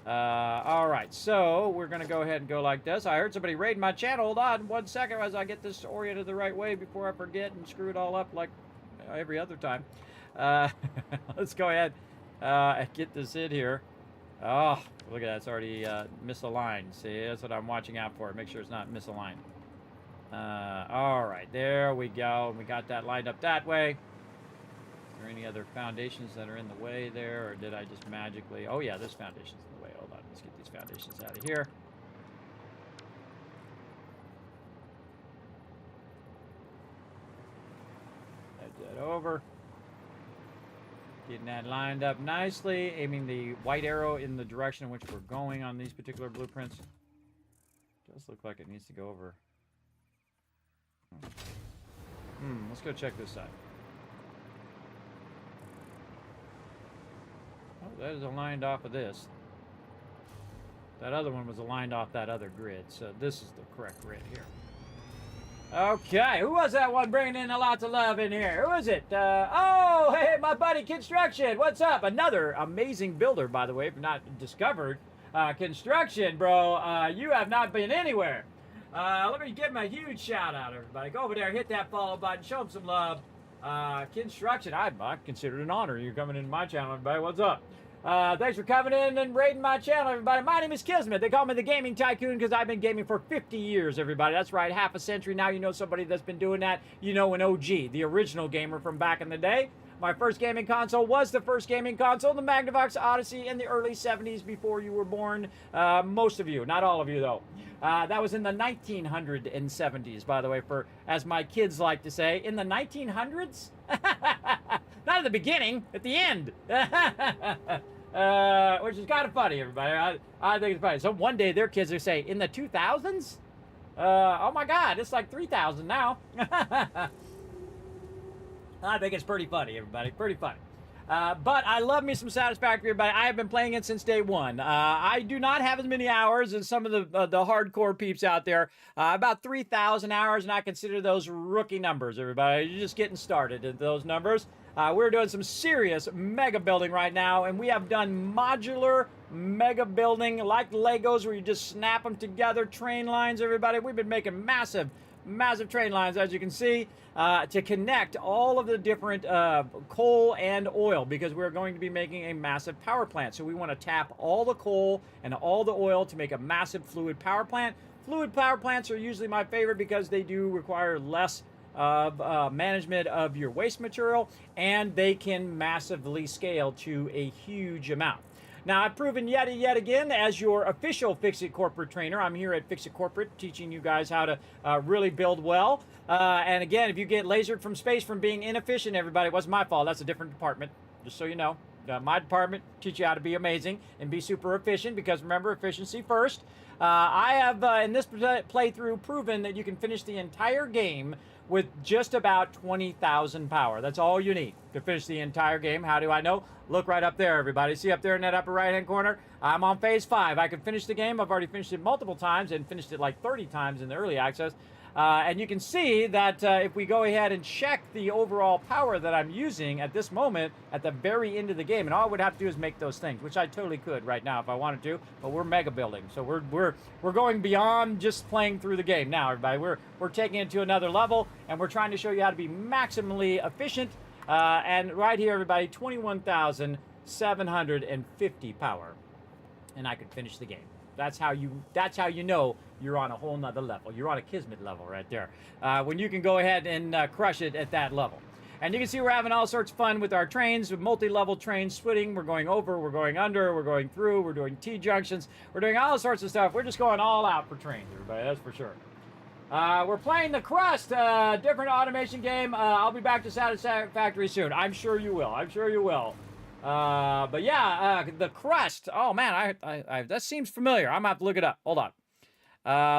All right, so we're going to go ahead and go like this. I heard somebody raiding my channel. Hold on 1 second as I get this oriented the right way before I forget and screw it all up like every other time. Let's go ahead and get this in here. Oh, look at that. It's already misaligned. See, that's what I'm watching out for. Make sure it's not misaligned. All right, there we go. We got that lined up that way. Is there any other foundations that are in the way there, or did I just magically... Oh, yeah, this foundation's in the way. Hold on, let's get these foundations out of here. Head that over. Getting that lined up nicely, aiming the white arrow in the direction in which we're going on these particular blueprints. Does look like it needs to go over... let's go check this side. Oh, that is aligned off of this. That other one was aligned off that other grid, so this is the correct grid here. Okay, who was that one bringing in a lot of love in here? Who is it? Oh, hey, my buddy Construction. What's up? Another amazing builder, by the way, if you're not discovered. Construction, bro, you have not been anywhere. Let me give him a huge shout out, everybody. Go over there, hit that follow button, show him some love. Construction, I consider it an honor you're coming into my channel, everybody. What's up? Thanks for coming in and raiding my channel, everybody. My name is Kismet. They call me the Gaming Tycoon because I've been gaming for 50 years, everybody. That's right, half a century now. You know somebody that's been doing that. You know an OG, the original gamer from back in the day. My first gaming console was the first gaming console, the Magnavox Odyssey, in the early 70s before you were born. Most of you, not all of you, though. That was in the 1970s, by the way, for, as my kids like to say, in the 1900s? Not at the beginning, at the end. Which is kind of funny, everybody. I think it's funny. So one day their kids will say, in the 2000s? Oh my God, it's like 3000 now. I think it's pretty funny, everybody. Pretty funny. But I love me some Satisfactory, everybody. I have been playing it since day one. I do not have as many hours as some of the hardcore peeps out there. About 3,000 hours, and I consider those rookie numbers, everybody. You're just getting started at those numbers. We're doing some serious mega building right now, and we have done modular mega building like Legos where you just snap them together, train lines, everybody. We've been making massive train lines, as you can see, to connect all of the different coal and oil, because we're going to be making a massive power plant. So we want to tap all the coal and all the oil to make a massive fluid power plant. Fluid power plants are usually my favorite because they do require less management of your waste material, and they can massively scale to a huge amount. Now, I've proven yet again, as your official Fix-It Corporate trainer, I'm here at Fix-It Corporate teaching you guys how to really build well. And again, if you get lasered from space from being inefficient, everybody, it wasn't my fault. That's a different department, just so you know. My department teach you how to be amazing and be super efficient, because remember, efficiency first. I have, in this playthrough, proven that you can finish the entire game with just about 20,000 power. That's all you need to finish the entire game. How do I know? Look right up there, everybody. See up there in that upper right-hand corner? I'm on phase 5. I can finish the game. I've already finished it multiple times and finished it like 30 times in the early access. And you can see that if we go ahead and check the overall power that I'm using at this moment at the very end of the game, and all I would have to do is make those things, which I totally could right now if I wanted to, but we're mega building, so we're going beyond just playing through the game now, everybody. We're taking it to another level, and we're trying to show you how to be maximally efficient. And right here, everybody, 21,750 power, and I could finish the game. That's how you know you're on a whole nother level. You're on a Kismet level right there. When you can go ahead and crush it at that level. And you can see we're having all sorts of fun with our trains, with multi-level train splitting. We're going over, we're going under, we're going through, we're doing T-junctions. We're doing all sorts of stuff. We're just going all out for trains, everybody, that's for sure. We're playing the Crust, different automation game. I'll be back to Satisfactory soon. I'm sure you will. I'm sure you will. But yeah, the Crust. Oh man, I that seems familiar. I'm gonna have to look it up. Hold on.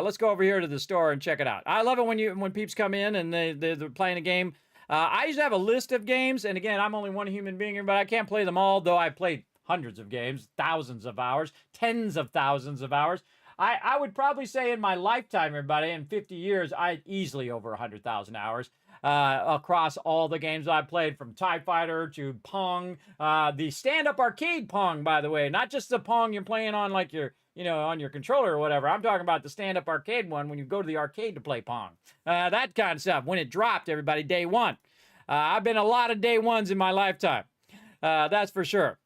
Let's go over here to the store and check it out. I love it when peeps come in and they're playing a game. I used to have a list of games, and again, I'm only one human being here, but I can't play them all, though I played hundreds of games, thousands of hours, tens of thousands of hours. I would probably say in my lifetime, everybody, in 50 years, I easily over 100,000 hours across all the games I played, from TIE Fighter to Pong, the stand-up arcade Pong, by the way, not just the Pong you're playing on like your, on your controller or whatever. I'm talking about the stand-up arcade one when you go to the arcade to play Pong. That kind of stuff. When it dropped, everybody, day one. I've been a lot of day ones in my lifetime. That's for sure.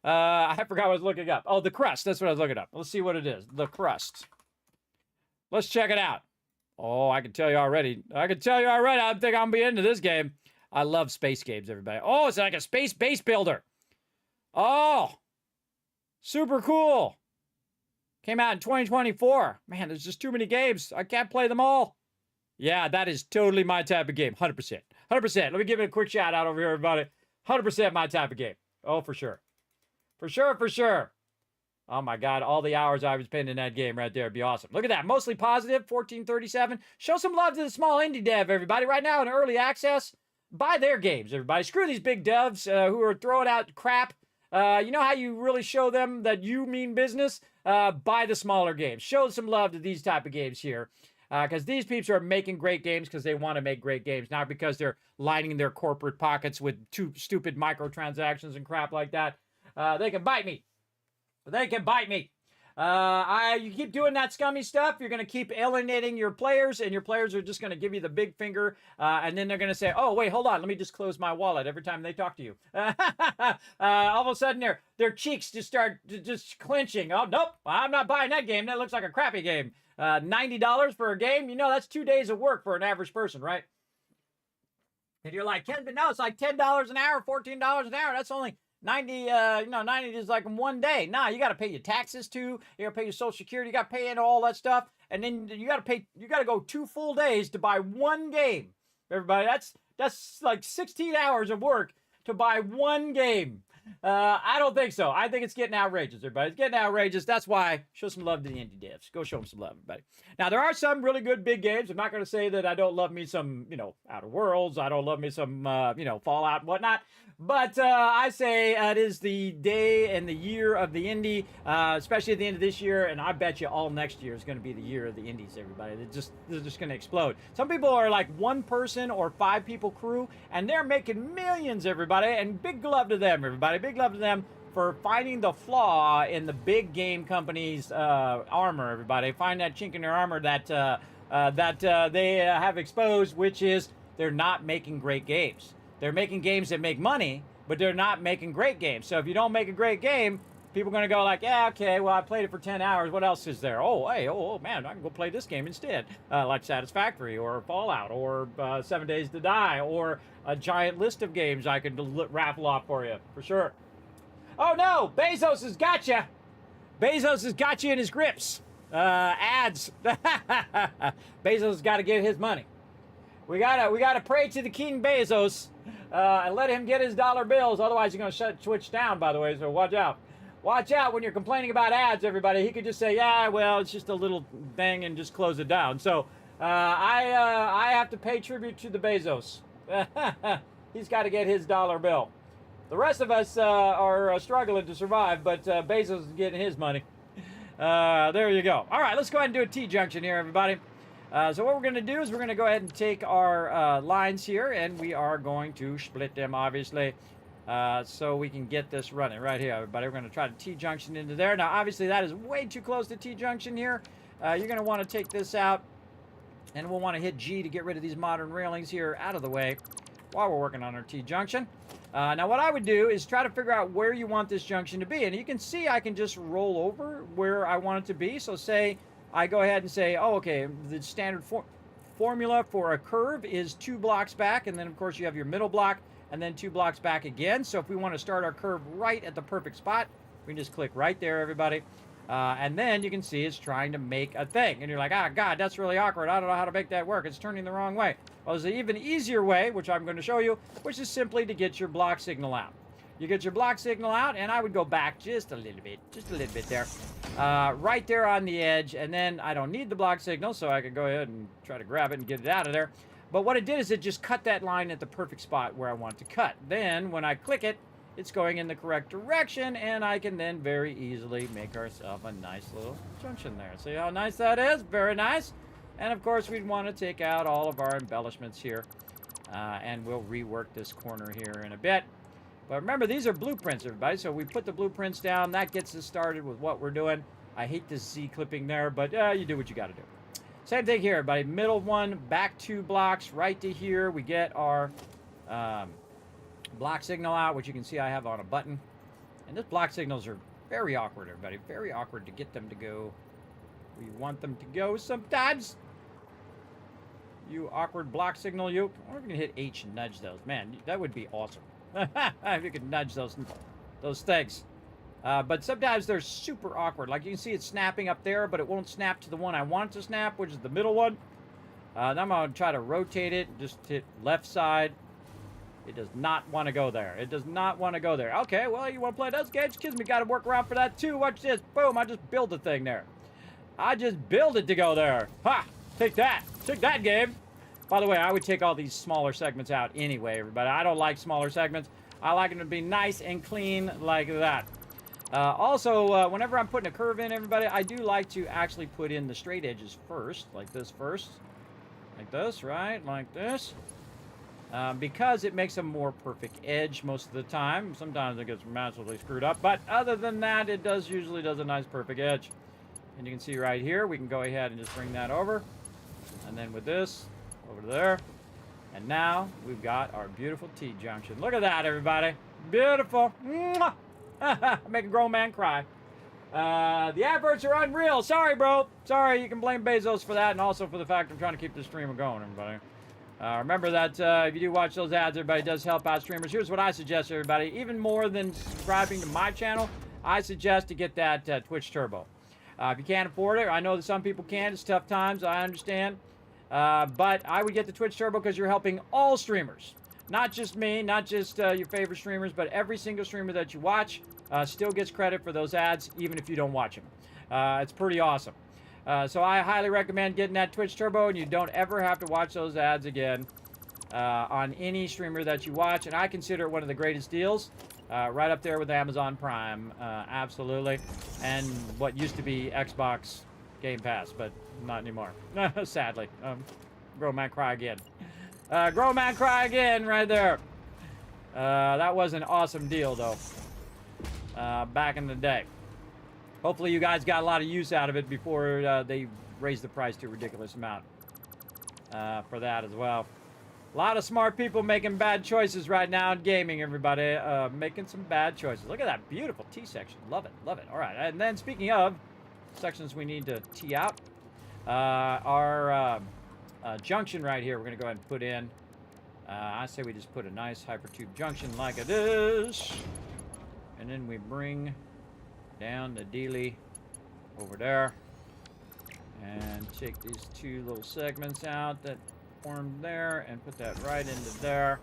I forgot what I was looking up. Oh, the crust. That's what I was looking up. Let's see what it is. The crust. Let's check it out. Oh, I can tell you already. I think I'm be into this game. I love space games, everybody. Oh, it's like a space base builder. Oh, super cool. Came out in 2024. Man, there's just too many games. I can't play them all. Yeah, that is totally my type of game. 100%. 100%. Let me give it a quick shout out over here, everybody. 100% my type of game. Oh, for sure. For sure. Oh my God, all the hours I was spending in that game right there would be awesome. Look at that, mostly positive, 1437. Show some love to the small indie dev, everybody. Right now in early access, buy their games, everybody. Screw these big devs who are throwing out crap. You know how you really show them that you mean business? Buy the smaller games. Show some love to these type of games here. Because these peeps are making great games because they want to make great games, not because they're lining their corporate pockets with stupid microtransactions and crap like that. They can bite me. They can bite me. You keep doing that scummy stuff, you're going to keep alienating your players, and your players are just going to give you the big finger, and then they're going to say, oh, wait, hold on, let me just close my wallet every time they talk to you. All of a sudden, their cheeks just start just clenching. Oh, nope, I'm not buying that game. That looks like a crappy game. $90 for a game? You know, that's 2 days of work for an average person, right? And you're like, no, it's like $10 an hour, $14 an hour. That's only 90, 90 is like 1 day. Nah, you got to pay your taxes too. You got to pay your social security. You got to pay into all that stuff. And then you got to go 2 full days to buy one game. Everybody, that's like 16 hours of work to buy one game. I don't think so. I think it's getting outrageous, everybody. It's getting outrageous. That's why show some love to the indie devs. Go show them some love, everybody. Now, there are some really good big games. I'm not going to say that I don't love me some, Outer Worlds. I don't love me some, Fallout and whatnot. But I say it is the day and the year of the indie, especially at the end of this year. And I bet you all next year is going to be the year of the indies, everybody. They're just going to explode. Some people are like 1 person or 5 people crew, and they're making millions, everybody. And big love to them, everybody. Big love to them for finding the flaw in the big game companies' armor, everybody. Find that chink in their armor that they have exposed, which is they're not making great games. They're making games that make money, but they're not making great games. So if you don't make a great game, people are going to go like, yeah, okay, well, I played it for 10 hours. What else is there? Oh, hey, oh, man, I can go play this game instead. Like Satisfactory or Fallout or 7 Days to Die or a giant list of games I could raffle off for you, for sure. Oh, no, Bezos has got you. Bezos has got you in his grips. Ads. Bezos has got to get his money. We gotta pray to the King Bezos and let him get his dollar bills. Otherwise, you're gonna switch down. By the way, so watch out. Watch out when you're complaining about ads, everybody. He could just say, yeah, well, it's just a little thing, and just close it down. So I have to pay tribute to the Bezos. He's got to get his dollar bill. The rest of us are struggling to survive, but Bezos is getting his money. There you go. All right, let's go ahead and do a T-junction here, everybody. So what we're going to do is we're going to go ahead and take our lines here, and we are going to split them, obviously, so we can get this running right here, everybody. We're going to try to T-junction into there. Now, obviously, that is way too close to T-junction here. You're going to want to take this out, and we'll want to hit G to get rid of these modern railings here out of the way while we're working on our T-junction. Now, what I would do is try to figure out where you want this junction to be, and you can see I can just roll over where I want it to be. So say I go ahead and say, oh, okay, the standard formula for a curve is 2 blocks back, and then, of course, you have your middle block, and then 2 blocks back again. So if we want to start our curve right at the perfect spot, we can just click right there, everybody. And then you can see it's trying to make a thing. And you're like, ah, God, that's really awkward. I don't know how to make that work. It's turning the wrong way. Well, there's an even easier way, which I'm going to show you, which is simply to get your block signal out. You get your block signal out, and I would go back just a little bit there. Right there on the edge, and then I don't need the block signal, so I can go ahead and try to grab it and get it out of there. But what it did is it just cut that line at the perfect spot where I want to cut. Then when I click it, it's going in the correct direction, and I can then very easily make ourselves a nice little junction there. See how nice that is? Very nice. And of course, we'd want to take out all of our embellishments here, and we'll rework this corner here in a bit. But remember, these are blueprints, everybody. So we put the blueprints down. That gets us started with what we're doing. I hate this Z clipping there, but you do what you got to do. Same thing here, everybody. Middle one, back 2 blocks, right to here. We get our block signal out, which you can see I have on a button. And these block signals are very awkward, everybody. Very awkward to get them to go where you want them to go sometimes. You awkward block signal, you. I wonder if you can hit H and nudge those. Man, that would be awesome. If you could nudge those things. But sometimes they're super awkward. Like you can see it's snapping up there, but it won't snap to the one I want it to snap, which is the middle one. Then I'm going to try to rotate it. Just hit left side. It does not want to go there. It does not want to go there. Okay, well, you want to play those games? Kismet got to work around for that too. Watch this. Boom, I just built the thing there. I just built it to go there. Ha! Take that. Take that, game. By the way, I would take all these smaller segments out anyway, everybody. I don't like smaller segments. I like them to be nice and clean like that. Also, whenever I'm putting a curve in, everybody, I do like to actually put in the straight edges first, like this first. Like this, right? Like this. Because it makes a more perfect edge most of the time. Sometimes it gets massively screwed up, but other than that, it usually does a nice perfect edge. And you can see right here, we can go ahead and just bring that over. And then with this, over to there. And now we've got our beautiful T-junction. Look at that, everybody. Beautiful. Mwah! Make a grown man cry. The adverts are unreal. Sorry, bro. Sorry, you can blame Bezos for that, and also for the fact I'm trying to keep this stream going, everybody. Remember that if you do watch those ads, everybody does help out streamers. Here's what I suggest, everybody. Even more than subscribing to my channel, I suggest to get that Twitch Turbo. If you can't afford it, I know that some people can't. It's tough times. I understand. But I would get the Twitch Turbo because you're helping all streamers. Not just me, not just your favorite streamers, but every single streamer that you watch still gets credit for those ads, even if you don't watch them. It's pretty awesome. So I highly recommend getting that Twitch Turbo, and you don't ever have to watch those ads again on any streamer that you watch. And I consider it one of the greatest deals, right up there with Amazon Prime, absolutely. And what used to be Xbox Game Pass, but not anymore, sadly. Grown man cry again. Grown man cry again right there. That was an awesome deal, though, back in the day. Hopefully you guys got a lot of use out of it before they raised the price to a ridiculous amount for that as well. A lot of smart people making bad choices right now in gaming, everybody. Making some bad choices. Look at that beautiful T section. Love it, love it. All right, and then speaking of sections we need to tee out, our junction right here, we're going to go ahead and put in. I say we just put a nice hypertube junction like this. And then we bring down the dealie over there. And take these 2 little segments out that formed there and put that right into there.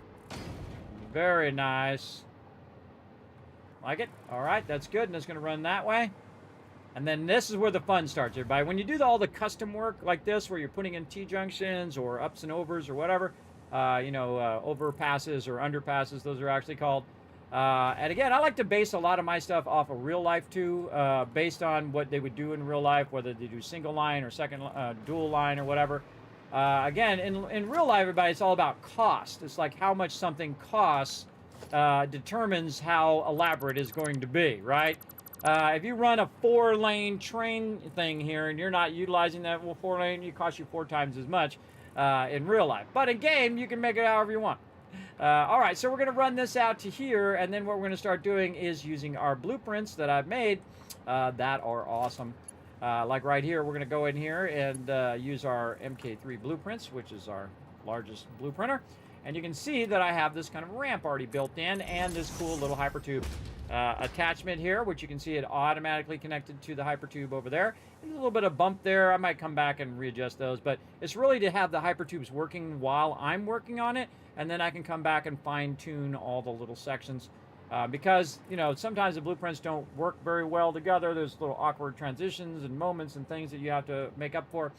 Very nice. Like it? All right, that's good. And it's going to run that way. And then this is where the fun starts, everybody. When you do all the custom work like this, where you're putting in T-junctions or ups and overs or whatever, overpasses or underpasses, those are actually called. And again, I like to base a lot of my stuff off of real life too, based on what they would do in real life, whether they do single line or second dual line or whatever. Again, in real life, everybody, it's all about cost. It's like how much something costs determines how elaborate it's going to be, right? If you run a 4-lane train thing here and you're not utilizing that 4-lane, it costs you 4 times as much in real life. But in game, you can make it however you want. All right, so we're going to run this out to here, and then what we're going to start doing is using our blueprints that I've made that are awesome. Like right here, we're going to go in here and use our MK3 blueprints, which is our largest blueprinter. And you can see that I have this kind of ramp already built in and this cool little hypertube attachment here, which you can see it automatically connected to the hypertube over there. There's a little bit of bump there. I might come back and readjust those, but it's really to have the hypertubes working while I'm working on it, and then I can come back and fine-tune all the little sections. Because, you know, sometimes the blueprints don't work very well together. There's little awkward transitions and moments and things that you have to make up for.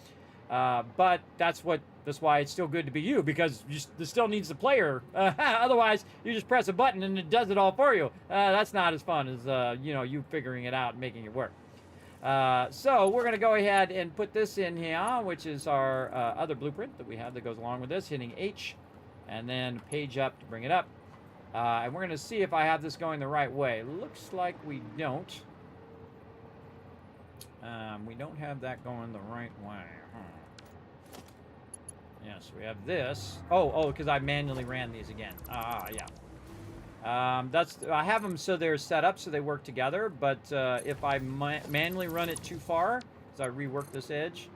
But that's why it's still good to be you, because this still needs the player. Otherwise, you just press a button and it does it all for you. That's not as fun as you figuring it out and making it work. So we're going to go ahead and put this in here, which is our other blueprint that we have that goes along with this, hitting H, and then page up to bring it up. And we're going to see if I have this going the right way. Looks like we don't. We don't have that going the right way. Yes, we have this. Because I manually ran these again. Yeah. I have them so they're set up so they work together, but if I manually run it too far, as I rework this edge,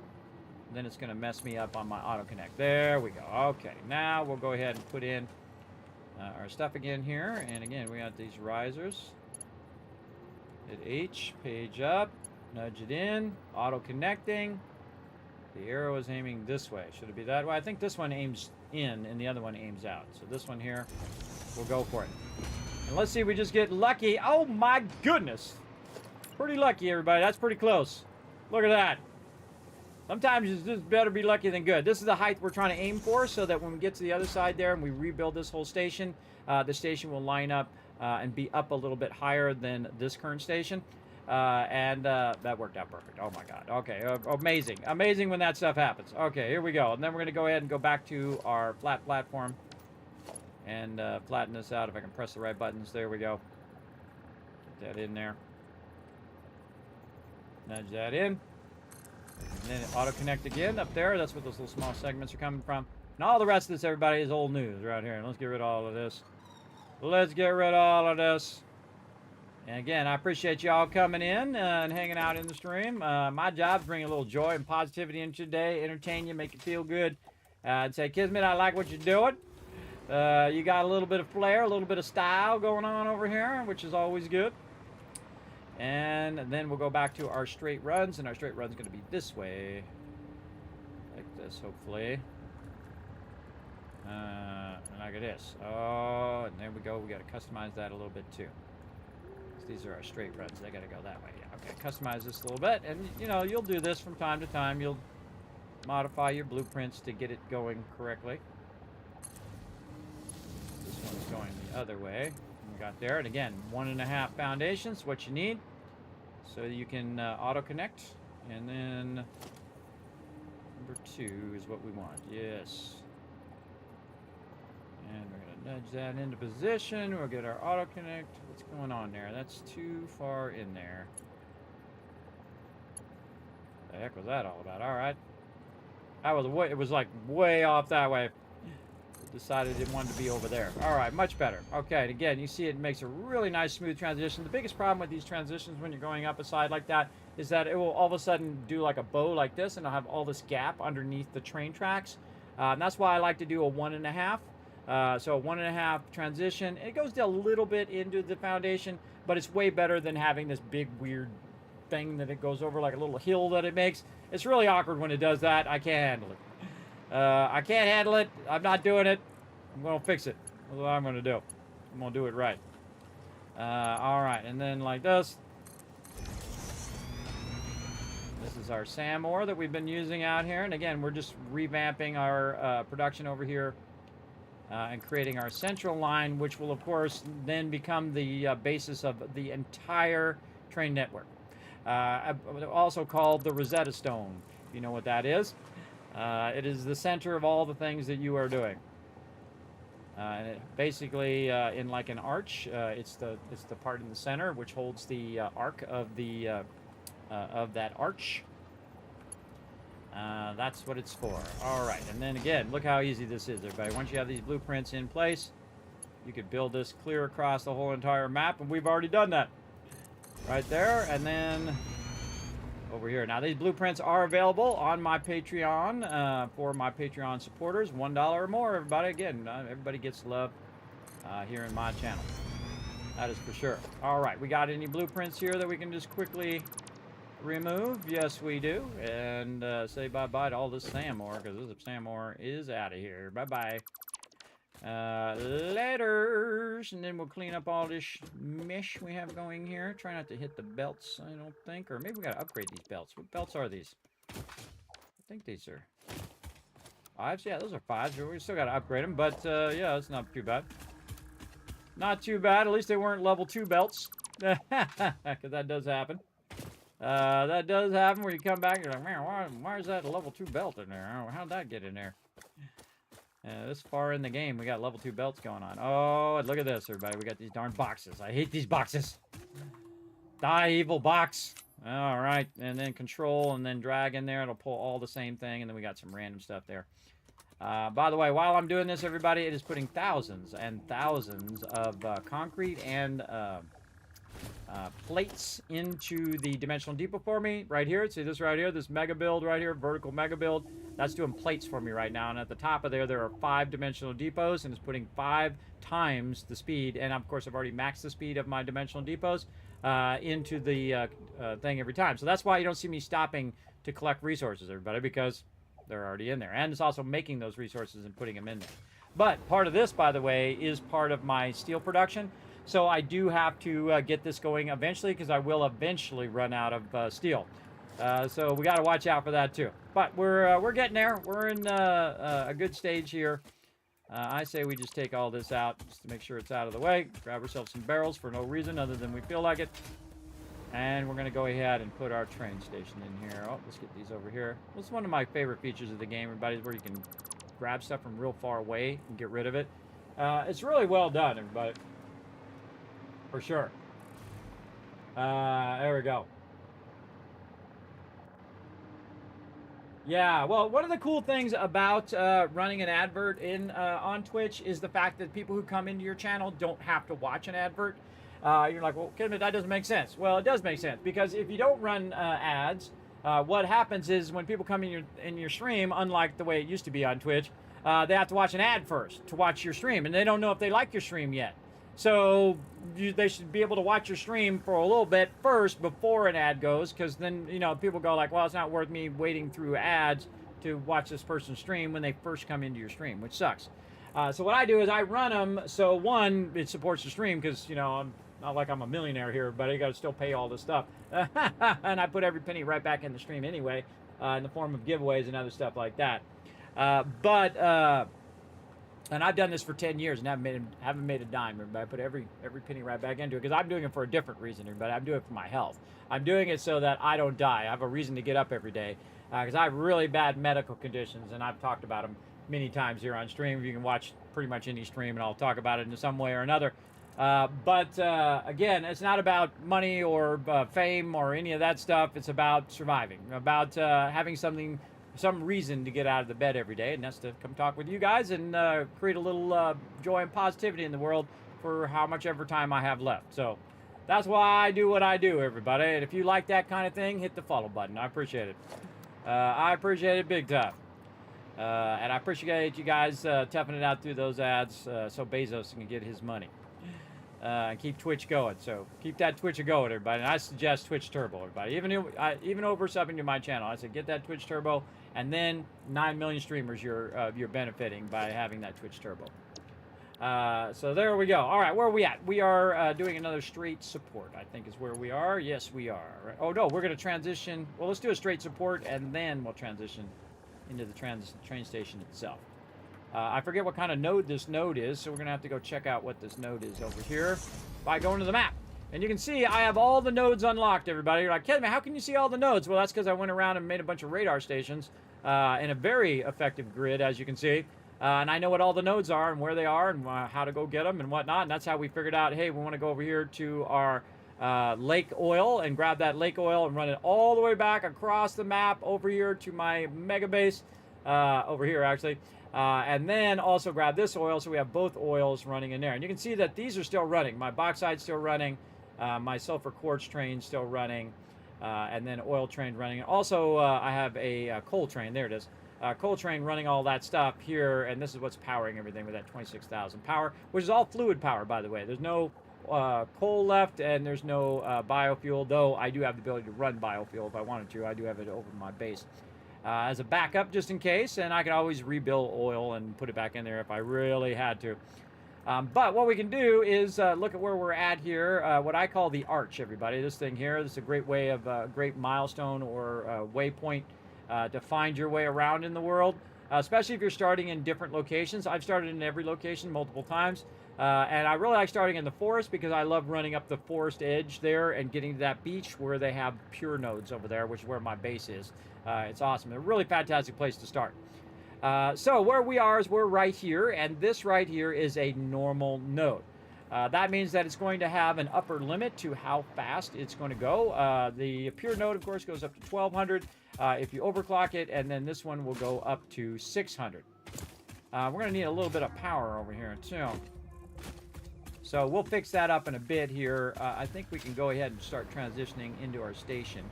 then it's going to mess me up on my auto connect. There we go. Okay, now we'll go ahead and put in our stuff again here, and again we got these risers. Hit H, page up, nudge it in, auto connecting. The arrow is aiming this way. Should it be that way? I think this one aims in and the other one aims out. So this one here, we'll go for it. And let's see if we just get lucky. Oh my goodness. Pretty lucky, everybody. That's pretty close. Look at that. Sometimes it's just better be lucky than good. This is the height we're trying to aim for, so that when we get to the other side there and we rebuild this whole station, the station will line up and be up a little bit higher than this current station. That worked out perfect. Oh my god. Okay, amazing. Amazing when that stuff happens. Okay, here we go. And then we're going to go ahead and go back to our flat platform and flatten this out. If I can press the right buttons, there we go. Get that in there. Nudge that in. And then auto connect again up there. That's where those little small segments are coming from. And all the rest of this, everybody, is old news right here. And let's get rid of all of this. Let's get rid of all of this. And again, I appreciate y'all coming in and hanging out in the stream. My job is bring a little joy and positivity into your day, entertain you, make you feel good. I'd say, Kismet, I like what you're doing. You got a little bit of flair, a little bit of style going on over here, which is always good. And then we'll go back to our straight runs, and our straight run's going to be this way. Like this, hopefully. Like this. Oh, and there we go. We got to customize that a little bit, too. These are our straight runs. They got to go that way. Yeah, okay. Customize this a little bit. And, you'll do this from time to time. You'll modify your blueprints to get it going correctly. This one's going the other way. We got there. And again, 1.5 foundations, what you need. So you can auto-connect. And then number 2 is what we want. Yes. And we're going to nudge that into position. We'll get our auto connect. What's going on there? That's too far in there. The heck was that all about? All right. That was way, it was like way off that way. It decided it wanted to be over there. All right, much better. Okay, and again, you see it makes a really nice smooth transition. The biggest problem with these transitions when you're going up a side like that is that it will all of a sudden do like a bow like this, and it'll have all this gap underneath the train tracks. And that's why I like to do a 1.5. So 1.5 transition. It goes a little bit into the foundation, but it's way better than having this big weird thing that it goes over, like a little hill that it makes. It's really awkward when it does that. I can't handle it. I can't handle it. I'm not doing it. I'm going to fix it. That's what I'm going to do. I'm going to do it right. All right, and then like this. This is our SAM ore that we've been using out here. And again, we're just revamping our production over here. And creating our central line, which will, of course, then become the basis of the entire train network. Also called the Rosetta Stone, if you know what that is. It is the center of all the things that you are doing. And it basically, in like an arch, it's the part in the center which holds the arc of that arch. That's what it's for. All right, and then again, look how easy this is, everybody. Once you have these blueprints in place, you could build this clear across the whole entire map, and we've already done that. Right there, and then over here. Now, these blueprints are available on my Patreon for my Patreon supporters. $1 or more, everybody. Again, everybody gets love here in my channel. That is for sure. All right, we got any blueprints here that we can just quickly remove? Yes, we do. And say bye-bye to all this SAM ore, because this SAM ore is out of here. Bye-bye. Laters. And then we'll clean up all this mesh we have going here. Try not to hit the belts, I don't think. Or maybe we got to upgrade these belts. What belts are these? think these are 5s. Yeah, those are 5s. We still got to upgrade them, but yeah, it's not too bad. Not too bad. At least they weren't level 2 belts. Because that does happen. That does happen where you come back and you're like, man, why is that a level 2 belt in there? How'd that get in there? This far in the game, we got level 2 belts going on. Oh, and look at this, everybody. We got these darn boxes. I hate these boxes. Die, evil box. All right, and then control and then drag in there. It'll pull all the same thing, and then we got some random stuff there. By the way, while I'm doing this, everybody, it is putting thousands and thousands of concrete and plates into the dimensional depot for me right here. See this right here, this mega build right here, vertical mega build. That's doing plates for me right now. And at the top of there are 5 dimensional depots, and it's putting 5 times the speed. And of course, I've already maxed the speed of my dimensional depots into the thing every time. So that's why you don't see me stopping to collect resources, everybody, because they're already in there. And it's also making those resources and putting them in there. But part of this, by the way, is part of my steel production. So I do have to get this going eventually, because I will eventually run out of steel. So we got to watch out for that too. But we're getting there. We're in a good stage here. I say we just take all this out just to make sure it's out of the way. Grab ourselves some barrels for no reason other than we feel like it. And we're going to go ahead and put our train station in here. Oh, let's get these over here. This is one of my favorite features of the game, everybody, is where you can grab stuff from real far away and get rid of it. It's really well done, everybody. For sure. There we go. Yeah, well, one of the cool things about running an advert on Twitch is the fact that people who come into your channel don't have to watch an advert. You're like, well, Kismet, that doesn't make sense. Well, it does make sense, because if you don't run ads, what happens is when people come in your stream, unlike the way it used to be on Twitch, they have to watch an ad first to watch your stream, and they don't know if they like your stream yet. So they should be able to watch your stream for a little bit first before an ad goes, because then, you know, people go like, well, it's not worth me waiting through ads to watch this person's stream when they first come into your stream, which sucks. So what I do is I run them so, one, it supports the stream, because, you know, I'm not like I'm a millionaire here, but I got to still pay all this stuff. And I put every penny right back in the stream anyway, in the form of giveaways and other stuff like that. And I've done this for 10 years and haven't made a dime, everybody. I put every penny right back into it, because I'm doing it for a different reason, everybody. I'm doing it for my health. I'm doing it so that I don't die. I have a reason to get up every day, because I have really bad medical conditions, and I've talked about them many times here on stream. You can watch pretty much any stream, and I'll talk about it in some way or another. Again, it's not about money or fame or any of that stuff. It's about surviving, about having some reason to get out of the bed every day, and that's to come talk with you guys and create a little joy and positivity in the world for how much ever time I have left. So that's why I do what I do, everybody. And if you like that kind of thing, hit the follow button. I appreciate it. I appreciate it big time. And I appreciate you guys toughing it out through those ads so Bezos can get his money. And keep Twitch going. So keep that Twitch going, everybody. And I suggest Twitch Turbo, everybody. Even over subbing to my channel, I said get that Twitch Turbo, and then 9 million streamers you're benefiting by having that Twitch Turbo. So there we go. All right, where are we at? We are doing another straight support, I think is where we are. Yes, we are. Right. Oh no, we're going to transition. Well, let's do a straight support, and then we'll transition into the train station itself. I forget what kind of node this node is, so we're going to have to go check out what this node is over here by going to the map. And you can see I have all the nodes unlocked, everybody. You're like, Kismet, how can you see all the nodes? Well, that's because I went around and made a bunch of radar stations in a very effective grid, as you can see. And I know what all the nodes are and where they are and how to go get them and whatnot. And that's how we figured out, hey, we want to go over here to our lake oil and grab that lake oil and run it all the way back across the map over here to my mega base, over here, actually. And then also grab this oil, so we have both oils running in there. And you can see that these are still running. My bauxite's still running. My sulfur quartz train's still running. And then oil train running. Also, I have a coal train. There it is. Coal train running all that stuff here. And this is what's powering everything with that 26,000 power, which is all fluid power, by the way. There's no coal left, and there's no biofuel, though I do have the ability to run biofuel if I wanted to. I do have it over my base. As a backup, just in case, and I can always rebuild oil and put it back in there if I really had to. But what we can do is look at where we're at here, what I call the arch, everybody. This thing here, this is a great way of great milestone or waypoint to find your way around in the world, especially if you're starting in different locations. I've started in every location multiple times. And I really like starting in the forest because I love running up the forest edge there and getting to that beach where they have pure nodes over there, which is where my base is. It's awesome. A really fantastic place to start. So where we are is we're right here, and this right here is a normal node. That means that it's going to have an upper limit to how fast it's going to go. The pure node, of course, goes up to 1200 if you overclock it, and then this one will go up to 600. We're going to need a little bit of power over here, too. So we'll fix that up in a bit here. I think we can go ahead and start transitioning into our station.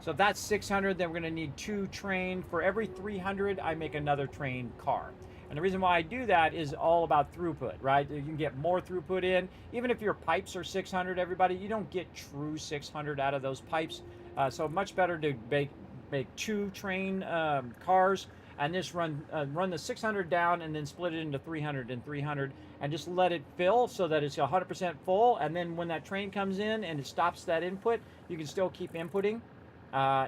So if that's 600, then we're going to need 2 train. For every 300, I make another train car. And the reason why I do that is all about throughput, right? You can get more throughput in. Even if your pipes are 600, everybody, you don't get true 600 out of those pipes. So much better to make 2 train cars and just run the 600 down and then split it into 300 and 300 and just let it fill so that it's 100% full. And then when that train comes in and it stops that input, you can still keep inputting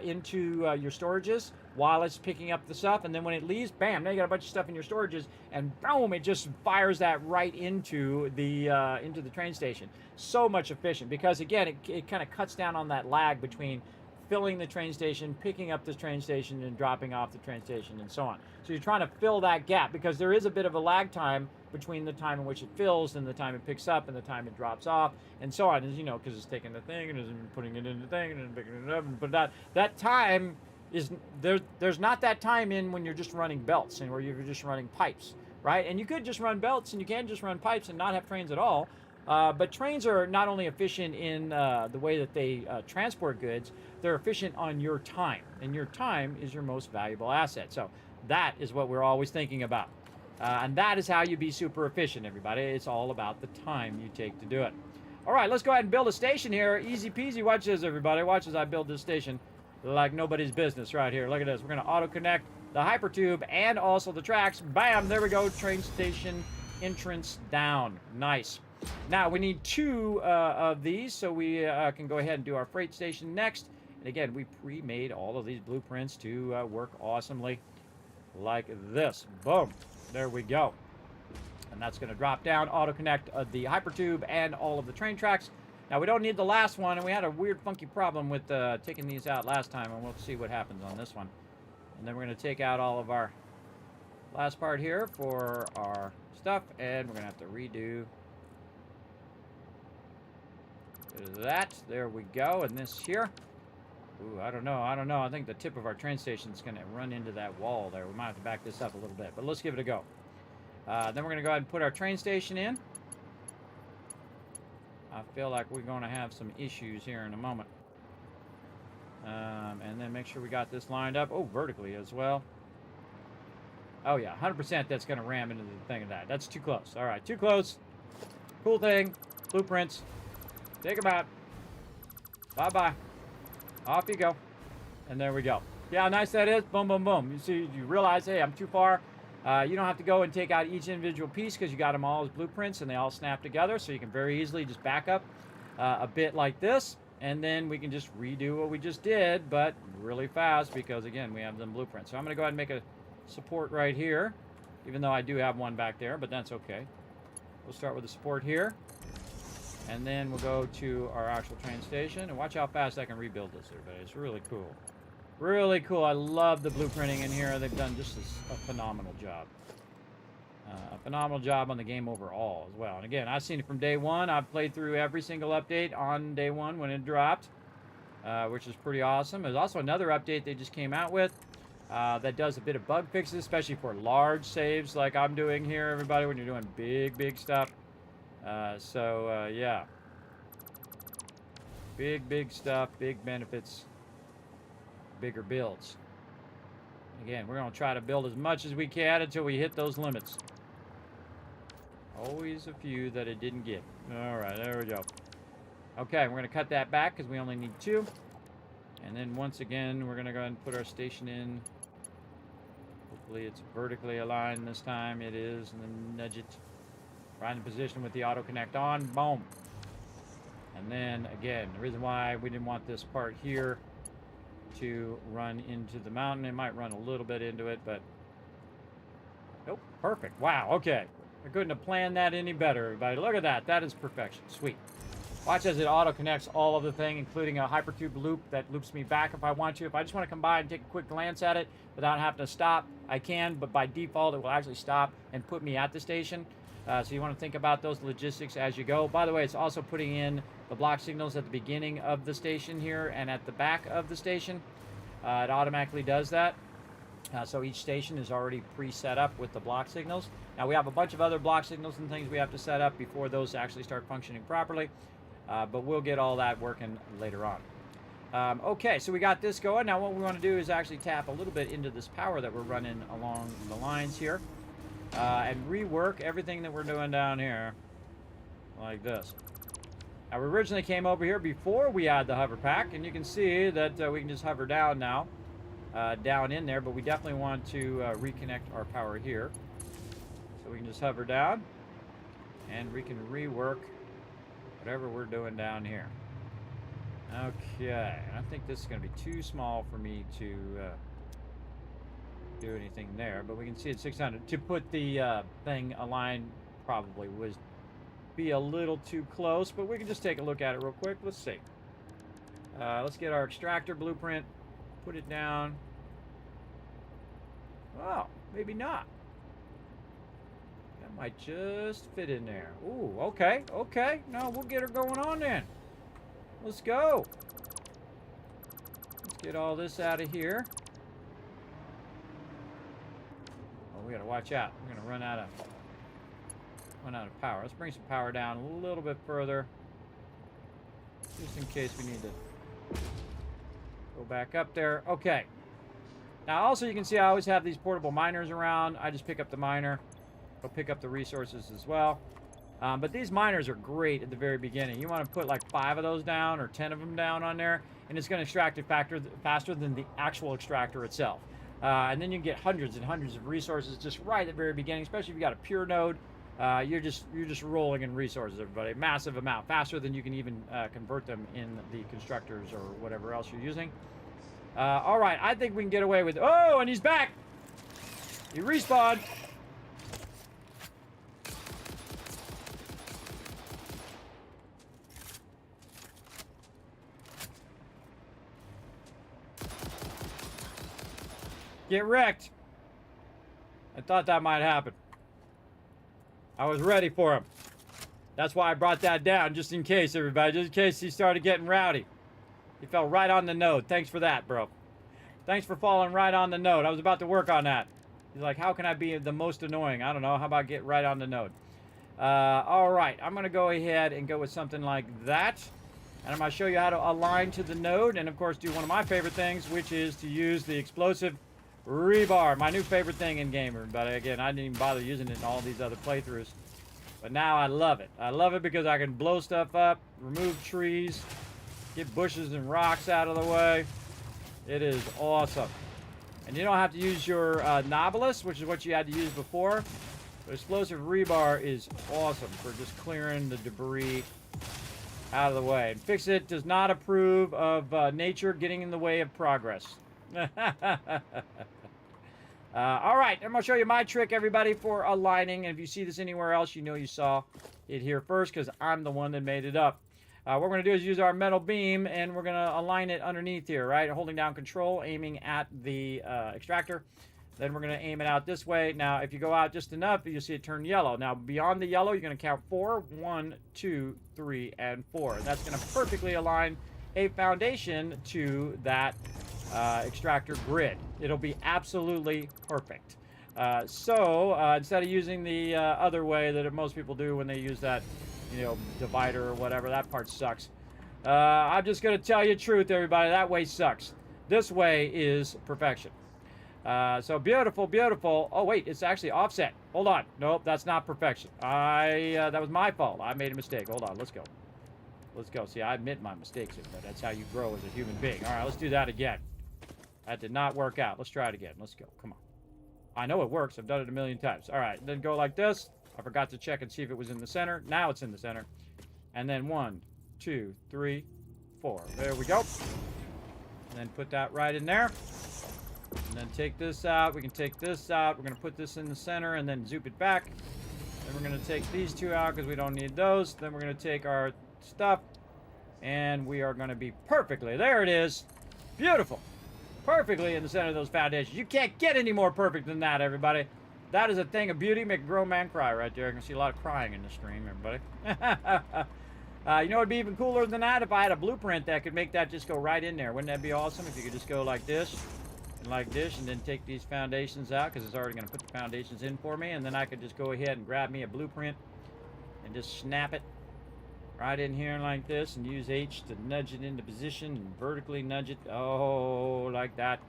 into your storages while it's picking up the stuff. And then when it leaves, bam, now you got a bunch of stuff in your storages, and boom, it just fires that right into the train station. So much efficient because, again, it kind of cuts down on that lag between filling the train station, picking up the train station, and dropping off the train station, and so on. So you're trying to fill that gap because there is a bit of a lag time between the time in which it fills and the time it picks up and the time it drops off, and so on. As you know, because it's taking the thing and is putting it in the thing and then picking it up. But that time is there's not that time in when you're just running belts and where you're just running pipes, right? And you could just run belts and you can just run pipes and not have trains at all. But trains are not only efficient in the way that they transport goods, they're efficient on your time. And your time is your most valuable asset. So that is what we're always thinking about. And that is how you be super efficient, everybody. It's all about the time you take to do it. All right, let's go ahead and build a station here. Easy peasy. Watch this, everybody. Watch as I build this station like nobody's business right here. Look at this. We're going to auto-connect the hypertube and also the tracks. Bam, there we go. Train station entrance down. Nice. Now, we need 2 of these, so we can go ahead and do our freight station next. And again, we pre-made all of these blueprints to work awesomely like this. Boom. There we go. And that's going to drop down, auto-connect the hypertube and all of the train tracks. Now, we don't need the last one, and we had a weird, funky problem with taking these out last time, and we'll see what happens on this one. And then we're going to take out all of our last part here for our stuff, and we're going to have to redo that. There we go. And this here. Ooh, I don't know. I think the tip of our train station is going to run into that wall there. We might have to back this up a little bit, but let's give it a go. Then we're going to go ahead and put our train station in. I feel like we're going to have some issues here in a moment. And then make sure we got this lined up. Oh, vertically as well. Oh, yeah. 100% that's going to ram into the thing of that. That's too close. All right. Too close. Cool thing. Blueprints. Take them out. Bye-bye. Off you go. And there we go. Yeah, how nice that is. Boom, boom, boom. You see, you realize, hey, I'm too far. You don't have to go and take out each individual piece because you got them all as blueprints and they all snap together. So you can very easily just back up a bit like this. And then we can just redo what we just did, but really fast because, again, we have them blueprints. So I'm going to go ahead and make a support right here, even though I do have one back there, but that's okay. We'll start with the support here. And then we'll go to our actual train station. And watch how fast I can rebuild this, everybody. It's really cool. Really cool. I love the blueprinting in here. They've done just a phenomenal job. A phenomenal job on the game overall as well. And again, I've seen it from day one. I've played through every single update on day one when it dropped, which is pretty awesome. There's also another update they just came out with that does a bit of bug fixes, especially for large saves like I'm doing here, everybody, when you're doing big stuff. Yeah. Big stuff, big benefits, bigger builds. Again, we're going to try to build as much as we can until we hit those limits. Always a few that it didn't get. All right, there we go. Okay, we're going to cut that back because we only need 2. And then once again, we're going to go ahead and put our station in. Hopefully it's vertically aligned this time. It is. And then nudge it right in position with the auto connect on. Boom. And then again, the reason why we didn't want this part here to run into the mountain. It might run a little bit into it, but nope, perfect. Wow, okay. I couldn't have planned that any better, everybody. Look at that. That is perfection. Sweet. Watch as it auto-connects all of the thing, including a hypertube loop that loops me back if I want to. If I just want to come by and take a quick glance at it without having to stop, I can, but by default, it will actually stop and put me at the station. So you want to think about those logistics as you go. By the way, it's also putting in the block signals at the beginning of the station here and at the back of the station. It automatically does that. So each station is already pre-set up with the block signals. Now we have a bunch of other block signals and things we have to set up before those actually start functioning properly. But we'll get all that working later on. Okay, so we got this going. Now what we want to do is actually tap a little bit into this power that we're running along the lines here. And rework everything that we're doing down here like this. Now we originally came over here before we had the hover pack, and you can see that we can just hover down now, down in there, but we definitely want to reconnect our power here. So we can just hover down, and we can rework whatever we're doing down here. Okay, I think this is going to be too small for me to do anything there, but we can see it's 600. To put the thing aligned probably would be a little too close, but we can just take a look at it real quick. Let's see. Let's get our extractor blueprint, put it down. Oh, maybe not. That might just fit in there. Ooh, okay, okay. No, we'll get her going on then. Let's go. Let's get all this out of here. Oh, we gotta watch out. We're gonna run out of power. Let's bring some power down a little bit further, just in case we need to go back up there. Okay. Now, also, you can see I always have these portable miners around. I just pick up the miner. Go pick up the resources as well. But these miners are great at the very beginning. You want to put like 5 of those down or 10 of them down on there, and it's going to extract it faster than the actual extractor itself. And then you can get hundreds and hundreds of resources just right at the very beginning, especially if you got a pure node. You're just rolling in resources, everybody. Massive amount, faster than you can even convert them in the constructors or whatever else you're using. All right, I think we can get away with it. Oh, and he's back! He respawned. Get wrecked. I thought that might happen. I was ready for him. That's why I brought that down, just in case, everybody. Just in case he started getting rowdy. He fell right on the node. Thanks for that, bro. Thanks for falling right on the node. I was about to work on that. He's like, how can I be the most annoying? I don't know. How about get right on the node? All right. I'm going to go ahead and go with something like that. And I'm going to show you how to align to the node. And, of course, do one of my favorite things, which is to use the explosive rebar. My new favorite thing in game, everybody. Again, I didn't even bother using it in all these other playthroughs. But now I love it. I love it because I can blow stuff up, remove trees, get bushes and rocks out of the way. It is awesome. And you don't have to use your Novelist, which is what you had to use before. But explosive rebar is awesome for just clearing the debris out of the way. And Fix-It does not approve of nature getting in the way of progress. All right, I'm going to show you my trick, everybody, for aligning. And if you see this anywhere else, you know you saw it here first because I'm the one that made it up. What we're going to do is use our metal beam, and we're going to align it underneath here, right? Holding down control, aiming at the extractor. Then we're going to aim it out this way. Now, if you go out just enough, you'll see it turn yellow. Now, beyond the yellow, you're going to count 4. 1, 2, 3, and 4. And that's going to perfectly align a foundation to that extractor grid. It'll be absolutely perfect. Instead of using the other way that most people do when they use that, you know, divider or whatever, that part sucks. I'm just going to tell you the truth, everybody. That way sucks. This way is perfection. So beautiful, beautiful. Oh, wait, it's actually offset. Hold on. Nope, that's not perfection. That was my fault. I made a mistake. Hold on, let's go. Let's go. See, I admit my mistakes, but that's how you grow as a human being. All right, let's do that again. That did not work out. Let's try it again. Let's go. Come on. I know it works. I've done it a million times. All right, then go like this. I forgot to check and see if it was in the center. Now it's in the center. And then 1, 2, 3, 4. There we go. And then put that right in there. And then take this out. We can take this out. We're going to put this in the center and then zoop it back. Then we're going to take these two out because we don't need those. Then we're going to take our stuff. And we are going to be perfectly, there it is. Beautiful. Perfectly in the center of those foundations. You can't get any more perfect than that, everybody. That is a thing of beauty. Make a grown man cry right there. I can see a lot of crying in the stream, everybody. You know what would be even cooler than that? If I had a blueprint that could make that just go right in there. Wouldn't that be awesome? If you could just go like this, and then take these foundations out, because it's already going to put the foundations in for me. And then I could just go ahead and grab me a blueprint and just snap it right in here like this, and use H to nudge it into position and vertically nudge it. Oh, like that.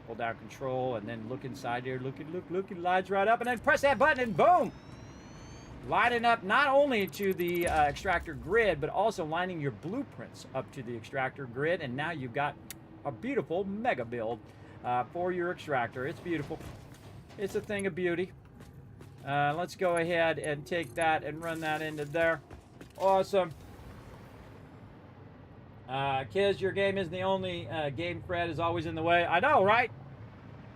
Hold down control and then look inside there. Look, it lines right up, and then press that button and boom! Lining up not only to the extractor grid, but also lining your blueprints up to the extractor grid, and now you've got a beautiful mega build for your extractor. It's beautiful. It's a thing of beauty. Let's go ahead and take that and run that into there. Awesome. Kiz, your game isn't the only game. Fred is always in the way. I know, right?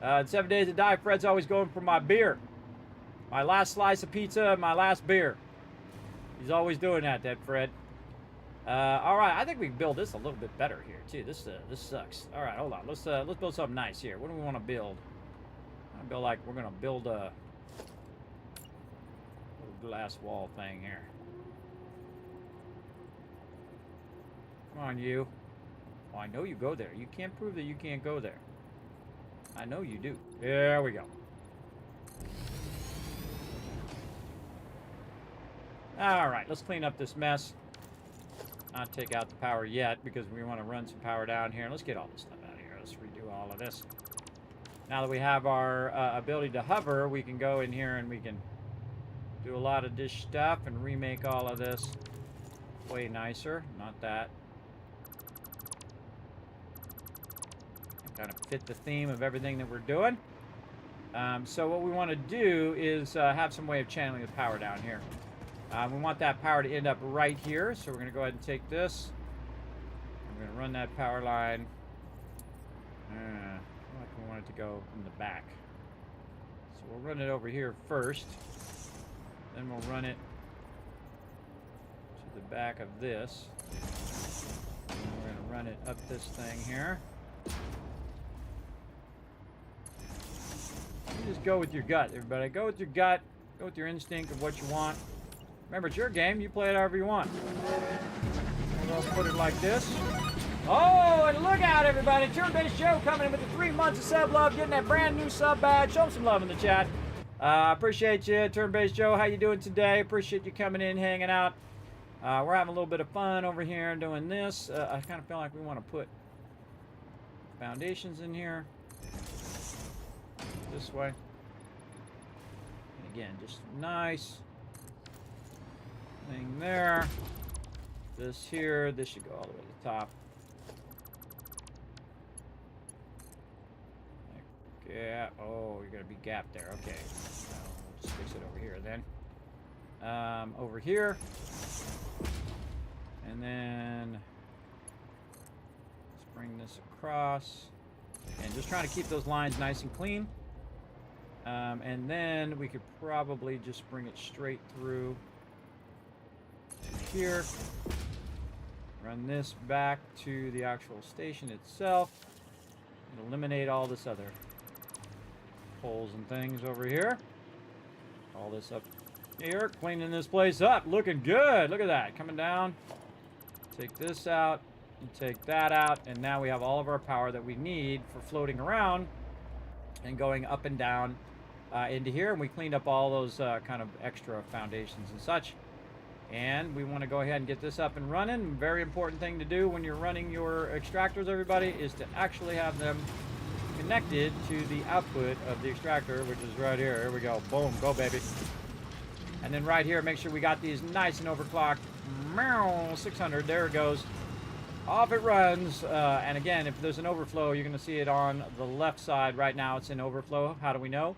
7 days to die, Fred's always going for my beer. My last slice of pizza, my last beer. He's always doing that Fred. All right, I think we can build this a little bit better here too. This sucks. All right, hold on. Let's build something nice here. What do we want to build? I feel like we're gonna build a little glass wall thing here. Come on, you. Oh, I know you go there. You can't prove that you can't go there. I know you do. There we go. All right, let's clean up this mess. Not take out the power yet because we want to run some power down here. Let's get all this stuff out of here. Let's redo all of this. Now that we have our ability to hover, we can go in here and we can do a lot of this stuff and remake all of this way nicer. Not that. Kind of fit the theme of everything that we're doing. So what we want to do is have some way of channeling the power down here. We want that power to end up right here, so we're going to go ahead and take this. We're going to run that power line. Like we want it to go in the back. So we'll run it over here first. Then we'll run it to the back of this. And we're going to run it up this thing here. You just go with your gut, everybody. Go with your gut. Go with your instinct of what you want. Remember, it's your game. You play it however you want. We'll put it like this. Oh, and look out, everybody. Turn-Based Joe coming in with the 3 months of sub love, getting that brand new sub badge. Show him some love in the chat. Appreciate you, Turn-Based Joe. How you doing today? Appreciate you coming in, hanging out. We're having a little bit of fun over here doing this. I kind of feel like we want to put foundations in here. This way. And again, just nice thing there. This here. This should go all the way to the top. Yeah. Oh, you're gonna be gapped there. Okay. We'll just fix it over here then. Over here. And then let's bring this across. And just trying to keep those lines nice and clean. And then we could probably just bring it straight through here. Run this back to the actual station itself. And eliminate all this other holes and things over here. All this up here. Cleaning this place up. Looking good. Look at that. Coming down. Take this out. And take that out. And now we have all of our power that we need for floating around and going up and down into here. And we cleaned up all those kind of extra foundations and such. And we want to go ahead and get this up and running. Very important thing to do when you're running your extractors, everybody, is to actually have them connected to the output of the extractor, which is right here. Here we go. Boom. Go, baby. And then right here, make sure we got these nice and overclocked. 600. There it goes. Off it runs. And again, if there's an overflow, you're going to see it on the left side. Right now, it's in overflow. How do we know?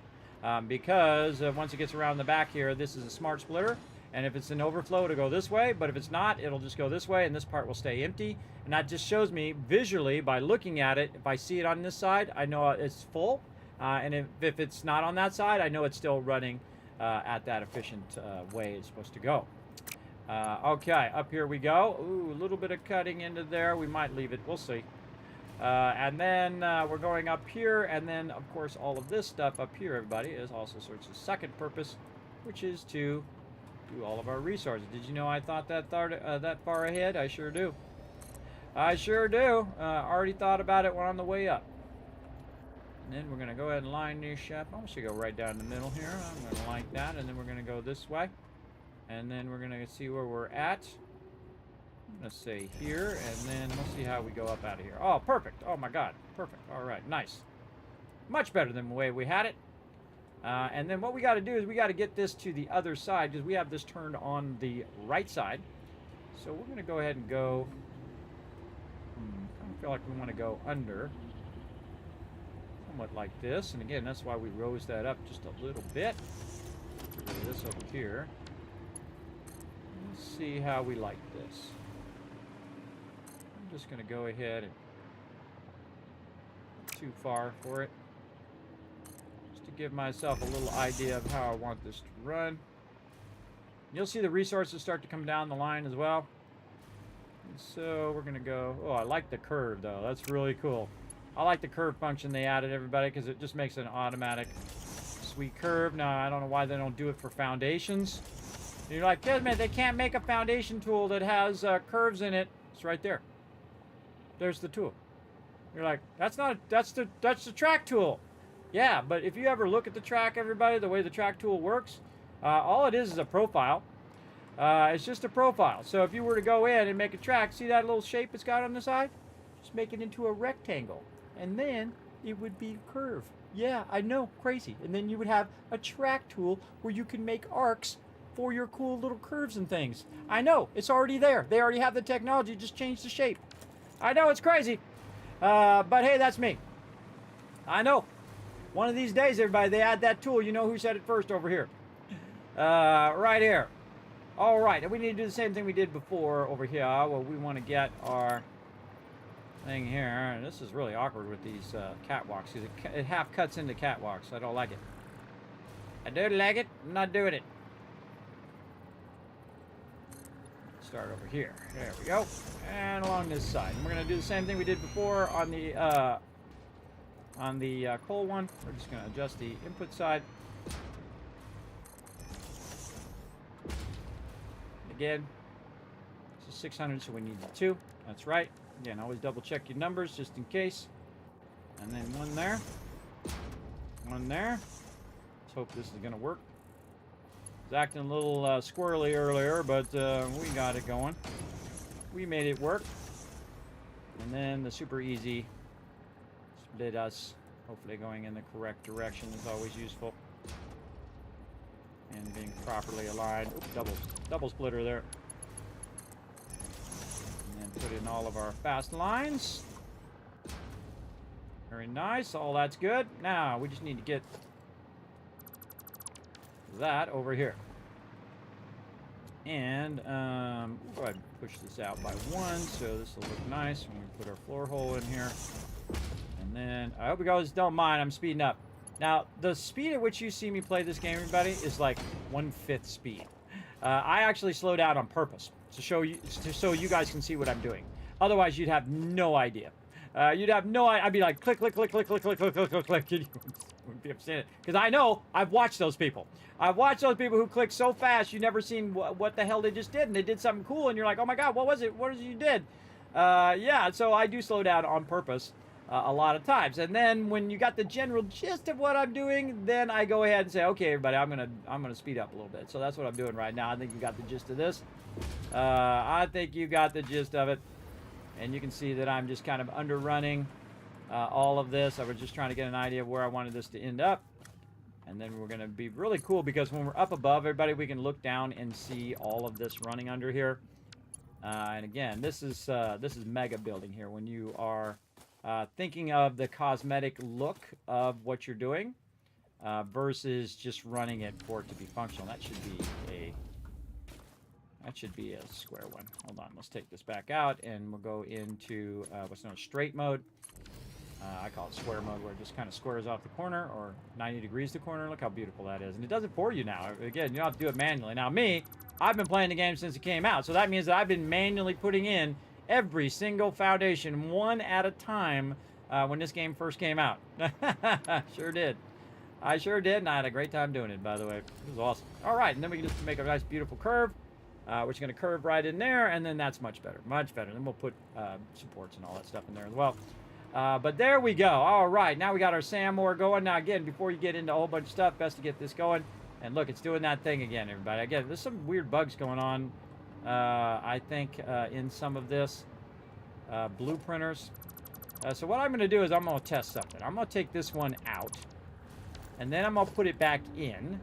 Because once it gets around the back here, this is a smart splitter. And if it's an overflow, it'll go this way. But if it's not, it'll just go this way, and this part will stay empty. And that just shows me visually by looking at it. If I see it on this side, I know it's full. And if it's not on that side, I know it's still running at that efficient way it's supposed to go. Okay, up here we go. Ooh, a little bit of cutting into there. We might leave it. We'll see. And then we're going up here, and then, of course, all of this stuff up here, everybody, is also serves a second purpose, which is to do all of our resources. Did you know I thought that far ahead? I sure do. I sure do. Already thought about it when on the way up. And then we're going to go ahead and line this up. I'm going to go right down the middle here. I'm going to like that, and then we're going to go this way. And then we're going to see where we're at. I'm going to say here, and then we'll see how we go up out of here. Oh, perfect. Oh, my God. Perfect. All right. Nice. Much better than the way we had it. And then what we got to do is we got to get this to the other side, because we have this turned on the right side. So we're going to go ahead and go... I feel like we want to go under. Somewhat like this. And again, that's why we rose that up just a little bit. Get rid of this over here. Let's see how we like this. I'm just going to go ahead and too far for it. Just to give myself a little idea of how I want this to run. You'll see the resources start to come down the line as well. And so we're going to go... Oh, I like the curve, though. That's really cool. I like the curve function they added, everybody, because it just makes an automatic sweet curve. Now, I don't know why they don't do it for foundations. You're like, Kismet, they can't make a foundation tool that has curves in it. It's right there. There's the tool. You're like, that's the track tool. Yeah, but if you ever look at the track, everybody, the way the track tool works, all it is a profile. It's just a profile. So if you were to go in and make a track, see that little shape it's got on the side? Just make it into a rectangle. And then it would be a curve. Yeah, I know, crazy. And then you would have a track tool where you can make arcs for your cool little curves and things. I know, it's already there. They already have the technology, just change the shape. I know, it's crazy. But hey, that's me. I know. One of these days, everybody, they add that tool. You know who said it first over here. Right here. All right, and we need to do the same thing we did before over here. Well, we want to get our thing here. And this is really awkward with these catwalks. It half cuts into catwalks. I don't like it. I do like it. I'm not doing it. Start over here. There we go. And along this side. And we're going to do the same thing we did before on the coal one. We're just going to adjust the input side. Again, this is 600, so we need 2. That's right. Again, always double check your numbers just in case. And then one there. One there. Let's hope this is going to work. It was acting a little squirrely earlier, but we got it going. We made it work. And then the super easy split us. Hopefully going in the correct direction is always useful. And being properly aligned. Oops, double splitter there. And then put in all of our fast lines. Very nice. All that's good. Now we just need to get that over here. And we'll go ahead and push this out by 1, so this will look nice when we put our floor hole in here. And then I hope you guys don't mind, I'm speeding up. Now, the speed at which you see me play this game, everybody, is like 1/5 speed. I actually slow down on purpose to show you, so you guys can see what I'm doing. Otherwise, you'd have no idea. You'd have no idea. I'd be like, click, click, click, click, click, click, click, click, click, click. You wouldn't be upset. Because I know, I've watched those people. I've watched those people who click so fast, you've never seen what the hell they just did. And they did something cool, and you're like, oh my God, what was it? What was it you did? Yeah, so I do slow down on purpose. A lot of times, and then when you got the general gist of what I'm doing, then I go ahead and say, okay, everybody, I'm gonna speed up a little bit. So that's what I'm doing right now. I think you got the gist of this. I think you got the gist of it, and you can see that I'm just kind of underrunning all of this. I was just trying to get an idea of where I wanted this to end up, and then we're gonna be really cool because when we're up above, everybody, we can look down and see all of this running under here. And again, this is mega building here when you are thinking of the cosmetic look of what you're doing versus just running it for it to be functional. That should be a That should be a square one. Hold on, let's take this back out, and we'll go into what's known as straight mode. I call it square mode, where it just kind of squares off the corner, or 90 degrees the corner. Look how beautiful that is. And it does it for you now. Again, you don't have to do it manually. Now, me, I've been playing the game since it came out, so that means that I've been manually putting in every single foundation one at a time when this game first came out. Sure did. I sure did, and I had a great time doing it, by the way. It was awesome. All right, and then we can just make a nice, beautiful curve, which is going to curve right in there, and then that's much better, much better. Then we'll put supports and all that stuff in there as well. But there we go. All right, now we got our Sam ore going. Now, again, before you get into a whole bunch of stuff, best to get this going. And look, it's doing that thing again, everybody. Again, there's some weird bugs going on, I think, in some of this blueprinters. So what I'm going to do is I'm going to test something. I'm going to take this one out, and then I'm going to put it back in,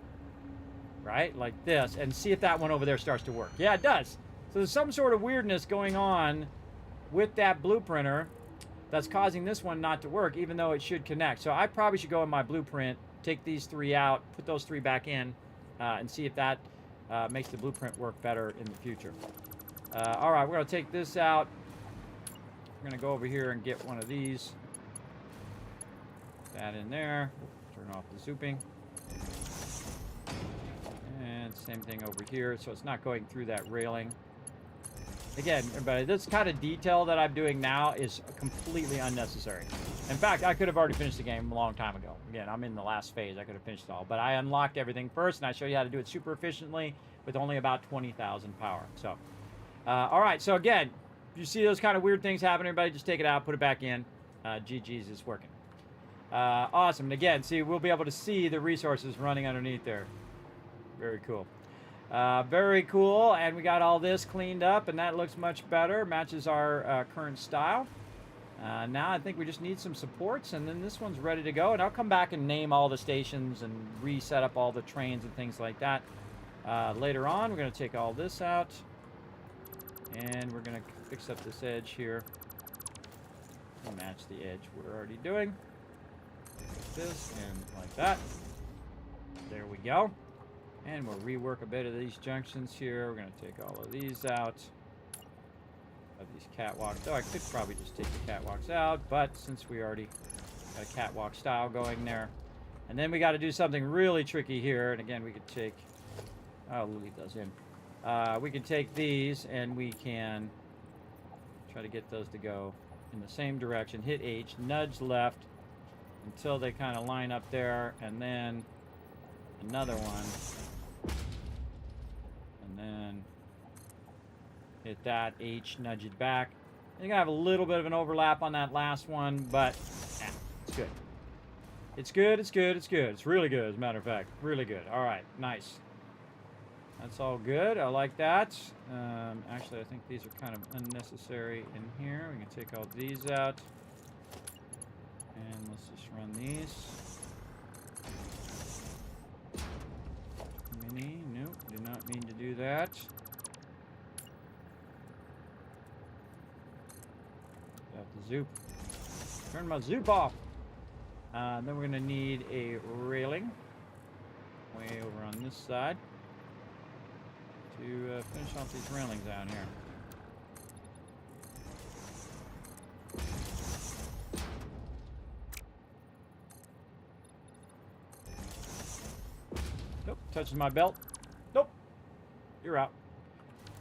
right, like this, and see if that one over there starts to work. Yeah, it does. So there's some sort of weirdness going on with that blueprinter that's causing this one not to work, even though it should connect. So I probably should go in my blueprint, take these 3 out, put those 3 back in, and see if that makes the blueprint work better in the future. All right, we're going to take this out. We're going to go over here and get one of these. That in there. Turn off the zooping. And same thing over here, so it's not going through that railing. Again, everybody, this kind of detail that I'm doing now is completely unnecessary. In fact, I could have already finished the game a long time ago. Again, I'm in the last phase. I could have finished it all. But I unlocked everything first, and I show you how to do it super efficiently with only about 20,000 power. So, all right. So, again, if you see those kind of weird things happen, everybody, just take it out, put it back in. GG's is working. Awesome. And again, see, we'll be able to see the resources running underneath there. Very cool. Very cool, and we got all this cleaned up, and that looks much better. Matches our current style. Now I think we just need some supports, and then this one's ready to go. And I'll come back and name all the stations and reset up all the trains and things like that later on. We're going to take all this out, and we're going to fix up this edge here to match the edge we're already doing. Like this and like that. There we go. And we'll rework a bit of these junctions here. We're going to take all of these out of these catwalks. Though I could probably just take the catwalks out, but since we already got a catwalk style going there. And then we got to do something really tricky here. And again, we could take... Oh, we'll leave those in. We can take these, and we can try to get those to go in the same direction. Hit H, nudge left until they kind of line up there, and then another one. And then hit that, H, nudge it back. You're gonna have a little bit of an overlap on that last one, but yeah, it's good. It's good, it's good, it's good. It's really good, as a matter of fact. Really good. All right, nice. That's all good. I like that. Actually, I think these are kind of unnecessary in here. We can take all these out. And let's just run these. Mini, nope, did not mean to do that. Got the zoop. Turn my zoop off. Then we're gonna need a railing way over on this side to finish off these railings down here. Nope, touches my belt. Nope, you're out.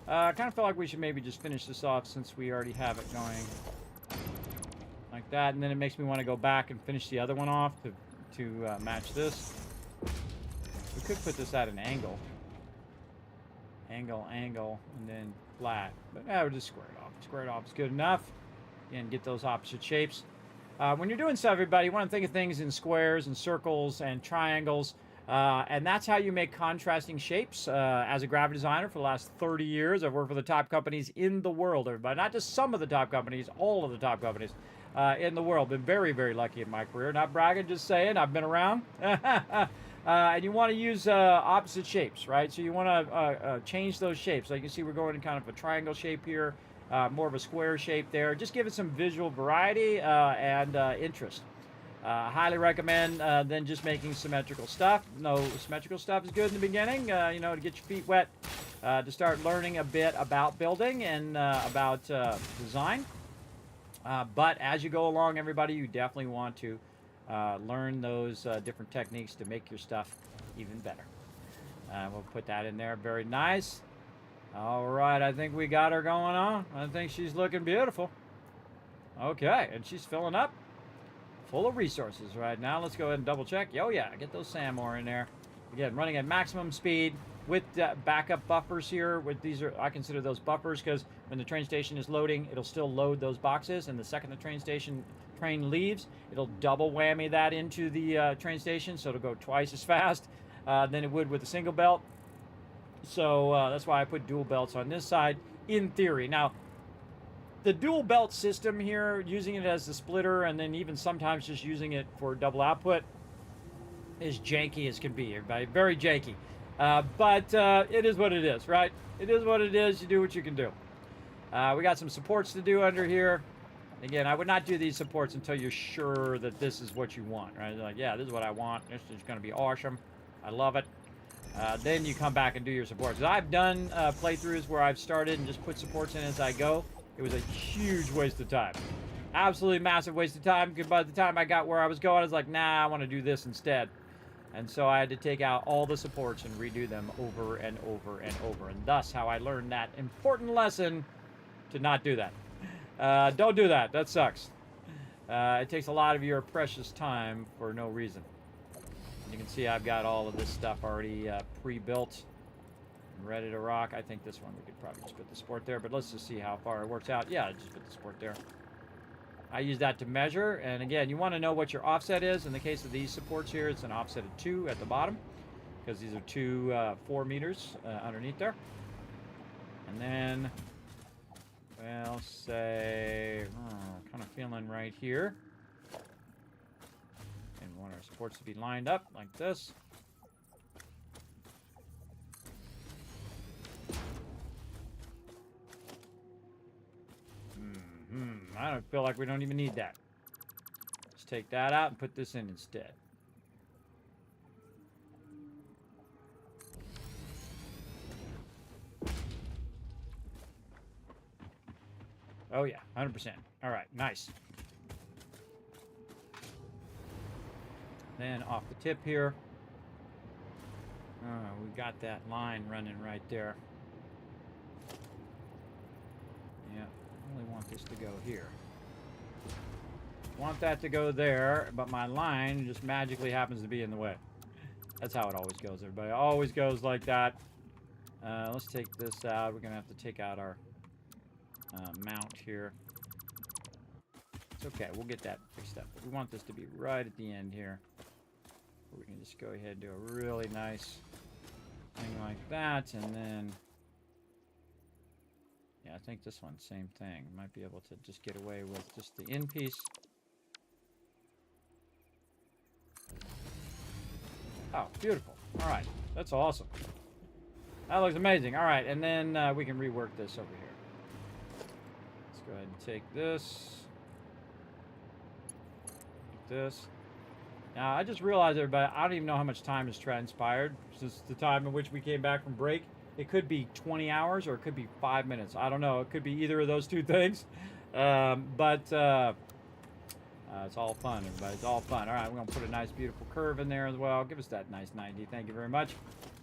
I kind of felt like we should maybe just finish this off since we already have it going like that, and then it makes me want to go back and finish the other one off to match this. We could put this at an angle. Angle, and then flat. But we'll just square it off. Square it off is good enough. And get those opposite shapes. When you're doing stuff, everybody, you want to think of things in squares and circles and triangles. And that's how you make contrasting shapes. As a graphic designer for the last 30 years, I've worked for the top companies in the world, everybody. Not just some of the top companies, all of the top companies in the world. Been very, very lucky in my career. Not bragging, just saying. I've been around. And you want to use opposite shapes, right? So you want to change those shapes. So you can see we're going in kind of a triangle shape here, more of a square shape there. Just give it some visual variety and interest. Highly recommend then just making symmetrical stuff. No, symmetrical stuff is good in the beginning, you know, to get your feet wet. to start learning a bit about building and about design. But as you go along, everybody, you definitely want to learn those different techniques to make your stuff even better. We'll put that in there. Very nice. All right, I think we got her going on. I think she's looking beautiful. Okay, and she's filling up. Full of resources right now. Let's go ahead and double check. Oh yeah, get those sand ore in there. Again, running at maximum speed with backup buffers here. With these are, I consider those buffers because when the train station is loading, it'll still load those boxes, and the second the train leaves, it'll double whammy that into the train station, so it'll go twice as fast than it would with a single belt. So that's why I put dual belts on this side, in theory. Now, the dual belt system here, using it as the splitter and then even sometimes just using it for double output, is janky as can be, everybody. Very janky. But it is what it is, right? It is what it is. You do what you can do. We got some supports to do under here. Again, I would not do these supports until you're sure that this is what you want, right? Like, yeah, this is what I want. This is going to be awesome. I love it. Then you come back and do your supports. I've done playthroughs where I've started and just put supports in as I go. It was a huge waste of time. Absolutely massive waste of time, because by the time I got where I was going, I was like, nah, I want to do this instead. And so I had to take out all the supports and redo them over and over and over. And thus how I learned that important lesson to not do that. Don't do that. That sucks. It takes a lot of your precious time for no reason. You can see I've got all of this stuff already pre-built and ready to rock. I think this one we could probably just put the support there, but let's just see how far it works out. Yeah, just put the support there. I use that to measure, and again, you want to know what your offset is. In the case of these supports here, it's an offset of 2 at the bottom, because these are two 4 meters underneath there. And then, well, say, kind of feeling right here. And we want our supports to be lined up like this. I don't feel like we don't even need that. Let's take that out and put this in instead. Oh yeah, 100%. All right, nice. Then off the tip here, we got that line running right there. Yeah, I really want this to go here. Want that to go there, but my line just magically happens to be in the way. That's how it always goes, everybody. It always goes like that. Let's take this out. We're going to have to take out our mount here. It's okay. We'll get that fixed up. But we want this to be right at the end here. We can just go ahead and do a really nice thing like that, and then yeah, I think this one, same thing. Might be able to just get away with just the end piece. Oh, beautiful. All right, that's awesome. That looks amazing. All right, and then we can rework this over here. Let's go ahead and take this. Like this. Now, I just realized, everybody, I don't even know how much time has transpired since the time in which we came back from break. It could be 20 hours or it could be 5 minutes. I don't know. It could be either of those two things. But it's all fun, everybody. It's all fun. All right, we're going to put a nice, beautiful curve in there as well. Give us that nice 90. Thank you very much.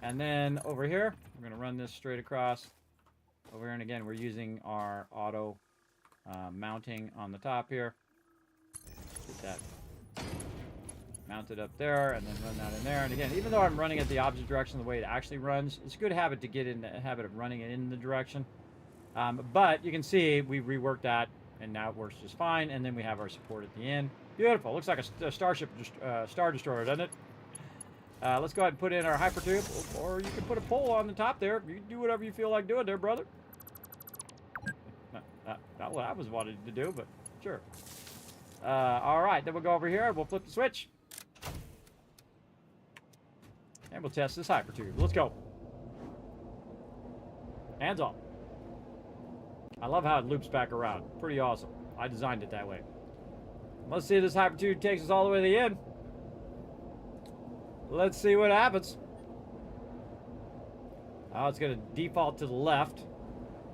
And then over here, we're going to run this straight across. Over here, and again, we're using our auto mounting on the top here. Get that mounted up there, and then run that in there. And again, even though I'm running it the opposite direction the way it actually runs, it's a good habit to get in the habit of running it in the direction. But you can see we reworked that, and now it works just fine. And then we have our support at the end. Beautiful. Looks like a starship, Star Destroyer, doesn't it? Let's go ahead and put in our hypertube, or you can put a pole on the top there. You can do whatever you feel like doing there, brother. Not what I was wanting to do, but sure. All right, then we'll go over here and we'll flip the switch. And we'll test this hypertube. Let's go. Hands off. I love how it loops back around. Pretty awesome. I designed it that way. Let's see if this hypertube takes us all the way to the end. Let's see what happens. Oh, it's going to default to the left.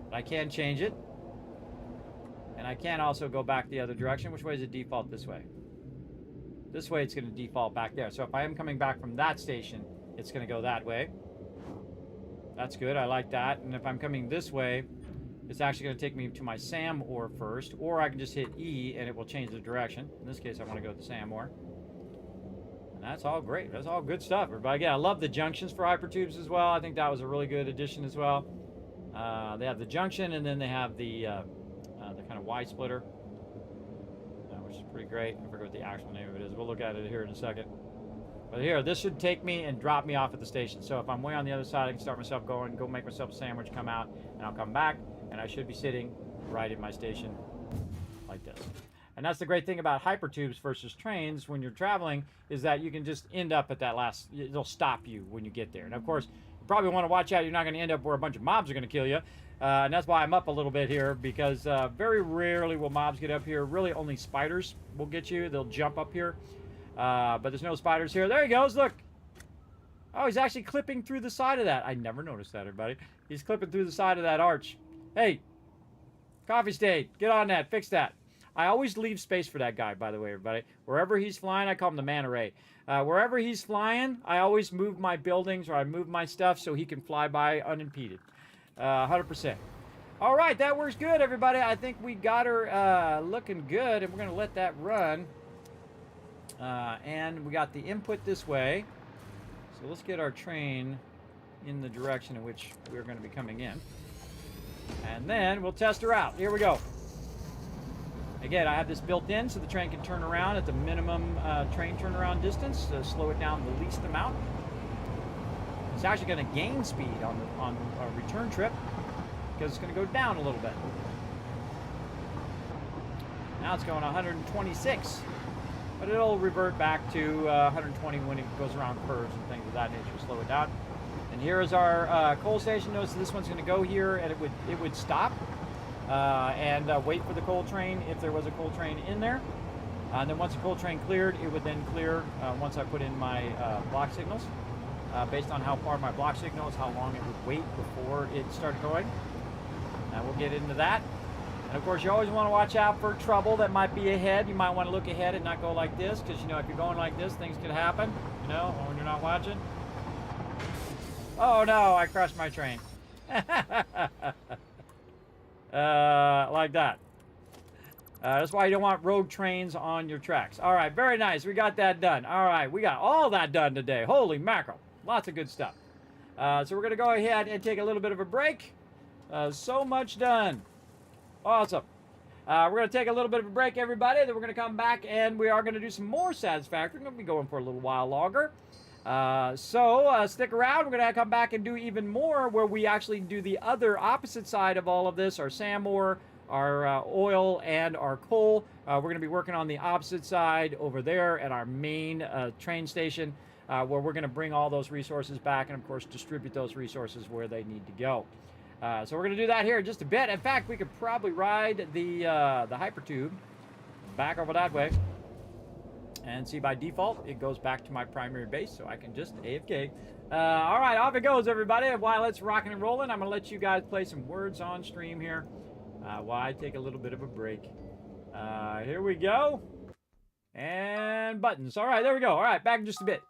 But I can change it. And I can also go back the other direction. Which way is it default? This way. This way it's going to default back there. So if I am coming back from that station, it's going to go that way. That's good. I like that. And if I'm coming this way, it's actually going to take me to my SAM ore first. Or I can just hit E and it will change the direction. In this case, I want to go to the SAM ore. And that's all great. That's all good stuff, everybody. Again, I love the junctions for hypertubes as well. I think that was a really good addition as well. They have the junction, and then they have the kind of Y splitter, which is pretty great. I forget what the actual name of it is. We'll look at it here in a second. But here, this should take me and drop me off at the station. So if I'm way on the other side, I can start myself going, go make myself a sandwich, come out, and I'll come back, and I should be sitting right in my station like this. And that's the great thing about hypertubes versus trains when you're traveling, is that you can just end up at that last, it'll stop you when you get there. And of course, you probably want to watch out. You're not going to end up where a bunch of mobs are going to kill you. And that's why I'm up a little bit here, because very rarely will mobs get up here. Really only spiders will get you. They'll jump up here. But there's no spiders here. There he goes, look. Oh, he's actually clipping through the side of that. I never noticed that, everybody. He's clipping through the side of that arch. Hey, Coffee State, get on that, fix that. I always leave space for that guy, by the way, everybody. Wherever he's flying, I call him the manta ray. Wherever he's flying, I always move my buildings or I move my stuff so he can fly by unimpeded. 100%. All right, that works good, everybody. I think we got her looking good, and we're going to let that run. And we got the input this way. So let's get our train in the direction in which we're going to be coming in. And then we'll test her out. Here we go. Again, I have this built in so the train can turn around at the minimum train turnaround distance to slow it down the least amount. It's actually going to gain speed on a return trip because it's going to go down a little bit. Now it's going 126, but it'll revert back to 120 when it goes around curves and things of that nature to slow it down. And here is our coal station. Notice this one's going to go here, and it would stop. And wait for the coal train if there was a coal train in there. And then once the coal train cleared, it would then clear once I put in my block signals. Based on how far my block signal is, how long it would wait before it started going. And we'll get into that. And of course, you always want to watch out for trouble that might be ahead. You might want to look ahead and not go like this, because you know, if you're going like this, things could happen, you know, when you're not watching. Oh no, I crushed my train. Like that. That's why you don't want rogue trains on your tracks. All right, very nice. We got that done. All right, we got all that done today. Holy mackerel. Lots of good stuff. So we're going to go ahead and take a little bit of a break. So much done. Awesome. We're going to take a little bit of a break, everybody. Then we're going to come back and we are going to do some more Satisfactory. We're going to be going for a little while longer. So stick around. We're going to come back and do even more where we actually do the other opposite side of all of this, our SAM ore, our oil, and our coal. We're going to be working on the opposite side over there at our main train station where we're going to bring all those resources back and, of course, distribute those resources where they need to go. So we're going to do that here in just a bit. In fact, we could probably ride the hypertube back over that way. And see, by default, it goes back to my primary base, so I can just AFK. All right, off it goes, everybody. While it's rocking and rolling, I'm going to let you guys play some words on stream here while I take a little bit of a break. Here we go. And buttons. All right, there we go. All right, back in just a bit.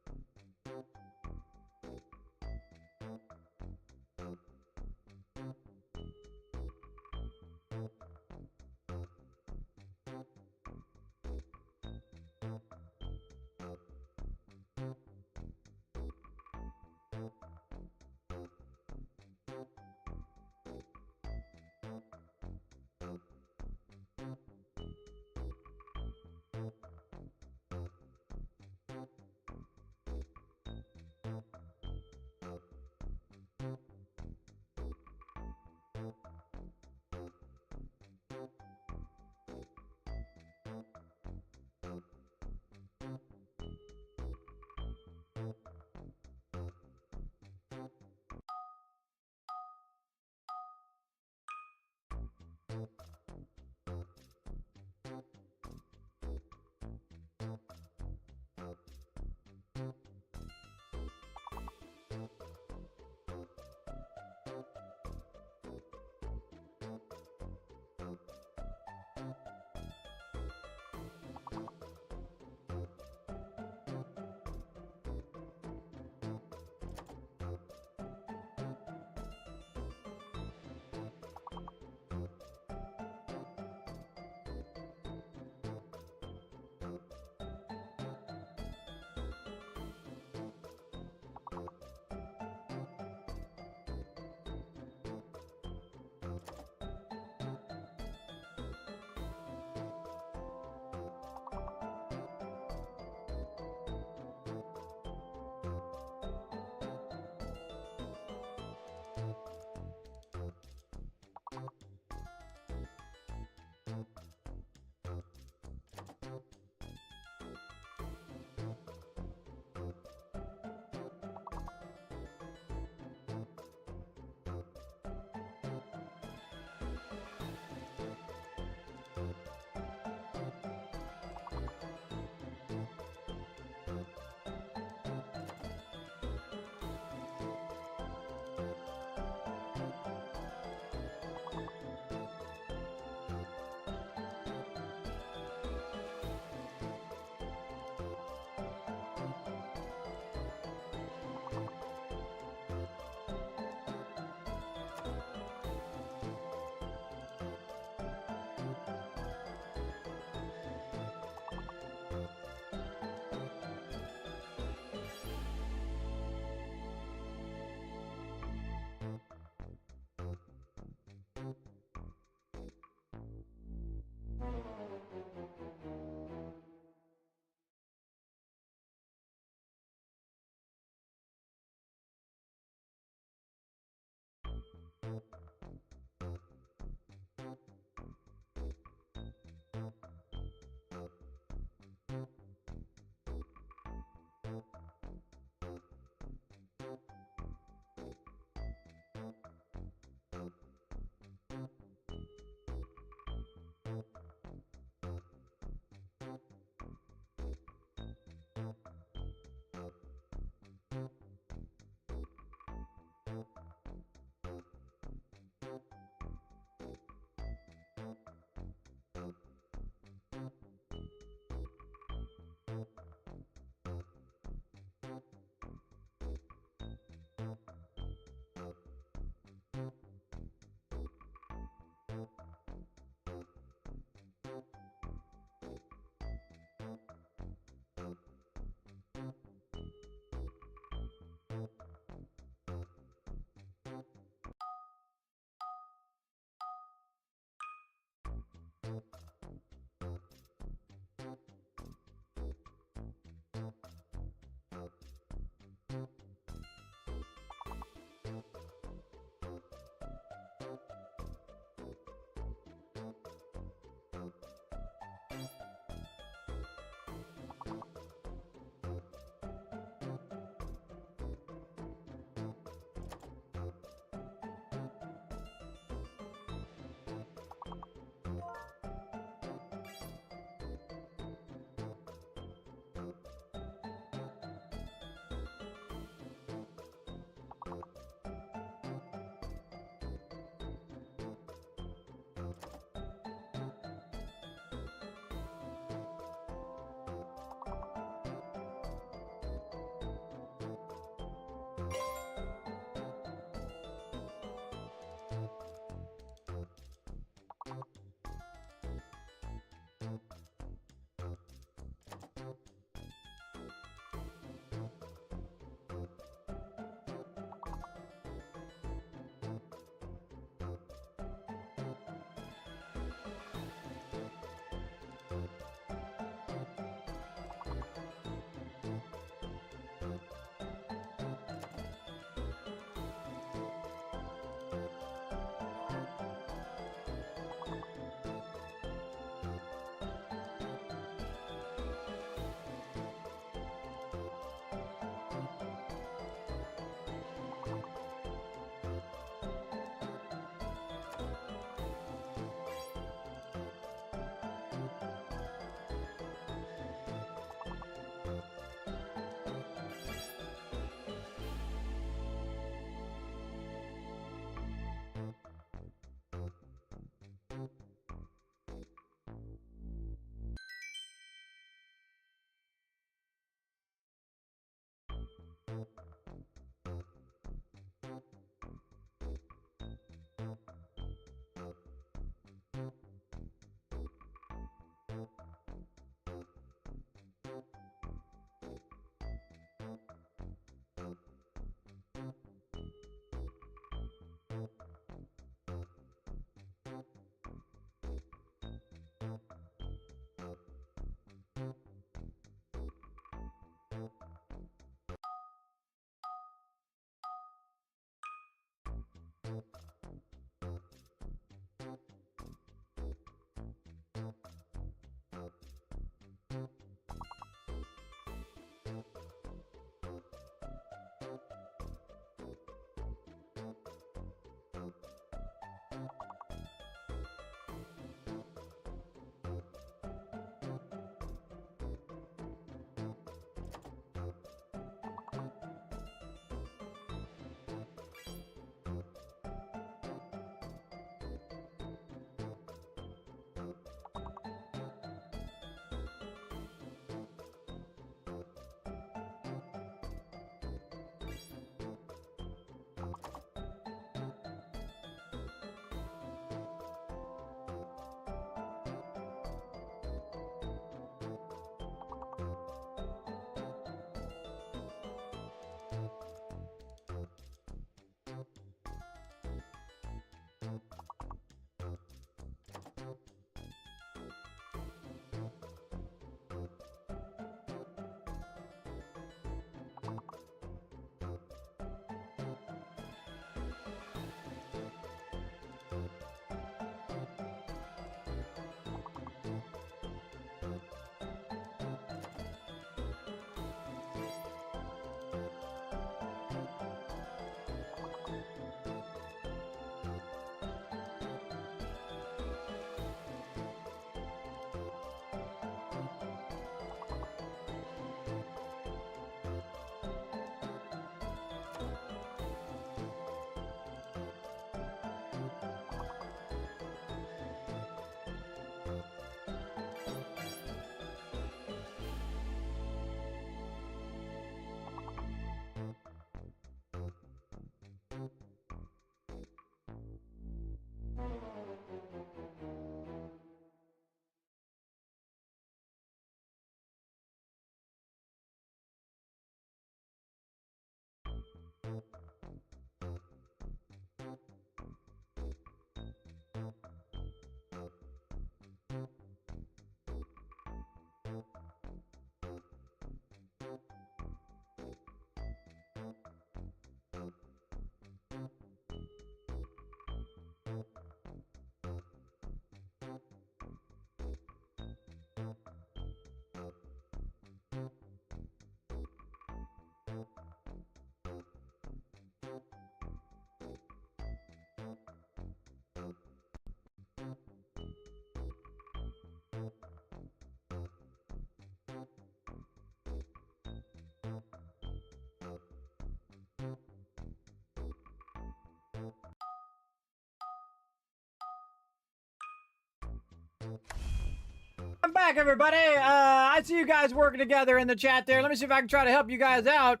back, everybody. I see you guys working together in the chat there. Let me see if I can try to help you guys out.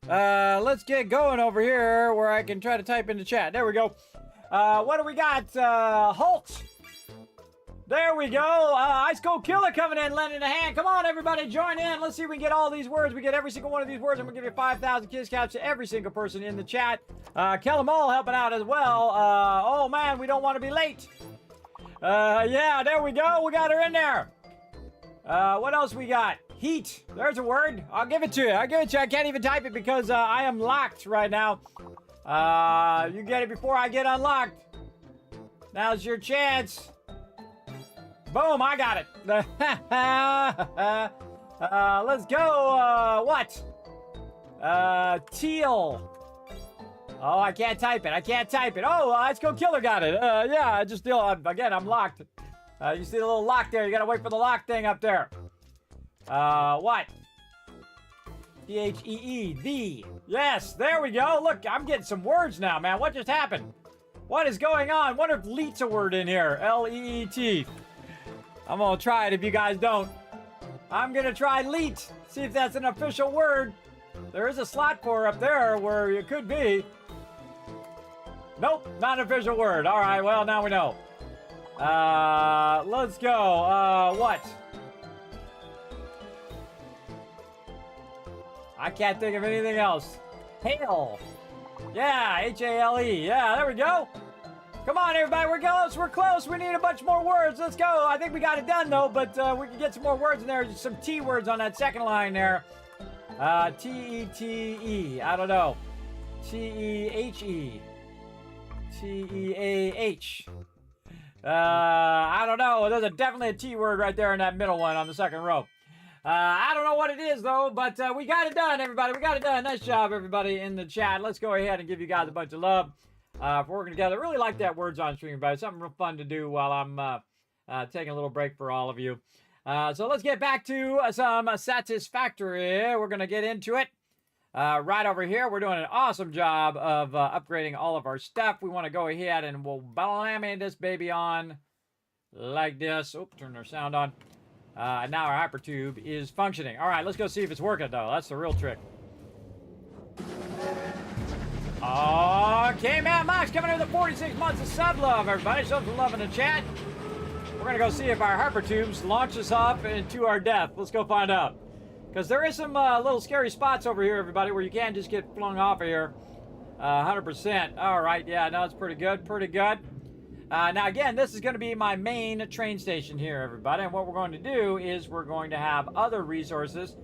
Let's get going over here where I can try to type in the chat. There we go. What do we got? Halt. There we go. Ice Cold Killer coming in, lending a hand. Come on, everybody, join in. Let's see if we can get all these words. We get every single one of these words. I'm going to give you 5,000 kiss caps to every single person in the chat. Kellamall helping out as well. Oh, man, we don't want to be late. Yeah, there we go. We got her in there. What else we got? Heat. There's a word. I'll give it to you. I'll give it to you. I can't even type it because I am locked right now. You get it before I get unlocked. Now's your chance. Boom, I got it. Let's go. What? Teal. Oh, I can't type it. I can't type it. Oh, Ice Cold Killer got it. Yeah, I just still, again, I'm locked. You see the little lock there. You got to wait for the lock thing up there. What? Thee. The. Yes, there we go. Look, I'm getting some words now, man. What just happened? What is going on? Wonder if Leet's a word in here. L-E-E-T. I'm going to try it if you guys don't. I'm going to try Leet. See if that's an official word. There is a slot for up there where it could be. Nope, not an official word. All right, well, now we know. Let's go. What? I can't think of anything else. Hail. Yeah, H-A-L-E. Yeah, there we go. Come on, everybody. We're close. We're close. We need a bunch more words. Let's go. I think we got it done, though, but we can get some more words in there. Some T words on that second line there. T-E-T-E. I don't know. T-E-H-E. T-E-A-H. I don't know. There's definitely a T word right there in that middle one on the second row. I don't know what it is, though, but we got it done, everybody. We got it done. Nice job, everybody in the chat. Let's go ahead and give you guys a bunch of love for working together. Really like that words on stream, everybody. Something real fun to do while I'm taking a little break for all of you. So let's get back to some Satisfactory. We're going to get into it. Right over here, we're doing an awesome job of upgrading all of our stuff. We want to go ahead and we'll blammy this baby on like this. Oops, turn our sound on. Now our hypertube is functioning. All right, let's go see if it's working, though. That's the real trick. Okay, Matt Mox coming in with 46 months of sub love, everybody. Show some love in the chat. We're going to go see if our hypertubes launch us off into our death. Let's go find out. Because there is some little scary spots over here, everybody, where you can just get flung off of here. 100%. All right, yeah, no, it's pretty good, pretty good. Now, again, this is going to be my main train station here, everybody. And what we're going to do is we're going to have other resources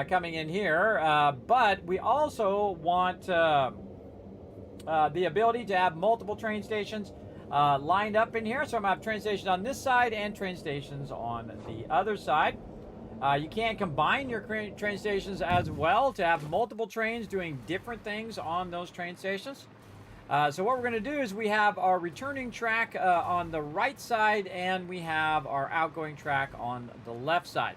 coming in here. But we also want the ability to have multiple train stations lined up in here. So I'm going to have train stations on this side and train stations on the other side. You can combine your train stations as well to have multiple trains doing different things on those train stations. So what we're going to do is we have our returning track on the right side and we have our outgoing track on the left side.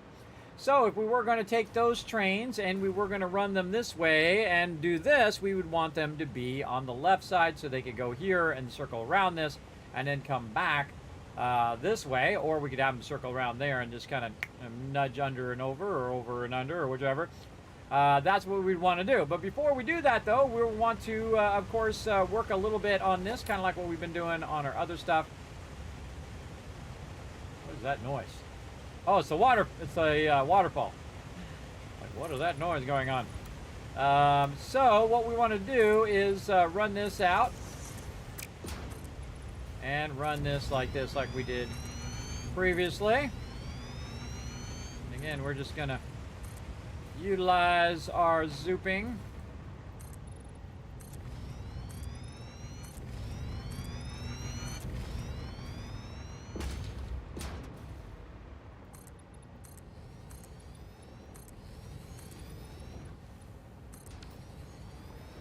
So if we were going to take those trains and we were going to run them this way and do this, we would want them to be on the left side so they could go here and circle around this and then come back this way, or we could have them circle around there and just kind of nudge under and over and under or whichever. That's what we'd want to do. But before we do that, though, we'll want to, of course, work a little bit on this, kind of like what we've been doing on our other stuff. What is that noise? Oh, it's the water. It's a waterfall. Like, what is that noise going on? So what we want to do is run this out and run this, like we did previously. And again, we're just gonna utilize our zooping.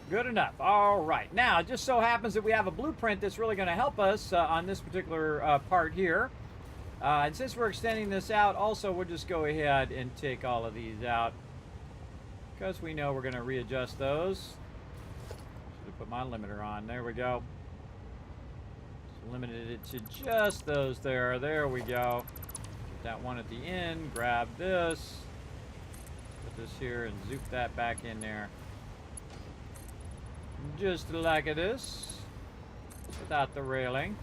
Good enough. All right. Now, it just so happens that we have a blueprint that's really going to help us on this particular part here. And since we're extending this out, also, we'll just go ahead and take all of these out, because we know we're going to readjust those. Should have put my limiter on. There we go. Just limited it to just those there. There we go. Put that one at the end, grab this, put this here, and zoop that back in there. Just like it is, without the railing.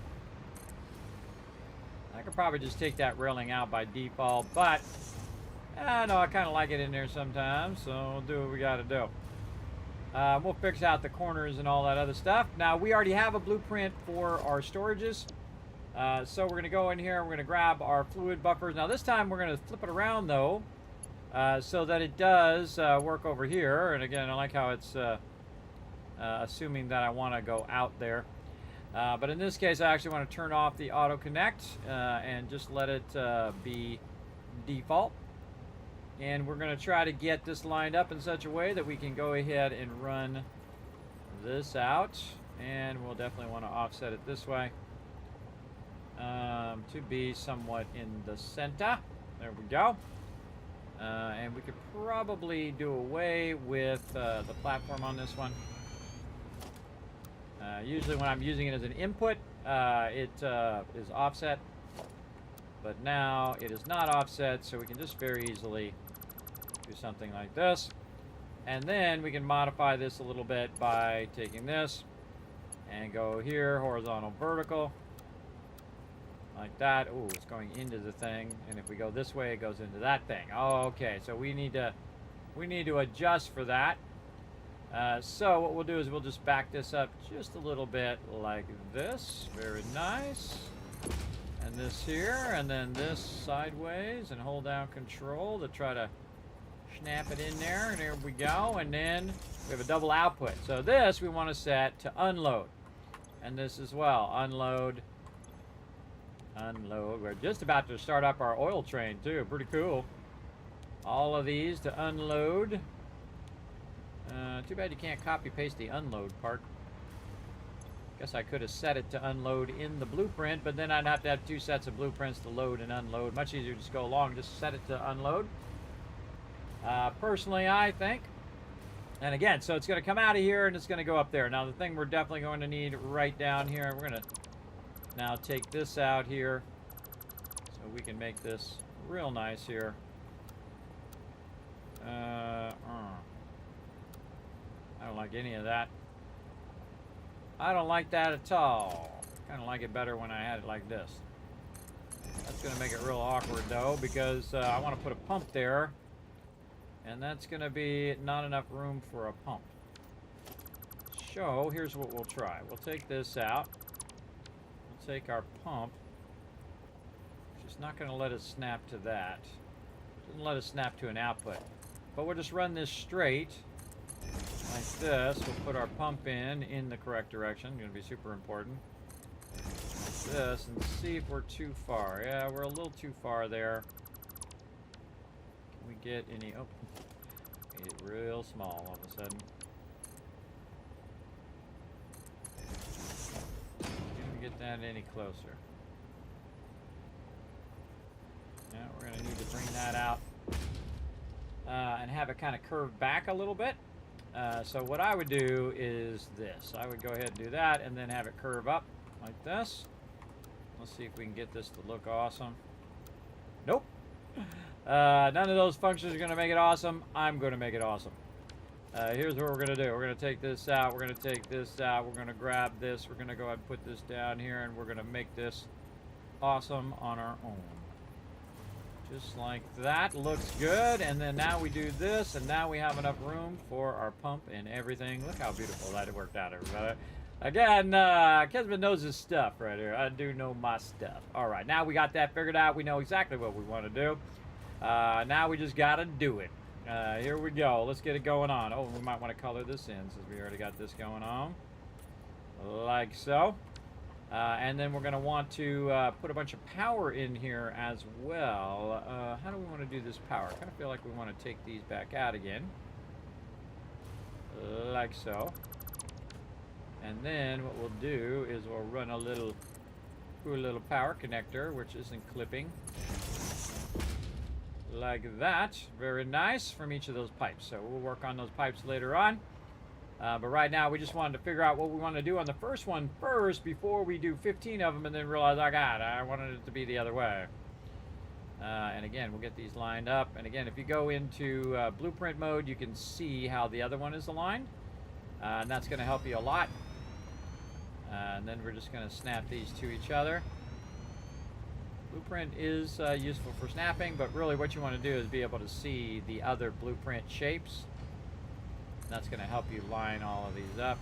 I could probably just take that railing out by default, but I know I kind of like it in there sometimes, so we'll do what we got to do. We'll fix out the corners and all that other stuff. Now, we already have a blueprint for our storages. So we're going to go in here, we're going to grab our fluid buffers. Now, this time we're going to flip it around, though, so that it does work over here. And again, I like how it's assuming that I want to go out there. But in this case, I actually want to turn off the auto connect and just let it be default. And we're going to try to get this lined up in such a way that we can go ahead and run this out. And we'll definitely want to offset it this way to be somewhat in the center. There we go. And we could probably do away with the platform on this one. Usually when I'm using it as an input, it is offset. But now it is not offset, so we can just very easily do something like this. And then we can modify this a little bit by taking this and go here, horizontal, vertical, like that. Ooh, it's going into the thing. And if we go this way, it goes into that thing. Oh, okay. So we need to adjust for that. So what we'll do is we'll just back this up just a little bit like this. Very nice. And this here, and then this sideways, and hold down control to try to snap it in there, and there we go. And then we have a double output. So this we want to set to unload. And this as well, unload, unload. We're just about to start up our oil train too, pretty cool. All of these to unload. Too bad you can't copy paste the unload part. Guess I could have set it to unload in the blueprint, but then I'd have to have two sets of blueprints to load and unload. Much easier to just go along, just set it to unload. Personally, I think. And again, so it's going to come out of here and it's going to go up there. Now, the thing we're definitely going to need right down here, we're going to now take this out here so we can make this real nice here. I don't like any of that. I don't like that at all. Kind of like it better when I had it like this. That's going to make it real awkward, though, because I want to put a pump there. And that's going to be not enough room for a pump. So, here's what we'll try. We'll take this out. We'll take our pump. Which is not going to let us snap to that. Doesn't let us snap to an output. But we'll just run this straight. Like this. We'll put our pump in the correct direction. Going to be super important. Like this, and see if we're too far. Yeah, we're a little too far there. Can we get any... Oh, made it real small all of a sudden. Can we get that any closer? Yeah, we're going to need to bring that out and have it kind of curved back a little bit. So what I would do is this. I would go ahead and do that and then have it curve up like this. Let's see if we can get this to look awesome. Nope. None of those functions are going to make it awesome. I'm going to make it awesome. Here's what we're going to do. We're going to take this out. We're going to take this out. We're going to grab this. We're going to go ahead and put this down here, and we're going to make this awesome on our own. Just like that. Looks good. And then now we do this, and now we have enough room for our pump and everything. Look how beautiful that worked out, everybody. Again, Kismet knows his stuff right here. I do know my stuff. All right, now we got that figured out. We know exactly what we want to do. Now we just got to do it. Here we go. Let's get it going on. Oh, we might want to color this in since we already got this going on. Like so. And then we're going to want to put a bunch of power in here as well. How do we want to do this power? I kind of feel like we want to take these back out again. Like so. And then what we'll do is we'll run a little power connector, which isn't clipping. Like that. Very nice from each of those pipes. So we'll work on those pipes later on. But right now we just wanted to figure out what we want to do on the first one first before we do 15 of them and then realize, oh God, I wanted it to be the other way. And again, we'll get these lined up. And again, if you go into blueprint mode, you can see how the other one is aligned. And that's going to help you a lot. And then we're just going to snap these to each other. Blueprint is useful for snapping, but really what you want to do is be able to see the other blueprint shapes. And that's going to help you line all of these up.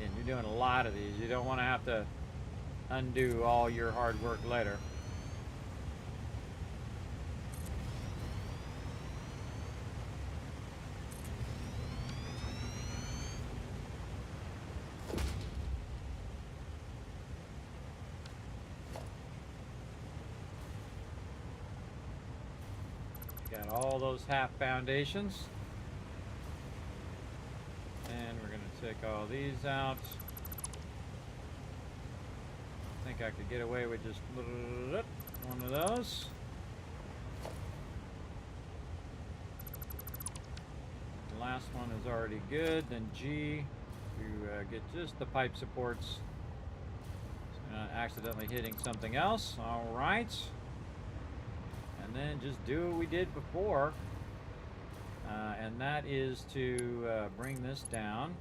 And you're doing a lot of these. You don't want to have to undo all your hard work later. Got all those half foundations. And we're going to take all these out. I think I could get away with just one of those. The last one is already good. Then G, to get just the pipe supports. Not accidentally hitting something else. All right. And then just do what we did before. And that is to bring this down.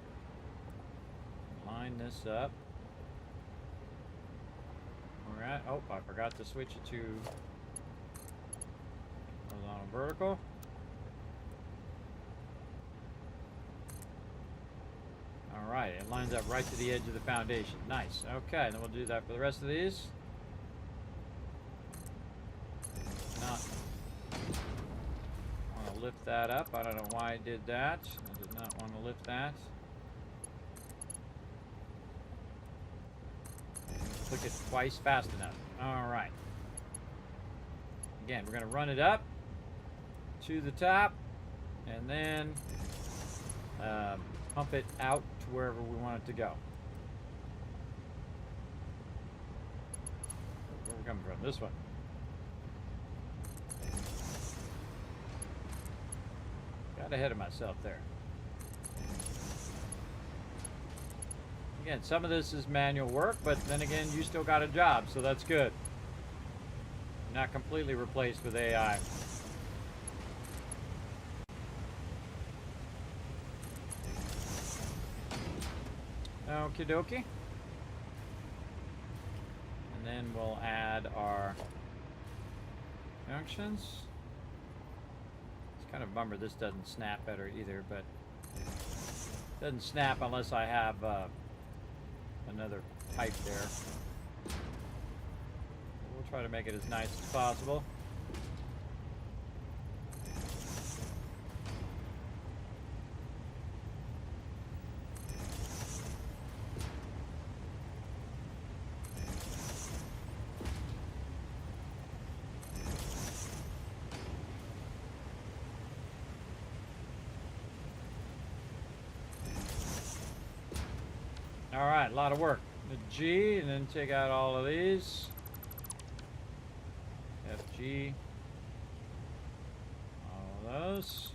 Line this up. Alright. Oh, I forgot to switch it to horizontal vertical. Alright, it lines up right to the edge of the foundation. Nice. Okay, then we'll do that for the rest of these. Not want to lift that up. I don't know why I did that. I did not want to lift that. Click it twice fast enough. All right. Again, we're going to run it up to the top and then pump it out to wherever we want it to go. Where are we coming from? This one. Got ahead of myself there. Again, some of this is manual work, but then again, you still got a job, so that's good. You're not completely replaced with AI. Okie dokie. And then we'll add our junctions. It's kind of a bummer this doesn't snap better either, but it doesn't snap unless I have another pipe there. We'll try to make it as nice as possible. All right, a lot of work. The G, and then take out all of these. FG. All of those.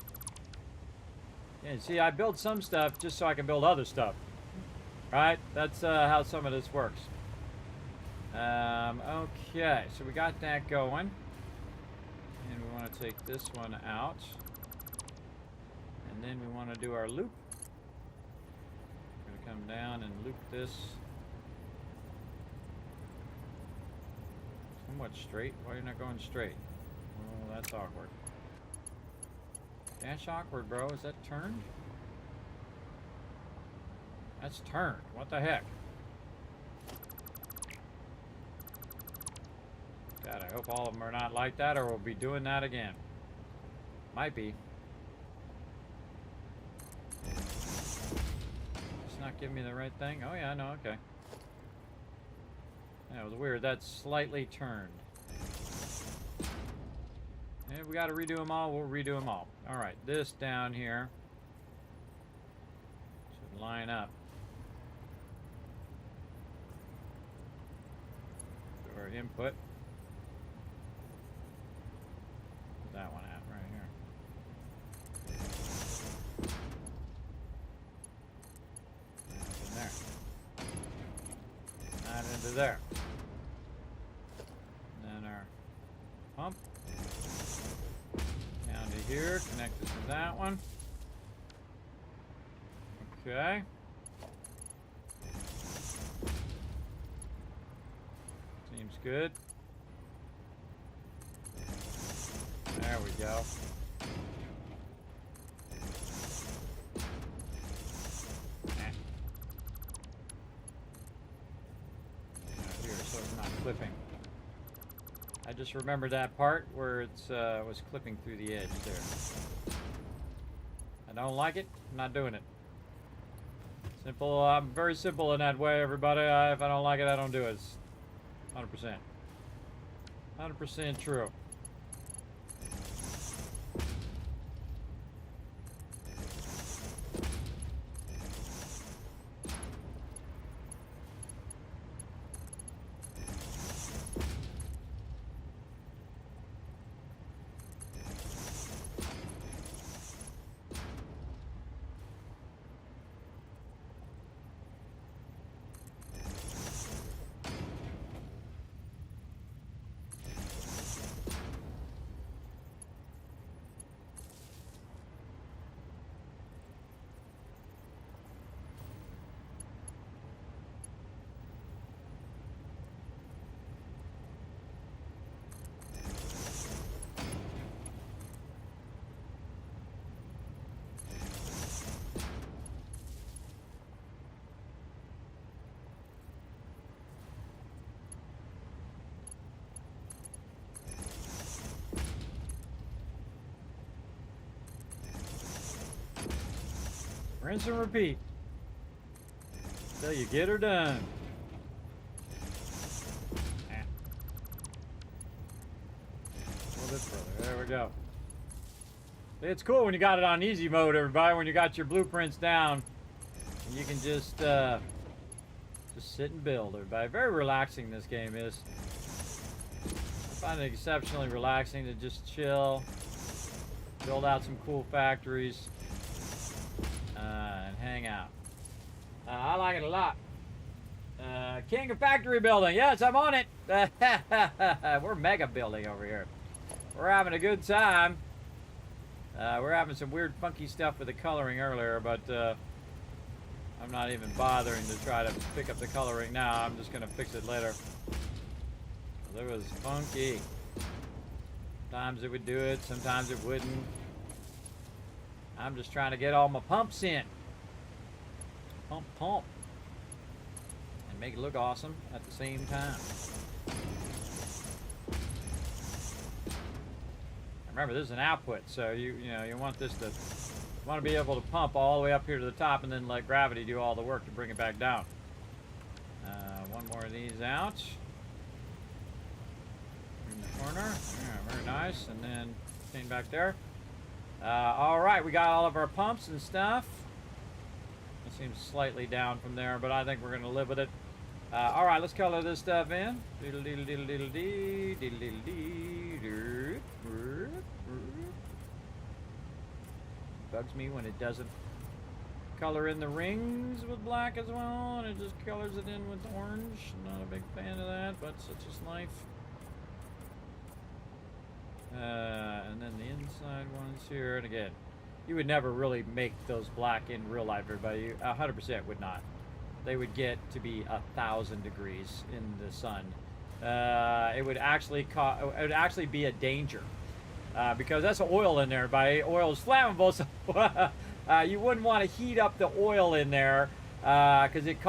And see, I build some stuff just so I can build other stuff. Right? That's how some of this works. Okay, so we got that going. And we want to take this one out. And then we want to do our loop. Come down and loop this somewhat straight. Why are you not going straight? Oh, that's awkward. That's awkward, bro. Is that turned? That's turned. What the heck? God, I hope all of them are not like that, or we'll be doing that again. Might be. Not giving me the right thing. Oh yeah, no, okay. That was weird. That's slightly turned. And if we got to redo them all, we'll redo them all. All right, this down here should line up to our input. That one out right here. Not into there. And then our here, connect it to that one. Okay. Seems good. There we go. Here, so it's not clipping. I just remembered that part where it's was clipping through the edge there. I don't like it. I'm not doing it. Simple. I'm very simple in that way, everybody. If I don't like it, I don't do it. It's 100%. 100% true. Rinse and repeat until you get her done. A little bit further. There we go. It's cool when you got it on easy mode, everybody. When you got your blueprints down, and you can just sit and build, everybody. Very relaxing this game is. I find it exceptionally relaxing to just chill, build out some cool factories. And hang out. I like it a lot. King of factory building. Yes, I'm on it. We're mega building over here. We're having a good time. We're having some weird funky stuff with the coloring earlier, but I'm not even bothering to try to pick up the coloring now. I'm just going to fix it later. It was funky. Sometimes it would do it, sometimes it wouldn't. I'm just trying to get all my pumps in. Pump. And make it look awesome at the same time. Remember, this is an output, so you want this to be able to pump all the way up here to the top and then let gravity do all the work to bring it back down. One more of these out. In the corner. Yeah, very nice. And then clean back there. Alright, we got all of our pumps and stuff. It seems slightly down from there, but I think we're going to live with it. Alright, let's color this stuff in. Bugs me when it doesn't color in the rings with black as well, and it just colors it in with orange. Not a big fan of that, but such is life. And then the inside ones here, and again, you would never really make those black in real life, everybody. 100% would not. They would get to be 1,000 degrees in the sun. It would actually be a danger because that's oil in there, everybody. Oil is flammable, so you wouldn't want to heat up the oil in there because it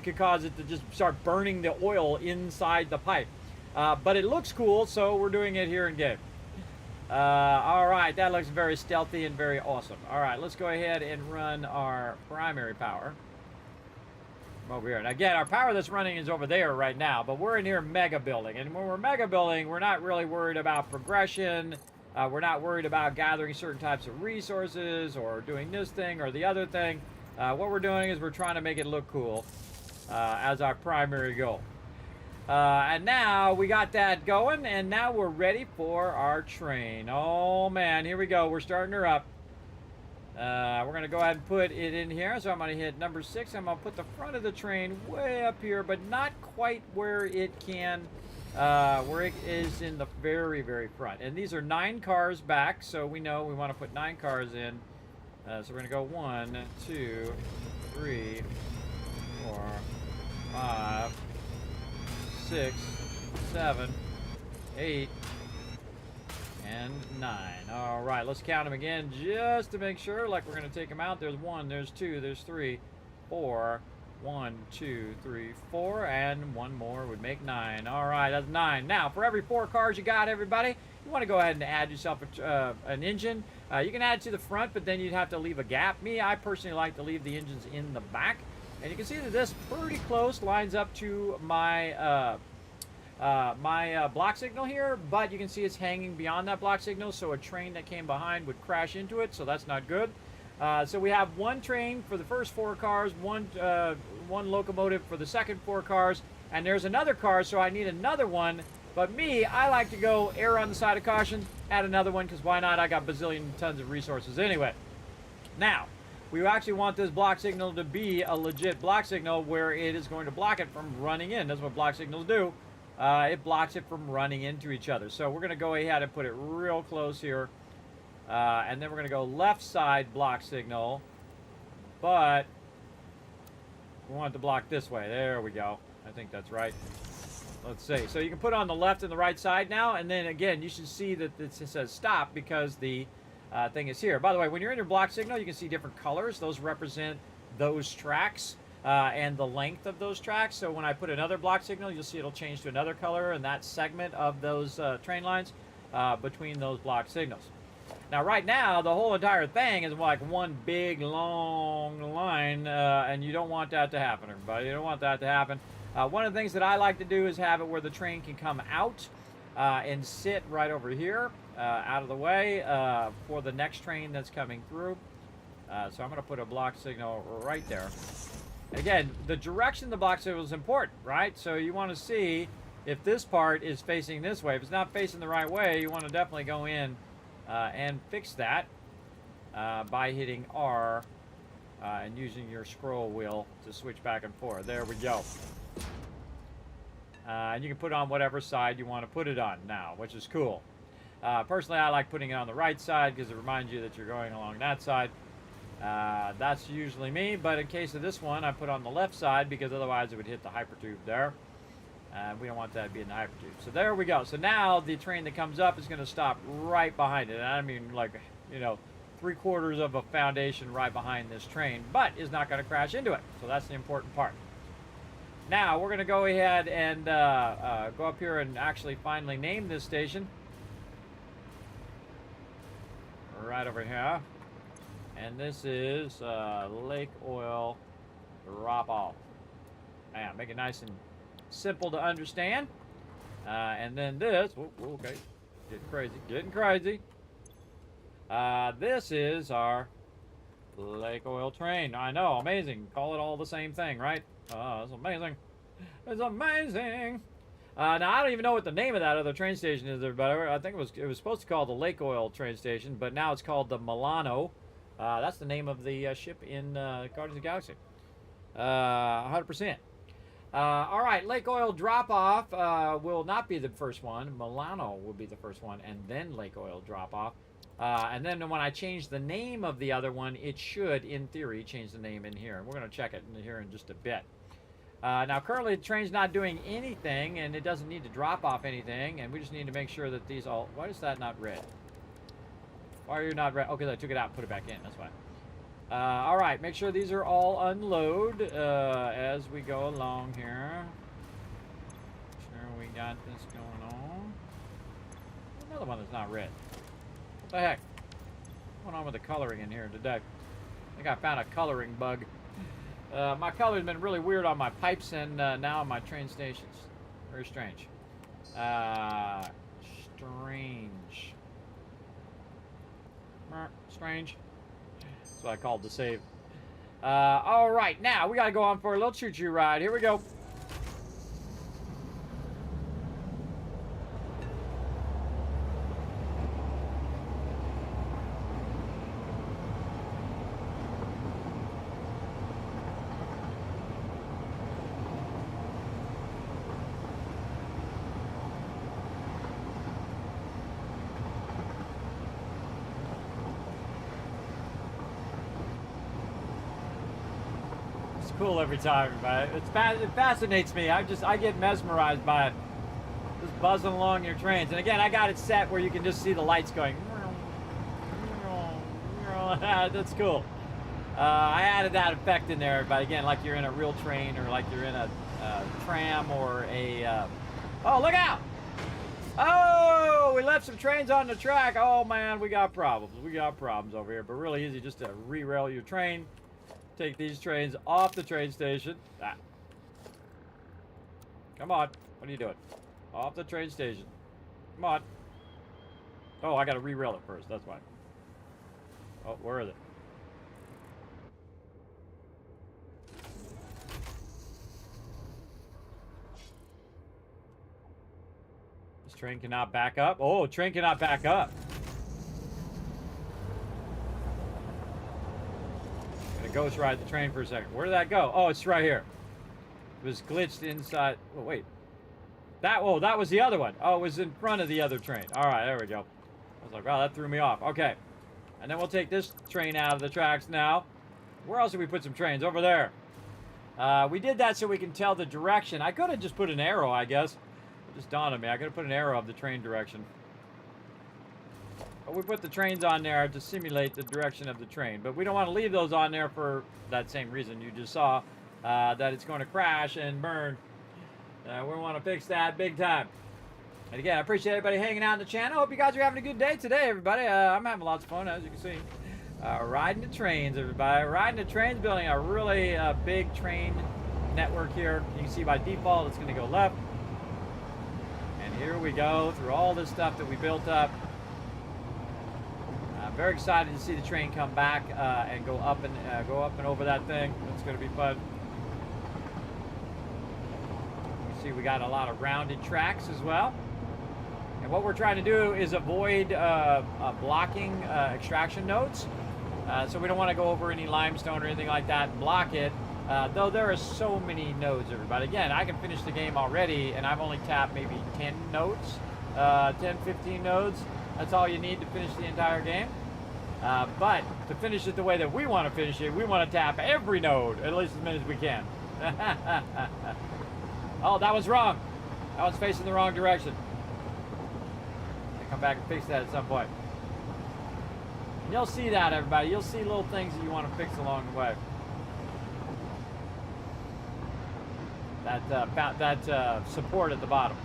could cause it to just start burning the oil inside the pipe. But it looks cool, so we're doing it here in game. Alright, that looks very stealthy and very awesome. Alright, let's go ahead and run our primary power from over here. And again, our power that's running is over there right now, but we're in here mega building. And when we're mega building, we're not really worried about progression. We're not worried about gathering certain types of resources or doing this thing or the other thing. What we're doing is we're trying to make it look cool as our primary goal. And now we got that going, and now we're ready for our train. Oh man, here we go. We're starting her up. We're going to go ahead and put it in here. So I'm going to hit number 6. I'm going to put the front of the train way up here, but not quite where it can where it is in the very, very front. And these are 9 cars back, so we know we want to put 9 cars in. So we're going to go 1, 2, 3, 4, 5, 6, 7, 8, and 9. All right, let's count them again just to make sure, like we're going to take them out. There's 1, there's 2, there's 3, 4. 1, 2, 3, 4, and 1 more would make 9. All right, that's 9. Now, for every 4 cars you got, everybody, you want to go ahead and add yourself an engine. You can add to the front, but then you'd have to leave a gap. I personally like to leave the engines in the back. And you can see that this pretty close lines up to my block signal here, but you can see it's hanging beyond that block signal, so a train that came behind would crash into it, so that's not good. So we have 1 train for the first 4 cars, one locomotive for the second 4 cars, and there's another car, so I need another one. But I like to go err on the side of caution, add another one, because why not? I got bazillion tons of resources anyway. Now, we actually want this block signal to be a legit block signal where it is going to block it from running in. That's what block signals do. It blocks it from running into each other. So we're going to go ahead and put it real close here. And then we're going to go left side block signal, but we want it to block this way. There we go. I think that's right. Let's see. So you can put on the left and the right side now, and then again, you should see that it says stop because the thing is here. By the way, when you're in your block signal, you can see different colors. Those represent those tracks and the length of those tracks. So when I put another block signal, you'll see it'll change to another color, and that segment of those train lines between those block signals. Now, right now, the whole entire thing is like one big, long line, and you don't want that to happen, everybody. You don't want that to happen. One of the things that I like to do is have it where the train can come out and sit right over here, out of the way, for the next train that's coming through. So I'm going to put a block signal right there. Again, the direction of the block signal is important, right? So you want to see if this part is facing this way. If it's not facing the right way, you want to definitely go in and fix that by hitting R and using your scroll wheel to switch back and forth. There we go. And you can put it on whatever side you want to put it on now, which is cool. Personally, I like putting it on the right side because it reminds you that you're going along that side. That's usually me, but in case of this one, I put on the left side because otherwise it would hit the hypertube there. We don't want that to be in the hypertube. So there we go. So now the train that comes up is going to stop right behind it. And I mean, like, you know, 3/4 of a foundation right behind this train, but is not going to crash into it. So that's the important part. Now we're going to go ahead and go up here and actually finally name this station. Right over here. And this is Lake Oil Drop Off. Yeah, make it nice and simple to understand. And then this, okay, getting crazy. This is our Lake Oil train. I know, amazing. Call it all the same thing, right? Oh, it's amazing. It's amazing. Now I don't even know what the name of that other train station is, everybody. I think it was supposed to call the Lake Oil train station, but now it's called the Milano. That's the name of the ship in Guardians of the Galaxy. 100%. All right, Lake Oil Drop-Off will not be the first one. Milano will be the first one, and then Lake Oil Drop-Off. And then when I change the name of the other one, it should, in theory, change the name in here. We're going to check it in here in just a bit. Now, currently, the train's not doing anything, and it doesn't need to drop off anything, and we just need to make sure that these all... Why is that not red? Why are you not red? Oh, because I took it out and put it back in. That's why. All right, make sure these are all unload as we go along here. Sure we got this going on. Another one that's not red. What the heck? What's going on with the coloring in here today? I think I found a coloring bug. My color's been really weird on my pipes and now on my train stations. Very strange. Strange. Strange. That's what I called the save. All right, now we got to go on for a little choo-choo ride. Here we go. cool every time, but it fascinates me. I get mesmerized by it. Just buzzing along your trains. And again, I got it set where you can just see the lights going. That's cool. I added that effect in there, but again, like you're in a real train or like you're in a tram or a... Oh, look out! Oh, we left some trains on the track. Oh, man, we got problems. We got problems over here, but really easy just to re-rail your train. Take these trains off the train station. Ah. Come on. What are you doing? Off the train station. Come on. Oh, I got to re-rail it first. That's why. Oh, where is it? This train cannot back up. Oh, train cannot back up. I'm gonna ghost ride the train for a second. Where did that go? Oh, it's right here. It was glitched inside. Oh, wait. That was the other one. Oh, it was in front of the other train. All right, there we go. I was like, wow, that threw me off. Okay. And then we'll take this train out of the tracks now. Where else did we put some trains? Over there. We did that so we can tell the direction. I could have just put an arrow, I guess. It just dawned on me. I could have put an arrow of the train direction. But we put the trains on there to simulate the direction of the train. But we don't want to leave those on there for that same reason you just saw. That it's going to crash and burn. We want to fix that big time. And again, I appreciate everybody hanging out in the channel. Hope you guys are having a good day today, everybody. I'm having lots of fun, as you can see. Riding the trains, everybody. Riding the trains, building a really big train network here. You can see by default, it's going to go left. And here we go through all this stuff that we built up. I'm very excited to see the train come back and go up and over that thing. It's going to be fun. You see, we got a lot of rounded tracks as well. And what we're trying to do is avoid blocking extraction nodes. So we don't want to go over any limestone or anything like that and block it. Though there are so many nodes, everybody. Again, I can finish the game already, and I've only tapped maybe 10 nodes, 10, 15 nodes. That's all you need to finish the entire game. But to finish it the way that we want to finish it, we want to tap every node, at least as many as we can. Oh, that was wrong. That was facing the wrong direction. I'll come back and fix that at some point. And you'll see that, everybody. You'll see little things that you want to fix along the way. That support at the bottom.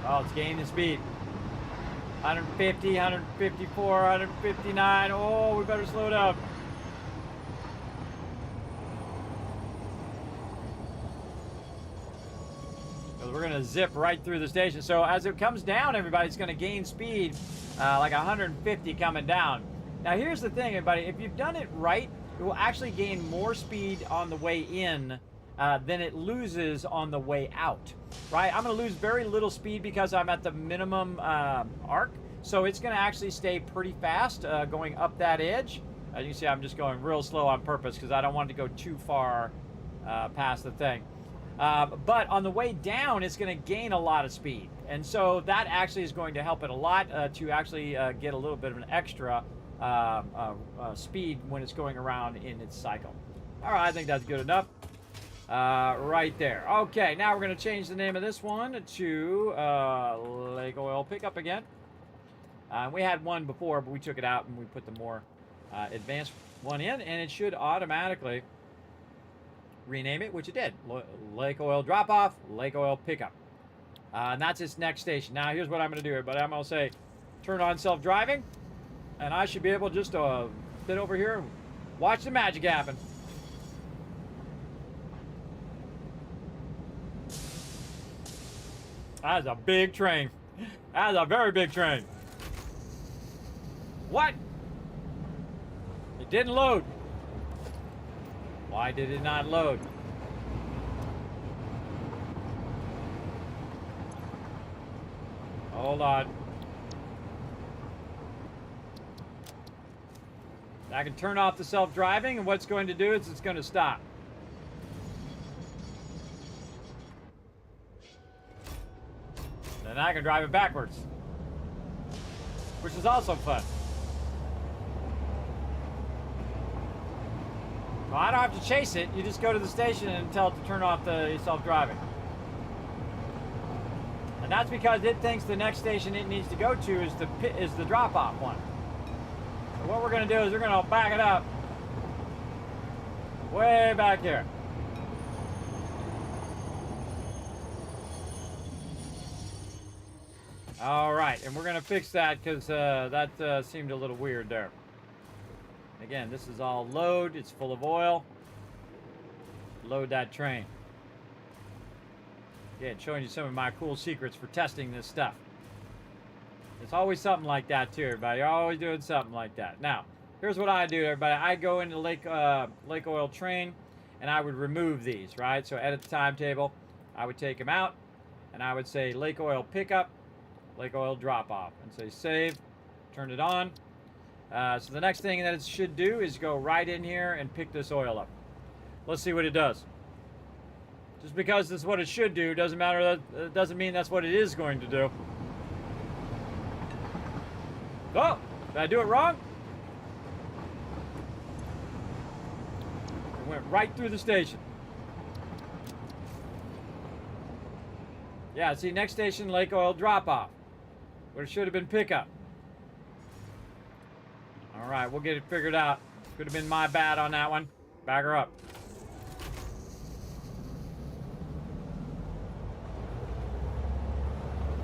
Oh, it's gaining speed. 150, 154, 159. Oh, we better slow down. We're going to zip right through the station. So as it comes down, everybody, it's going to gain speed like 150 coming down. Now, here's the thing, everybody. If you've done it right, it will actually gain more speed on the way in than it loses on the way out, right? I'm going to lose very little speed because I'm at the minimum arc. So it's going to actually stay pretty fast going up that edge. As you can see, I'm just going real slow on purpose because I don't want it to go too far past the thing. But on the way down, it's going to gain a lot of speed. And so that actually is going to help it a lot to actually get a little bit of an extra speed when it's going around in its cycle. All right, I think that's good enough. Right there. Okay, now we're going to change the name of this one to Lake Oil Pickup again. We had one before, but we took it out and we put the more advanced one in, and it should automatically rename it, which it did. Lake Oil Drop Off, Lake Oil Pickup. And that's its next station. Now, here's what I'm going to do, everybody. I'm going to say, turn on self-driving, and I should be able just to sit over here and watch the magic happen. That's a big train. That's a very big train. What? It didn't load. Why did it not load? Hold on. I can turn off the self-driving, and what's going to do is it's going to stop. Then I can drive it backwards, which is also fun. Well, I don't have to chase it. You just go to the station and tell it to turn off the self-driving. And that's because it thinks the next station it needs to go to is the drop-off one. So what we're going to do is we're going to back it up way back here. All right, and we're going to fix that because that seemed a little weird there. Again, this is all load. It's full of oil. Load that train. Yeah, showing you some of my cool secrets for testing this stuff. It's always something like that too, everybody. You're always doing something like that. Now, here's what I do, everybody. I go into lake oil train, and I would remove these, right? So edit the timetable. I would take them out, and I would say lake oil pickup, lake oil drop off, and say save. Turn it on. So the next thing that it should do is go right in here and pick this oil up. Let's see what it does. Just because this is what it should do doesn't matter. That doesn't mean that's what it is going to do. Oh, did I do it wrong? It went right through the station. Yeah, see, next station, lake oil drop off. But it should have been pickup. All right, we'll get it figured out. Could have been my bad on that one. Back her up.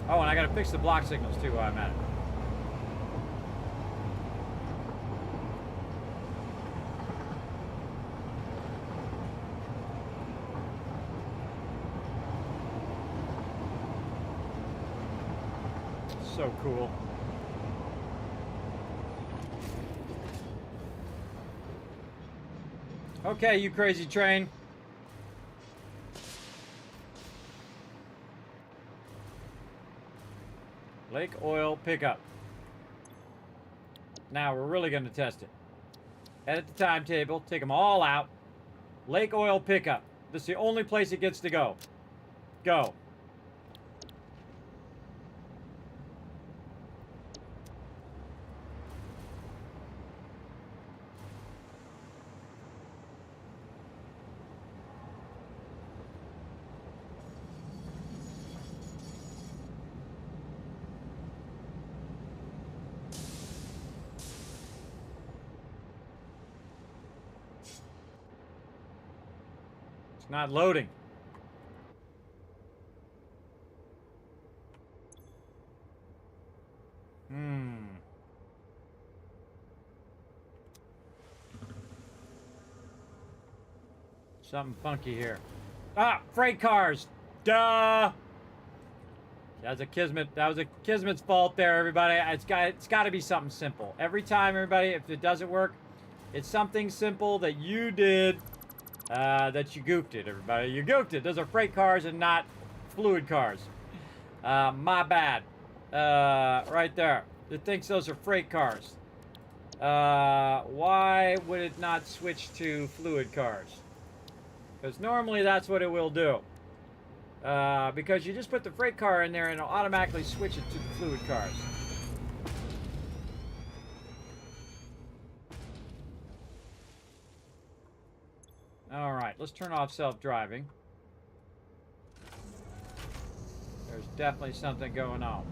Oh, and I gotta fix the block signals too while I'm at it. So cool. Okay, you crazy train. Lake oil pickup. Now we're really going to test it. Edit the timetable. Take them all out. Lake oil pickup. This is the only place it gets to go. Go. It's not loading. Something funky here. Ah, freight cars. Duh. That's a Kismet. That was a Kismet's fault there, everybody. It's got to be something simple. Every time, everybody, if it doesn't work, it's something simple that you did. That you goofed it, everybody. You goofed it. Those are freight cars and not fluid cars. My bad. Right there. It thinks those are freight cars. Why would it not switch to fluid cars? Because normally that's what it will do. Because you just put the freight car in there and it'll automatically switch it to the fluid cars. Alright, let's turn off self-driving. There's definitely something going on.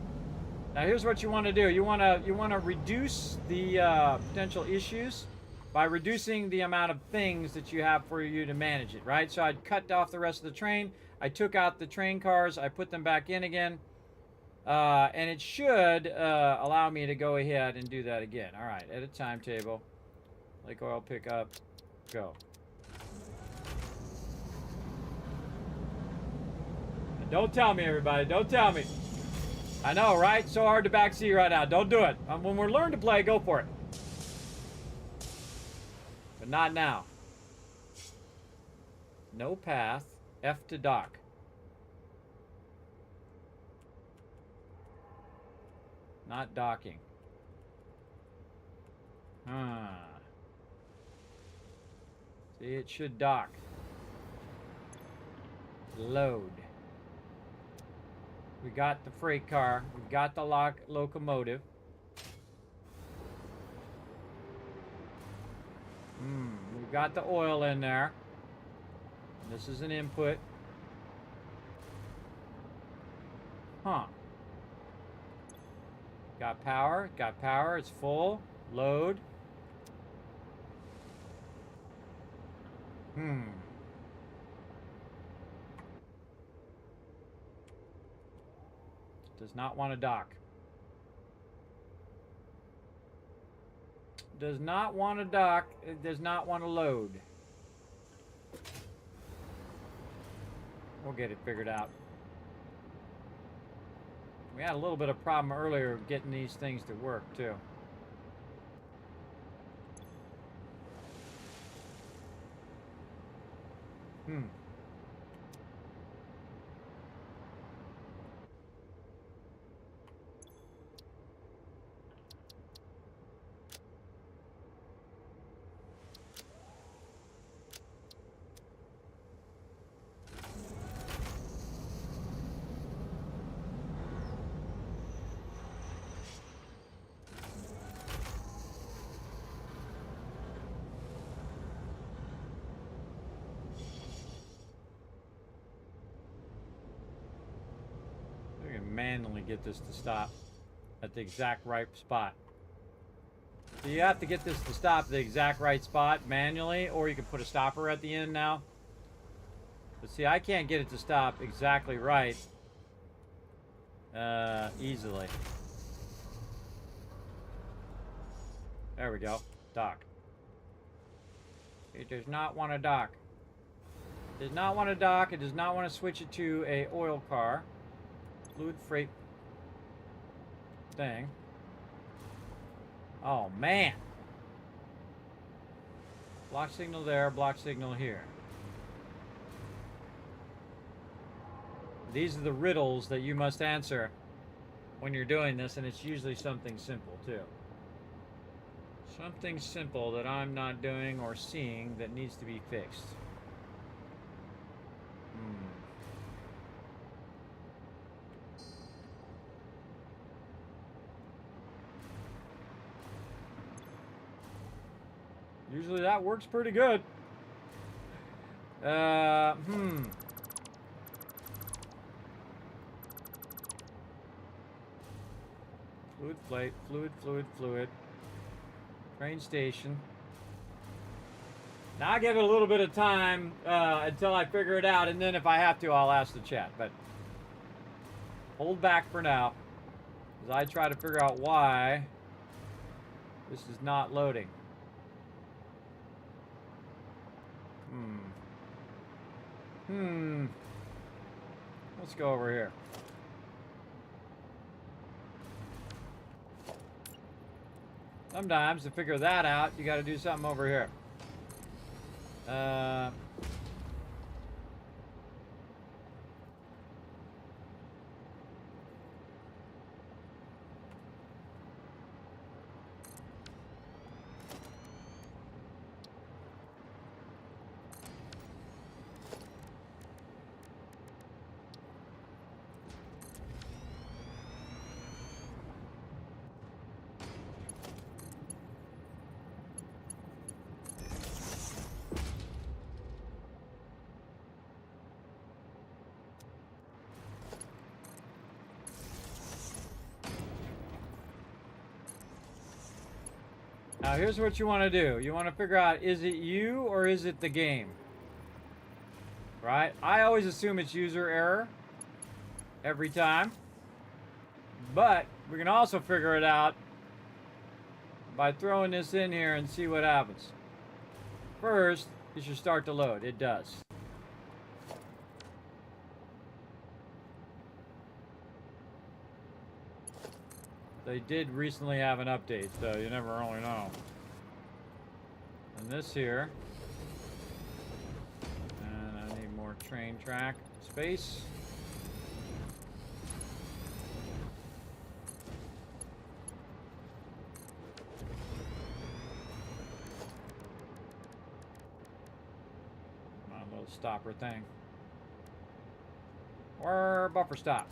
Now here's what you want to do. You want to reduce the potential issues by reducing the amount of things that you have for you to manage it, right? So I'd cut off the rest of the train. I took out the train cars. I put them back in again. And it should allow me to go ahead and do that again. All right, edit timetable. Lake oil pickup. Go. And don't tell me, everybody. Don't tell me. I know, right? So hard to backseat right now. Don't do it. When we're learning to play, go for it. But not now. No path. F to dock. Not docking. See, it should dock. Load. We got the freight car. We've got the locomotive. got the oil in there. This is an input. Huh. Got power. Got power. It's full. Load. Does not want to dock. Does not want to dock. It does not want to load. We'll get it figured out. We had a little bit of problem earlier getting these things to work, too. Manually get this to stop at the exact right spot. So you have to get this to stop at the exact right spot manually, or you can put a stopper at the end now. But see, I can't get it to stop exactly right easily. There we go. Dock. It does not want to dock. It does not want to dock. It does not want to switch it to a oil car. Fluid freight thing. Oh, man. Block signal there, block signal here. These are the riddles that you must answer when you're doing this, and it's usually something simple, too. Something simple that I'm not doing or seeing that needs to be fixed. Usually that works pretty good. Fluid plate, fluid. Train station. Now I give it a little bit of time until I figure it out, and then if I have to, I'll ask the chat. But hold back for now, as I try to figure out why this is not loading. Let's go over here. Sometimes to figure that out, you got to do something over here. Now here's what you want to do. You want to figure out, is it you or is it the game? Right? I always assume it's user error every time. But we can also figure it out by throwing this in here and see what happens. First, it should start to load. It does. They did recently have an update, so you never really know. And this here. And I need more train track space. My little stopper thing. Or buffer stop.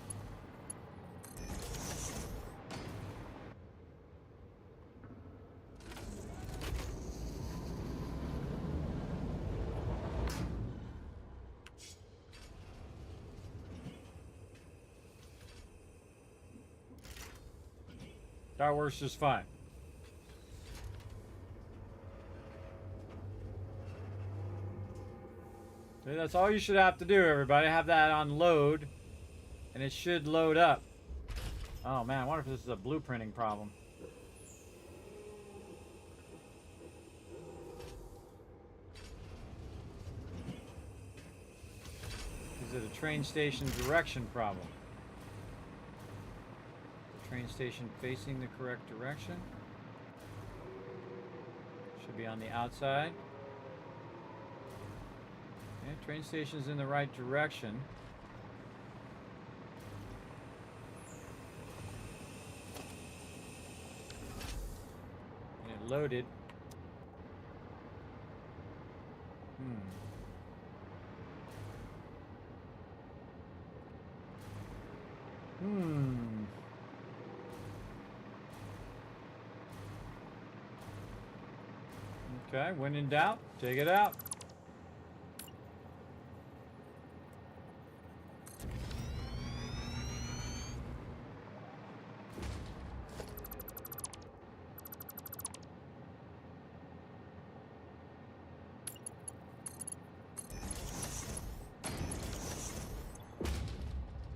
That works just fine. See, that's all you should have to do, everybody. Have that on load, and it should load up. Oh man, I wonder if this is a blueprinting problem. Is it a train station direction problem? The train station facing the correct direction? Should be on the outside. Okay, train station's in the right direction. And it loaded. Okay, when in doubt, take it out.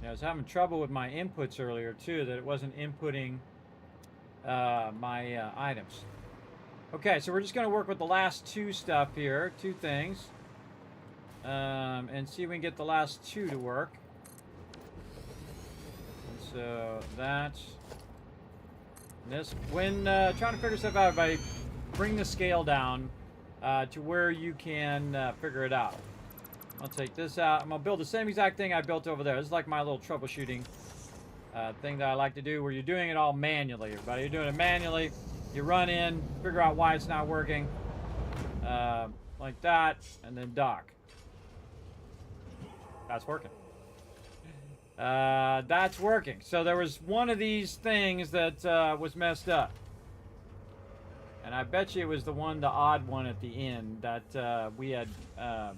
Yeah, I was having trouble with my inputs earlier too, that it wasn't inputting my items. Okay, so we're just going to work with the last two stuff here, two things, and see if we can get the last two to work. And so that's this. When trying to figure stuff out, everybody, bring the scale down to where you can figure it out. I'll take this out. I'm going to build the same exact thing I built over there. This is like my little troubleshooting thing that I like to do, where you're doing it all manually, everybody. You're doing it manually. You run in, figure out why it's not working, like that, and then dock. That's working. That's working. So there was one of these things that was messed up. And I bet you it was the odd one at the end that we had,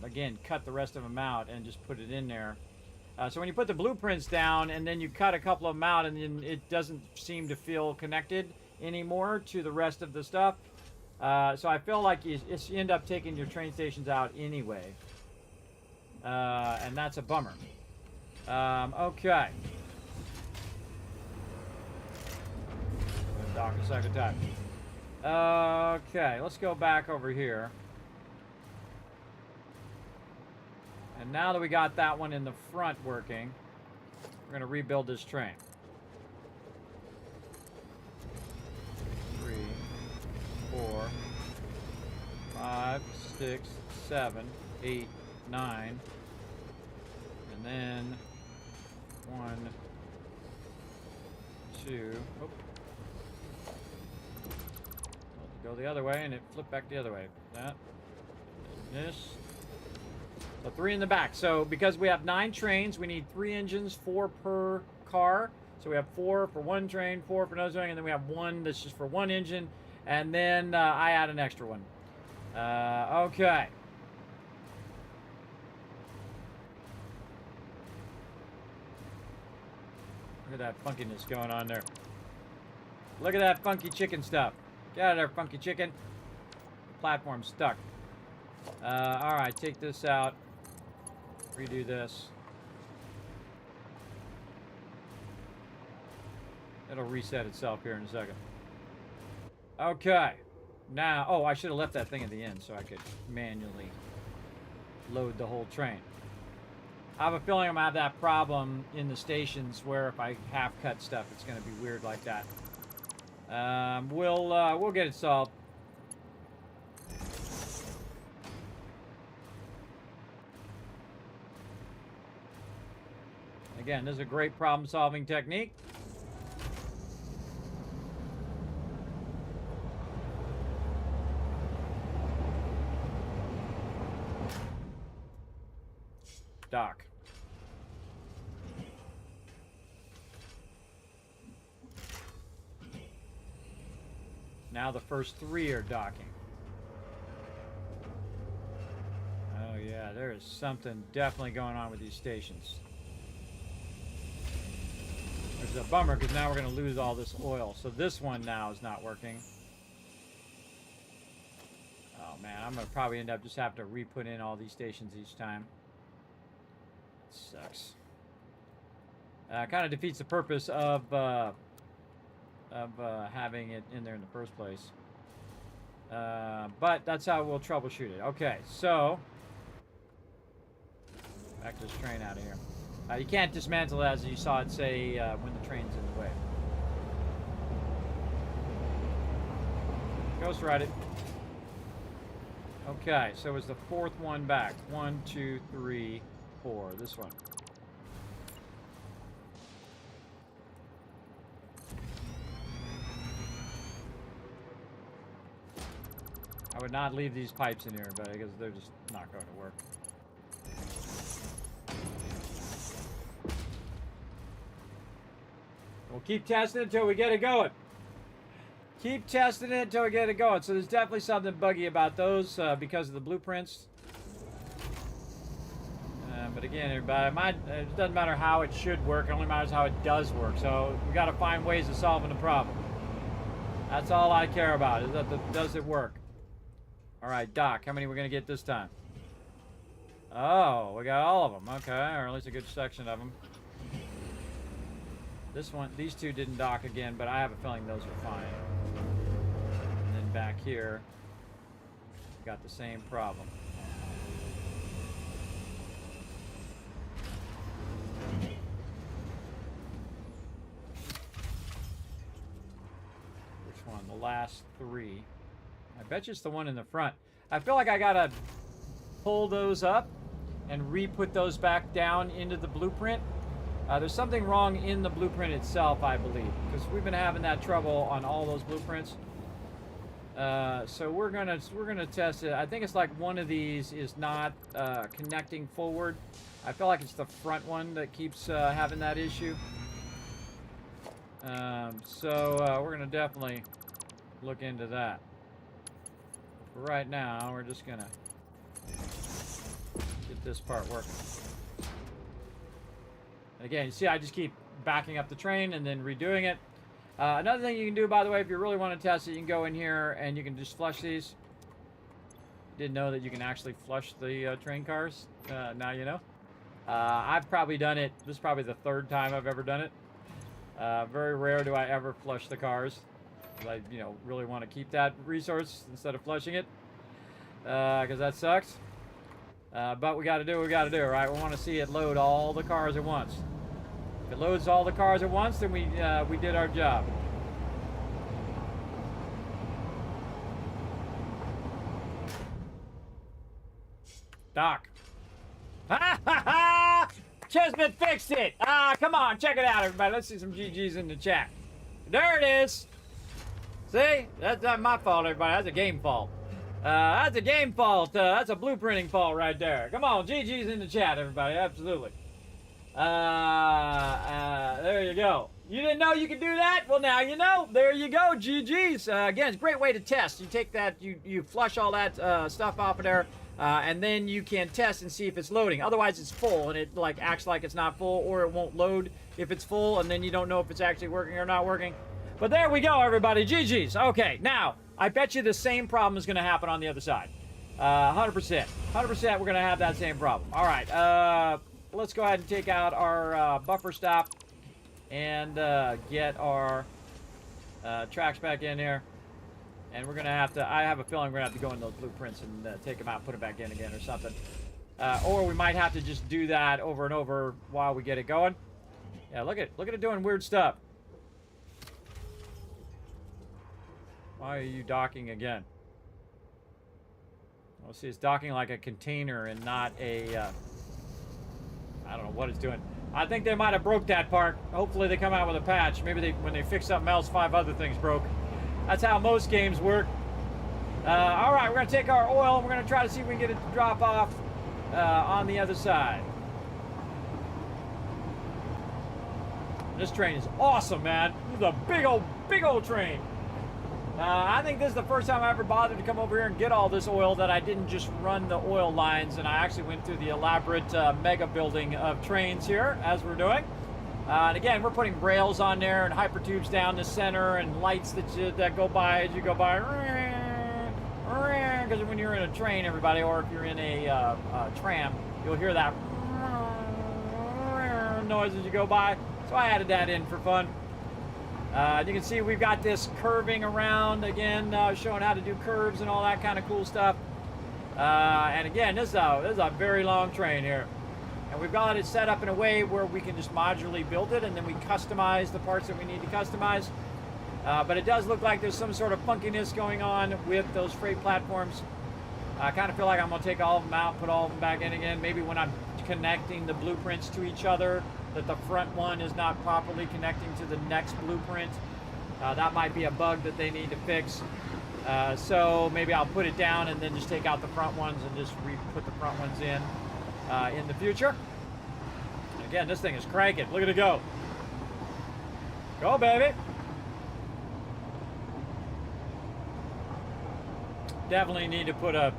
again, cut the rest of them out and just put it in there. So when you put the blueprints down and then you cut a couple of them out and then it doesn't seem to feel connected anymore to the rest of the stuff. So I feel like you end up taking your train stations out anyway. And that's a bummer. Okay. Dock a second time. Okay, let's go back over here. And now that we got that one in the front working, we're going to rebuild this train. 3, 4, 5, 6, 7, 8, 9. And then 1, 2. Oh. Go the other way, and it flipped back the other way. That. And this. So 3 in the back. So because we have 9 trains, we need 3 engines, 4 per car. So we have 4 for one train, 4 for another train, and then we have 1 that's just for one engine. And then I add an extra one. Okay. Look at that funkiness going on there. Look at that funky chicken stuff. Get out of there, funky chicken. The platform's stuck. Alright, take this out. Redo this. It'll reset itself here in a second. Okay. Now, oh, I should have left that thing at the end so I could manually load the whole train. I have a feeling I'm going to have that problem in the stations where if I half cut stuff, it's going to be weird like that. We'll get it solved. Again, this is a great problem-solving technique. Dock. Now the first 3 are docking. Oh yeah, there is something definitely going on with these stations. There's is a bummer because now we're going to lose all this oil. So this one now is not working. Oh man, I'm going to probably end up just having to re-put in all these stations each time. That sucks. Kind of defeats the purpose of having it in there in the first place. But that's how we'll troubleshoot it. Okay, so back to this train out of here. You can't dismantle it, as you saw it say, when the train's in the way. Ghost ride it. Okay, so it was the fourth one back. 1, 2, 3, 4. This one. I would not leave these pipes in here, but because they're just not going to work. We'll keep testing it until we get it going. Keep testing it until we get it going. So there's definitely something buggy about those because of the blueprints. But again, everybody, it doesn't matter how it should work. It only matters how it does work. So we got to find ways of solving the problem. That's all I care about. Is that does it work? All right, Doc. How many are we gonna get this time? Oh, we got all of them. Okay, or at least a good section of them. This one, these two didn't dock again, but I have a feeling those are fine. And then back here, got the same problem. Which one? The last three. I bet you it's the one in the front. I feel like I gotta pull those up and re-put those back down into the blueprint. There's something wrong in the blueprint itself, I believe, because we've been having that trouble on all those blueprints. So we're gonna test it. I think it's like one of these is not connecting forward. I feel like it's the front one that keeps having that issue. So we're gonna definitely look into that. For right now, we're just gonna get this part working. Again, you see, I just keep backing up the train and then redoing it. Another thing you can do, by the way, if you really want to test it, you can go in here and you can just flush these. Didn't know that you can actually flush the train cars. Now you know. I've probably done it. This is probably the third time I've ever done it. Very rare do I ever flush the cars. I, really want to keep that resource instead of flushing it, because that sucks. But we got to do what we got to do, right? We want to see it load all the cars at once. If it loads all the cars at once, then we did our job. Doc. Ha ha ha! Kismet fixed it! Come on, check it out, everybody. Let's see some GGs in the chat. There it is! See? That's not my fault, everybody. That's a game fault. That's a game fault. That's a blueprinting fault right there. Come on, GG's in the chat, everybody. Absolutely. There you go. You didn't know you could do that? Well, now you know. There you go. GG's. Again, it's a great way to test. You take that, you flush all that stuff off of there, and then you can test and see if it's loading. Otherwise, it's full, and it acts like it's not full, or it won't load if it's full, and then you don't know if it's actually working or not working. But there we go, everybody. GG's. Okay, now, I bet you the same problem is going to happen on the other side. 100%. 100% we're going to have that same problem. All right, let's go ahead and take out our buffer stop and get our tracks back in here. And we're going to have to, I have a feeling we're going to have to go in those blueprints and take them out, put them back in again or something. Or we might have to just do that over and over while we get it going. Yeah, look at it doing weird stuff. Why are you docking again? Well, see, it's docking like a container and not a, I don't know what it's doing. I think they might have broke that part. Hopefully they come out with a patch. Maybe when they fix something else, 5 other things broke. That's how most games work. All right, we're going to take our oil and we're going to try to see if we can get it to drop off on the other side. This train is awesome, man. This is a big old train. I think this is the first time I ever bothered to come over here and get all this oil that I didn't just run the oil lines, and I actually went through the elaborate mega building of trains here, as we're doing. And again, we're putting rails on there and hypertubes down the center and lights that go by as you go by. Because when you're in a train, everybody, or if you're in a tram, you'll hear that noise as you go by. So I added that in for fun. You can see we've got this curving around again, showing how to do curves and all that kind of cool stuff. And again, this is a very long train here. And we've got it set up in a way where we can just modularly build it, and then we customize the parts that we need to customize. But it does look like there's some sort of funkiness going on with those freight platforms. I kind of feel like I'm going to take all of them out, put all of them back in again. Maybe when I'm connecting the blueprints to each other, that the front one is not properly connecting to the next blueprint. That might be a bug that they need to fix. So maybe I'll put it down and then just take out the front ones and just put the front ones in the future. And again, this thing is cranking. Look at it go. Go, baby. Definitely need to put a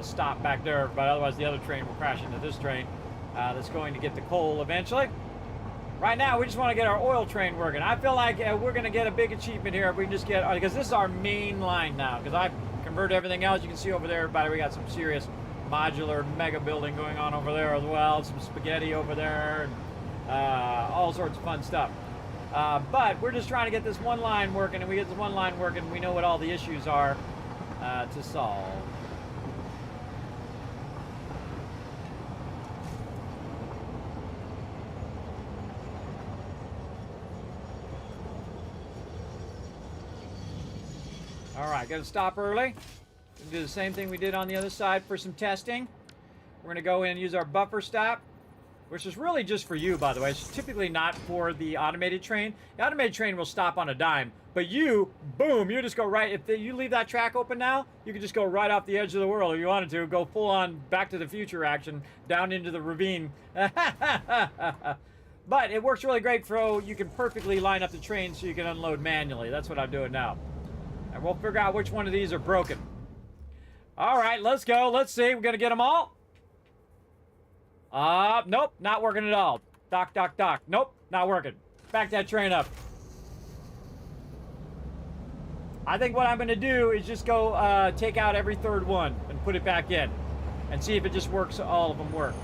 stop back there, but otherwise the other train will crash into this train that's going to get the coal eventually. Right now, we just want to get our oil train working. I feel like we're going to get a big achievement here if we can just get, because this is our main line now, because I've converted everything else. You can see over there, everybody, we got some serious modular mega building going on over there as well, some spaghetti over there, and all sorts of fun stuff. But we're just trying to get this one line working, and we get this one line working, we know what all the issues are to solve. All right, got to stop early. We'll do the same thing we did on the other side for some testing. We're going to go in and use our buffer stop, which is really just for you, by the way. It's typically not for the automated train. The automated train will stop on a dime, but you, boom, you just go right. If you leave that track open now, you can just go right off the edge of the world if you wanted to. Go full on Back to the Future action down into the ravine. But it works really great for, you can perfectly line up the train so you can unload manually. That's what I'm doing now. And we'll figure out which one of these are broken. All right, let's go. Let's see. We're going to get them all. Nope, not working at all. Dock. Nope, not working. Back that train up. I think what I'm going to do is just go take out every third one and put it back in. And see if it just works, all of them work.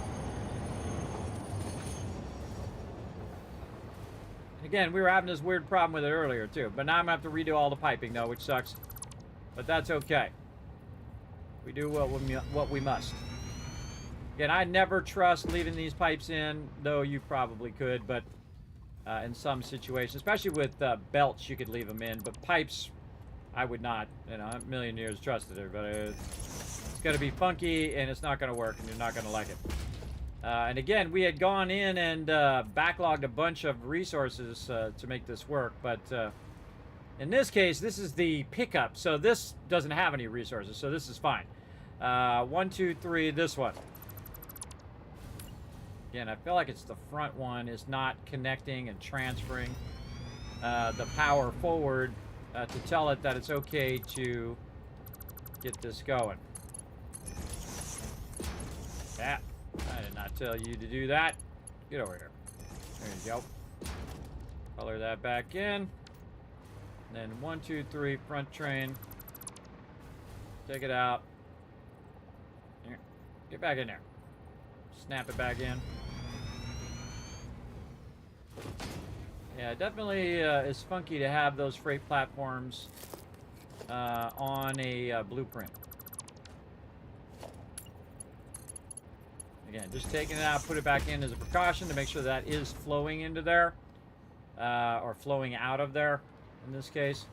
Again, we were having this weird problem with it earlier, too. But now I'm going to have to redo all the piping, though, which sucks. But that's okay. We do what we must. Again, I never trust leaving these pipes in, though you probably could, but in some situations, especially with belts, you could leave them in. But pipes, I would not. You know, a million years trusted it, but it's going to be funky, and it's not going to work, and you're not going to like it. And again, we had gone in and backlogged a bunch of resources to make this work, but in this case, this is the pickup, so this doesn't have any resources, so this is fine. 1, 2, 3, this one. Again, I feel like it's the front one is not connecting and transferring the power forward to tell it that it's okay to get this going. Yeah. I did not tell you to do that. Get over here. There you go. Color that back in. Then 1, 2, 3, front train. Take it out. Here. Get back in there. Snap it back in. Yeah, it definitely is funky to have those freight platforms on a blueprint. Again, just taking it out, put it back in as a precaution to make sure that is flowing into there, or flowing out of there, in this case.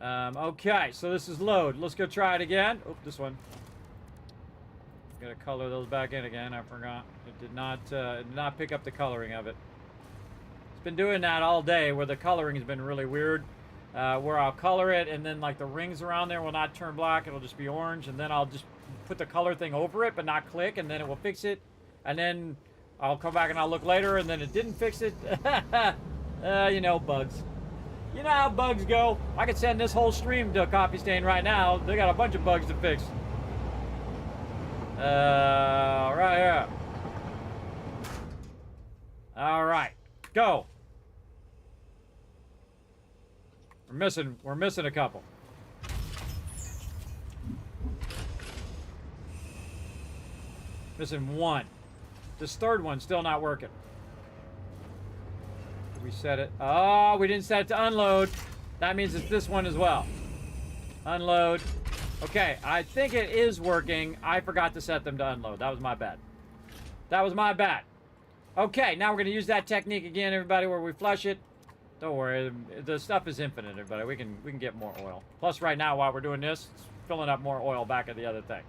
Okay, so this is load. Let's go try it again. Oh, this one. Gotta color those back in again. I forgot. It did not pick up the coloring of it. It's been doing that all day, where the coloring has been really weird. Where I'll color it, and then like the rings around there will not turn black. It'll just be orange, and then I'll just put the color thing over it, but not click, and then it will fix it. And then I'll come back and I'll look later, and then it didn't fix it. You know, bugs. You know how bugs go. I could send this whole stream to a Coffee Stain right now. They got a bunch of bugs to fix. Right here. All right. go. We're missing a couple. Missing one. This third one's still not working. Did we set it? Oh, we didn't set it to unload. That means it's this one as well. Unload. Okay, I think it is working. I forgot to set them to unload. That was my bad. That was my bad. Okay, now we're going to use that technique again, everybody, where we flush it. Don't worry, the stuff is infinite, everybody. We can get more oil. Plus, right now, while we're doing this, it's filling up more oil back at the other thing.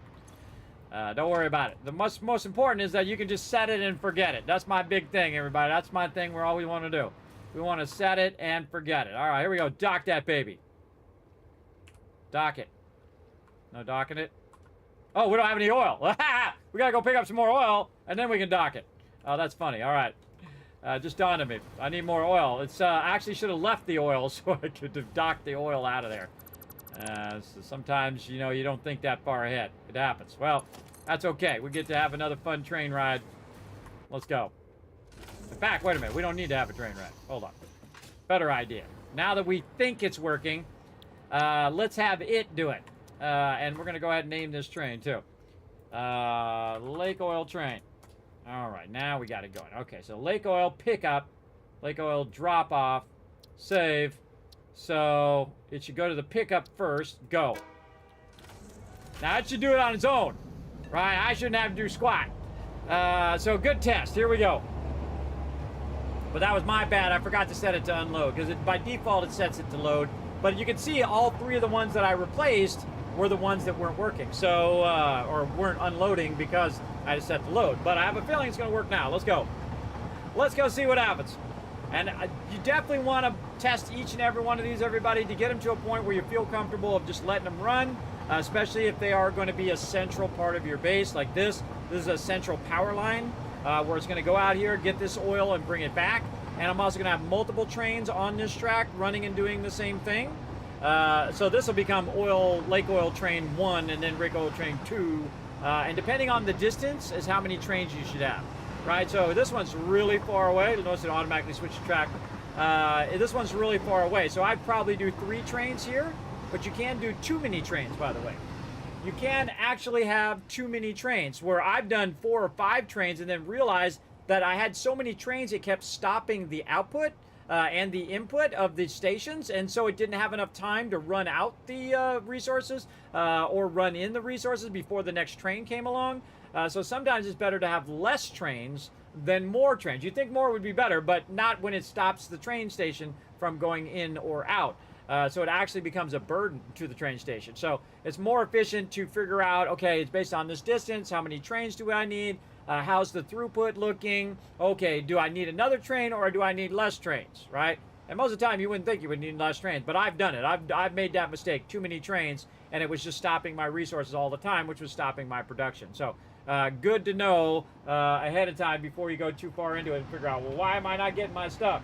Don't worry about it. The most important is that you can just set it and forget it. That's my big thing, everybody. That's my thing we always want to do. We want to set it and forget it. All right, here we go. Dock that baby. Dock it. No docking it. Oh, we don't have any oil. We got to go pick up some more oil, and then we can dock it. Oh, that's funny. All right. Just dawned on me. I need more oil. It's I actually should have left the oil so I could have docked the oil out of there. So sometimes, you know, you don't think that far ahead. It happens. Well, that's okay. We get to have another fun train ride. Let's go. In fact, wait a minute. We don't need to have a train ride. Hold on. Better idea. Now that we think it's working, let's have it do it. And we're going to go ahead and name this train, too. Lake Oil Train. All right, now we got it going. Okay, so Lake Oil pickup, Lake Oil drop off, save. So it should go to the pickup first. Go. Now it should do it on its own, right? I shouldn't have to do squat. So good test. Here we go. But that was my bad. I forgot to set it to unload because by default it sets it to load. But you can see all three of the ones that I replaced were the ones that weren't working. So, or weren't unloading because I just set to load. But I have a feeling it's going to work now. Let's go. Let's go see what happens. And you definitely want to test each and every one of these, everybody, to get them to a point where you feel comfortable of just letting them run, especially if they are going to be a central part of your base like this. This is a central power line where it's going to go out here, get this oil, and bring it back. And I'm also going to have multiple trains on this track running and doing the same thing. So this will become Lake Oil Train 1 and then Lake Oil Train 2. And depending on the distance is how many trains you should have. Right, so this one's really far away. You'll notice it automatically switched to track. This one's really far away, so I'd probably do 3 trains here, but you can do too many trains, by the way. You can actually have too many trains, where I've done 4 or 5 trains and then realized that I had so many trains it kept stopping the output and the input of the stations, and so it didn't have enough time to run out the resources or run in the resources before the next train came along. So sometimes it's better to have less trains than more trains. You think more would be better, but not when it stops the train station from going in or out. So it actually becomes a burden to the train station. So it's more efficient to figure out, okay, it's based on this distance, how many trains do I need? How's the throughput looking? Okay, do I need another train or do I need less trains, right? And most of the time you wouldn't think you would need less trains, but I've done it. I've made that mistake, too many trains, and it was just stopping my resources all the time, which was stopping my production. So good to know ahead of time before you go too far into it and figure out, well, why am I not getting my stuff?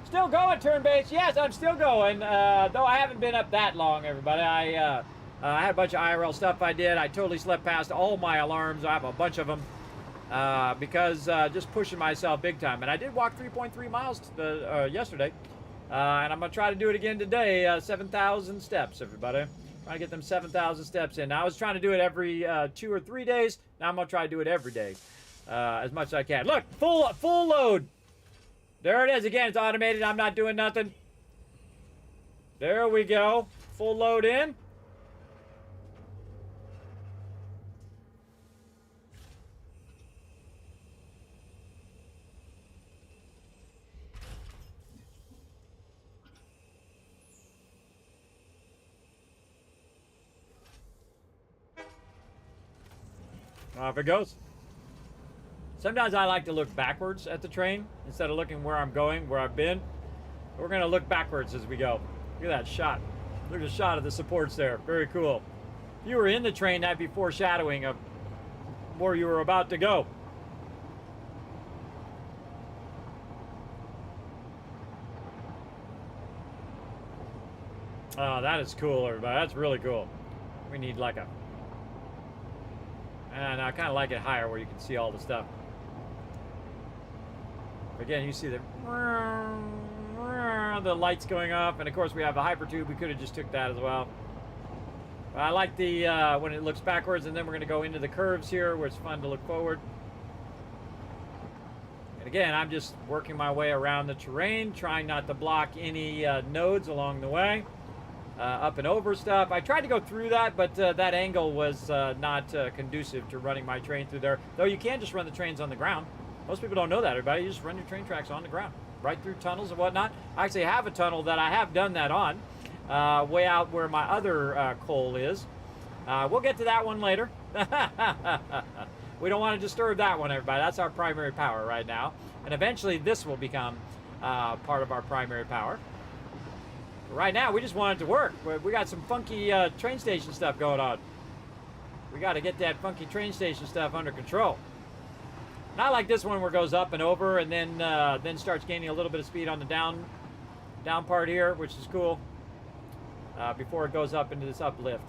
Still going, turn base. Yes, I'm still going, though I haven't been up that long, everybody. I had a bunch of IRL stuff I did. I totally slept past all my alarms. I have a bunch of them because just pushing myself big time. And I did walk 3.3 miles yesterday, and I'm going to try to do it again today, 7,000 steps, everybody. Trying to get them 7,000 steps in. Now, I was trying to do it every 2 or 3 days. Now I'm going to try to do it every day as much as I can. Look, full load. There it is. Again, it's automated. I'm not doing nothing. There we go. Full load in. Off it goes. Sometimes I like to look backwards at the train instead of looking where I'm going, where I've been. We're going to look backwards as we go. Look at that shot. Look at the shot of the supports there. Very cool. If you were in the train, that'd be foreshadowing of where you were about to go. Oh, that is cool, everybody. That's really cool. We need like a... And I kind of like it higher where you can see all the stuff. Again, you see the lights going up, and of course we have the hyper tube. We could have just took that as well. But I like the when it looks backwards, and then we're going to go into the curves here, where it's fun to look forward. And again, I'm just working my way around the terrain, trying not to block any nodes along the way. Up and over stuff. I tried to go through that, but that angle was not conducive to running my train through there. Though you can just run the trains on the ground. Most people don't know that, everybody. You just run your train tracks on the ground, right through tunnels and whatnot. I actually have a tunnel that I have done that on, way out where my other coal is. We'll get to that one later. We don't want to disturb that one, everybody. That's our primary power right now. And eventually this will become part of our primary power. Right now, we just want it to work. We got some funky train station stuff going on. We got to get that funky train station stuff under control. Not like this one where it goes up and over and then starts gaining a little bit of speed on the down part here, which is cool, before it goes up into this uplift.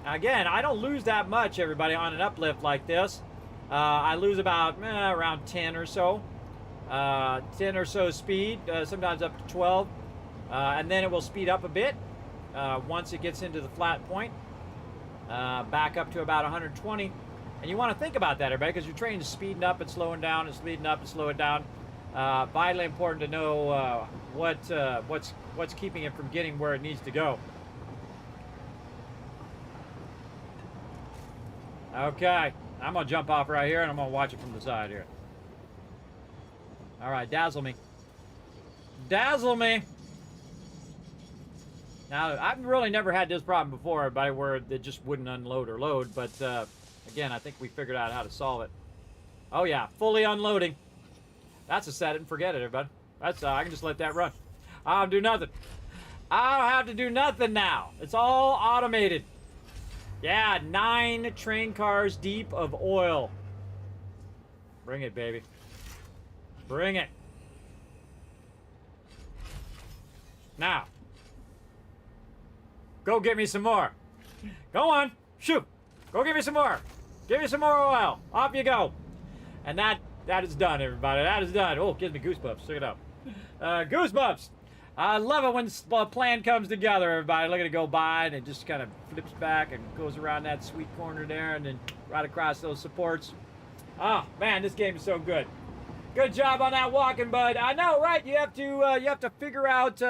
Now again, I don't lose that much, everybody, on an uplift like this. I lose about around 10 or so. 10 or so speed, sometimes up to 12, and then it will speed up a bit once it gets into the flat point, back up to about 120. And you want to think about that, everybody, because your train is speeding up and slowing down and speeding up and slowing down. Vitally important to know what's keeping it from getting where it needs to go. Okay, I'm gonna jump off right here and I'm gonna watch it from the side here. All right, dazzle me. Dazzle me! Now, I've really never had this problem before, everybody, where it just wouldn't unload or load, but again, I think we figured out how to solve it. Oh yeah, fully unloading. That's a set it and forget it, everybody. That's I can just let that run. I don't do nothing. I don't have to do nothing now. It's all automated. Yeah, 9 train cars deep of oil. Bring it, baby. Bring it. Now. Go get me some more. Go on. Shoot. Go get me some more. Give me some more oil. Off you go. And that is done, everybody. That is done. Oh, it gives me goosebumps. Check it out. Goosebumps. I love it when the plan comes together, everybody. Look at it go by, and it just kind of flips back and goes around that sweet corner there, and then right across those supports. Oh, man, this game is so good. Good job on that walking, bud. I know, right? You have to figure out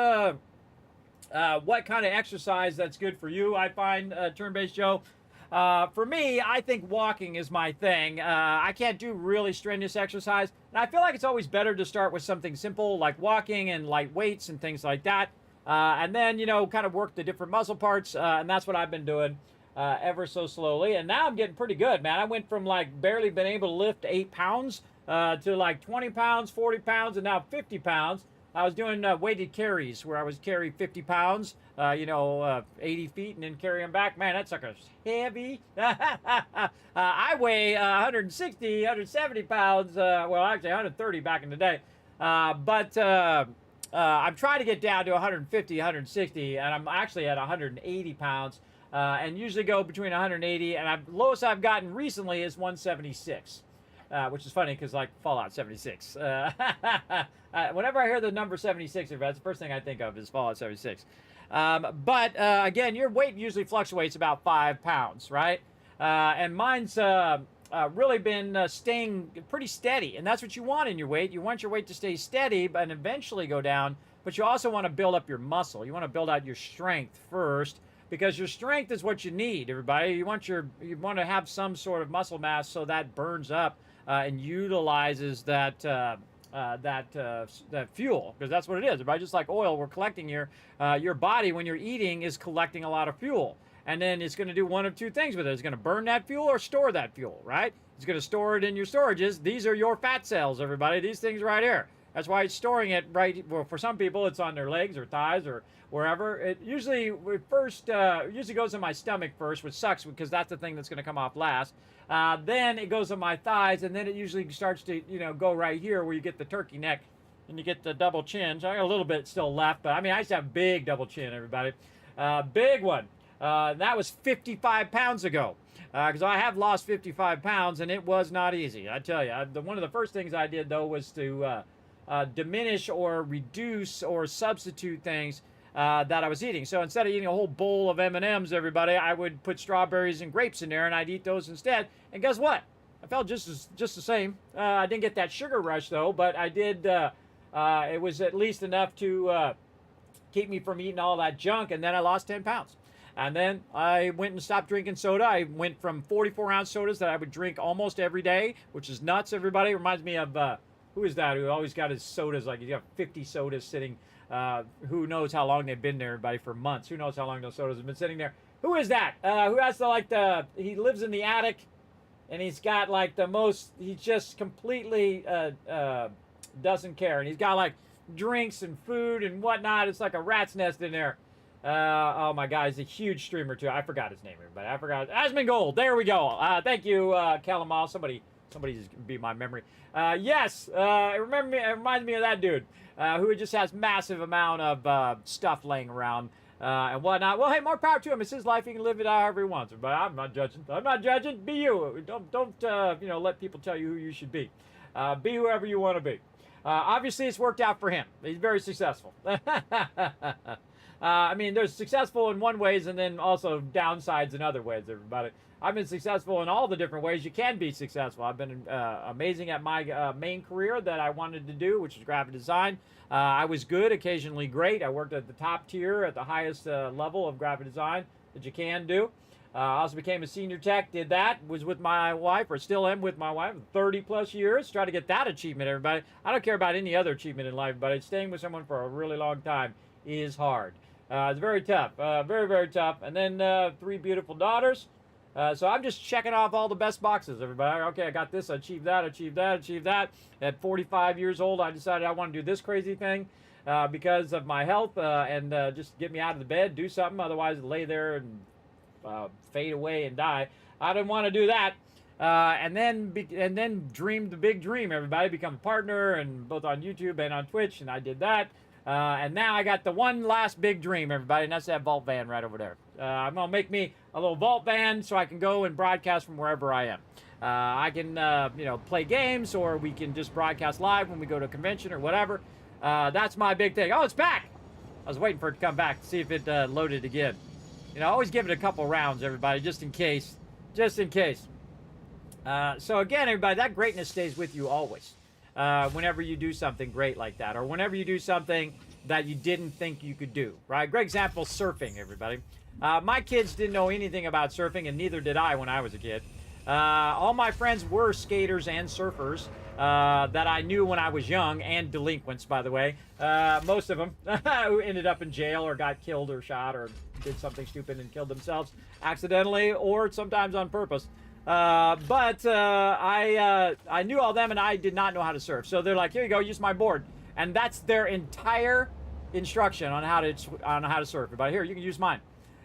what kind of exercise that's good for you. I find turn-based Joe. For me, I think walking is my thing. I can't do really strenuous exercise, and I feel like it's always better to start with something simple like walking and light weights and things like that, and then kind of work the different muscle parts, and that's what I've been doing ever so slowly. And now I'm getting pretty good, man. I went from like barely been able to lift 8 pounds to like 20 pounds, 40 pounds, and now 50 pounds. I was doing weighted carries where I was carry 50 pounds, 80 feet, and then carry them back. Man, that sucker's heavy. I weigh 160, 170 pounds. Well, actually 130 back in the day. But I'm trying to get down to 150, 160, and I'm actually at 180 pounds. And usually go between 180, and lowest I've gotten recently is 176. Which is funny because like Fallout 76. Whenever I hear the number 76, that's the first thing I think of is Fallout 76. But again, your weight usually fluctuates about 5 pounds, right? And mine's really been staying pretty steady, and that's what you want in your weight. You want your weight to stay steady and eventually go down, but you also want to build up your muscle. You want to build out your strength first, because your strength is what you need, everybody. You want to have some sort of muscle mass so that burns up and utilizes that fuel, because that's what it is. Everybody, just like oil, we're collecting your body when you're eating is collecting a lot of fuel, and then it's going to do one of two things with it. It's going to burn that fuel or store that fuel, right? It's going to store it in your storages. These are your fat cells, everybody. These things right here. That's why it's storing it right. Well, for some people, it's on their legs or thighs or wherever. It usually usually goes in my stomach first, which sucks because that's the thing that's going to come off last. Then it goes on my thighs, and then it usually starts to go right here where you get the turkey neck and you get the double chin. So I got a little bit still left, but I mean I used to have a big double chin, everybody, big one. That was 55 pounds ago. Because I have lost 55 pounds, and it was not easy. I tell you, one of the first things I did, though, was to diminish or reduce or substitute things that I was eating. So instead of eating a whole bowl of M&Ms, everybody, I would put strawberries and grapes in there, and I'd eat those instead. And guess what? I felt just the same. I didn't get that sugar rush, though, but I did. It was at least enough to keep me from eating all that junk, and then I lost 10 pounds. And then I went and stopped drinking soda. I went from 44-ounce sodas that I would drink almost every day, which is nuts, everybody. It reminds me of, who is that who always got his sodas, like you got 50 sodas sitting. Who knows how long they've been there, everybody, for months. Who knows how long those sodas have been sitting there. Who is that? Who has he lives in the attic, and he's got like the most, he just completely doesn't care. And he's got like drinks and food and whatnot. It's like a rat's nest in there. Oh my God, he's a huge streamer too. I forgot his name, everybody. I forgot. Asmongold. There we go. Thank you, Calamal. Somebody's be my memory. Yes, it reminds me of that dude who just has massive amount of stuff laying around and whatnot. Well, hey, more power to him. It's his life. He can live it however he wants. But I'm not judging. I'm not judging. Be you. Don't let people tell you who you should be. Be whoever you want to be. Obviously, it's worked out for him. He's very successful. I mean, there's successful in one ways and then also downsides in other ways, everybody. I've been successful in all the different ways you can be successful. I've been amazing at my main career that I wanted to do, which is graphic design. I was good, occasionally great. I worked at the top tier, at the highest level of graphic design that you can do. I also became a senior tech, did that, was with my wife, or still am with my wife, 30 plus years. Try to get that achievement, everybody. I don't care about any other achievement in life, but staying with someone for a really long time is hard. It's very tough, very, very tough. And then 3 beautiful daughters. So I'm just checking off all the best boxes, everybody. Okay, I got this, I achieved that, achieved that, achieved that. At 45 years old, I decided I want to do this crazy thing because of my health and just get me out of the bed, do something. Otherwise, lay there and fade away and die. I didn't want to do that. And then dream the big dream, everybody. Become a partner, and both on YouTube and on Twitch, and I did that. And now I got the one last big dream, everybody, and that's that vault van right over there. I'm going to make me a little vault van so I can go and broadcast from wherever I am. I can, play games, or we can just broadcast live when we go to a convention or whatever. That's my big thing. Oh, it's back! I was waiting for it to come back to see if it loaded again. Always give it a couple rounds, everybody, just in case. Just in case. So again, everybody, that greatness stays with you always. Whenever you do something great like that, or whenever you do something that you didn't think you could do, right? Great example, surfing, everybody. My kids didn't know anything about surfing, and neither did I when I was a kid. All my friends were skaters and surfers that I knew when I was young, and delinquents, by the way. Most of them who ended up in jail or got killed or shot or did something stupid and killed themselves accidentally or sometimes on purpose. But I knew all them, and I did not know how to surf. So they're like, here you go, use my board. And that's their entire instruction on how to surf. Everybody, here, you can use mine.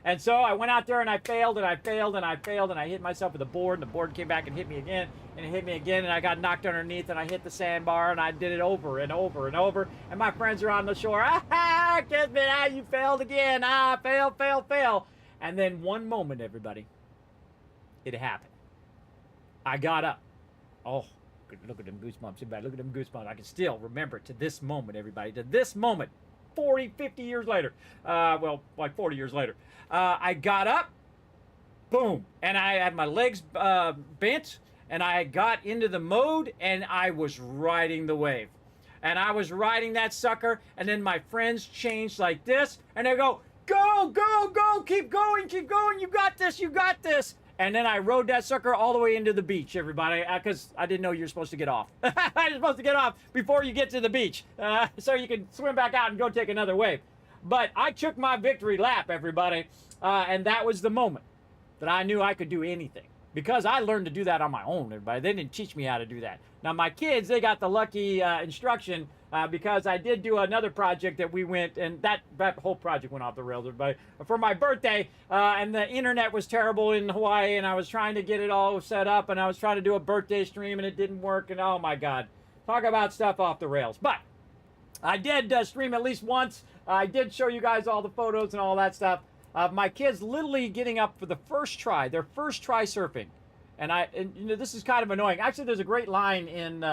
And so I went out there and I failed and I failed and I failed and I hit myself with the board, and the board came back and hit me again and it hit me again, and I got knocked underneath and I hit the sandbar, and I did it over and over and over. And my friends are on the shore. Ah, Kismet, you failed again. Fail. And then one moment, everybody, it happened. I got up. Oh, look at them goosebumps, everybody. Look at them goosebumps. I can still remember to this moment, everybody. To this moment, 40, 50 years later. Well, like 40 years later. I got up, boom, and I had my legs bent, and I got into the mode, and I was riding the wave. And I was riding that sucker, and then my friends changed like this, and they go, go, keep going, you got this. And then I rode that sucker all the way into the beach, everybody, because I didn't know you're supposed to get off. You're supposed to get off before you get to the beach, so you can swim back out and go take another wave. But I took my victory lap, everybody, and that was the moment that I knew I could do anything. Because I learned to do that on my own, everybody. They didn't teach me how to do that. Now, my kids, they got the lucky instruction because I did do another project that we went, and that whole project went off the rails, everybody. For my birthday, and the internet was terrible in Hawaii, and I was trying to get it all set up, and I was trying to do a birthday stream, and it didn't work, and oh my God. Talk about stuff off the rails. But I did stream at least once. I did show you guys all the photos and all that stuff. of my kids literally getting up for the first try, their first try surfing. And you know, this is kind of annoying. Actually, there's a great line in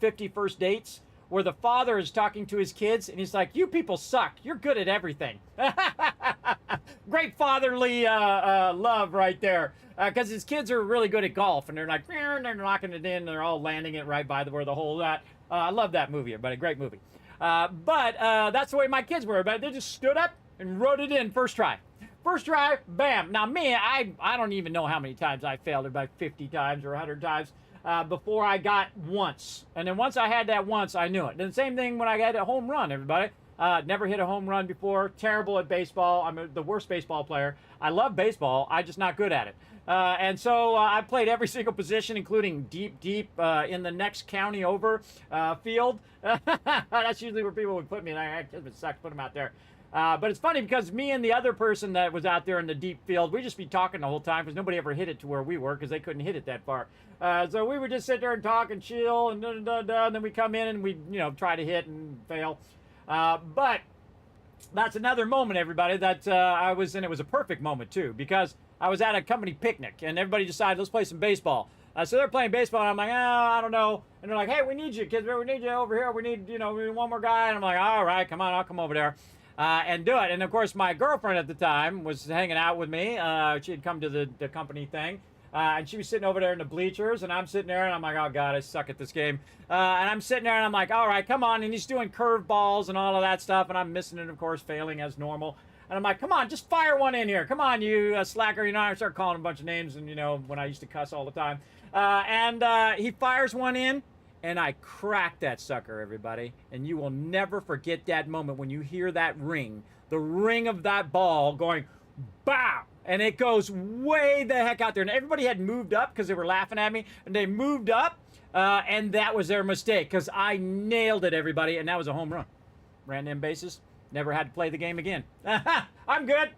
50 First Dates where the father is talking to his kids and he's like, "You people suck. You're good at everything." Great fatherly love right there. Because his kids are really good at golf and they're like, they're knocking it in. They're all landing it right by where the hole at. I love that movie, everybody. Great movie. But that's the way my kids were. But they just stood up and wrote it in first try. First try, bam. Now, me, I don't even know how many times I failed, about 50 times or 100 times before I got once. And then once I had that once, I knew it. And the same thing when I had a home run, everybody. Never hit a home run before. Terrible at baseball. I'm the worst baseball player. I love baseball. I'm just not good at it. And so I played every single position, including deep in the next county over field. That's usually where people would put me, and it sucks to put them out there. But it's funny because me and the other person that was out there in the deep field, we'd just be talking the whole time because nobody ever hit it to where we were because they couldn't hit it that far. So we would just sit there and talk and chill and and then we come in and we try to hit and fail. But that's another moment, everybody, that I was in. It was a perfect moment too because I was at a company picnic and everybody decided let's play some baseball. So they're playing baseball and I'm like, I don't know. And they're like, hey, we need you, kids. We need you over here. We need, we need one more guy. And I'm like, all right, come on, I'll come over there. And do it. And of course, my girlfriend at the time was hanging out with me. She had come to the company thing. And she was sitting over there in the bleachers. And I'm sitting there and I'm like, oh, God, I suck at this game. And I'm sitting there and I'm like, all right, come on. And he's doing curve balls and all of that stuff. And I'm missing it, of course, failing as normal. And I'm like, come on, just fire one in here. Come on, you slacker. I start calling him a bunch of names. And, when I used to cuss all the time. And he fires one in. And I cracked that sucker, everybody. And you will never forget that moment when you hear that ring. The ring of that ball going, bow! And it goes way the heck out there. And everybody had moved up because they were laughing at me. And they moved up. And that was their mistake because I nailed it, everybody. And that was a home run. Ran them bases. Never had to play the game again. I'm good.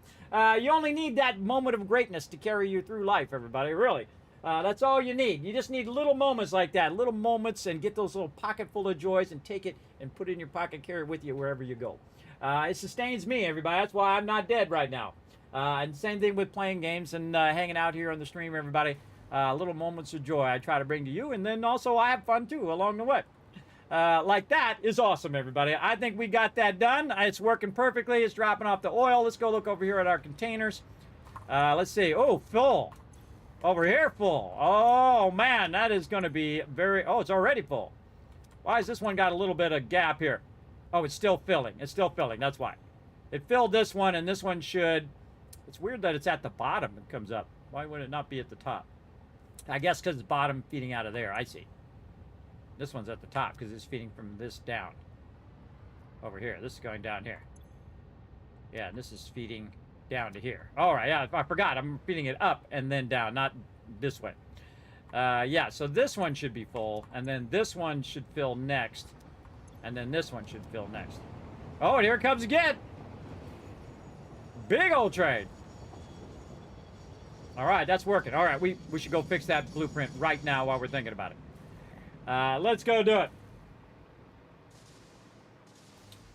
You only need that moment of greatness to carry you through life, everybody. Really. That's all you need. You just need little moments like that, little moments, and get those little pocket full of joys and take it and put it in your pocket, carry it with you wherever you go. It sustains me, everybody. That's why I'm not dead right now. And same thing with playing games and hanging out here on the stream, everybody. Little moments of joy I try to bring to you, and then also I have fun too along the way. Like that is awesome, everybody. I think we got that done. It's working perfectly. It's dropping off the oil. Let's go look over here at our containers. Let's see. Oh, full. Over here full. Oh, man, that is going to be very... Oh, it's already full. Why has this one got a little bit of gap here? Oh, it's still filling. It's still filling. That's why. It filled this one, and this one should... It's weird that it's at the bottom. It comes up. Why would it not be at the top? I guess because it's bottom feeding out of there. I see. This one's at the top because it's feeding from this down. Over here. This is going down here. Yeah, and this is feeding... down to here. All right, yeah, I forgot. I'm feeding it up and then down, not this way. Yeah, so this one should be full, and then this one should fill next, and then this one should fill next. Oh, and here it comes again. Big old trade. All right, that's working. All right, we should go fix that blueprint right now while we're thinking about it. Let's go do it.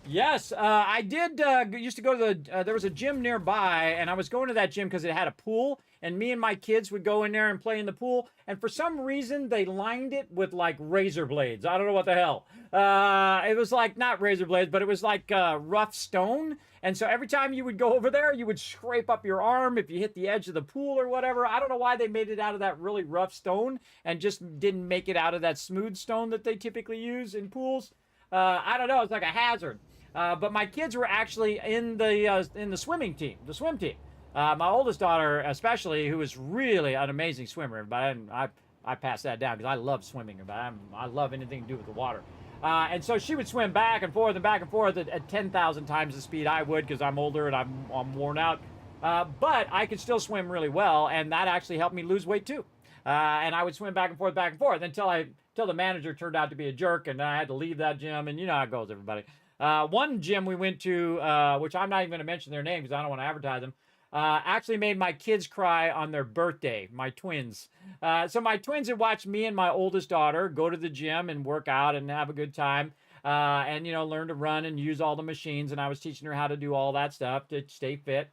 Yes, I did used to go to there was a gym nearby, and I was going to that gym because it had a pool, and me and my kids would go in there and play in the pool, and for some reason, they lined it with, like, razor blades. I don't know what the hell. It was, like, not razor blades, but it was, like, rough stone, and so every time you would go over there, you would scrape up your arm if you hit the edge of the pool or whatever. I don't know why they made it out of that really rough stone and just didn't make it out of that smooth stone that they typically use in pools. I don't know. It's like a hazard. But my kids were actually in the swimming team, the swim team. My oldest daughter, especially, who is really an amazing swimmer, but I pass that down because I love swimming. But I love anything to do with the water. And so she would swim back and forth at 10,000 times the speed I would because I'm older and I'm worn out. But I could still swim really well, and that actually helped me lose weight too. And I would swim back and forth until the manager turned out to be a jerk, and I had to leave that gym. And you know how it goes, everybody. One gym we went to, which I'm not even going to mention their name because I don't want to advertise them, actually made my kids cry on their birthday, my twins. So my twins had watched me and my oldest daughter go to the gym and work out and have a good time, and, learn to run and use all the machines. And I was teaching her how to do all that stuff to stay fit.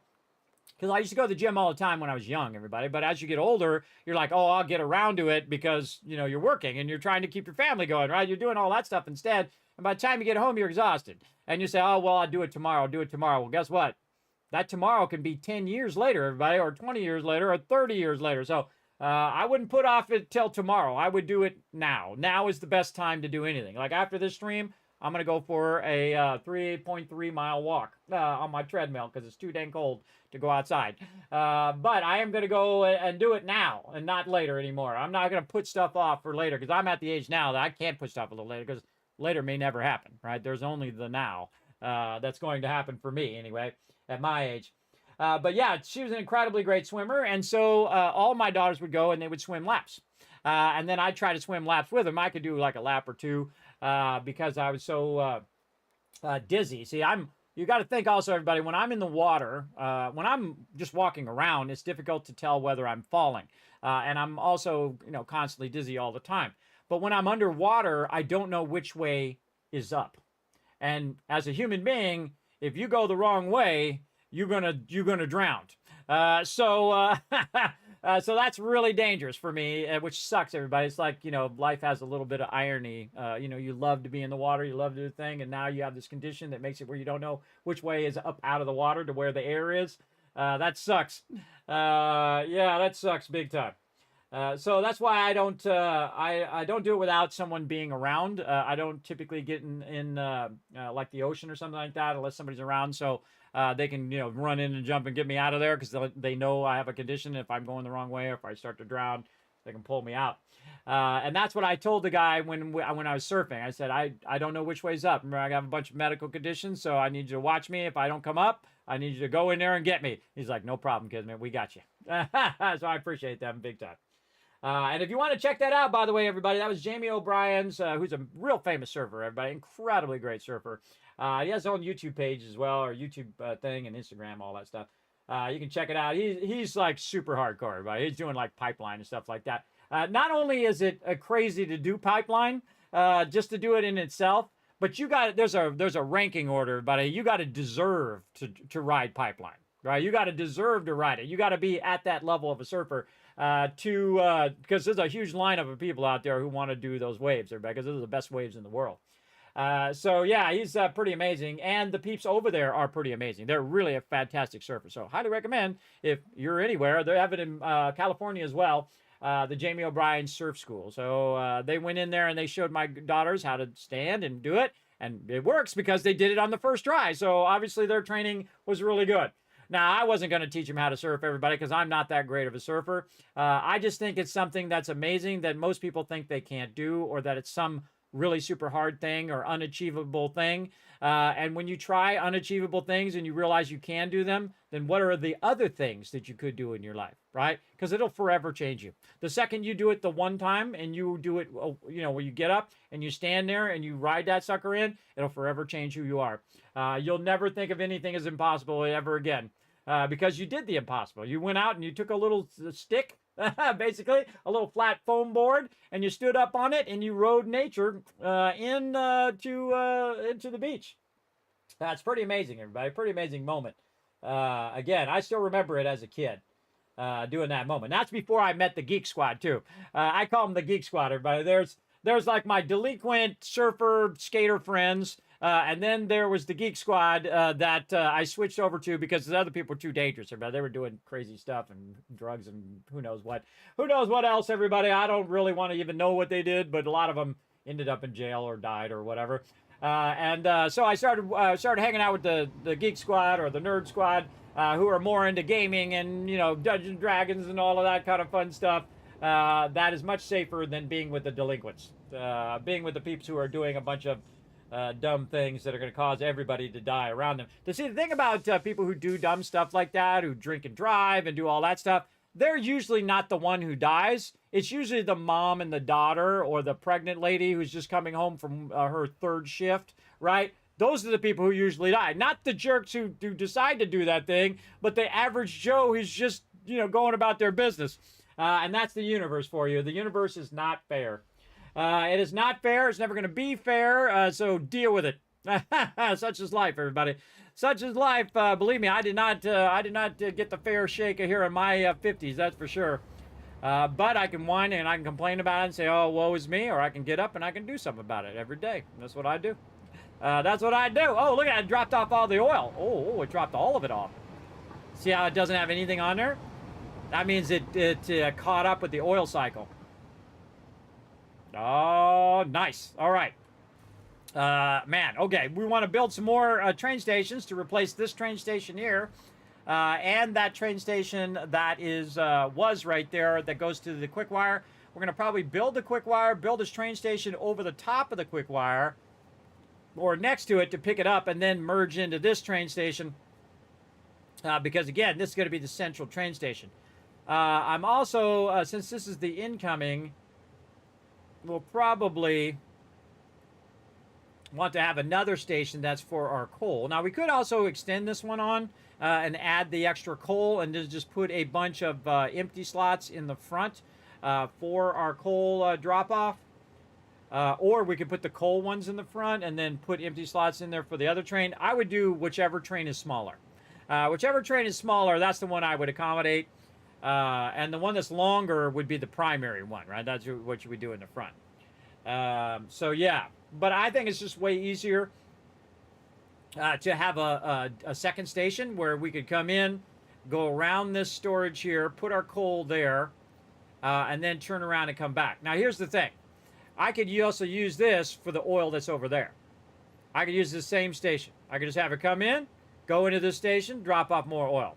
Because I used to go to the gym all the time when I was young, everybody. But as you get older, you're like, oh, I'll get around to it because, you're working and you're trying to keep your family going, right? You're doing all that stuff instead. And by the time you get home, you're exhausted. And you say, oh, well, I'll do it tomorrow. I'll do it tomorrow. Well, guess what? That tomorrow can be 10 years later, everybody, or 20 years later, or 30 years later. So I wouldn't put off it till tomorrow. I would do it now. Now is the best time to do anything. Like after this stream, I'm going to go for a 3.3 mile walk on my treadmill because it's too dang cold to go outside. But I am going to go and do it now and not later anymore. I'm not going to put stuff off for later because I'm at the age now that I can't put stuff a little later because later may never happen, right? There's only the now that's going to happen for me anyway at my age. But yeah, she was an incredibly great swimmer. And so all my daughters would go and they would swim laps. And then I'd try to swim laps with them. I could do like a lap or two because I was so dizzy. See, you got to think also, everybody, when I'm in the water, when I'm just walking around, it's difficult to tell whether I'm falling. And I'm also, constantly dizzy all the time. But when I'm underwater, I don't know which way is up. And as a human being, if you go the wrong way, you're gonna drown. So that's really dangerous for me, which sucks, everybody. It's like, life has a little bit of irony. You love to be in the water, you love to do the thing, and now you have this condition that makes it where you don't know which way is up out of the water to where the air is. That sucks. Yeah, that sucks big time. So that's why I don't do it without someone being around. I don't typically get in like the ocean or something like that unless somebody's around. So they can run in and jump and get me out of there because they know I have a condition. If I'm going the wrong way or if I start to drown, they can pull me out. And that's what I told the guy when I was surfing. I said, I don't know which way's up. Remember, I have a bunch of medical conditions, so I need you to watch me. If I don't come up, I need you to go in there and get me. He's like, no problem, Kismet. We got you. So I appreciate that big time. And if you want to check that out, by the way, everybody, that was Jamie O'Brien's, who's a real famous surfer, everybody. Incredibly great surfer. He has his own YouTube page as well, or YouTube thing, and Instagram, all that stuff. You can check it out. He's like super hardcore, everybody. He's doing like pipeline and stuff like that. Not only is it crazy to do pipeline, just to do it in itself, but there's a ranking order, everybody. You got to deserve to ride pipeline, right? You got to deserve to ride it. You got to be at that level of a surfer. Because there's a huge lineup of people out there who want to do those waves, everybody, because those are the best waves in the world. So yeah, he's pretty amazing, and the peeps over there are pretty amazing. They're really a fantastic surfer. So highly recommend if you're anywhere. They have it in California as well, the Jamie O'Brien Surf School. So they went in there and they showed my daughters how to stand and do it, and it works because they did it on the first try. So obviously their training was really good. Now, I wasn't going to teach them how to surf, everybody, because I'm not that great of a surfer. I just think it's something that's amazing that most people think they can't do, or that it's some really super hard thing or unachievable thing. And when you try unachievable things and you realize you can do them, then what are the other things that you could do in your life, right? Because it'll forever change you. The second you do it the one time and you do it, where you get up and you stand there and you ride that sucker in, it'll forever change who you are. You'll never think of anything as impossible ever again. Because you did the impossible. You went out and you took a little stick, basically, a little flat foam board, and you stood up on it and you rode nature into the beach. That's pretty amazing, everybody. Pretty amazing moment. Again, I still remember it as a kid, doing that moment. That's before I met the Geek Squad, too. I call them the Geek Squad, everybody. There's like my delinquent surfer skater friends. And then there was the Geek Squad that I switched over to because the other people were too dangerous. Everybody, they were doing crazy stuff and drugs and who knows what. Who knows what else, everybody. I don't really want to even know what they did, but a lot of them ended up in jail or died or whatever. So I started hanging out with the Geek Squad or the Nerd Squad, who are more into gaming and, Dungeons and Dragons and all of that kind of fun stuff. That is much safer than being with the delinquents. Being with the peeps who are doing a bunch of dumb things that are going to cause everybody to die around them. See, the thing about people who do dumb stuff like that, who drink and drive and do all that stuff, they're usually not the one who dies. It's usually the mom and the daughter or the pregnant lady who's just coming home from her third shift, right? Those are the people who usually die. Not the jerks who decide to do that thing, but the average Joe who's just, going about their business. And that's the universe for you. The universe is not fair. It is not fair. It's never going to be fair. So deal with it. Such is life, everybody. such is life. Believe me, I did not get the fair shake here in my 50s. That's for sure. But I can whine and I can complain about it and say, "Oh, woe is me," or I can get up and I can do something about it every day. That's what I do. That's what I do. Oh, look at it! It dropped off all the oil. Oh, it dropped all of it off. See how it doesn't have anything on there? That means it caught up with the oil cycle. Oh, nice. All right. Man, okay. We want to build some more train stations to replace this train station here. And that train station that was right there that goes to the quick wire. We're going to probably build the quick wire, build this train station over the top of the quick wire, or next to it to pick it up, and then merge into this train station. Because, again, this is going to be the central train station. I'm also, since this is the incoming, we'll probably want to have another station that's for our coal. Now, we could also extend this one on and add the extra coal and just put a bunch of empty slots in the front for our coal drop-off. Or we could put the coal ones in the front and then put empty slots in there for the other train. I would do whichever train is smaller. Whichever train is smaller, that's the one I would accommodate. And the one that's longer would be the primary one, right? That's what you would do in the front. So, yeah. But I think it's just way easier to have a second station where we could come in, go around this storage here, put our coal there, and then turn around and come back. Now, here's the thing. I could also use this for the oil that's over there. I could use the same station. I could just have it come in, go into this station, drop off more oil,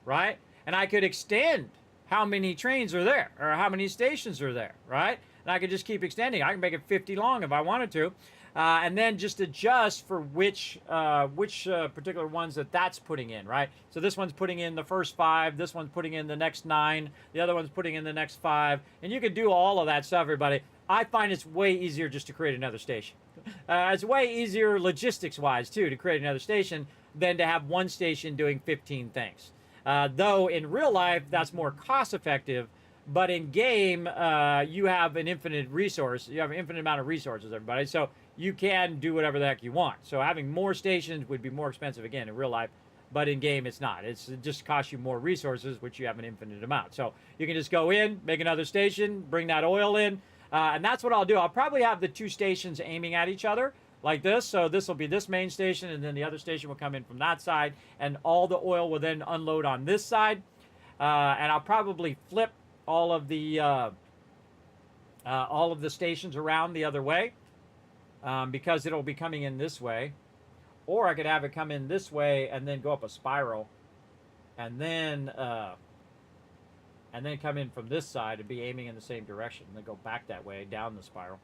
right? And I could extend how many trains are there or how many stations are there, right? And I could just keep extending. I can make it 50 long if I wanted to. And then just adjust for which particular ones that's putting in, right? So this one's putting in the first 5, this one's putting in the next 9, the other one's putting in the next 5. And you could do all of that stuff, everybody. I find it's way easier just to create another station. It's way easier logistics-wise, too, to create another station than to have one station doing 15 things. Though in real life, that's more cost-effective. But in game, you have an infinite resource. You have an infinite amount of resources, everybody. So you can do whatever the heck you want. So having more stations would be more expensive, again, in real life. But in game, it's not. It just costs you more resources, which you have an infinite amount. So you can just go in, make another station, bring that oil in. And that's what I'll do. I'll probably have the 2 stations aiming at each other like this. So this will be this main station, and then the other station will come in from that side. And all the oil will then unload on this side. And I'll probably flip all of the stations around the other way because it'll be coming in this way, or I could have it come in this way and then go up a spiral, and then come in from this side and be aiming in the same direction, and then go back that way down the spiral.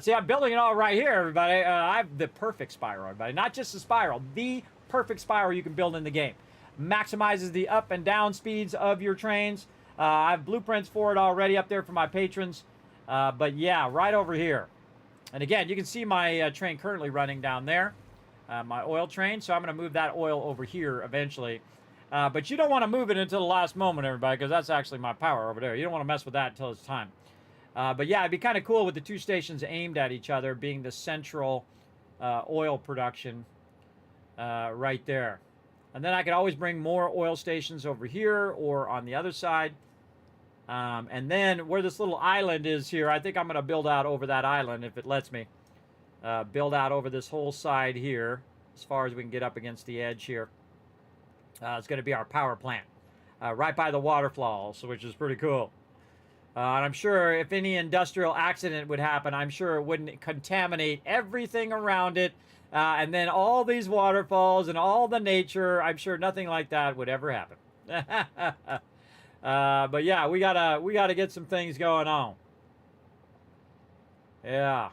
See, I'm building it all right here, everybody. I have the perfect spiral, everybody. Not just a spiral, the perfect spiral you can build in the game. Maximizes the up and down speeds of your trains. I have blueprints for it already up there for my patrons. But yeah, right over here. And again, you can see my train currently running down there. My oil train. So I'm going to move that oil over here eventually. But you don't want to move it until the last moment, everybody, because that's actually my power over there. You don't want to mess with that until it's time. But yeah, it'd be kind of cool with the 2 stations aimed at each other being the central oil production right there. And then I could always bring more oil stations over here or on the other side. And then where this little island is here, I think I'm going to build out over that island if it lets me. Build out over this whole side here as far as we can get up against the edge here. It's going to be our power plant right by the waterfalls, which is pretty cool. And I'm sure if any industrial accident would happen, I'm sure it wouldn't contaminate everything around it. And then all these waterfalls and all the nature, I'm sure nothing like that would ever happen. But yeah, we gotta get some things going on. Yeah.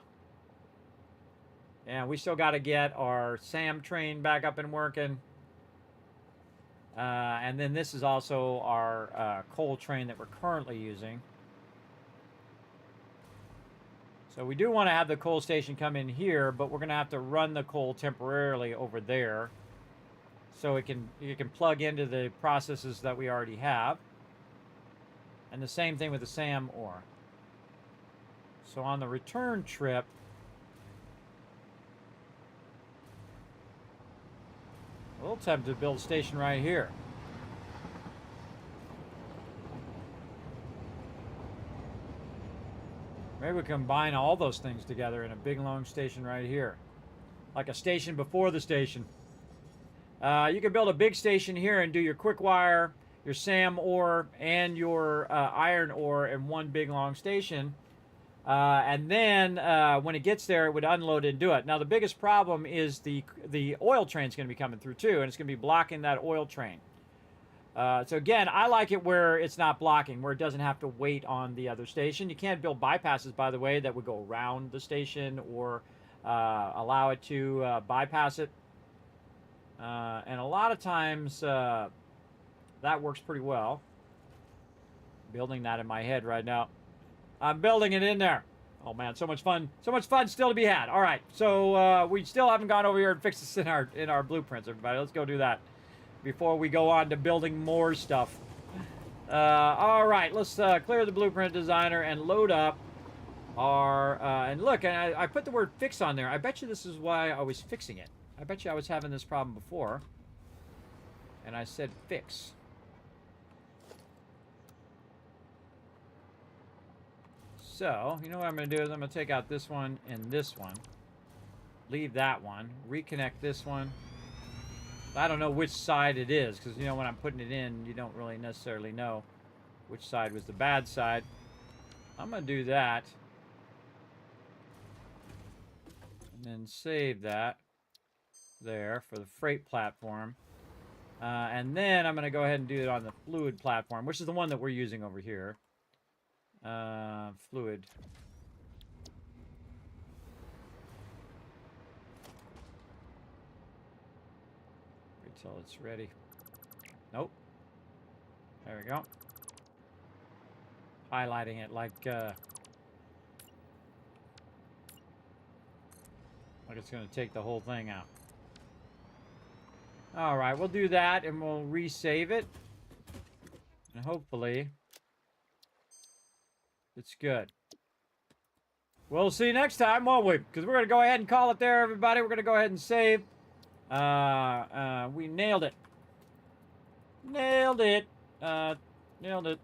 And we still got to get our SAM train back up and working. And then this is also our coal train that we're currently using. So we do want to have the coal station come in here, but we're going to have to run the coal temporarily over there. So it can plug into the processes that we already have. And the same thing with the SAM ore. So on the return trip, little tempted to build a station right here. Maybe we combine all those things together in a big long station right here. Like a station before the station. You can build a big station here and do your quick wire, your SAM ore, and your iron ore in one big long station. And then when it gets there, it would unload and do it. Now the biggest problem is the oil train's going to be coming through too, and it's going to be blocking that oil train. So again, I like it where it's not blocking, where it doesn't have to wait on the other station. You can't build bypasses, by the way, that would go around the station or allow it to bypass it. And a lot of times that works pretty well. Building that in my head right now. I'm building it in there. Oh man, so much fun. So much fun still to be had. All right, so we still haven't gone over here and fixed this in our blueprints, everybody. Let's go do that before we go on to building more stuff. All right, let's clear the blueprint designer and load up our... and look, I put the word fix on there. I bet you this is why I was fixing it. I bet you I was having this problem before. And I said fix. So, you know what I'm going to do is I'm going to take out this one and this one. Leave that one. Reconnect this one. I don't know which side it is, because, you know, when I'm putting it in, you don't really necessarily know which side was the bad side. I'm going to do that. And then save that there for the freight platform. And then I'm going to go ahead and do it on the fluid platform, which is the one that we're using over here. Fluid. Wait till it's ready. Nope. There we go. Highlighting it like it's going to take the whole thing out. All right, we'll do that and we'll resave it. And hopefully it's good. We'll see you next time, won't we? Because we're going to go ahead and call it there, everybody. We're going to go ahead and save. We nailed it. Nailed it. Nailed it.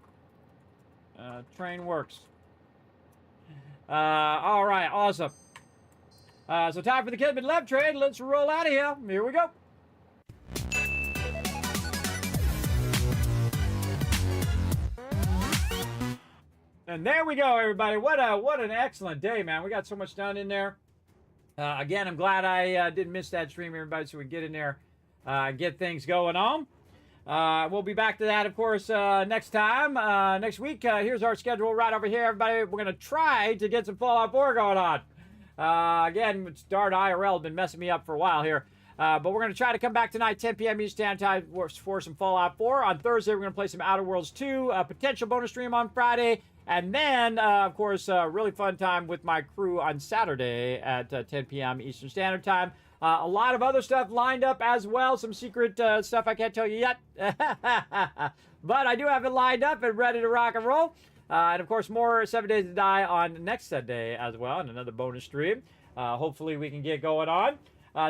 Train works. All right, awesome. So time for the Kismet left train. Let's roll out of here. Here we go. And there we go, everybody. What an excellent day, man. We got so much done in there. Again, I'm glad I didn't miss that stream, everybody, so we get in there and get things going on. We'll be back to that, of course, next time. Next week, here's our schedule right over here, everybody. We're going to try to get some Fallout 4 going on. Again, it's darn IRL been messing me up for a while here. But we're going to try to come back tonight, 10 p.m. Eastern Standard Time for some Fallout 4. On Thursday, we're going to play some Outer Worlds 2, a potential bonus stream on Friday. And then, of course, a really fun time with my crew on Saturday at 10 p.m. Eastern Standard Time. A lot of other stuff lined up as well. Some secret stuff I can't tell you yet. But I do have it lined up and ready to rock and roll. And, of course, more 7 Days to Die on next Sunday as well, and another bonus stream. Hopefully we can get going on.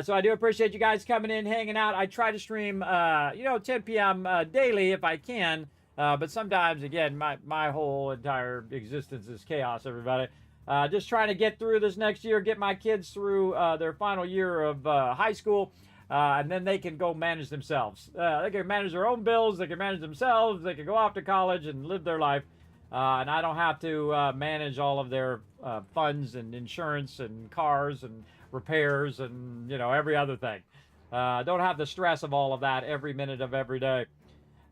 So I do appreciate you guys coming in, hanging out. I try to stream, 10 p.m. Daily if I can. But sometimes, again, my whole entire existence is chaos, everybody. Just trying to get through this next year, get my kids through their final year of high school, and then they can go manage themselves. They can manage their own bills, they can manage themselves, they can go off to college and live their life. And I don't have to manage all of their funds and insurance and cars and repairs and, every other thing. Don't have the stress of all of that every minute of every day.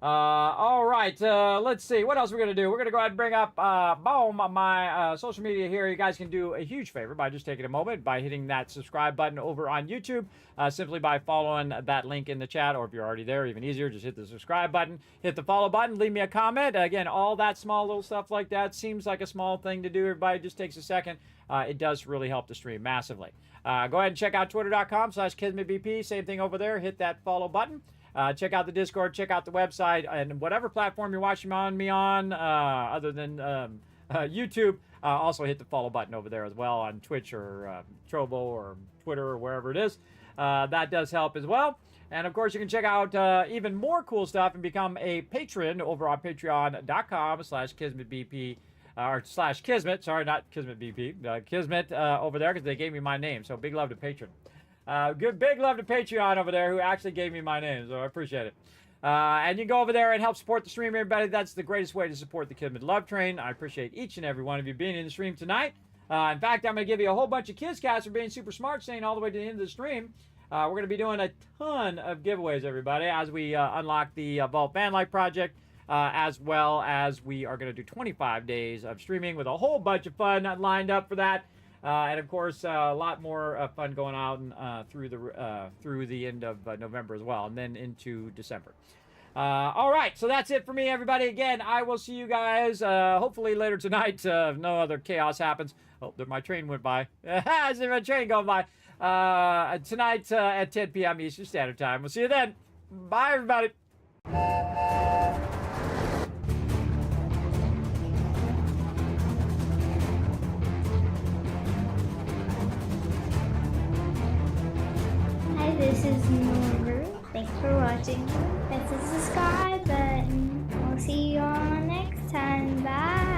All right, let's see. What else we're going to do? We're going to go ahead and bring up, my social media here. You guys can do a huge favor by just taking a moment by hitting that subscribe button over on YouTube, simply by following that link in the chat, or if you're already there, even easier, just hit the subscribe button, hit the follow button, leave me a comment. Again, all that small little stuff like that seems like a small thing to do. Everybody, just takes a second. It does really help the stream massively. Go ahead and check out twitter.com/KismetBP. Same thing over there. Hit that follow button. Check out the Discord, check out the website, and whatever platform you're watching me on, other than YouTube, also hit the follow button over there as well on Twitch or Trovo or Twitter or wherever it is. That does help as well. And of course, you can check out even more cool stuff and become a patron over on patreon.com/KismetBP. Or /Kismet, sorry, not Kismet BP, Kismet over there, because they gave me my name. So big love to Patreon. Big love to Patreon over there, who actually gave me my name. So I appreciate it. And you can go over there and help support the stream, everybody. That's the greatest way to support the Kismet Love Train. I appreciate each and every one of you being in the stream tonight. In fact, I'm going to give you a whole bunch of Kiscats for being super smart, staying all the way to the end of the stream. We're going to be doing a ton of giveaways, everybody, as we unlock the Vault Van Life project. As well as we are going to do 25 days of streaming with a whole bunch of fun lined up for that. And of course, a lot more fun going on through the end of November as well, and then into December. All right, so that's it for me, everybody. Again, I will see you guys hopefully later tonight if no other chaos happens. Oh, my train went by. I see my train going by. Tonight at 10 p.m. Eastern Standard Time. We'll see you then. Bye, everybody. Hi, this is Norbert. Thanks for watching. Hit the subscribe button. We'll see you all next time. Bye.